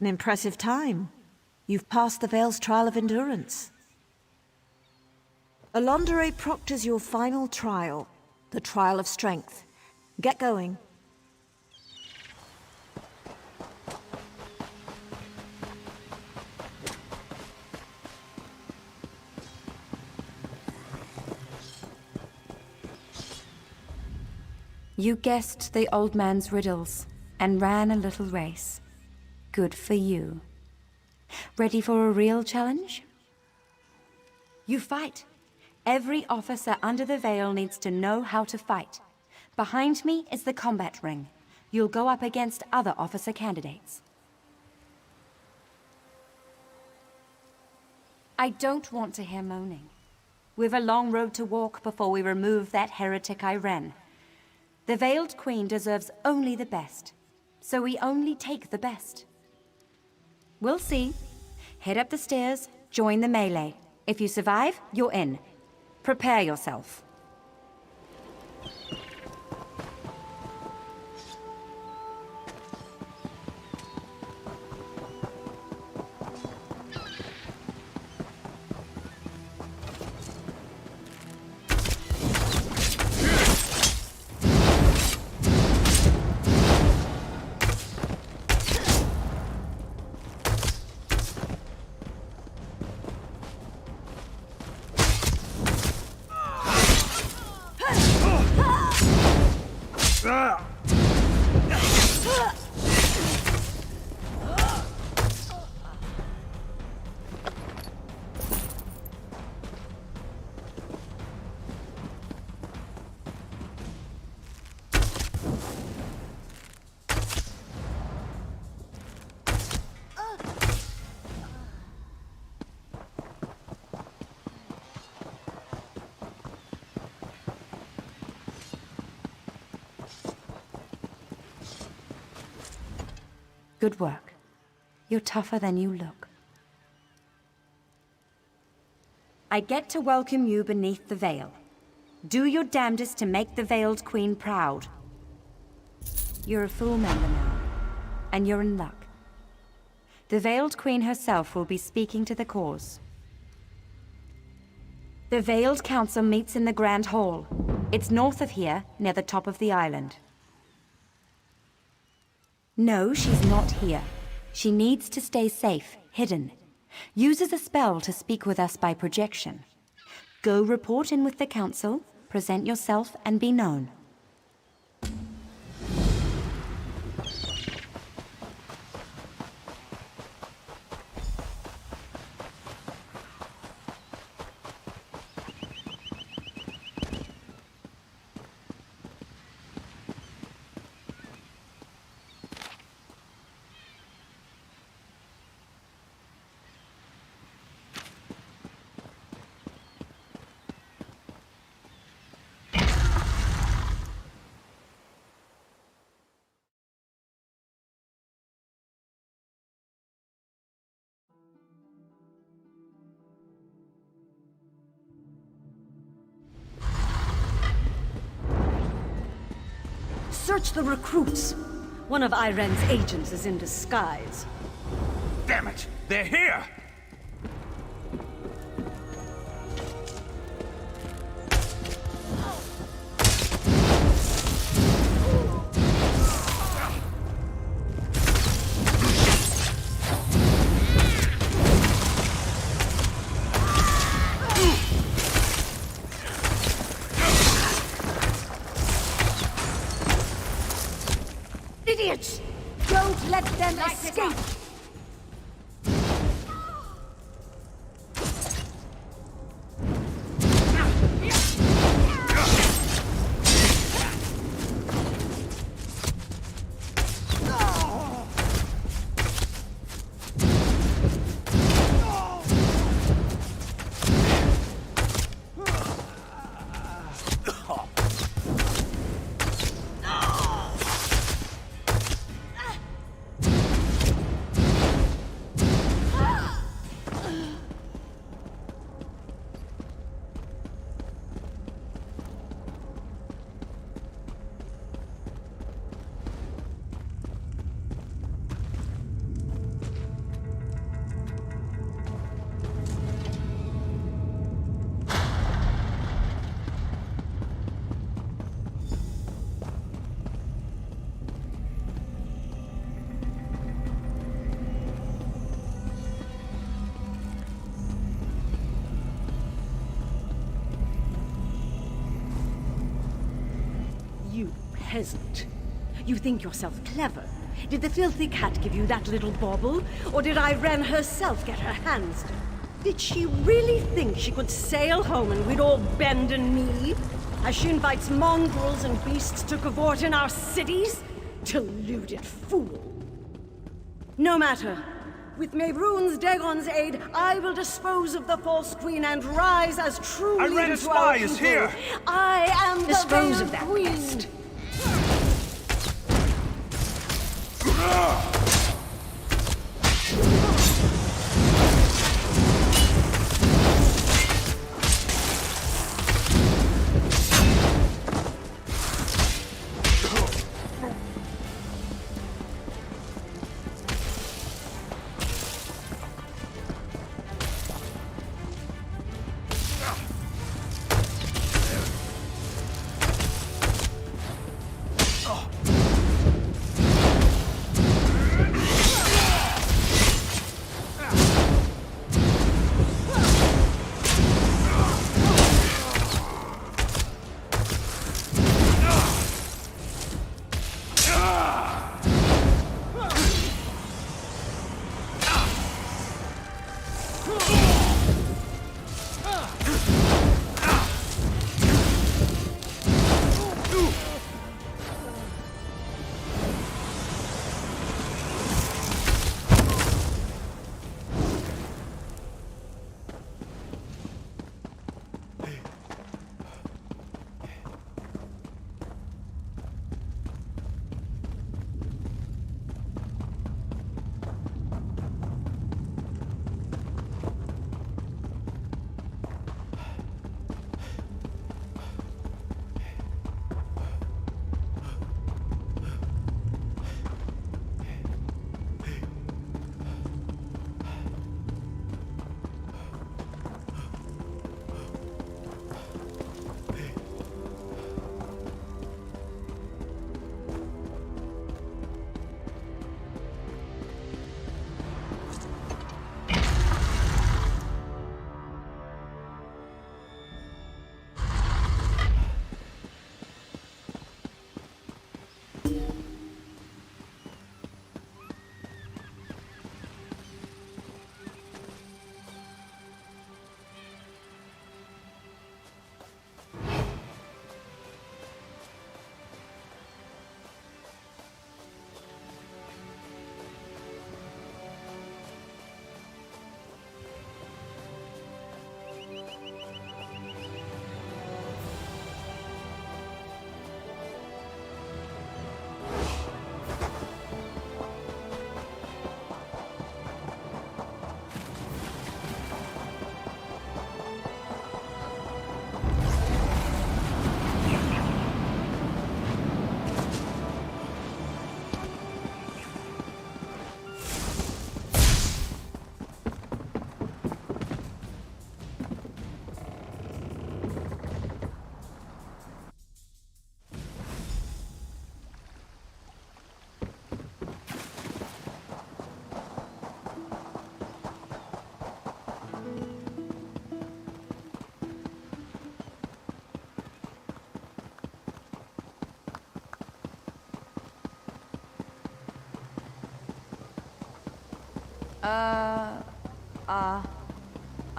An impressive time. You've passed the Vale's trial of endurance. Alondere proctors your final trial, the trial of strength. Get going. You guessed the old man's riddles and ran a little race. Good for you. Ready for a real challenge? You fight. Every officer under the Veil needs to know how to fight. Behind me is the combat ring. You'll go up against other officer candidates. I don't want to hear moaning. We've a long road to walk before we remove that heretic Irene. The Veiled Queen deserves only the best, so we only take the best. We'll see. Head up the stairs, join the melee. If you survive, you're in. Prepare yourself. Good work. You're tougher than you look. I get to welcome you beneath the veil. Do your damnedest to make the Veiled Queen proud. You're a full member now, and you're in luck. The Veiled Queen herself will be speaking to the cause. The Veiled Council meets in the Grand Hall. It's north of here, near the top of the island. No, she's not here. She needs to stay safe, hidden. Uses a spell to speak with us by projection. Go report in with the council, present yourself, and be known. Search the recruits. One of Irene's agents is in disguise. Damn it! They're here! Idiots! Don't let them escape! You peasant. You think yourself clever. Did the filthy cat give you that little bauble? Or did Irene herself get her hands dirty? Did she really think she could sail home and we'd all bend and knee? As she invites mongrels and beasts to cavort in our cities? Deluded fool. No matter. With Mehrunes Dagon's aid, I will dispose of the false queen and rise as true leader to our people. Here. I am Dispose the of that queen. pest.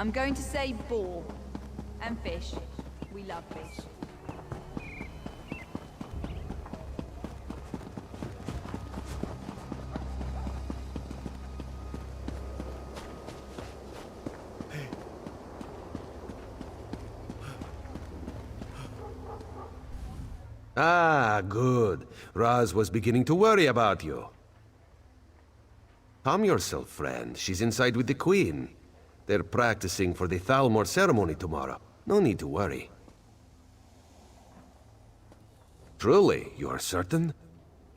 I'm going to say boar. And fish. We love fish. Ah, good. Raz was beginning to worry about you. Calm yourself, friend. She's inside with the Queen. They're practicing for the Thalmor ceremony tomorrow. No need to worry. Truly, you are certain?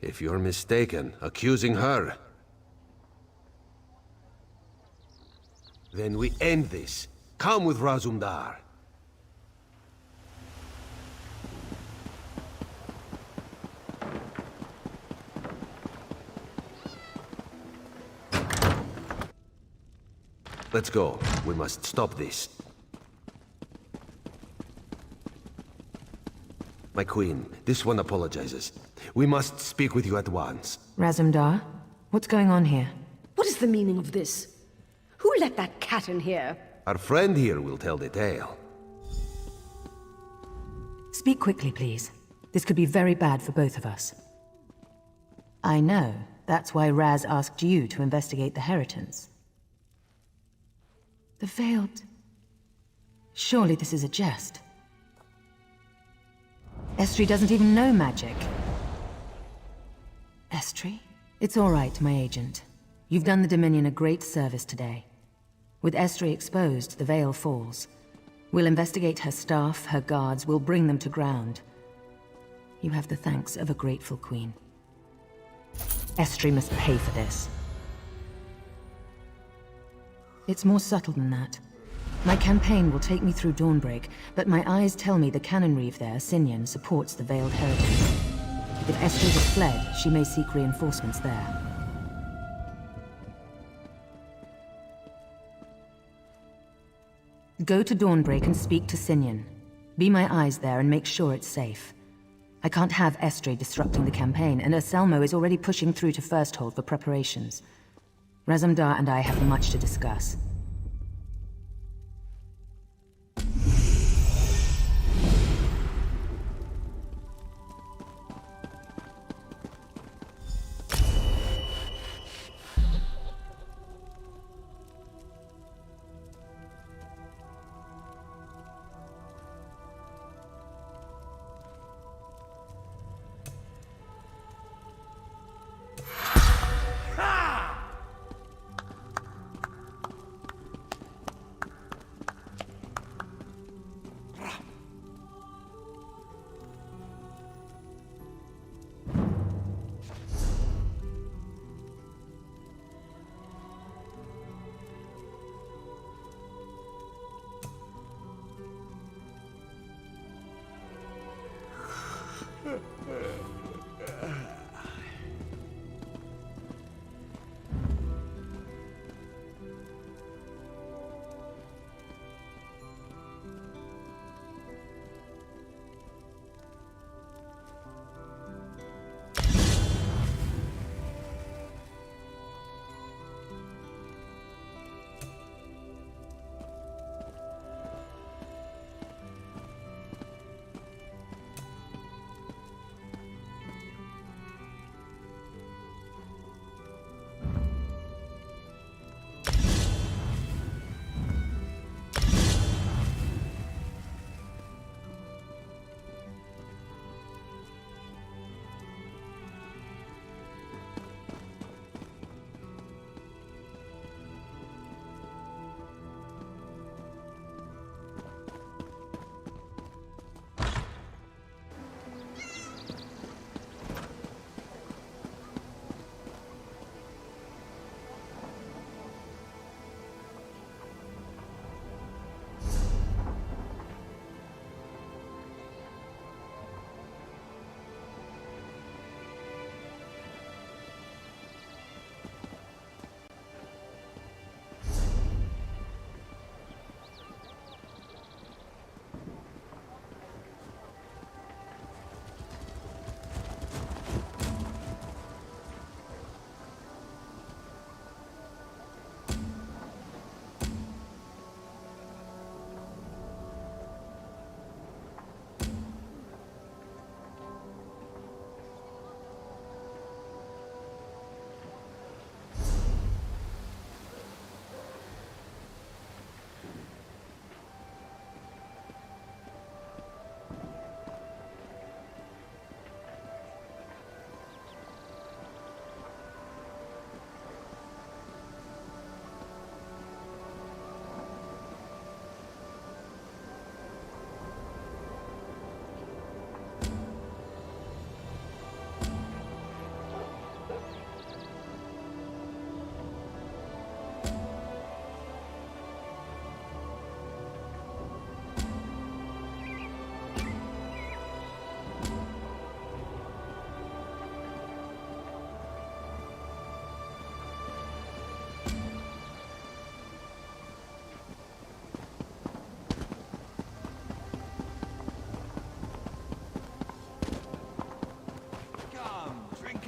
If you're mistaken, accusing her... Then we end this. Come with Razumdar. Let's go. We must stop this. My queen, this one apologizes. We must speak with you at once. Razumdar, what's going on here? What is the meaning of this? Who let that cat in here? Our friend here will tell the tale. Speak quickly, please. This could be very bad for both of us. I know. That's why Raz asked you to investigate the Heritons. The Veiled... Surely this is a jest. Estri doesn't even know magic. Estri? It's all right, my agent. You've done the Dominion a great service today. With Estri exposed, the veil falls. We'll investigate her staff, her guards, we'll bring them to ground. You have the thanks of a grateful queen. Estri must pay for this. It's more subtle than that. My campaign will take me through Dawnbreak, but my eyes tell me the cannon reeve there, Sinyan, supports the Veiled Heritage. If Estri has fled, she may seek reinforcements there. Go to Dawnbreak and speak to Sinyan. Be my eyes there and make sure it's safe. I can't have Estri disrupting the campaign, and Anselmo is already pushing through to Firsthold for preparations. Razumdar and I have much to discuss.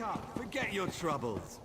up! Forget your troubles!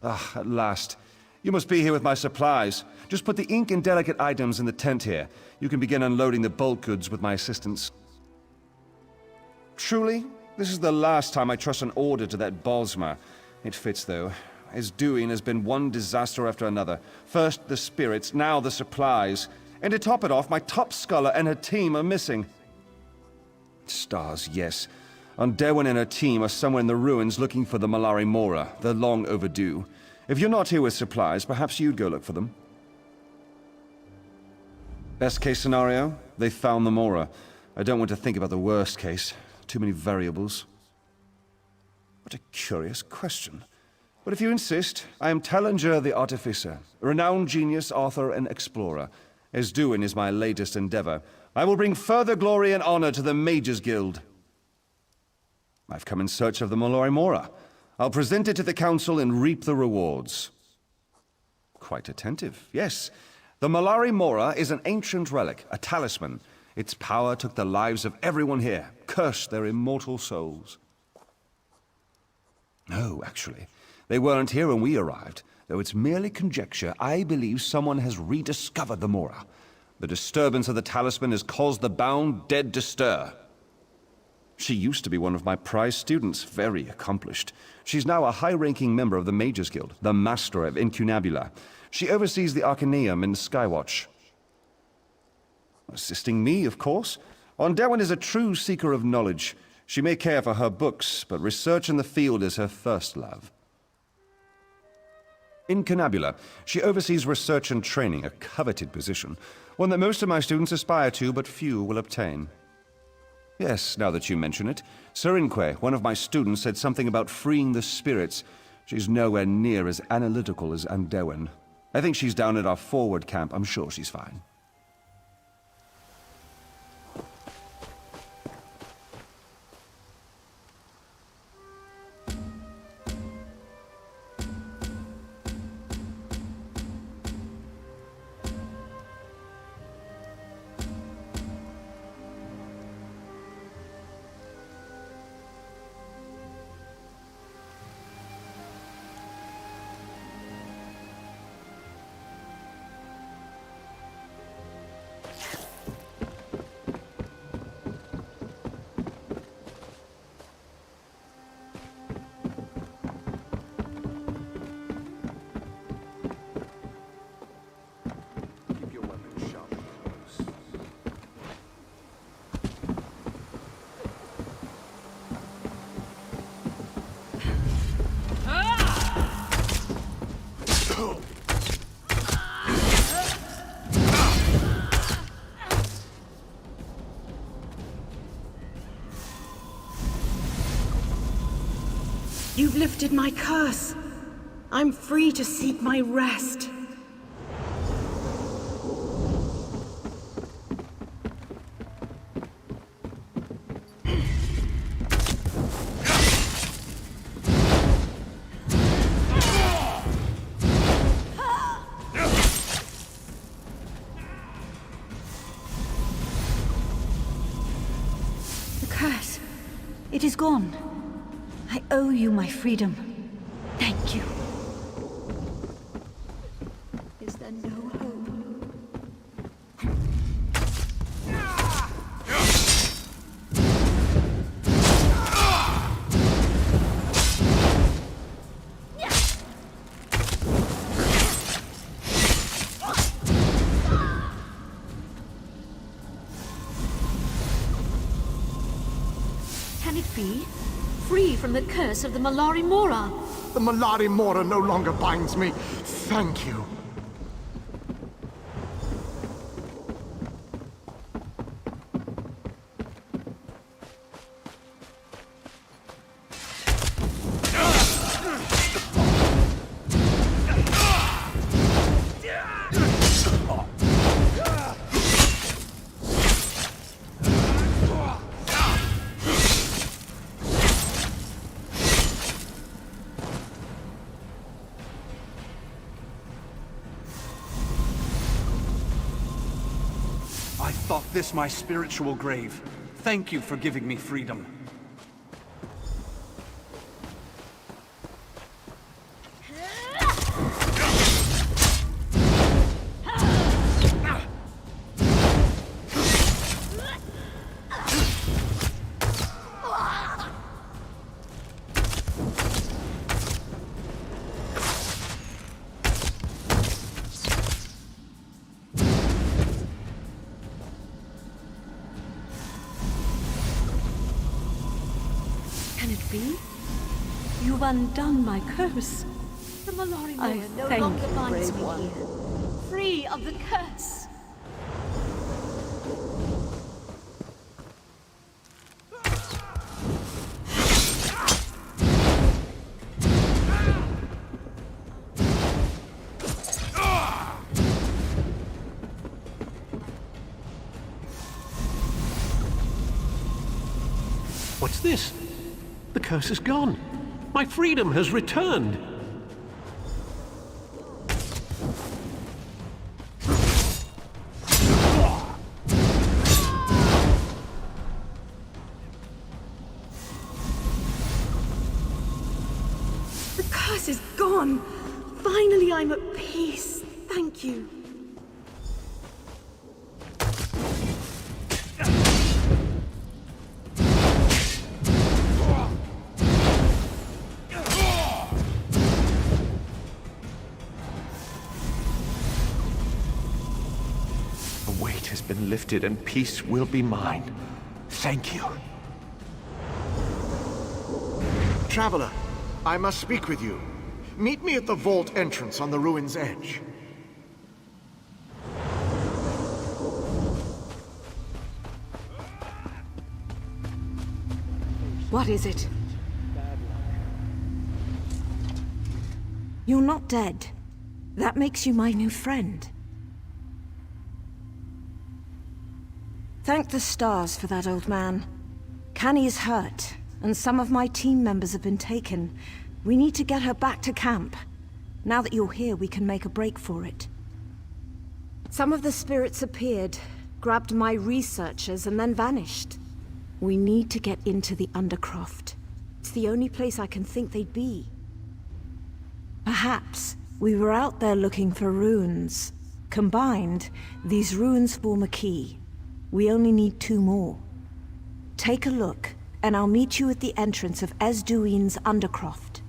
Ah, at last. You must be here with my supplies. Just put the ink and delicate items in the tent here. You can begin unloading the bulk goods with my assistance. Truly, this is the last time I trust an order to that Bosma. It fits, though. His doing has been one disaster after another. First the spirits, now the supplies. And to top it off, my top scholar and her team are missing. Stars, yes. Derwin and her team are somewhere in the ruins looking for the Malari Mora. They're long overdue. If you're not here with supplies, perhaps you'd go look for them. Best case scenario, they found the Mora. I don't want to think about the worst case. Too many variables. What a curious question. But if you insist, I am Tallinger the Artificer, a renowned genius, author, and explorer. As doing is my latest endeavor. I will bring further glory and honor to the Mages Guild. I've come in search of the Malari Mora. I'll present it to the council and reap the rewards. Quite attentive, yes. The Malari Mora is an ancient relic, a talisman. Its power took the lives of everyone here, cursed their immortal souls. No, actually, they weren't here when we arrived. Though it's merely conjecture, I believe someone has rediscovered the Mora. The disturbance of the talisman has caused the bound dead to stir. She used to be one of my prize students, very accomplished. She's now a high-ranking member of the Mages Guild, the Master of Incunabula. She oversees the Arcaneum in Skywatch. Assisting me, of course. Derwin is a true seeker of knowledge. She may care for her books, but research in the field is her first love. Incunabula, she oversees research and training, a coveted position. One that most of my students aspire to, but few will obtain. Yes, now that you mention it. Serinque, one of my students, said something about freeing the spirits. She's nowhere near as analytical as Derwin. I think she's down at our forward camp. I'm sure she's fine. You've lifted my curse. I'm free to seek my rest. The curse. It is gone. I owe you my freedom. Thank you. Is there no hope? Can it be? Free from the curse of the Malari Mora. The Malari Mora no longer binds me. Thank you. I thought this my spiritual grave. Thank you for giving me freedom. Can it be? You've undone my curse. The Malari I Mora no thank longer you, binds brave me one. here. Free of the curse. What's this? The curse is gone. My freedom has returned. The curse is gone. Finally, I'm at peace. Thank you. The weight has been lifted and peace will be mine. Thank you. Traveler, I must speak with you. Meet me at the vault entrance on the ruin's edge. What is it? You're not dead. That makes you my new friend. Thank the stars for that, old man. Canny is hurt, and some of my team members have been taken. We need to get her back to camp. Now that you're here, we can make a break for it. Some of the spirits appeared, grabbed my researchers, and then vanished. We need to get into the Undercroft. It's the only place I can think they'd be. Perhaps we were out there looking for runes. Combined, these runes form a key. We only need 2 more. Take a look, and I'll meet you at the entrance of Esduine's Undercroft.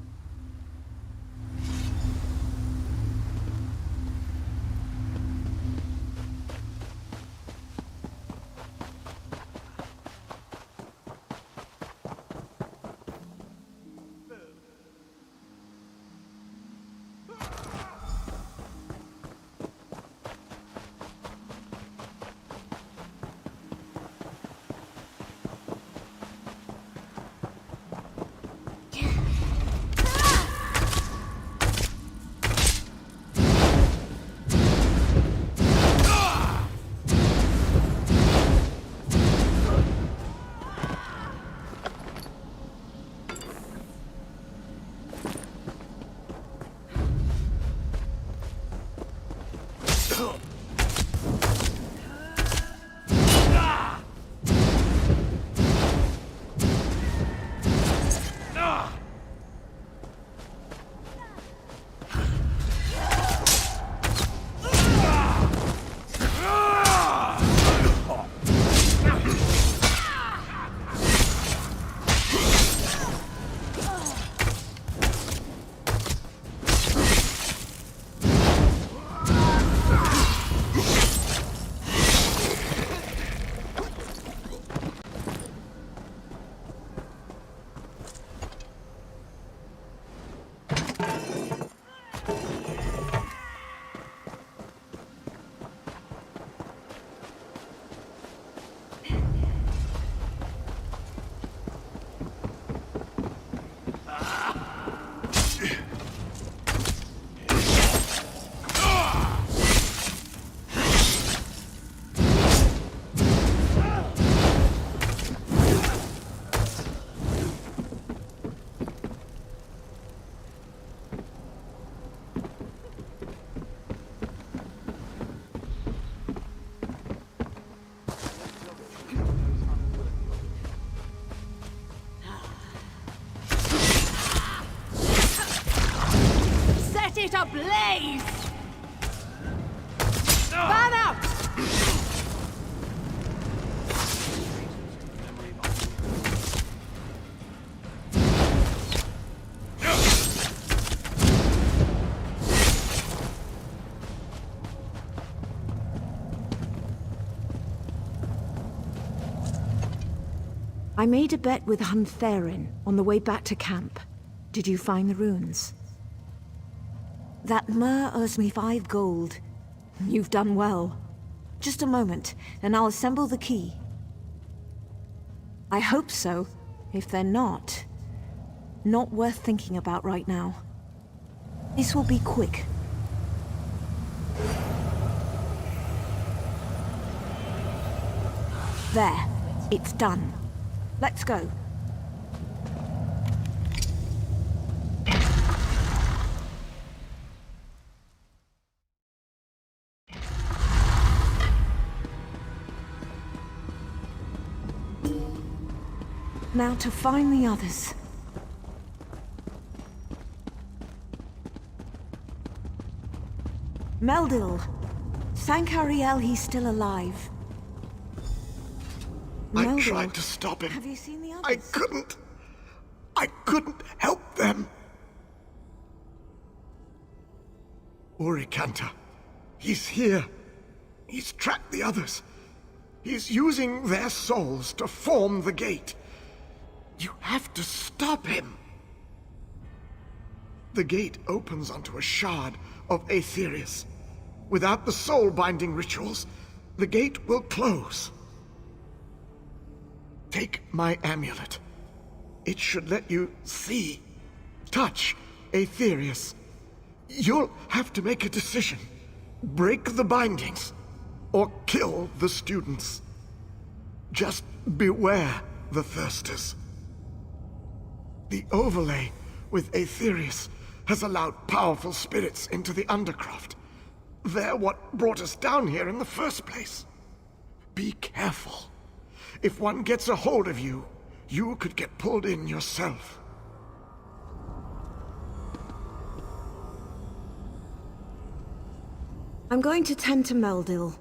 I made a bet with Huntherin on the way back to camp. Did you find the runes? That Mer owes me 5 gold. You've done well. Just a moment, and I'll assemble the key. I hope so. If they're not worth thinking about right now. This will be quick. There. It's done. Let's go. Now to find the others. Meldil. Thank Ariel he's still alive. I tried to stop him. Have you seen the others? I couldn't. I couldn't help them. Urikanta. He's here. He's tracked the others. He's using their souls to form the gate. You have to stop him. The gate opens onto a shard of Aetherius. Without the soul-binding rituals, the gate will close. Take my amulet. It should let you see, touch Aetherius. You'll have to make a decision. Break the bindings, or kill the students. Just beware the thirsters. The overlay with Aetherius has allowed powerful spirits into the Undercroft. They're what brought us down here in the first place. Be careful. If one gets a hold of you, you could get pulled in yourself. I'm going to tend to Meldil.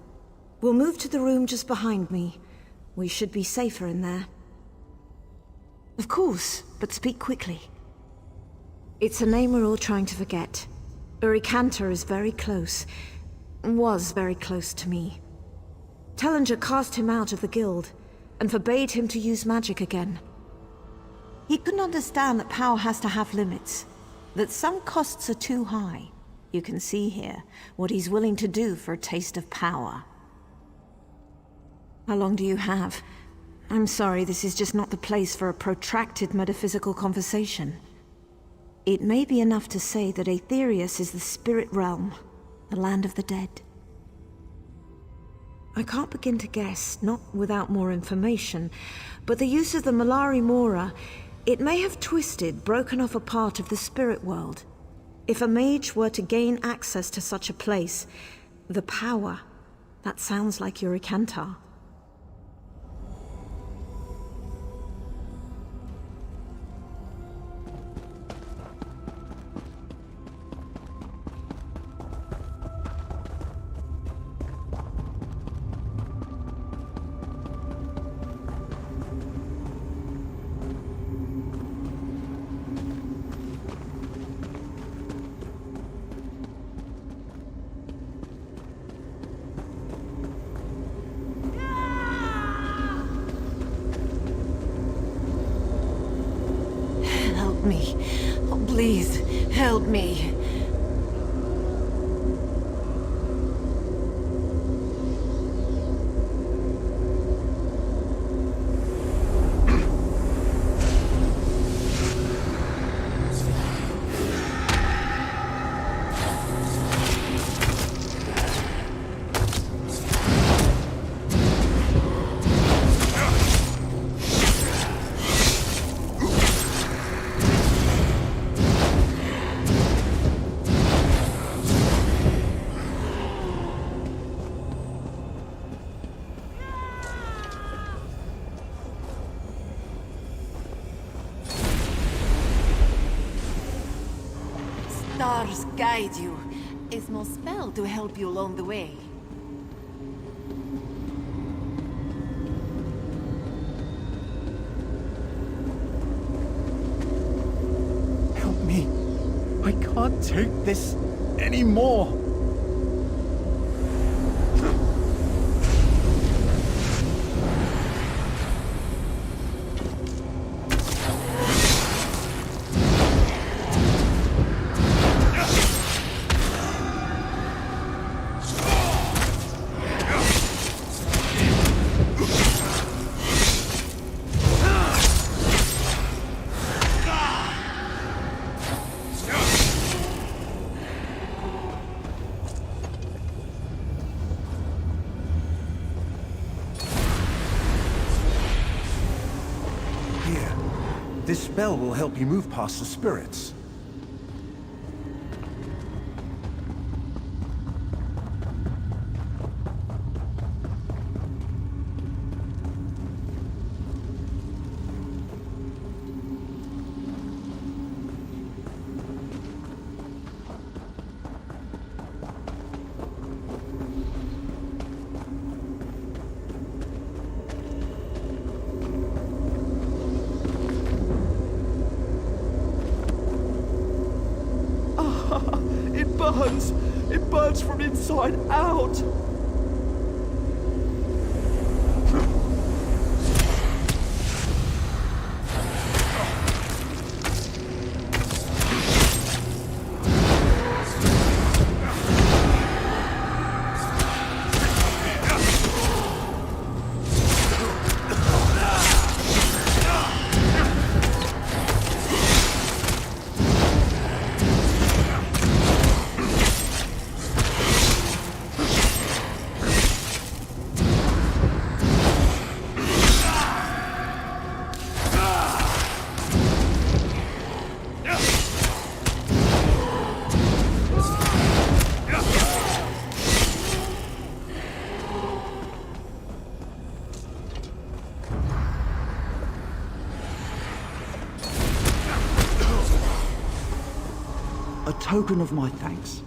We'll move to the room just behind me. We should be safer in there. Of course, but speak quickly. It's a name we're all trying to forget. Urikanta is very close. Was very close to me. Tellinger cast him out of the guild, and forbade him to use magic again. He couldn't understand that power has to have limits, that some costs are too high. You can see here what he's willing to do for a taste of power. How long do you have? I'm sorry, this is just not the place for a protracted metaphysical conversation. It may be enough to say that Aetherius is the spirit realm, the land of the dead. I can't begin to guess, not without more information, but the use of the Malari Mora, it may have twisted, broken off a part of the spirit world. If a mage were to gain access to such a place, the power, that sounds like Urikanta. Help me. Oh, please, help me. Stars guide you. A small spell to help you along the way. Help me. I can't take this anymore. This spell will help you move past the spirits. It burns from inside out! A token of my thanks.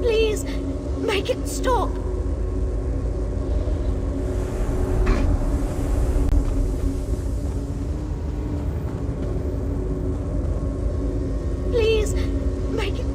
Please, make it stop! Please, make it...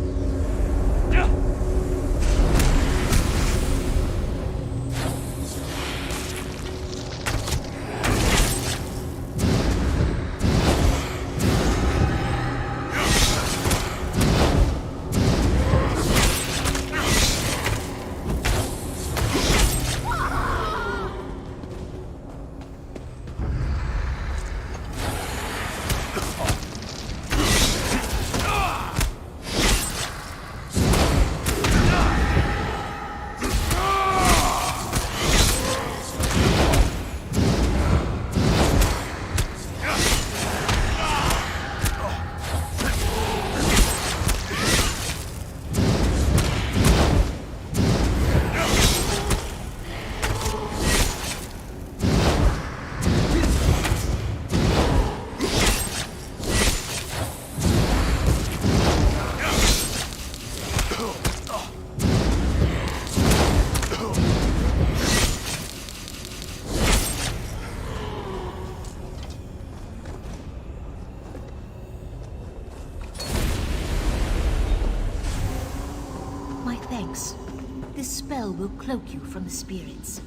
My thanks. This spell will cloak you from the spirits.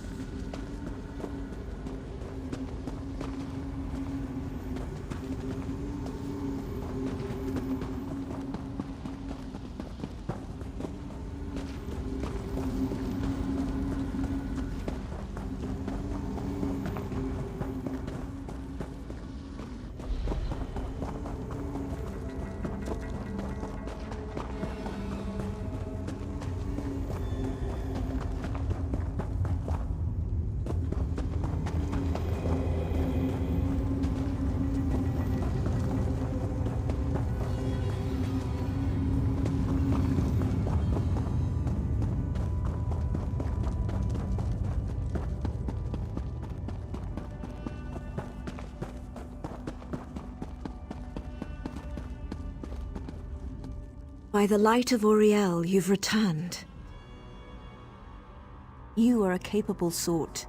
By the light of Auriel, you've returned. You are a capable sort.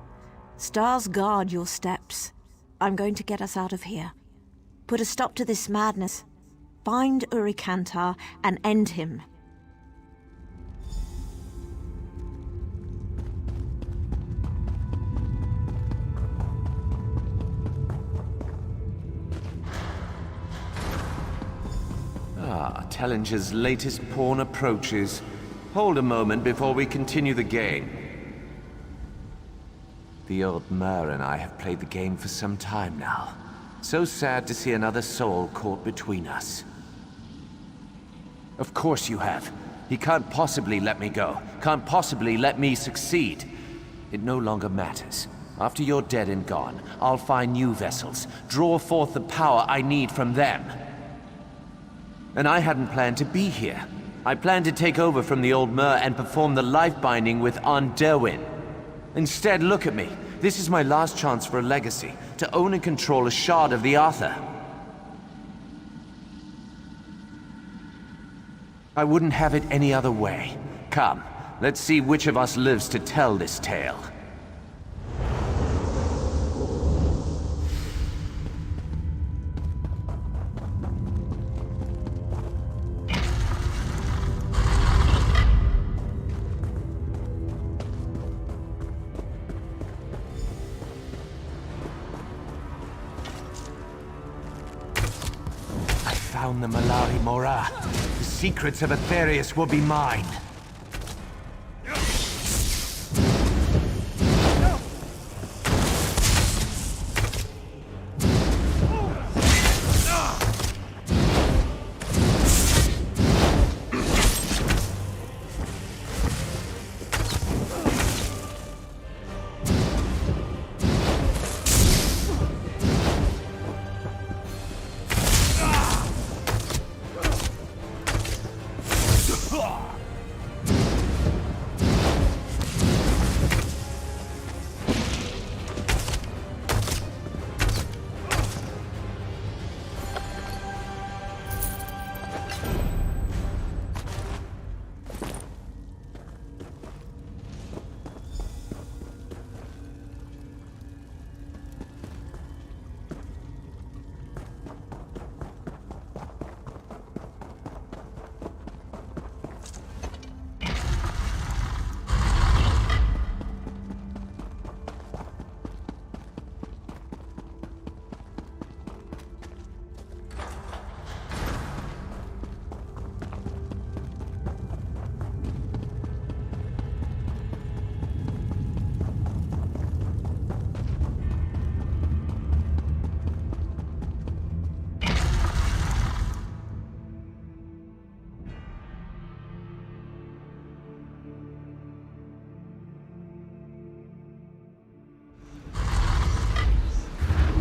Stars guard your steps. I'm going to get us out of here. Put a stop to this madness. Find Urikantar and end him. Tellinger's latest pawn approaches. Hold a moment before we continue the game. The old Mer and I have played the game for some time now. So sad to see another soul caught between us. Of course you have. He can't possibly let me go. Can't possibly let me succeed. It no longer matters. After you're dead and gone, I'll find new vessels, draw forth the power I need from them. And I hadn't planned to be here. I planned to take over from the old Mer and perform the life binding with Derwin. Instead, look at me. This is my last chance for a legacy, to own and control a shard of the Arthur. I wouldn't have it any other way. Come, let's see which of us lives to tell this tale. The Malari Mora. The secrets of Aetherius will be mine.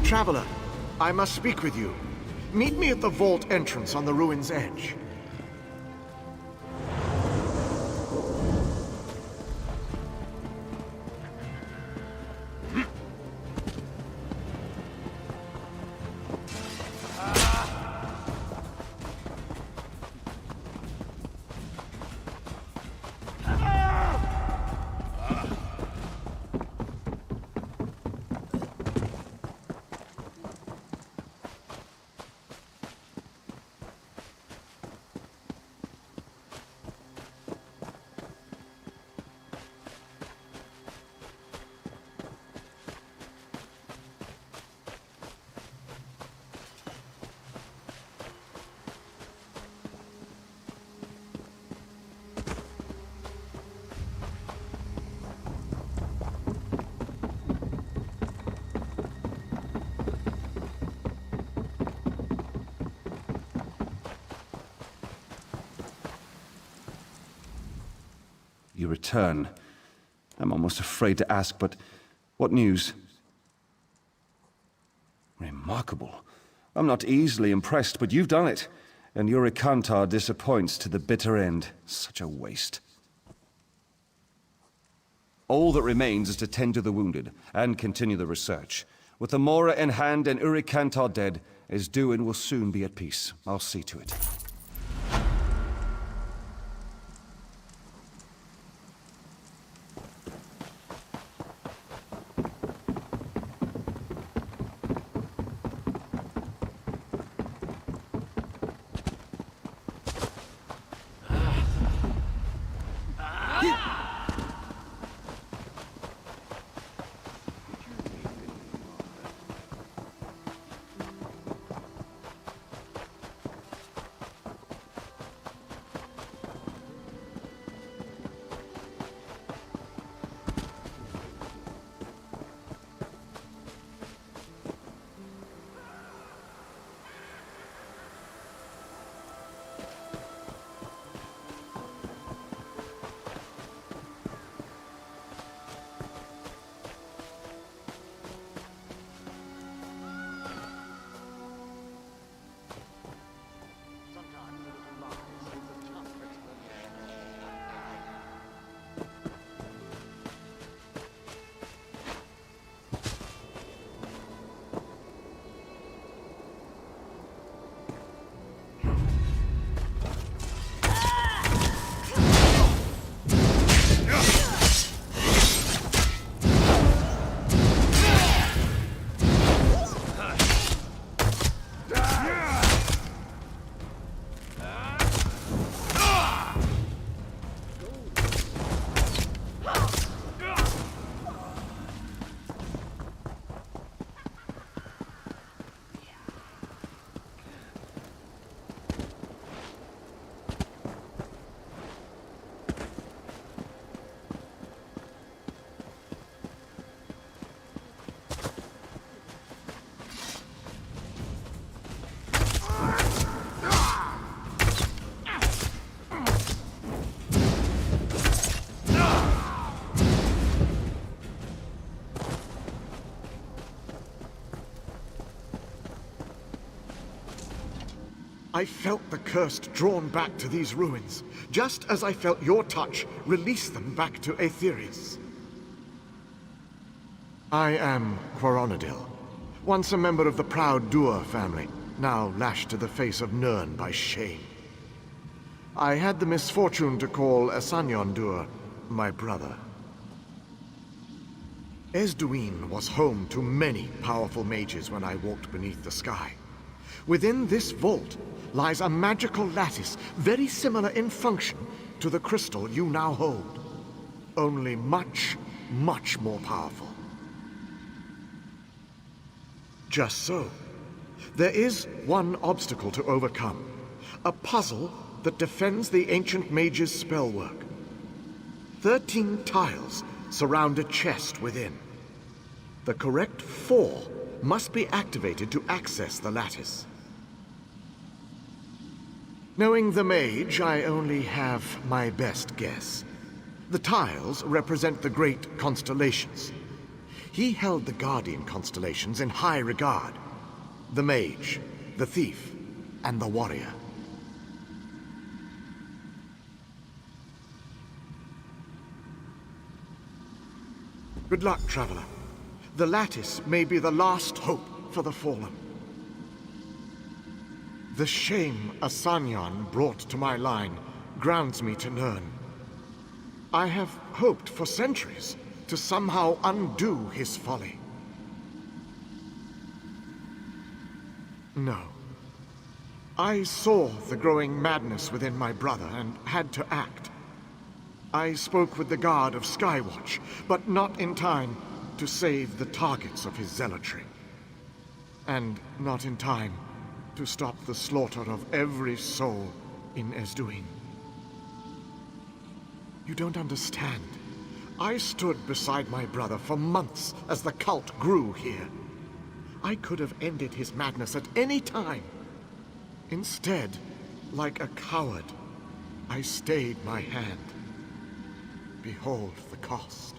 Traveler, I must speak with you. Meet me at the vault entrance on the ruin's edge. You return. I'm almost afraid to ask, but what news? Remarkable. I'm not easily impressed, but you've done it. And Urikantar disappoints to the bitter end. Such a waste. All that remains is to tend to the wounded and continue the research. With the Mora in hand and Urikantar dead, Esduin will soon be at peace. I'll see to it. I felt the curse drawn back to these ruins, just as I felt your touch release them back to Aetherius. I am Quaronadil, once a member of the proud Dur family, now lashed to the face of Nirn by shame. I had the misfortune to call Asanyon Dur my brother. Esduin was home to many powerful mages when I walked beneath the sky. Within this vault lies a magical lattice very similar in function to the crystal you now hold, only much, much more powerful. Just so. There is one obstacle to overcome, a puzzle that defends the ancient mage's spellwork. 13 tiles surround a chest within. The correct 4 must be activated to access the lattice. Knowing the mage, I only have my best guess. The tiles represent the great constellations. He held the guardian constellations in high regard. The mage, the thief, and the warrior. Good luck, traveler. The lattice may be the last hope for the fallen. The shame Asanyon brought to my line grounds me to Nirn. I have hoped for centuries to somehow undo his folly. No. I saw the growing madness within my brother and had to act. I spoke with the guard of Skywatch, but not in time to save the targets of his zealotry. And not in time to stop the slaughter of every soul in Esduin. You don't understand. I stood beside my brother for months as the cult grew here. I could have ended his madness at any time. Instead, like a coward, I stayed my hand. Behold the cost.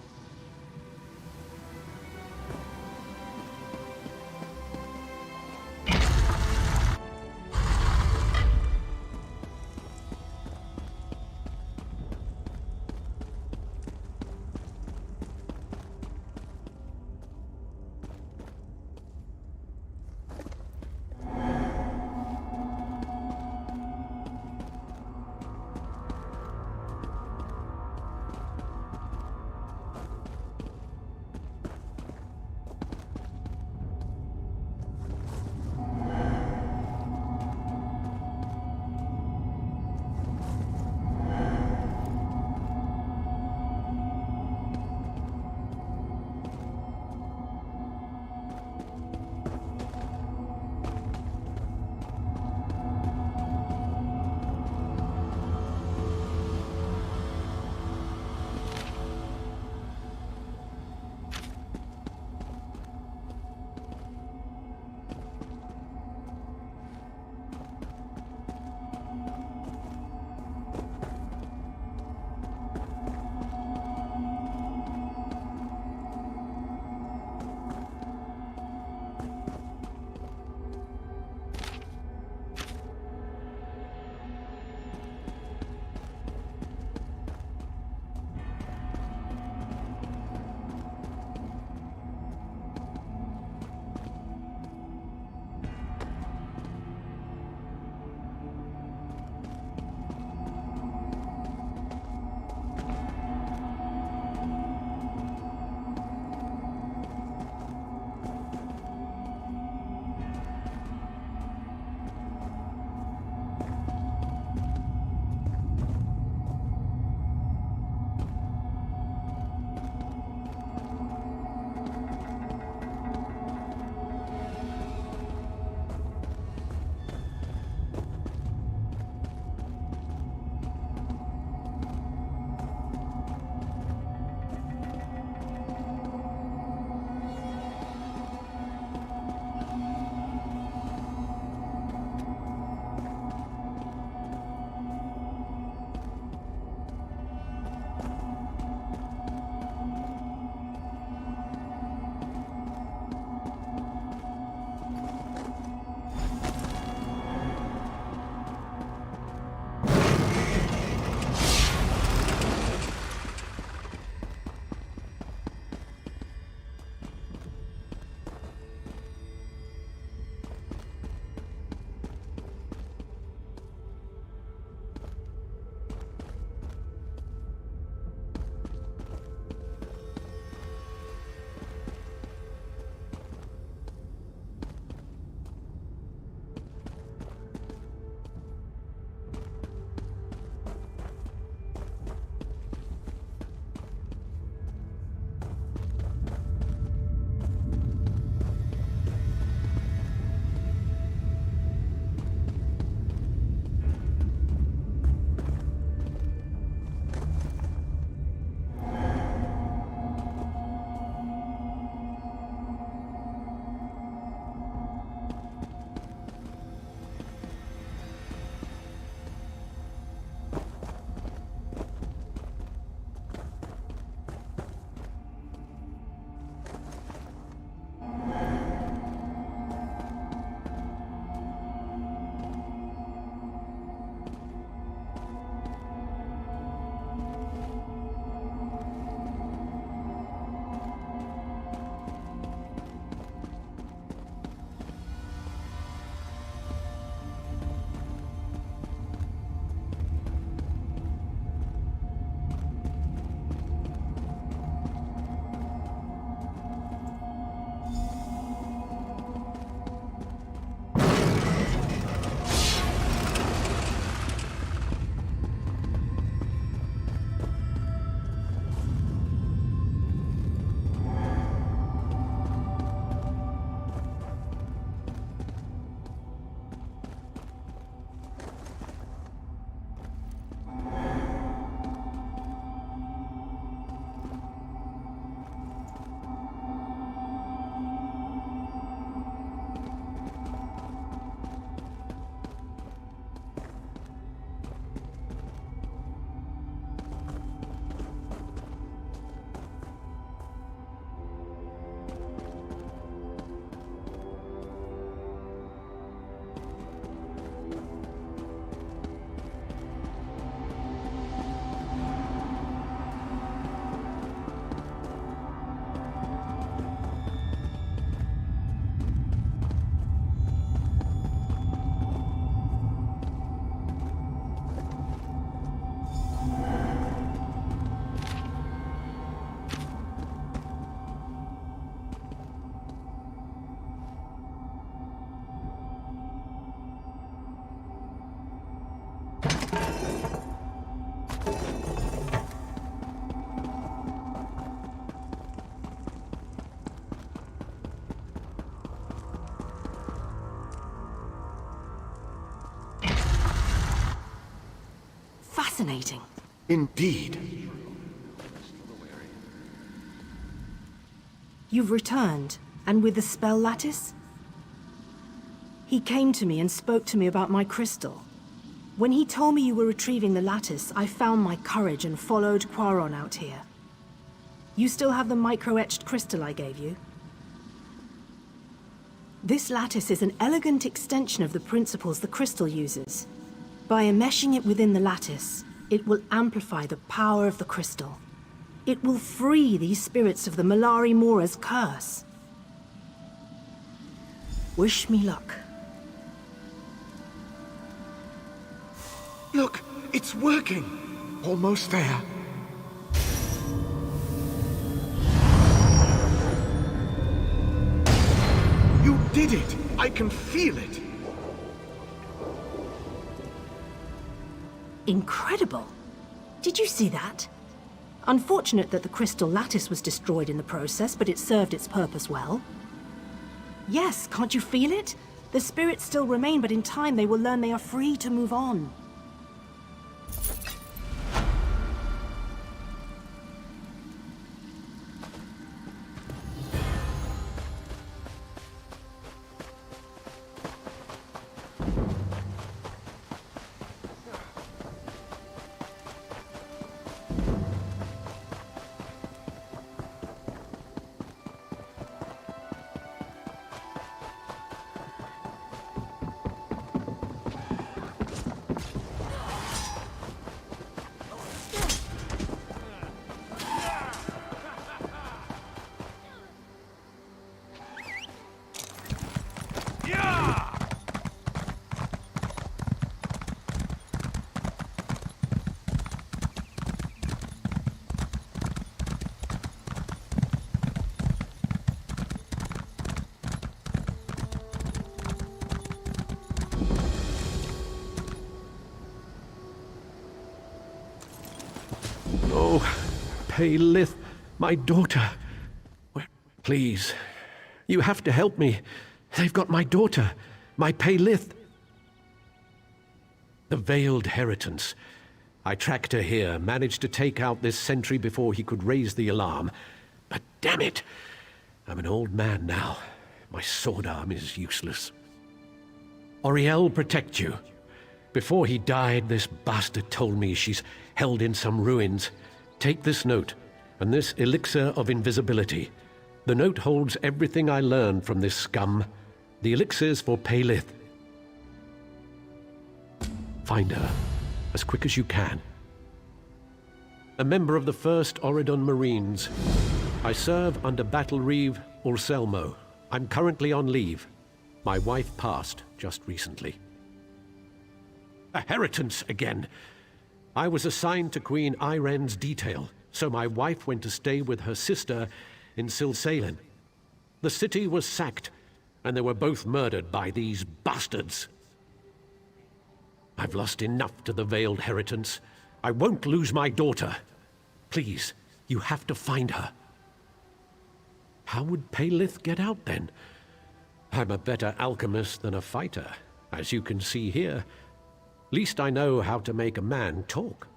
fascinating. Indeed. You've returned, and with the spell lattice? He came to me and spoke to me about my crystal. When he told me you were retrieving the lattice, I found my courage and followed Quaron out here. You still have the micro-etched crystal I gave you? This lattice is an elegant extension of the principles the crystal uses. By enmeshing it within the lattice, it will amplify the power of the crystal. It will free these spirits of the Malari Mora's curse. Wish me luck. Look, it's working. Almost there. You did it! I can feel it! Incredible! Did you see that? Unfortunate that the crystal lattice was destroyed in the process, but it served its purpose well. Yes, can't you feel it? The spirits still remain, but in time they will learn they are free to move on. Lith, my daughter. Please, you have to help me. They've got my daughter, my Lith. The Veiled Heritance. I tracked her here, managed to take out this sentry before he could raise the alarm. But damn it, I'm an old man now. My sword arm is useless. Auriel protect you. Before he died, this bastard told me she's held in some ruins. Take this note, and this elixir of invisibility. The note holds everything I learned from this scum. The elixir's for Paylith. Find her, as quick as you can. A member of the 1st Oridon Marines. I serve under Battle Reeve Urselmo. I'm currently on leave. My wife passed just recently. A heritance again! I was assigned to Queen Iren's detail, so my wife went to stay with her sister in Silsalen. The city was sacked, and they were both murdered by these bastards. I've lost enough to the Veiled Heritance. I won't lose my daughter. Please, you have to find her. How would Paylith get out then? I'm a better alchemist than a fighter, as you can see here. Least I know how to make a man talk.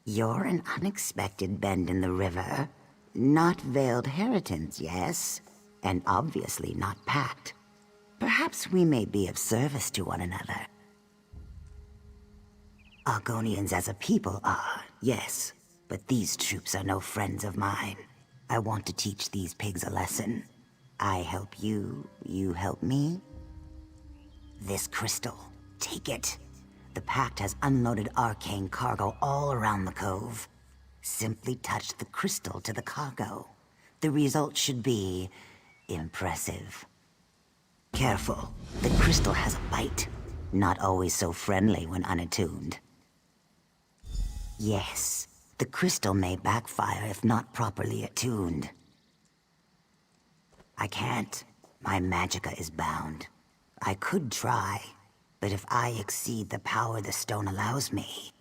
You're an unexpected bend in the river. Not veiled heritance, yes? And obviously not pact. Perhaps we may be of service to one another. Argonians as a people are, yes. But these troops are no friends of mine. I want to teach these pigs a lesson. I help you, you help me. This crystal, take it. The Pact has unloaded arcane cargo all around the cove. Simply touch the crystal to the cargo. The result should be impressive. Careful, the crystal has a bite. Not always so friendly when unattuned. Yes, the crystal may backfire if not properly attuned. I can't. My magicka is bound. I could try, but if I exceed the power the stone allows me,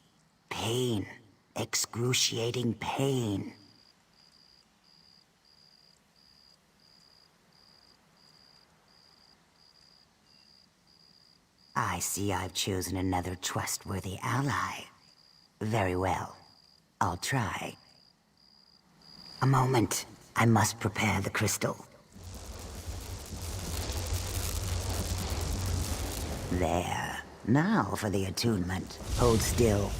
pain, excruciating pain. I see I've chosen another trustworthy ally. Very well. I'll try. A moment. I must prepare the crystal. There. Now for the attunement. Hold still.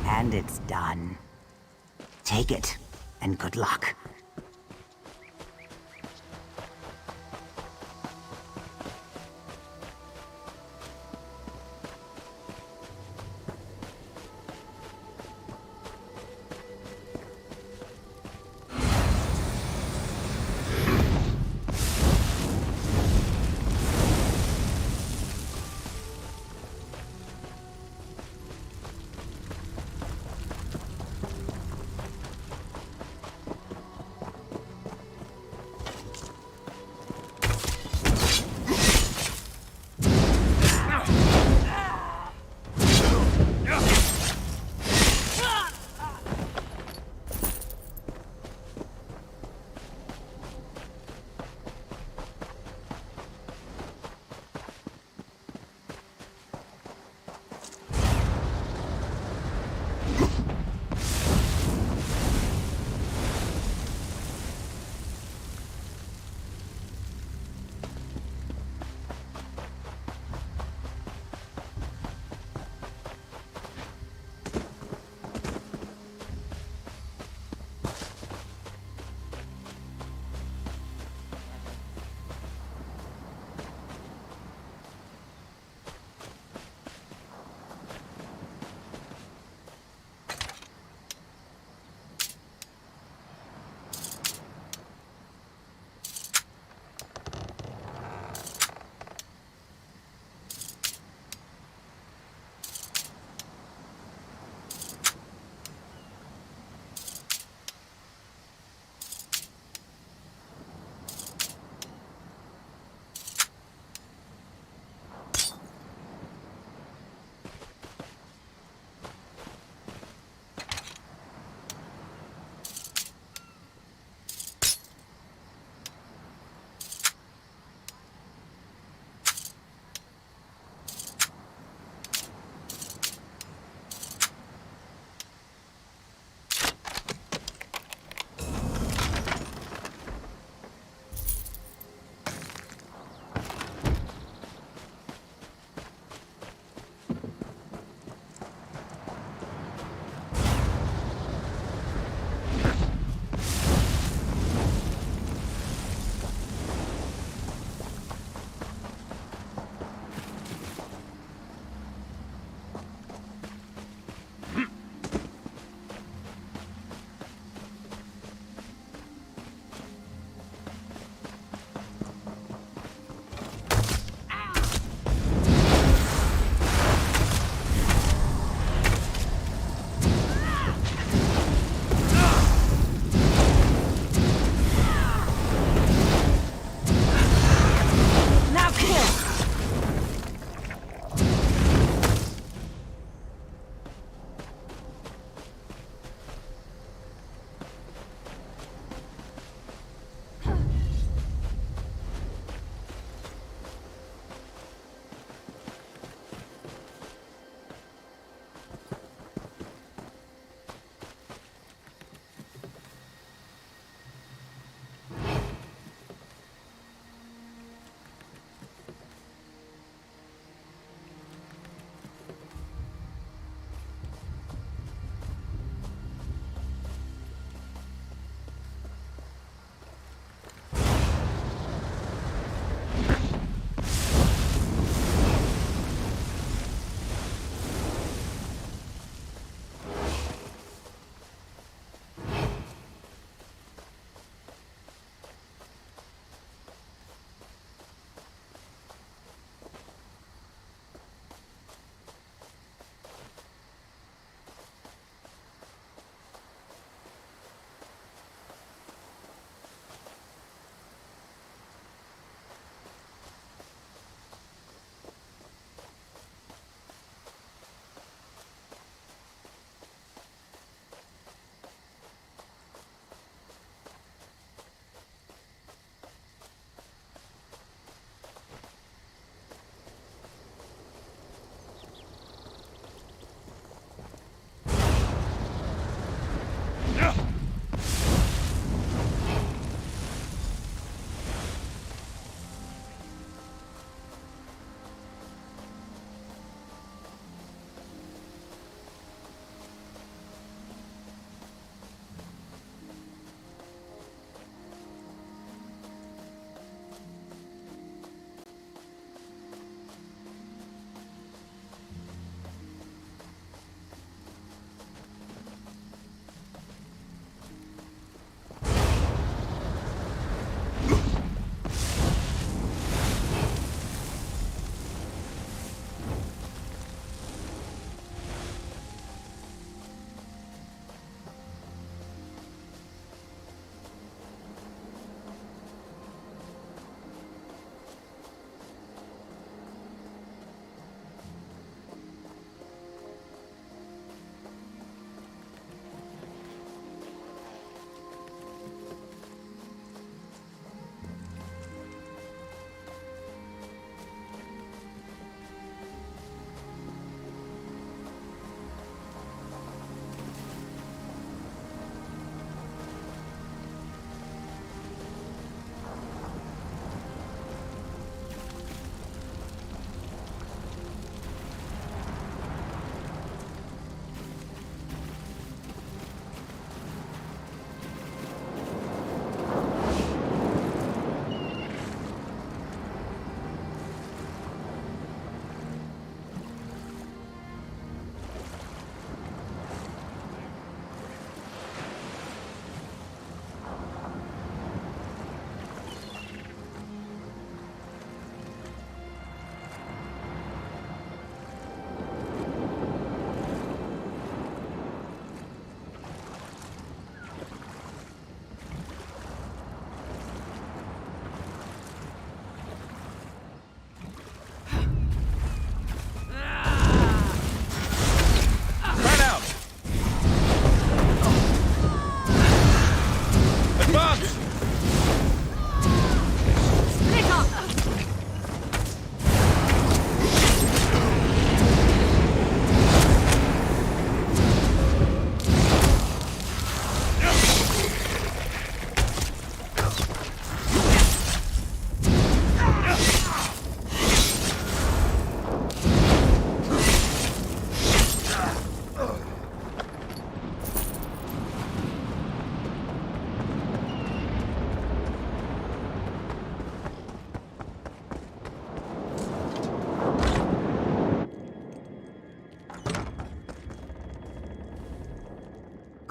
And it's done. Take it, and good luck.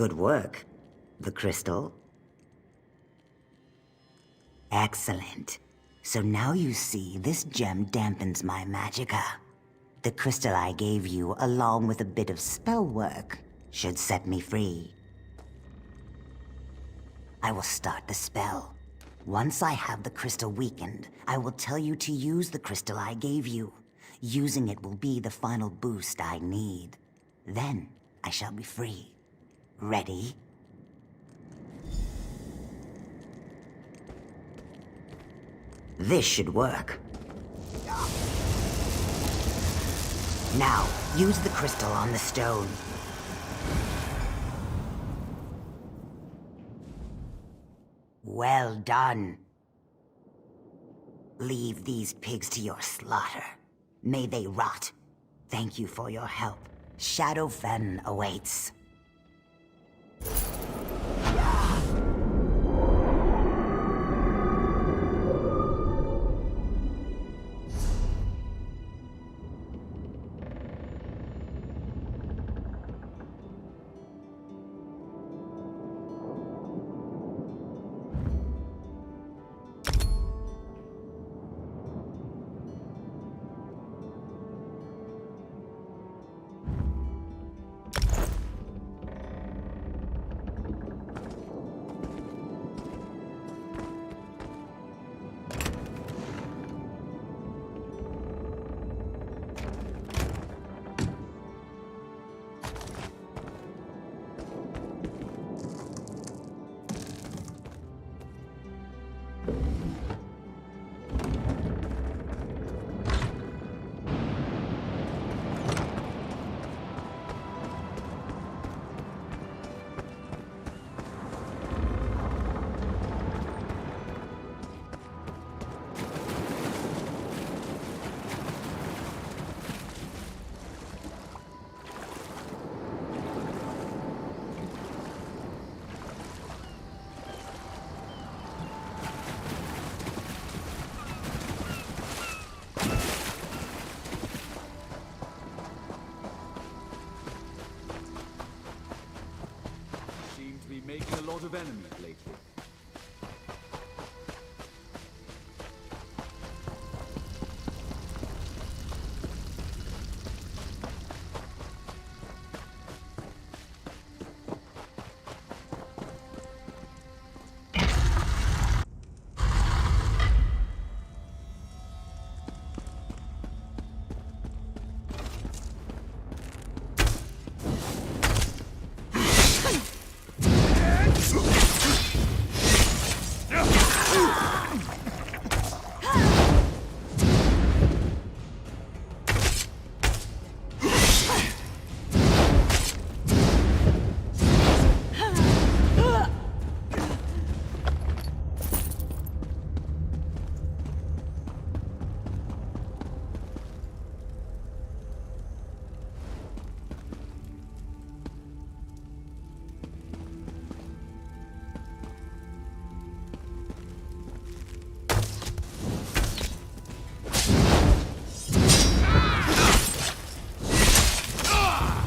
Good work. The crystal? Excellent. So now you see, this gem dampens my magicka. The crystal I gave you, along with a bit of spell work, should set me free. I will start the spell. Once I have the crystal weakened, I will tell you to use the crystal I gave you. Using it will be the final boost I need. Then, I shall be free. Ready? This should work. Now, use the crystal on the stone. Well done. Leave these pigs to your slaughter. May they rot. Thank you for your help. Shadow Fen awaits. Making a lot of enemies lately.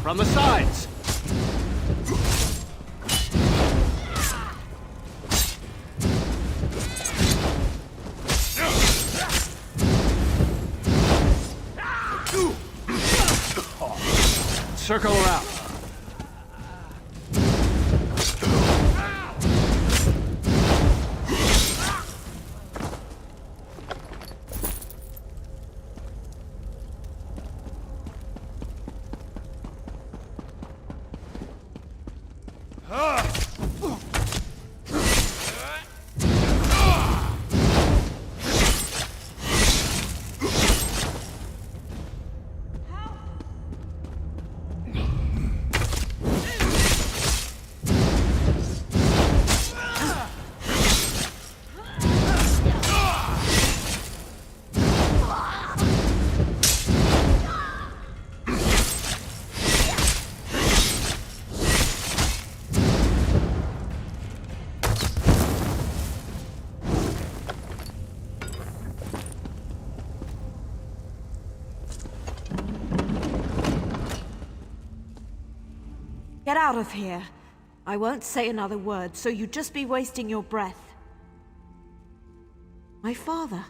From the sides! Circle around. Get out of here. I won't say another word, so you'd just be wasting your breath. My father.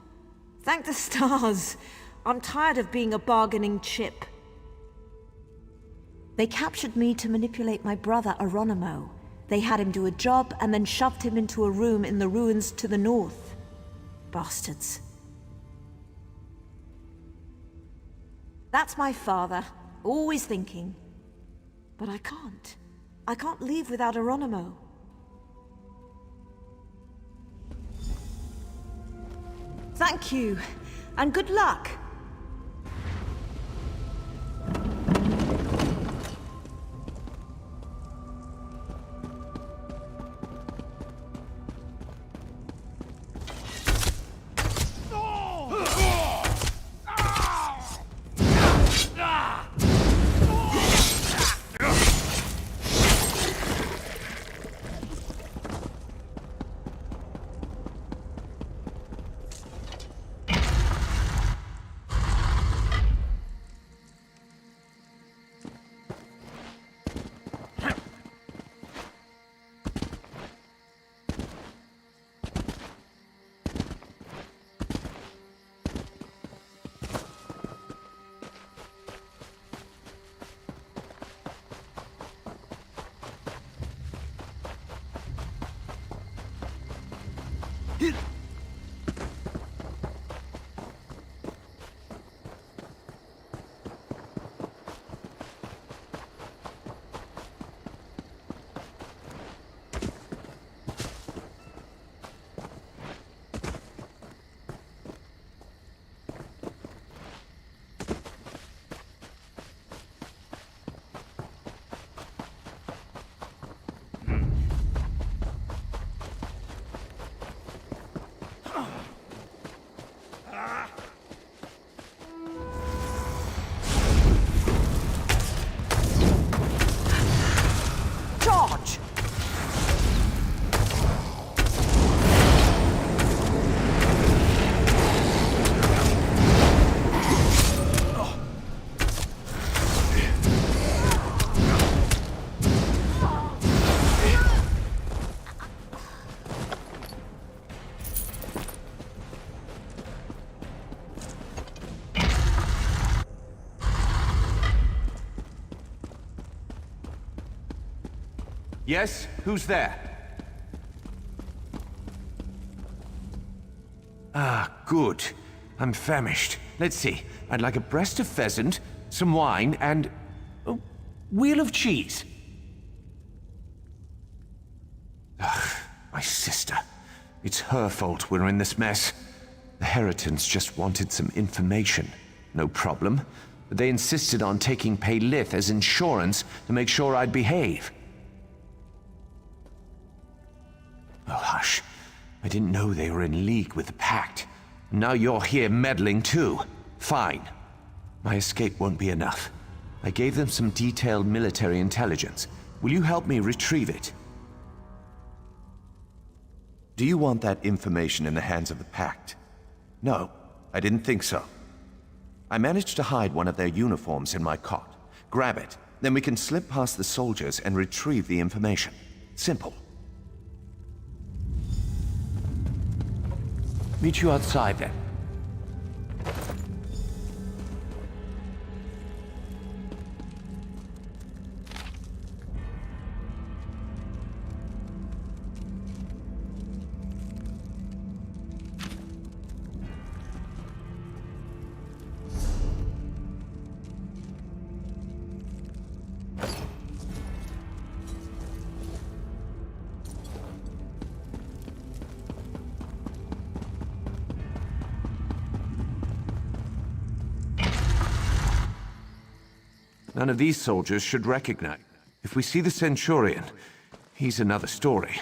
Thank the stars. I'm tired of being a bargaining chip. They captured me to manipulate my brother, Aronimo. They had him do a job and then shoved him into a room in the ruins to the north. Bastards. That's my father, always thinking. But I can't. I can't leave without Aronimo. Thank you, and good luck. Yes? Who's there? Ah, good. I'm famished. Let's see. I'd like a breast of pheasant, some wine, and a wheel of cheese. Ugh, my sister. It's her fault we're in this mess. The Heritons just wanted some information. No problem. But they insisted on taking Paylith as insurance to make sure I'd behave. Oh, hush. I didn't know they were in league with the Pact. Now you're here meddling too. Fine. My escape won't be enough. I gave them some detailed military intelligence. Will you help me retrieve it? Do you want that information in the hands of the Pact? No, I didn't think so. I managed to hide one of their uniforms in my cot. Grab it, then we can slip past the soldiers and retrieve the information. Simple. Meet you outside then. None of these soldiers should recognize. If we see the Centurion, he's another story.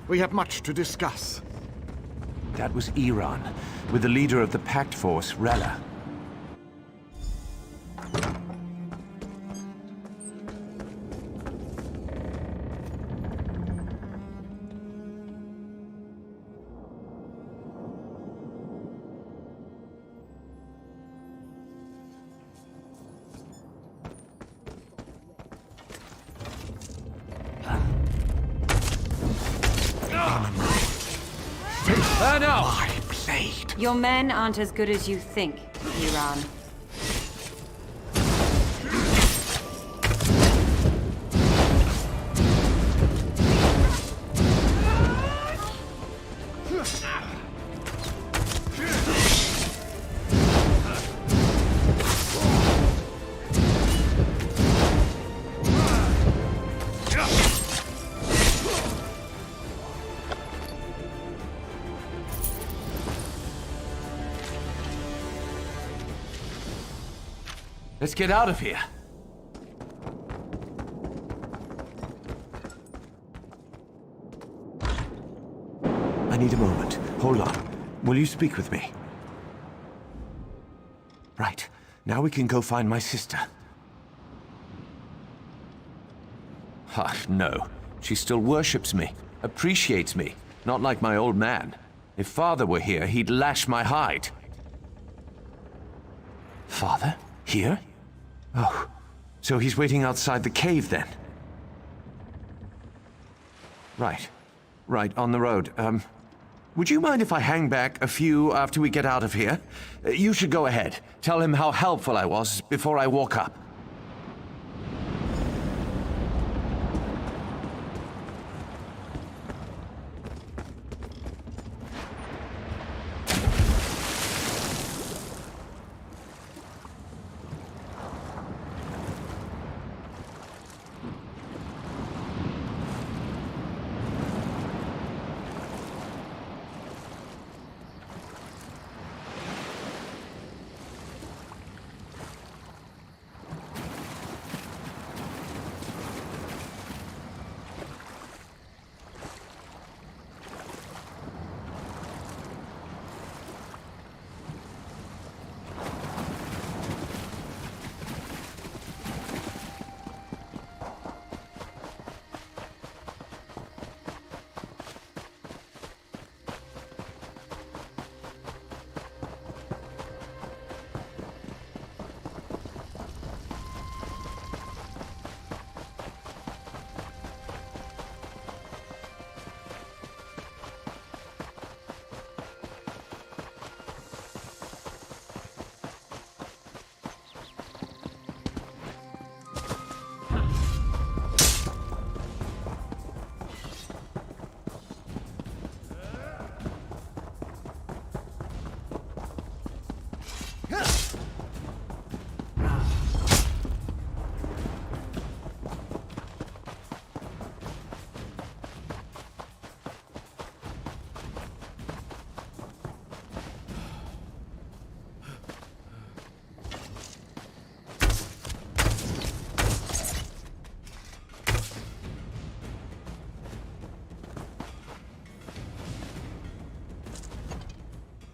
We have much to discuss. That was Iran, with the leader of the Pact Force, Rella. My blade. Your men aren't as good as you think, Iran. Let's get out of here. I need a moment. Hold on. Will you speak with me? Right. Now we can go find my sister. No. She still worships me, appreciates me, not like my old man. If Father were here, he'd lash my hide. Father? Here? Oh, so he's waiting outside the cave then? Right, on the road. Would you mind if I hang back a few after we get out of here? You should go ahead. Tell him how helpful I was before I walk up.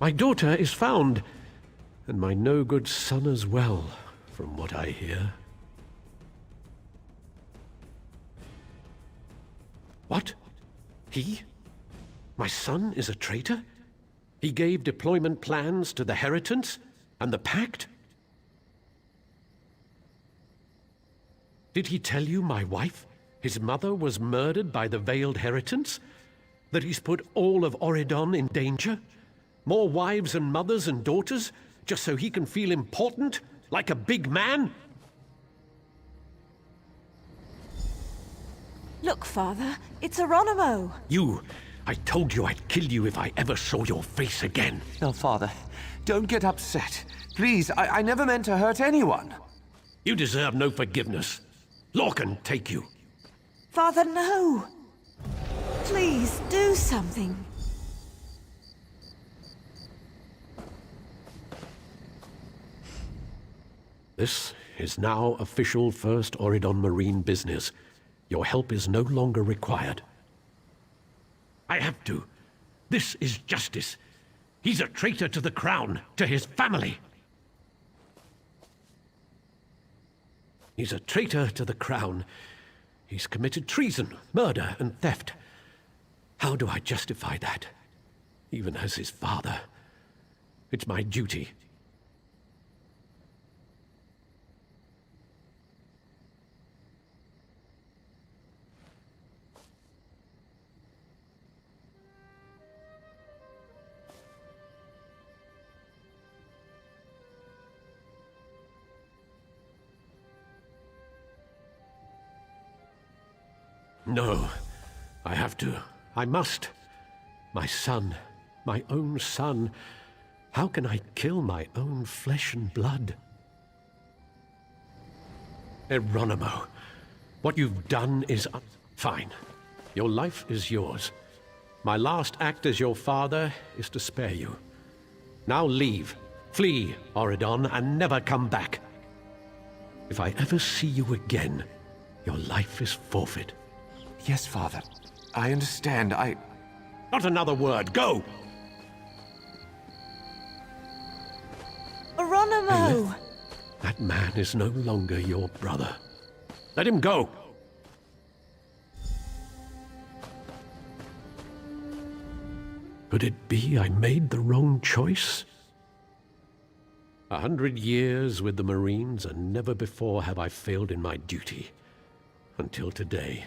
My daughter is found, and my no-good son as well, from what I hear. What? He? My son is a traitor? He gave deployment plans to the Heritants and the Pact? Did he tell you my wife, his mother, was murdered by the Veiled Heritants? That he's put all of Oridon in danger? More wives and mothers and daughters, just so he can feel important, like a big man? Look, Father, it's Hieronymo. You! I told you I'd kill you if I ever saw your face again. No, Father, don't get upset. Please, I never meant to hurt anyone. You deserve no forgiveness. Law can take you. Father, no! Please, do something. This is now official First Oridon Marine business. Your help is no longer required. I have to. This is justice. He's a traitor to the crown, to his family. He's a traitor to the crown. He's committed treason, murder, and theft. How do I justify that? Even as his father. It's my duty. No, I have to. I must. My son, my own son. How can I kill my own flesh and blood? Eronimo, what you've done is fine. Your life is yours. My last act as your father is to spare you. Now leave. Flee, Auridon, and never come back. If I ever see you again, your life is forfeit. Yes, Father. I understand. Not another word. Go! Eronimo! That man is no longer your brother. Let him go! Could it be I made the wrong choice? 100 years with the Marines, and never before have I failed in my duty. Until today.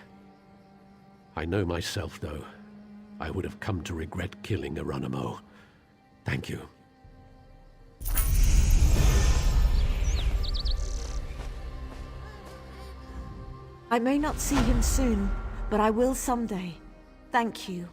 I know myself, though. I would have come to regret killing Eronimo. Thank you. I may not see him soon, but I will someday. Thank you.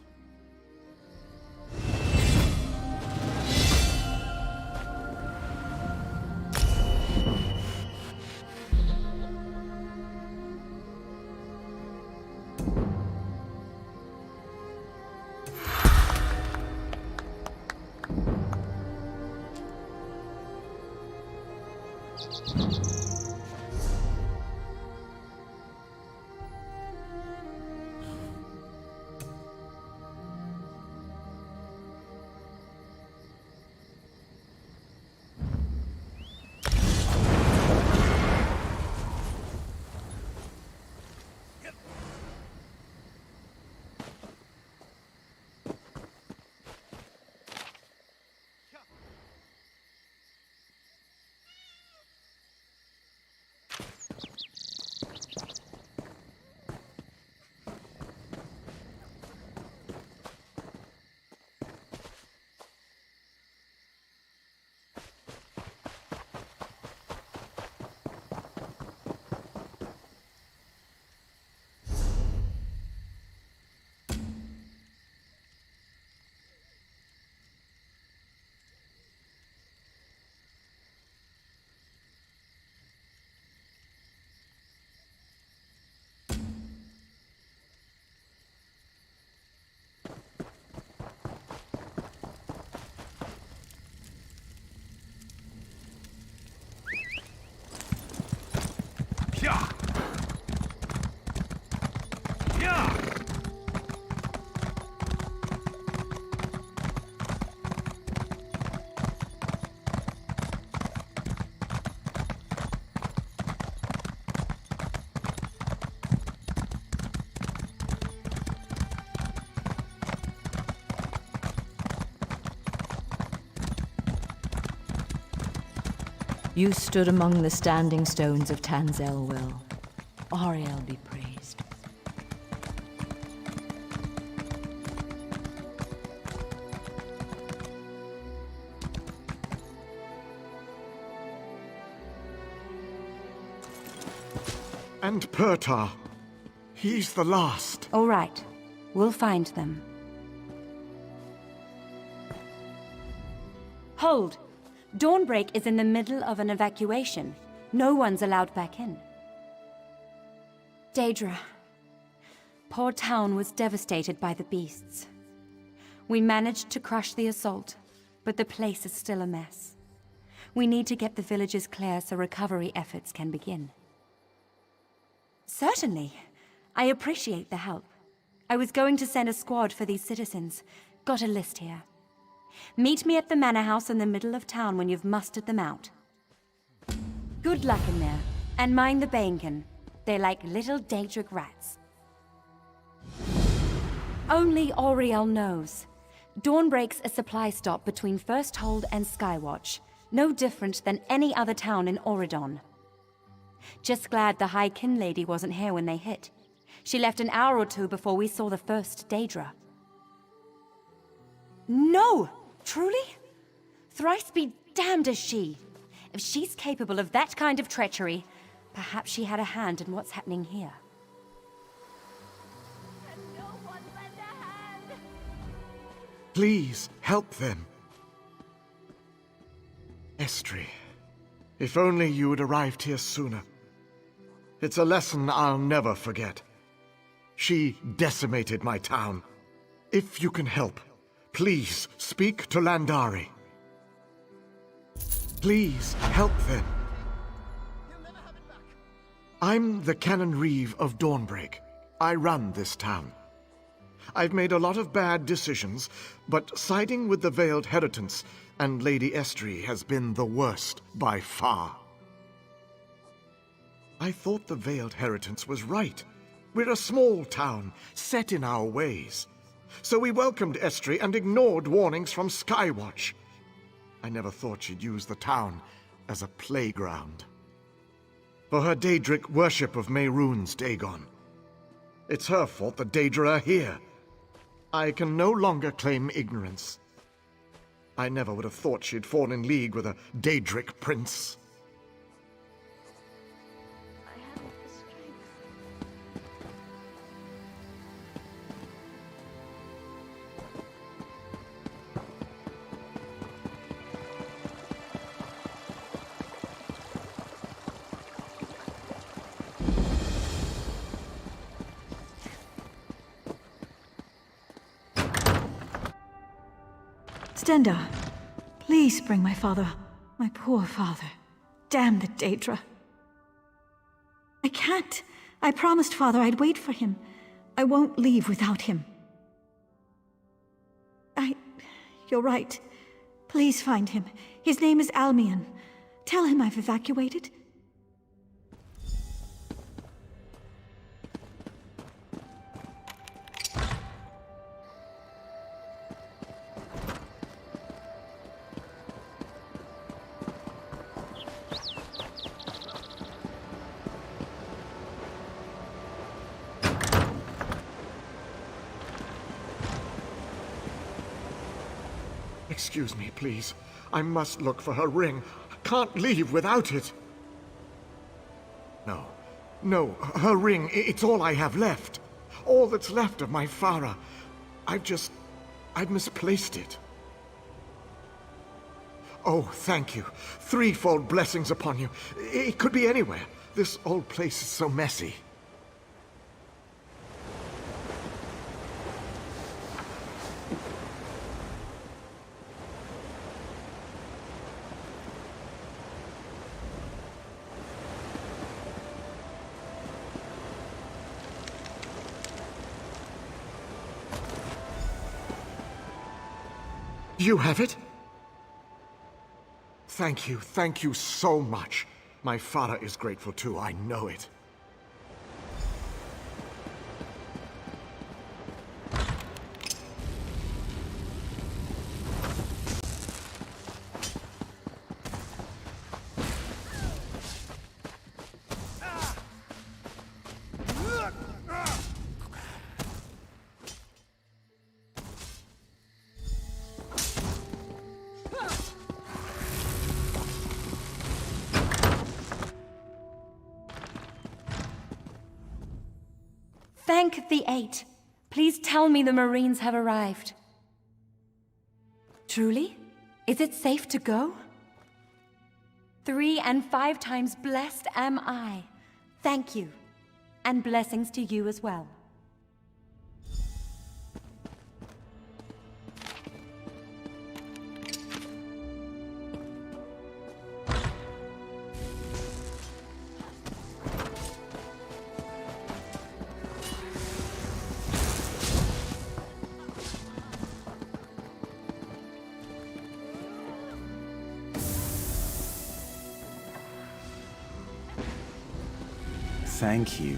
You stood among the standing stones of Tanzelwil. Ariel be praised. And Pertar. He's the last. All right. We'll find them. Hold! Dawnbreak is in the middle of an evacuation. No one's allowed back in. Daedra. Poor town was devastated by the beasts. We managed to crush the assault, but the place is still a mess. We need to get the villages clear so recovery efforts can begin. Certainly. I appreciate the help. I was going to send a squad for these citizens. Got a list here. Meet me at the manor house in the middle of town when you've mustered them out. Good luck in there, and mind the bacon. They're like little Daedric rats. Only Auriel knows. Dawnbreak's a supply stop between First Hold and Skywatch. No different than any other town in Auridon. Just glad the High Kin lady wasn't here when they hit. She left an hour or two before we saw the first Daedra. No! Truly? Thrice be damned is she. If she's capable of that kind of treachery, perhaps she had a hand in what's happening here. Please, help them. Estri, if only you had arrived here sooner. It's a lesson I'll never forget. She decimated my town. If you can help, please speak to Landari. Please help them. I'm the Canon Reeve of Dawnbreak. I run this town. I've made a lot of bad decisions, but siding with the Veiled Heritance and Lady Estri has been the worst by far. I thought the Veiled Heritance was right. We're a small town, set in our ways. So we welcomed Estri and ignored warnings from Skywatch. I never thought she'd use the town as a playground. For her Daedric worship of Mehrunes Dagon. It's her fault the Daedra are here. I can no longer claim ignorance. I never would have thought she'd fall in league with a Daedric prince. Stenda, please bring my father, my poor father. Damn the Daedra. I can't. I promised father I'd wait for him. I won't leave without him. You're right. Please find him. His name is Almion. Tell him I've evacuated. Excuse me, please. I must look for her ring. I can't leave without it. No, her ring, it's all I have left. All that's left of my Farah. I've misplaced it. Oh, thank you. Threefold blessings upon you. It could be anywhere. This old place is so messy. You have it? Thank you so much. My father is grateful too, I know it. Thank the Eight. Please tell me the Marines have arrived. Truly? Is it safe to go? 3 and 5 times blessed am I. Thank you. And blessings to you as well. Thank you.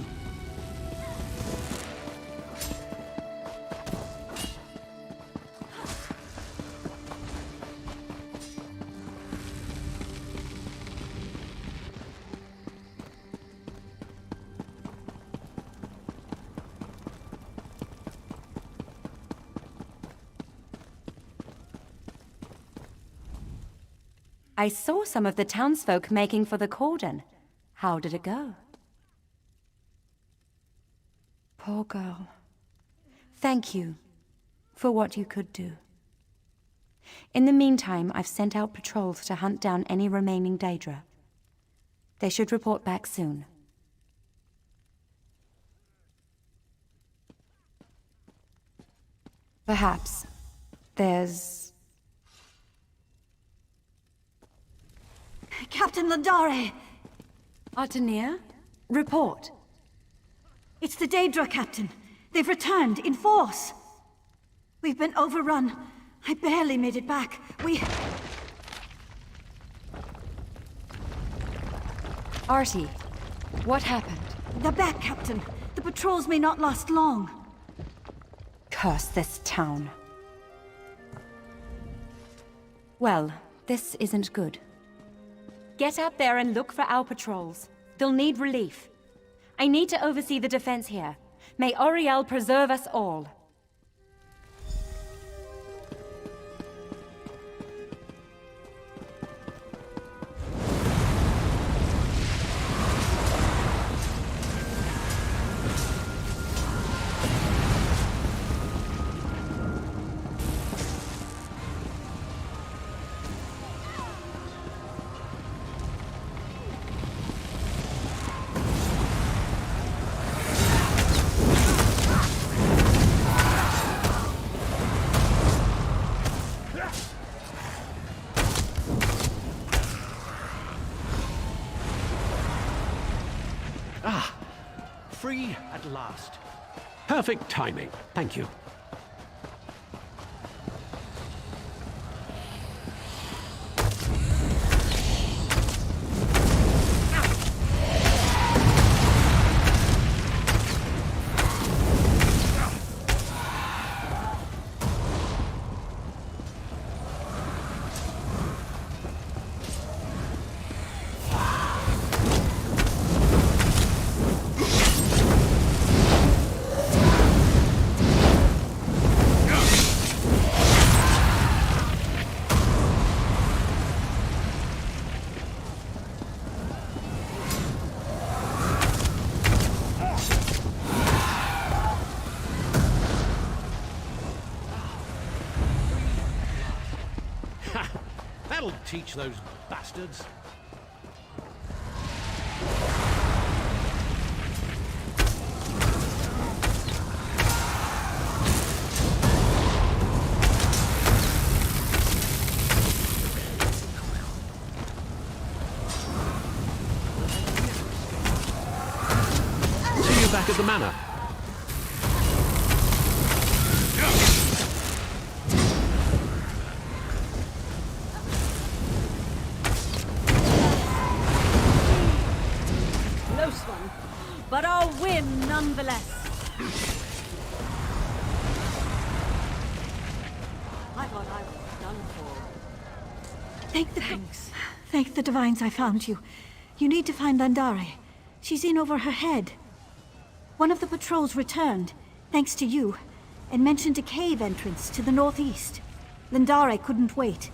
I saw some of the townsfolk making for the cordon. How did it go? Poor girl. Thank you for what you could do. In the meantime, I've sent out patrols to hunt down any remaining Daedra. They should report back soon. Perhaps there's... Captain Landare! Artenia? Report. It's the Daedra, Captain. They've returned in force. We've been overrun. I barely made it back. Artie, what happened? They're back, Captain. The patrols may not last long. Curse this town. Well, this isn't good. Get out there and look for our patrols. They'll need relief. I need to oversee the defense here. May Auriel preserve us all. Free at last. Perfect timing. Thank you. That'll teach those bastards. See you back at the manor. But I'll win nonetheless. I thought I was done for. Thank the divines I found you. You need to find Landare. She's in over her head. One of the patrols returned, thanks to you, and mentioned a cave entrance to the northeast. Landare couldn't wait.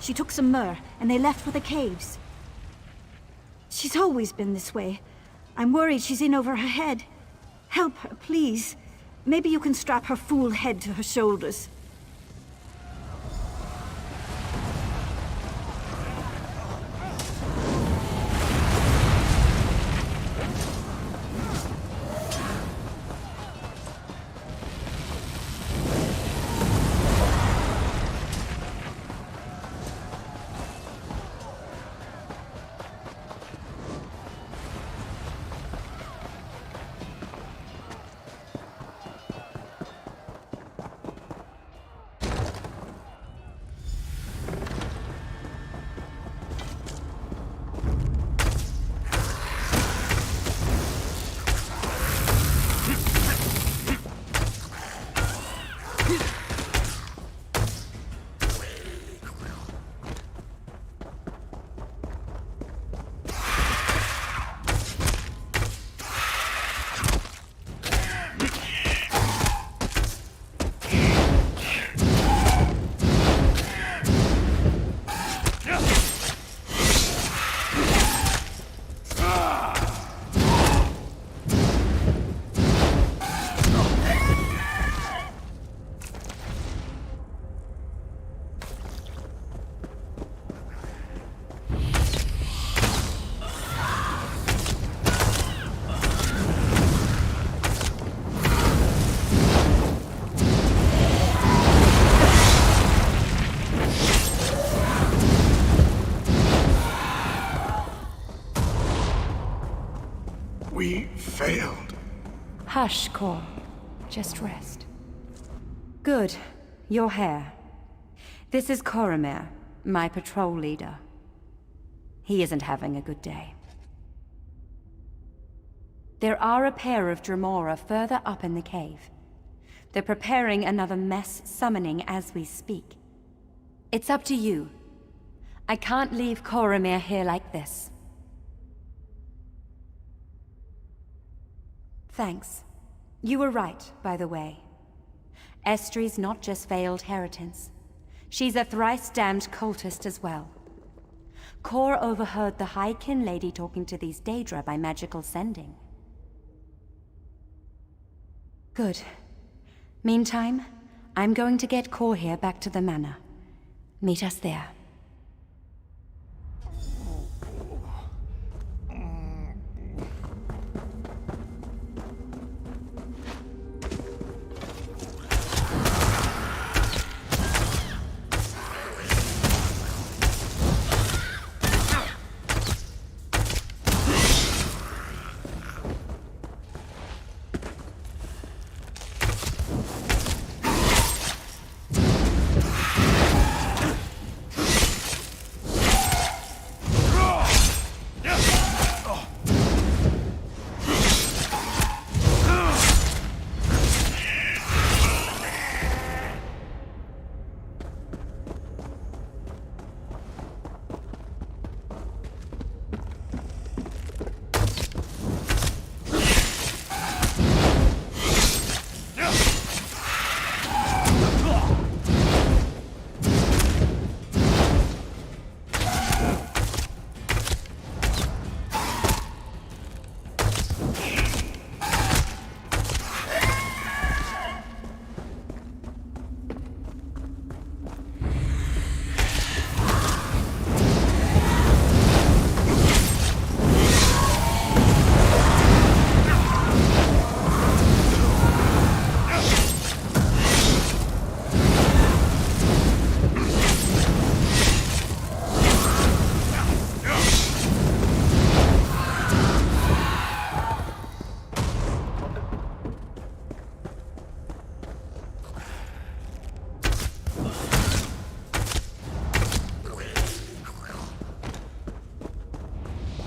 She took some myrrh, and they left for the caves. She's always been this way. I'm worried she's in over her head. Help her, please. Maybe you can strap her fool head to her shoulders. failed. Hush, Cor. Just rest. Good. Your hair. This is Coromir, my patrol leader. He isn't having a good day. There are a pair of Dremora further up in the cave. They're preparing another mess summoning as we speak. It's up to you. I can't leave Coromir here like this. Thanks. You were right, by the way. Estri's not just veiled heritance. She's a thrice-damned cultist as well. Cor overheard the High Kin Lady talking to these Daedra by magical sending. Good. Meantime, I'm going to get Cor here back to the manor. Meet us there.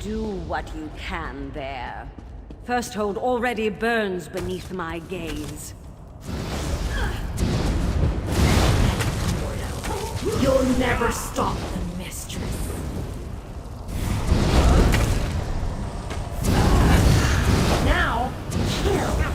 Do what you can there. Firsthold already burns beneath my gaze. You'll never stop the mistress. Now, kill.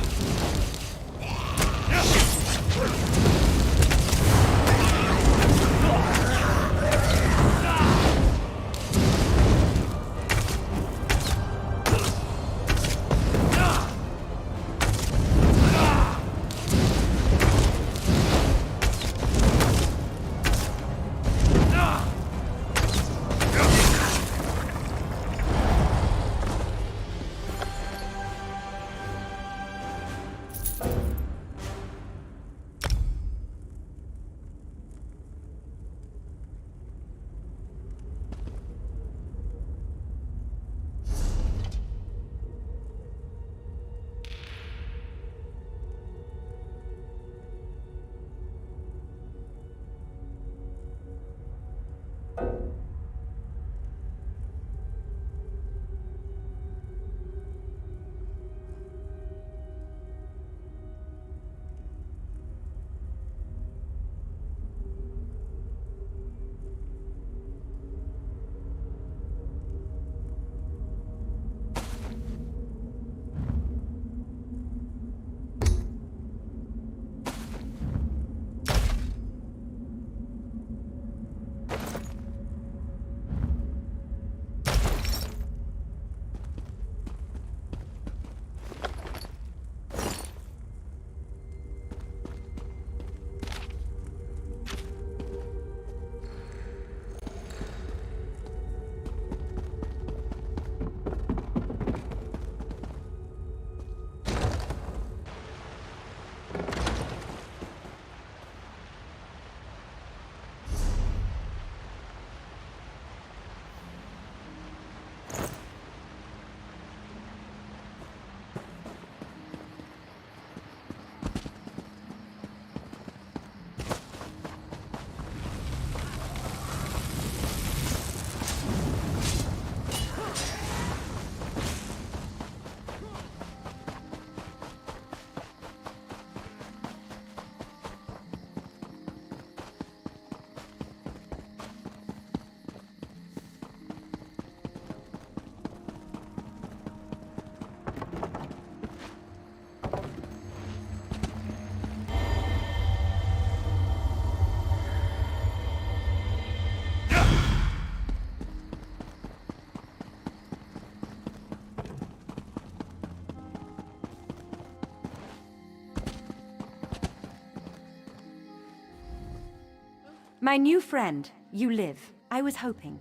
My new friend, you live. I was hoping.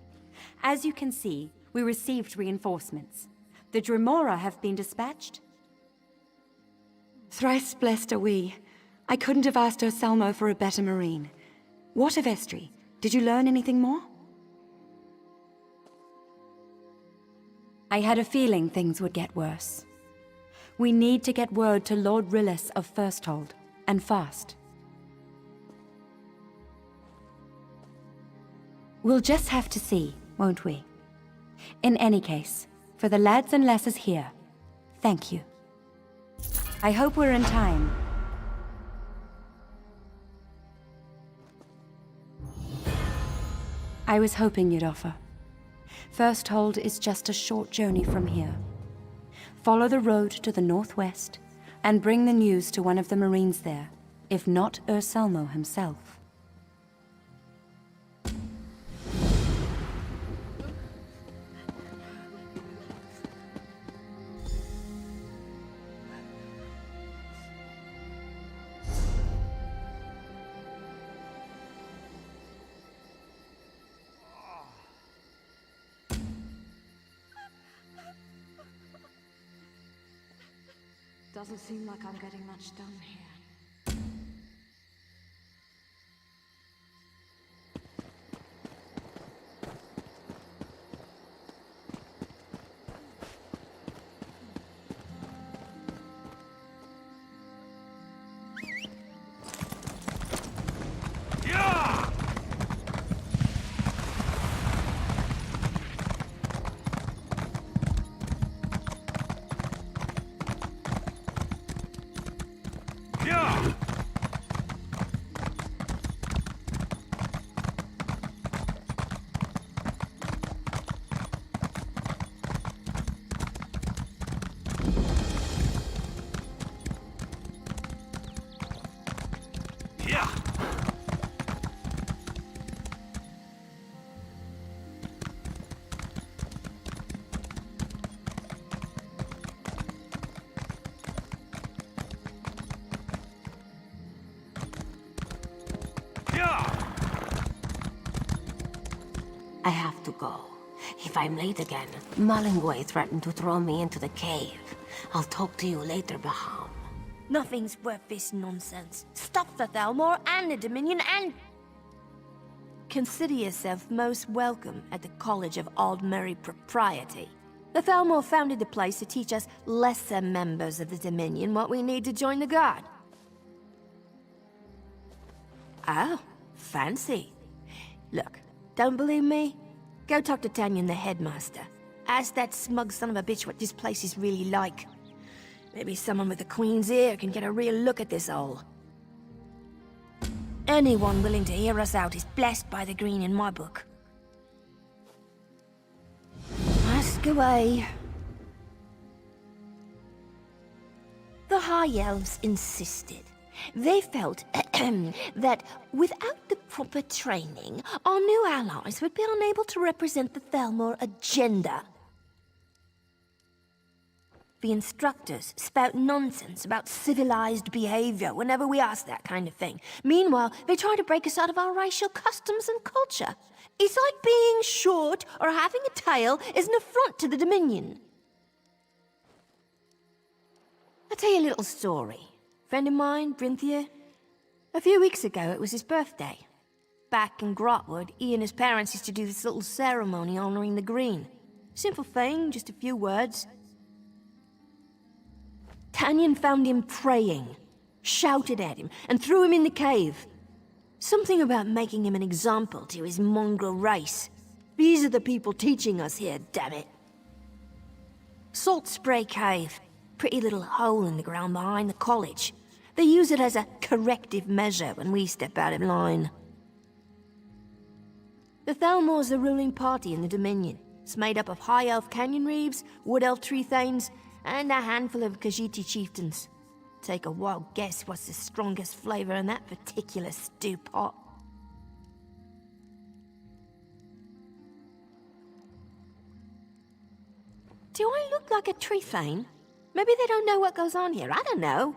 As you can see, we received reinforcements. The Dremora have been dispatched. Thrice blessed are we. I couldn't have asked Urselmo for a better marine. What of Estri? Did you learn anything more? I had a feeling things would get worse. We need to get word to Lord Lycus of Firsthold, and fast. We'll just have to see, won't we? In any case, for the lads and lasses here, thank you. I hope we're in time. I was hoping you'd offer. Firsthold is just a short journey from here. Follow the road to the northwest, and bring the news to one of the Marines there, if not Urselmo himself. Doesn't seem like I'm getting much done here. I have to go. If I'm late again, Malingway threatened to throw me into the cave. I'll talk to you later, Baham. Nothing's worth this nonsense. Stop the Thalmor and the Dominion and... Consider yourself most welcome at the College of Aldmeri Propriety. The Thalmor founded the place to teach us lesser members of the Dominion what we need to join the Guard. Oh, fancy. Look, don't believe me? Go talk to Tanyan, the headmaster. Ask that smug son of a bitch what this place is really like. Maybe someone with a queen's ear can get a real look at this hole. Anyone willing to hear us out is blessed by the green in my book. Ask away. The High Elves insisted. They felt that without the proper training, our new allies would be unable to represent the Thalmor agenda. The instructors spout nonsense about civilized behavior whenever we ask that kind of thing. Meanwhile, they try to break us out of our racial customs and culture. It's like being short or having a tail is an affront to the Dominion. I'll tell you a little story. Friend of mine, Brinthia. A few weeks ago, it was his birthday. Back in Grotwood, he and his parents used to do this little ceremony honoring the green. Simple thing, just a few words. Tanyan found him praying, shouted at him, and threw him in the cave. Something about making him an example to his mongrel race. These are the people teaching us here, damn it. Salt Spray Cave. Pretty little hole in the ground behind the college. They use it as a corrective measure when we step out of line. The Thalmor's the ruling party in the Dominion. It's made up of High Elf Canyon Reeves, Wood Elf Tree Thanes, and a handful of Khajiiti chieftains. Take a wild guess what's the strongest flavor in that particular stew pot. Do I look like a tree thane? Maybe they don't know what goes on here, I don't know.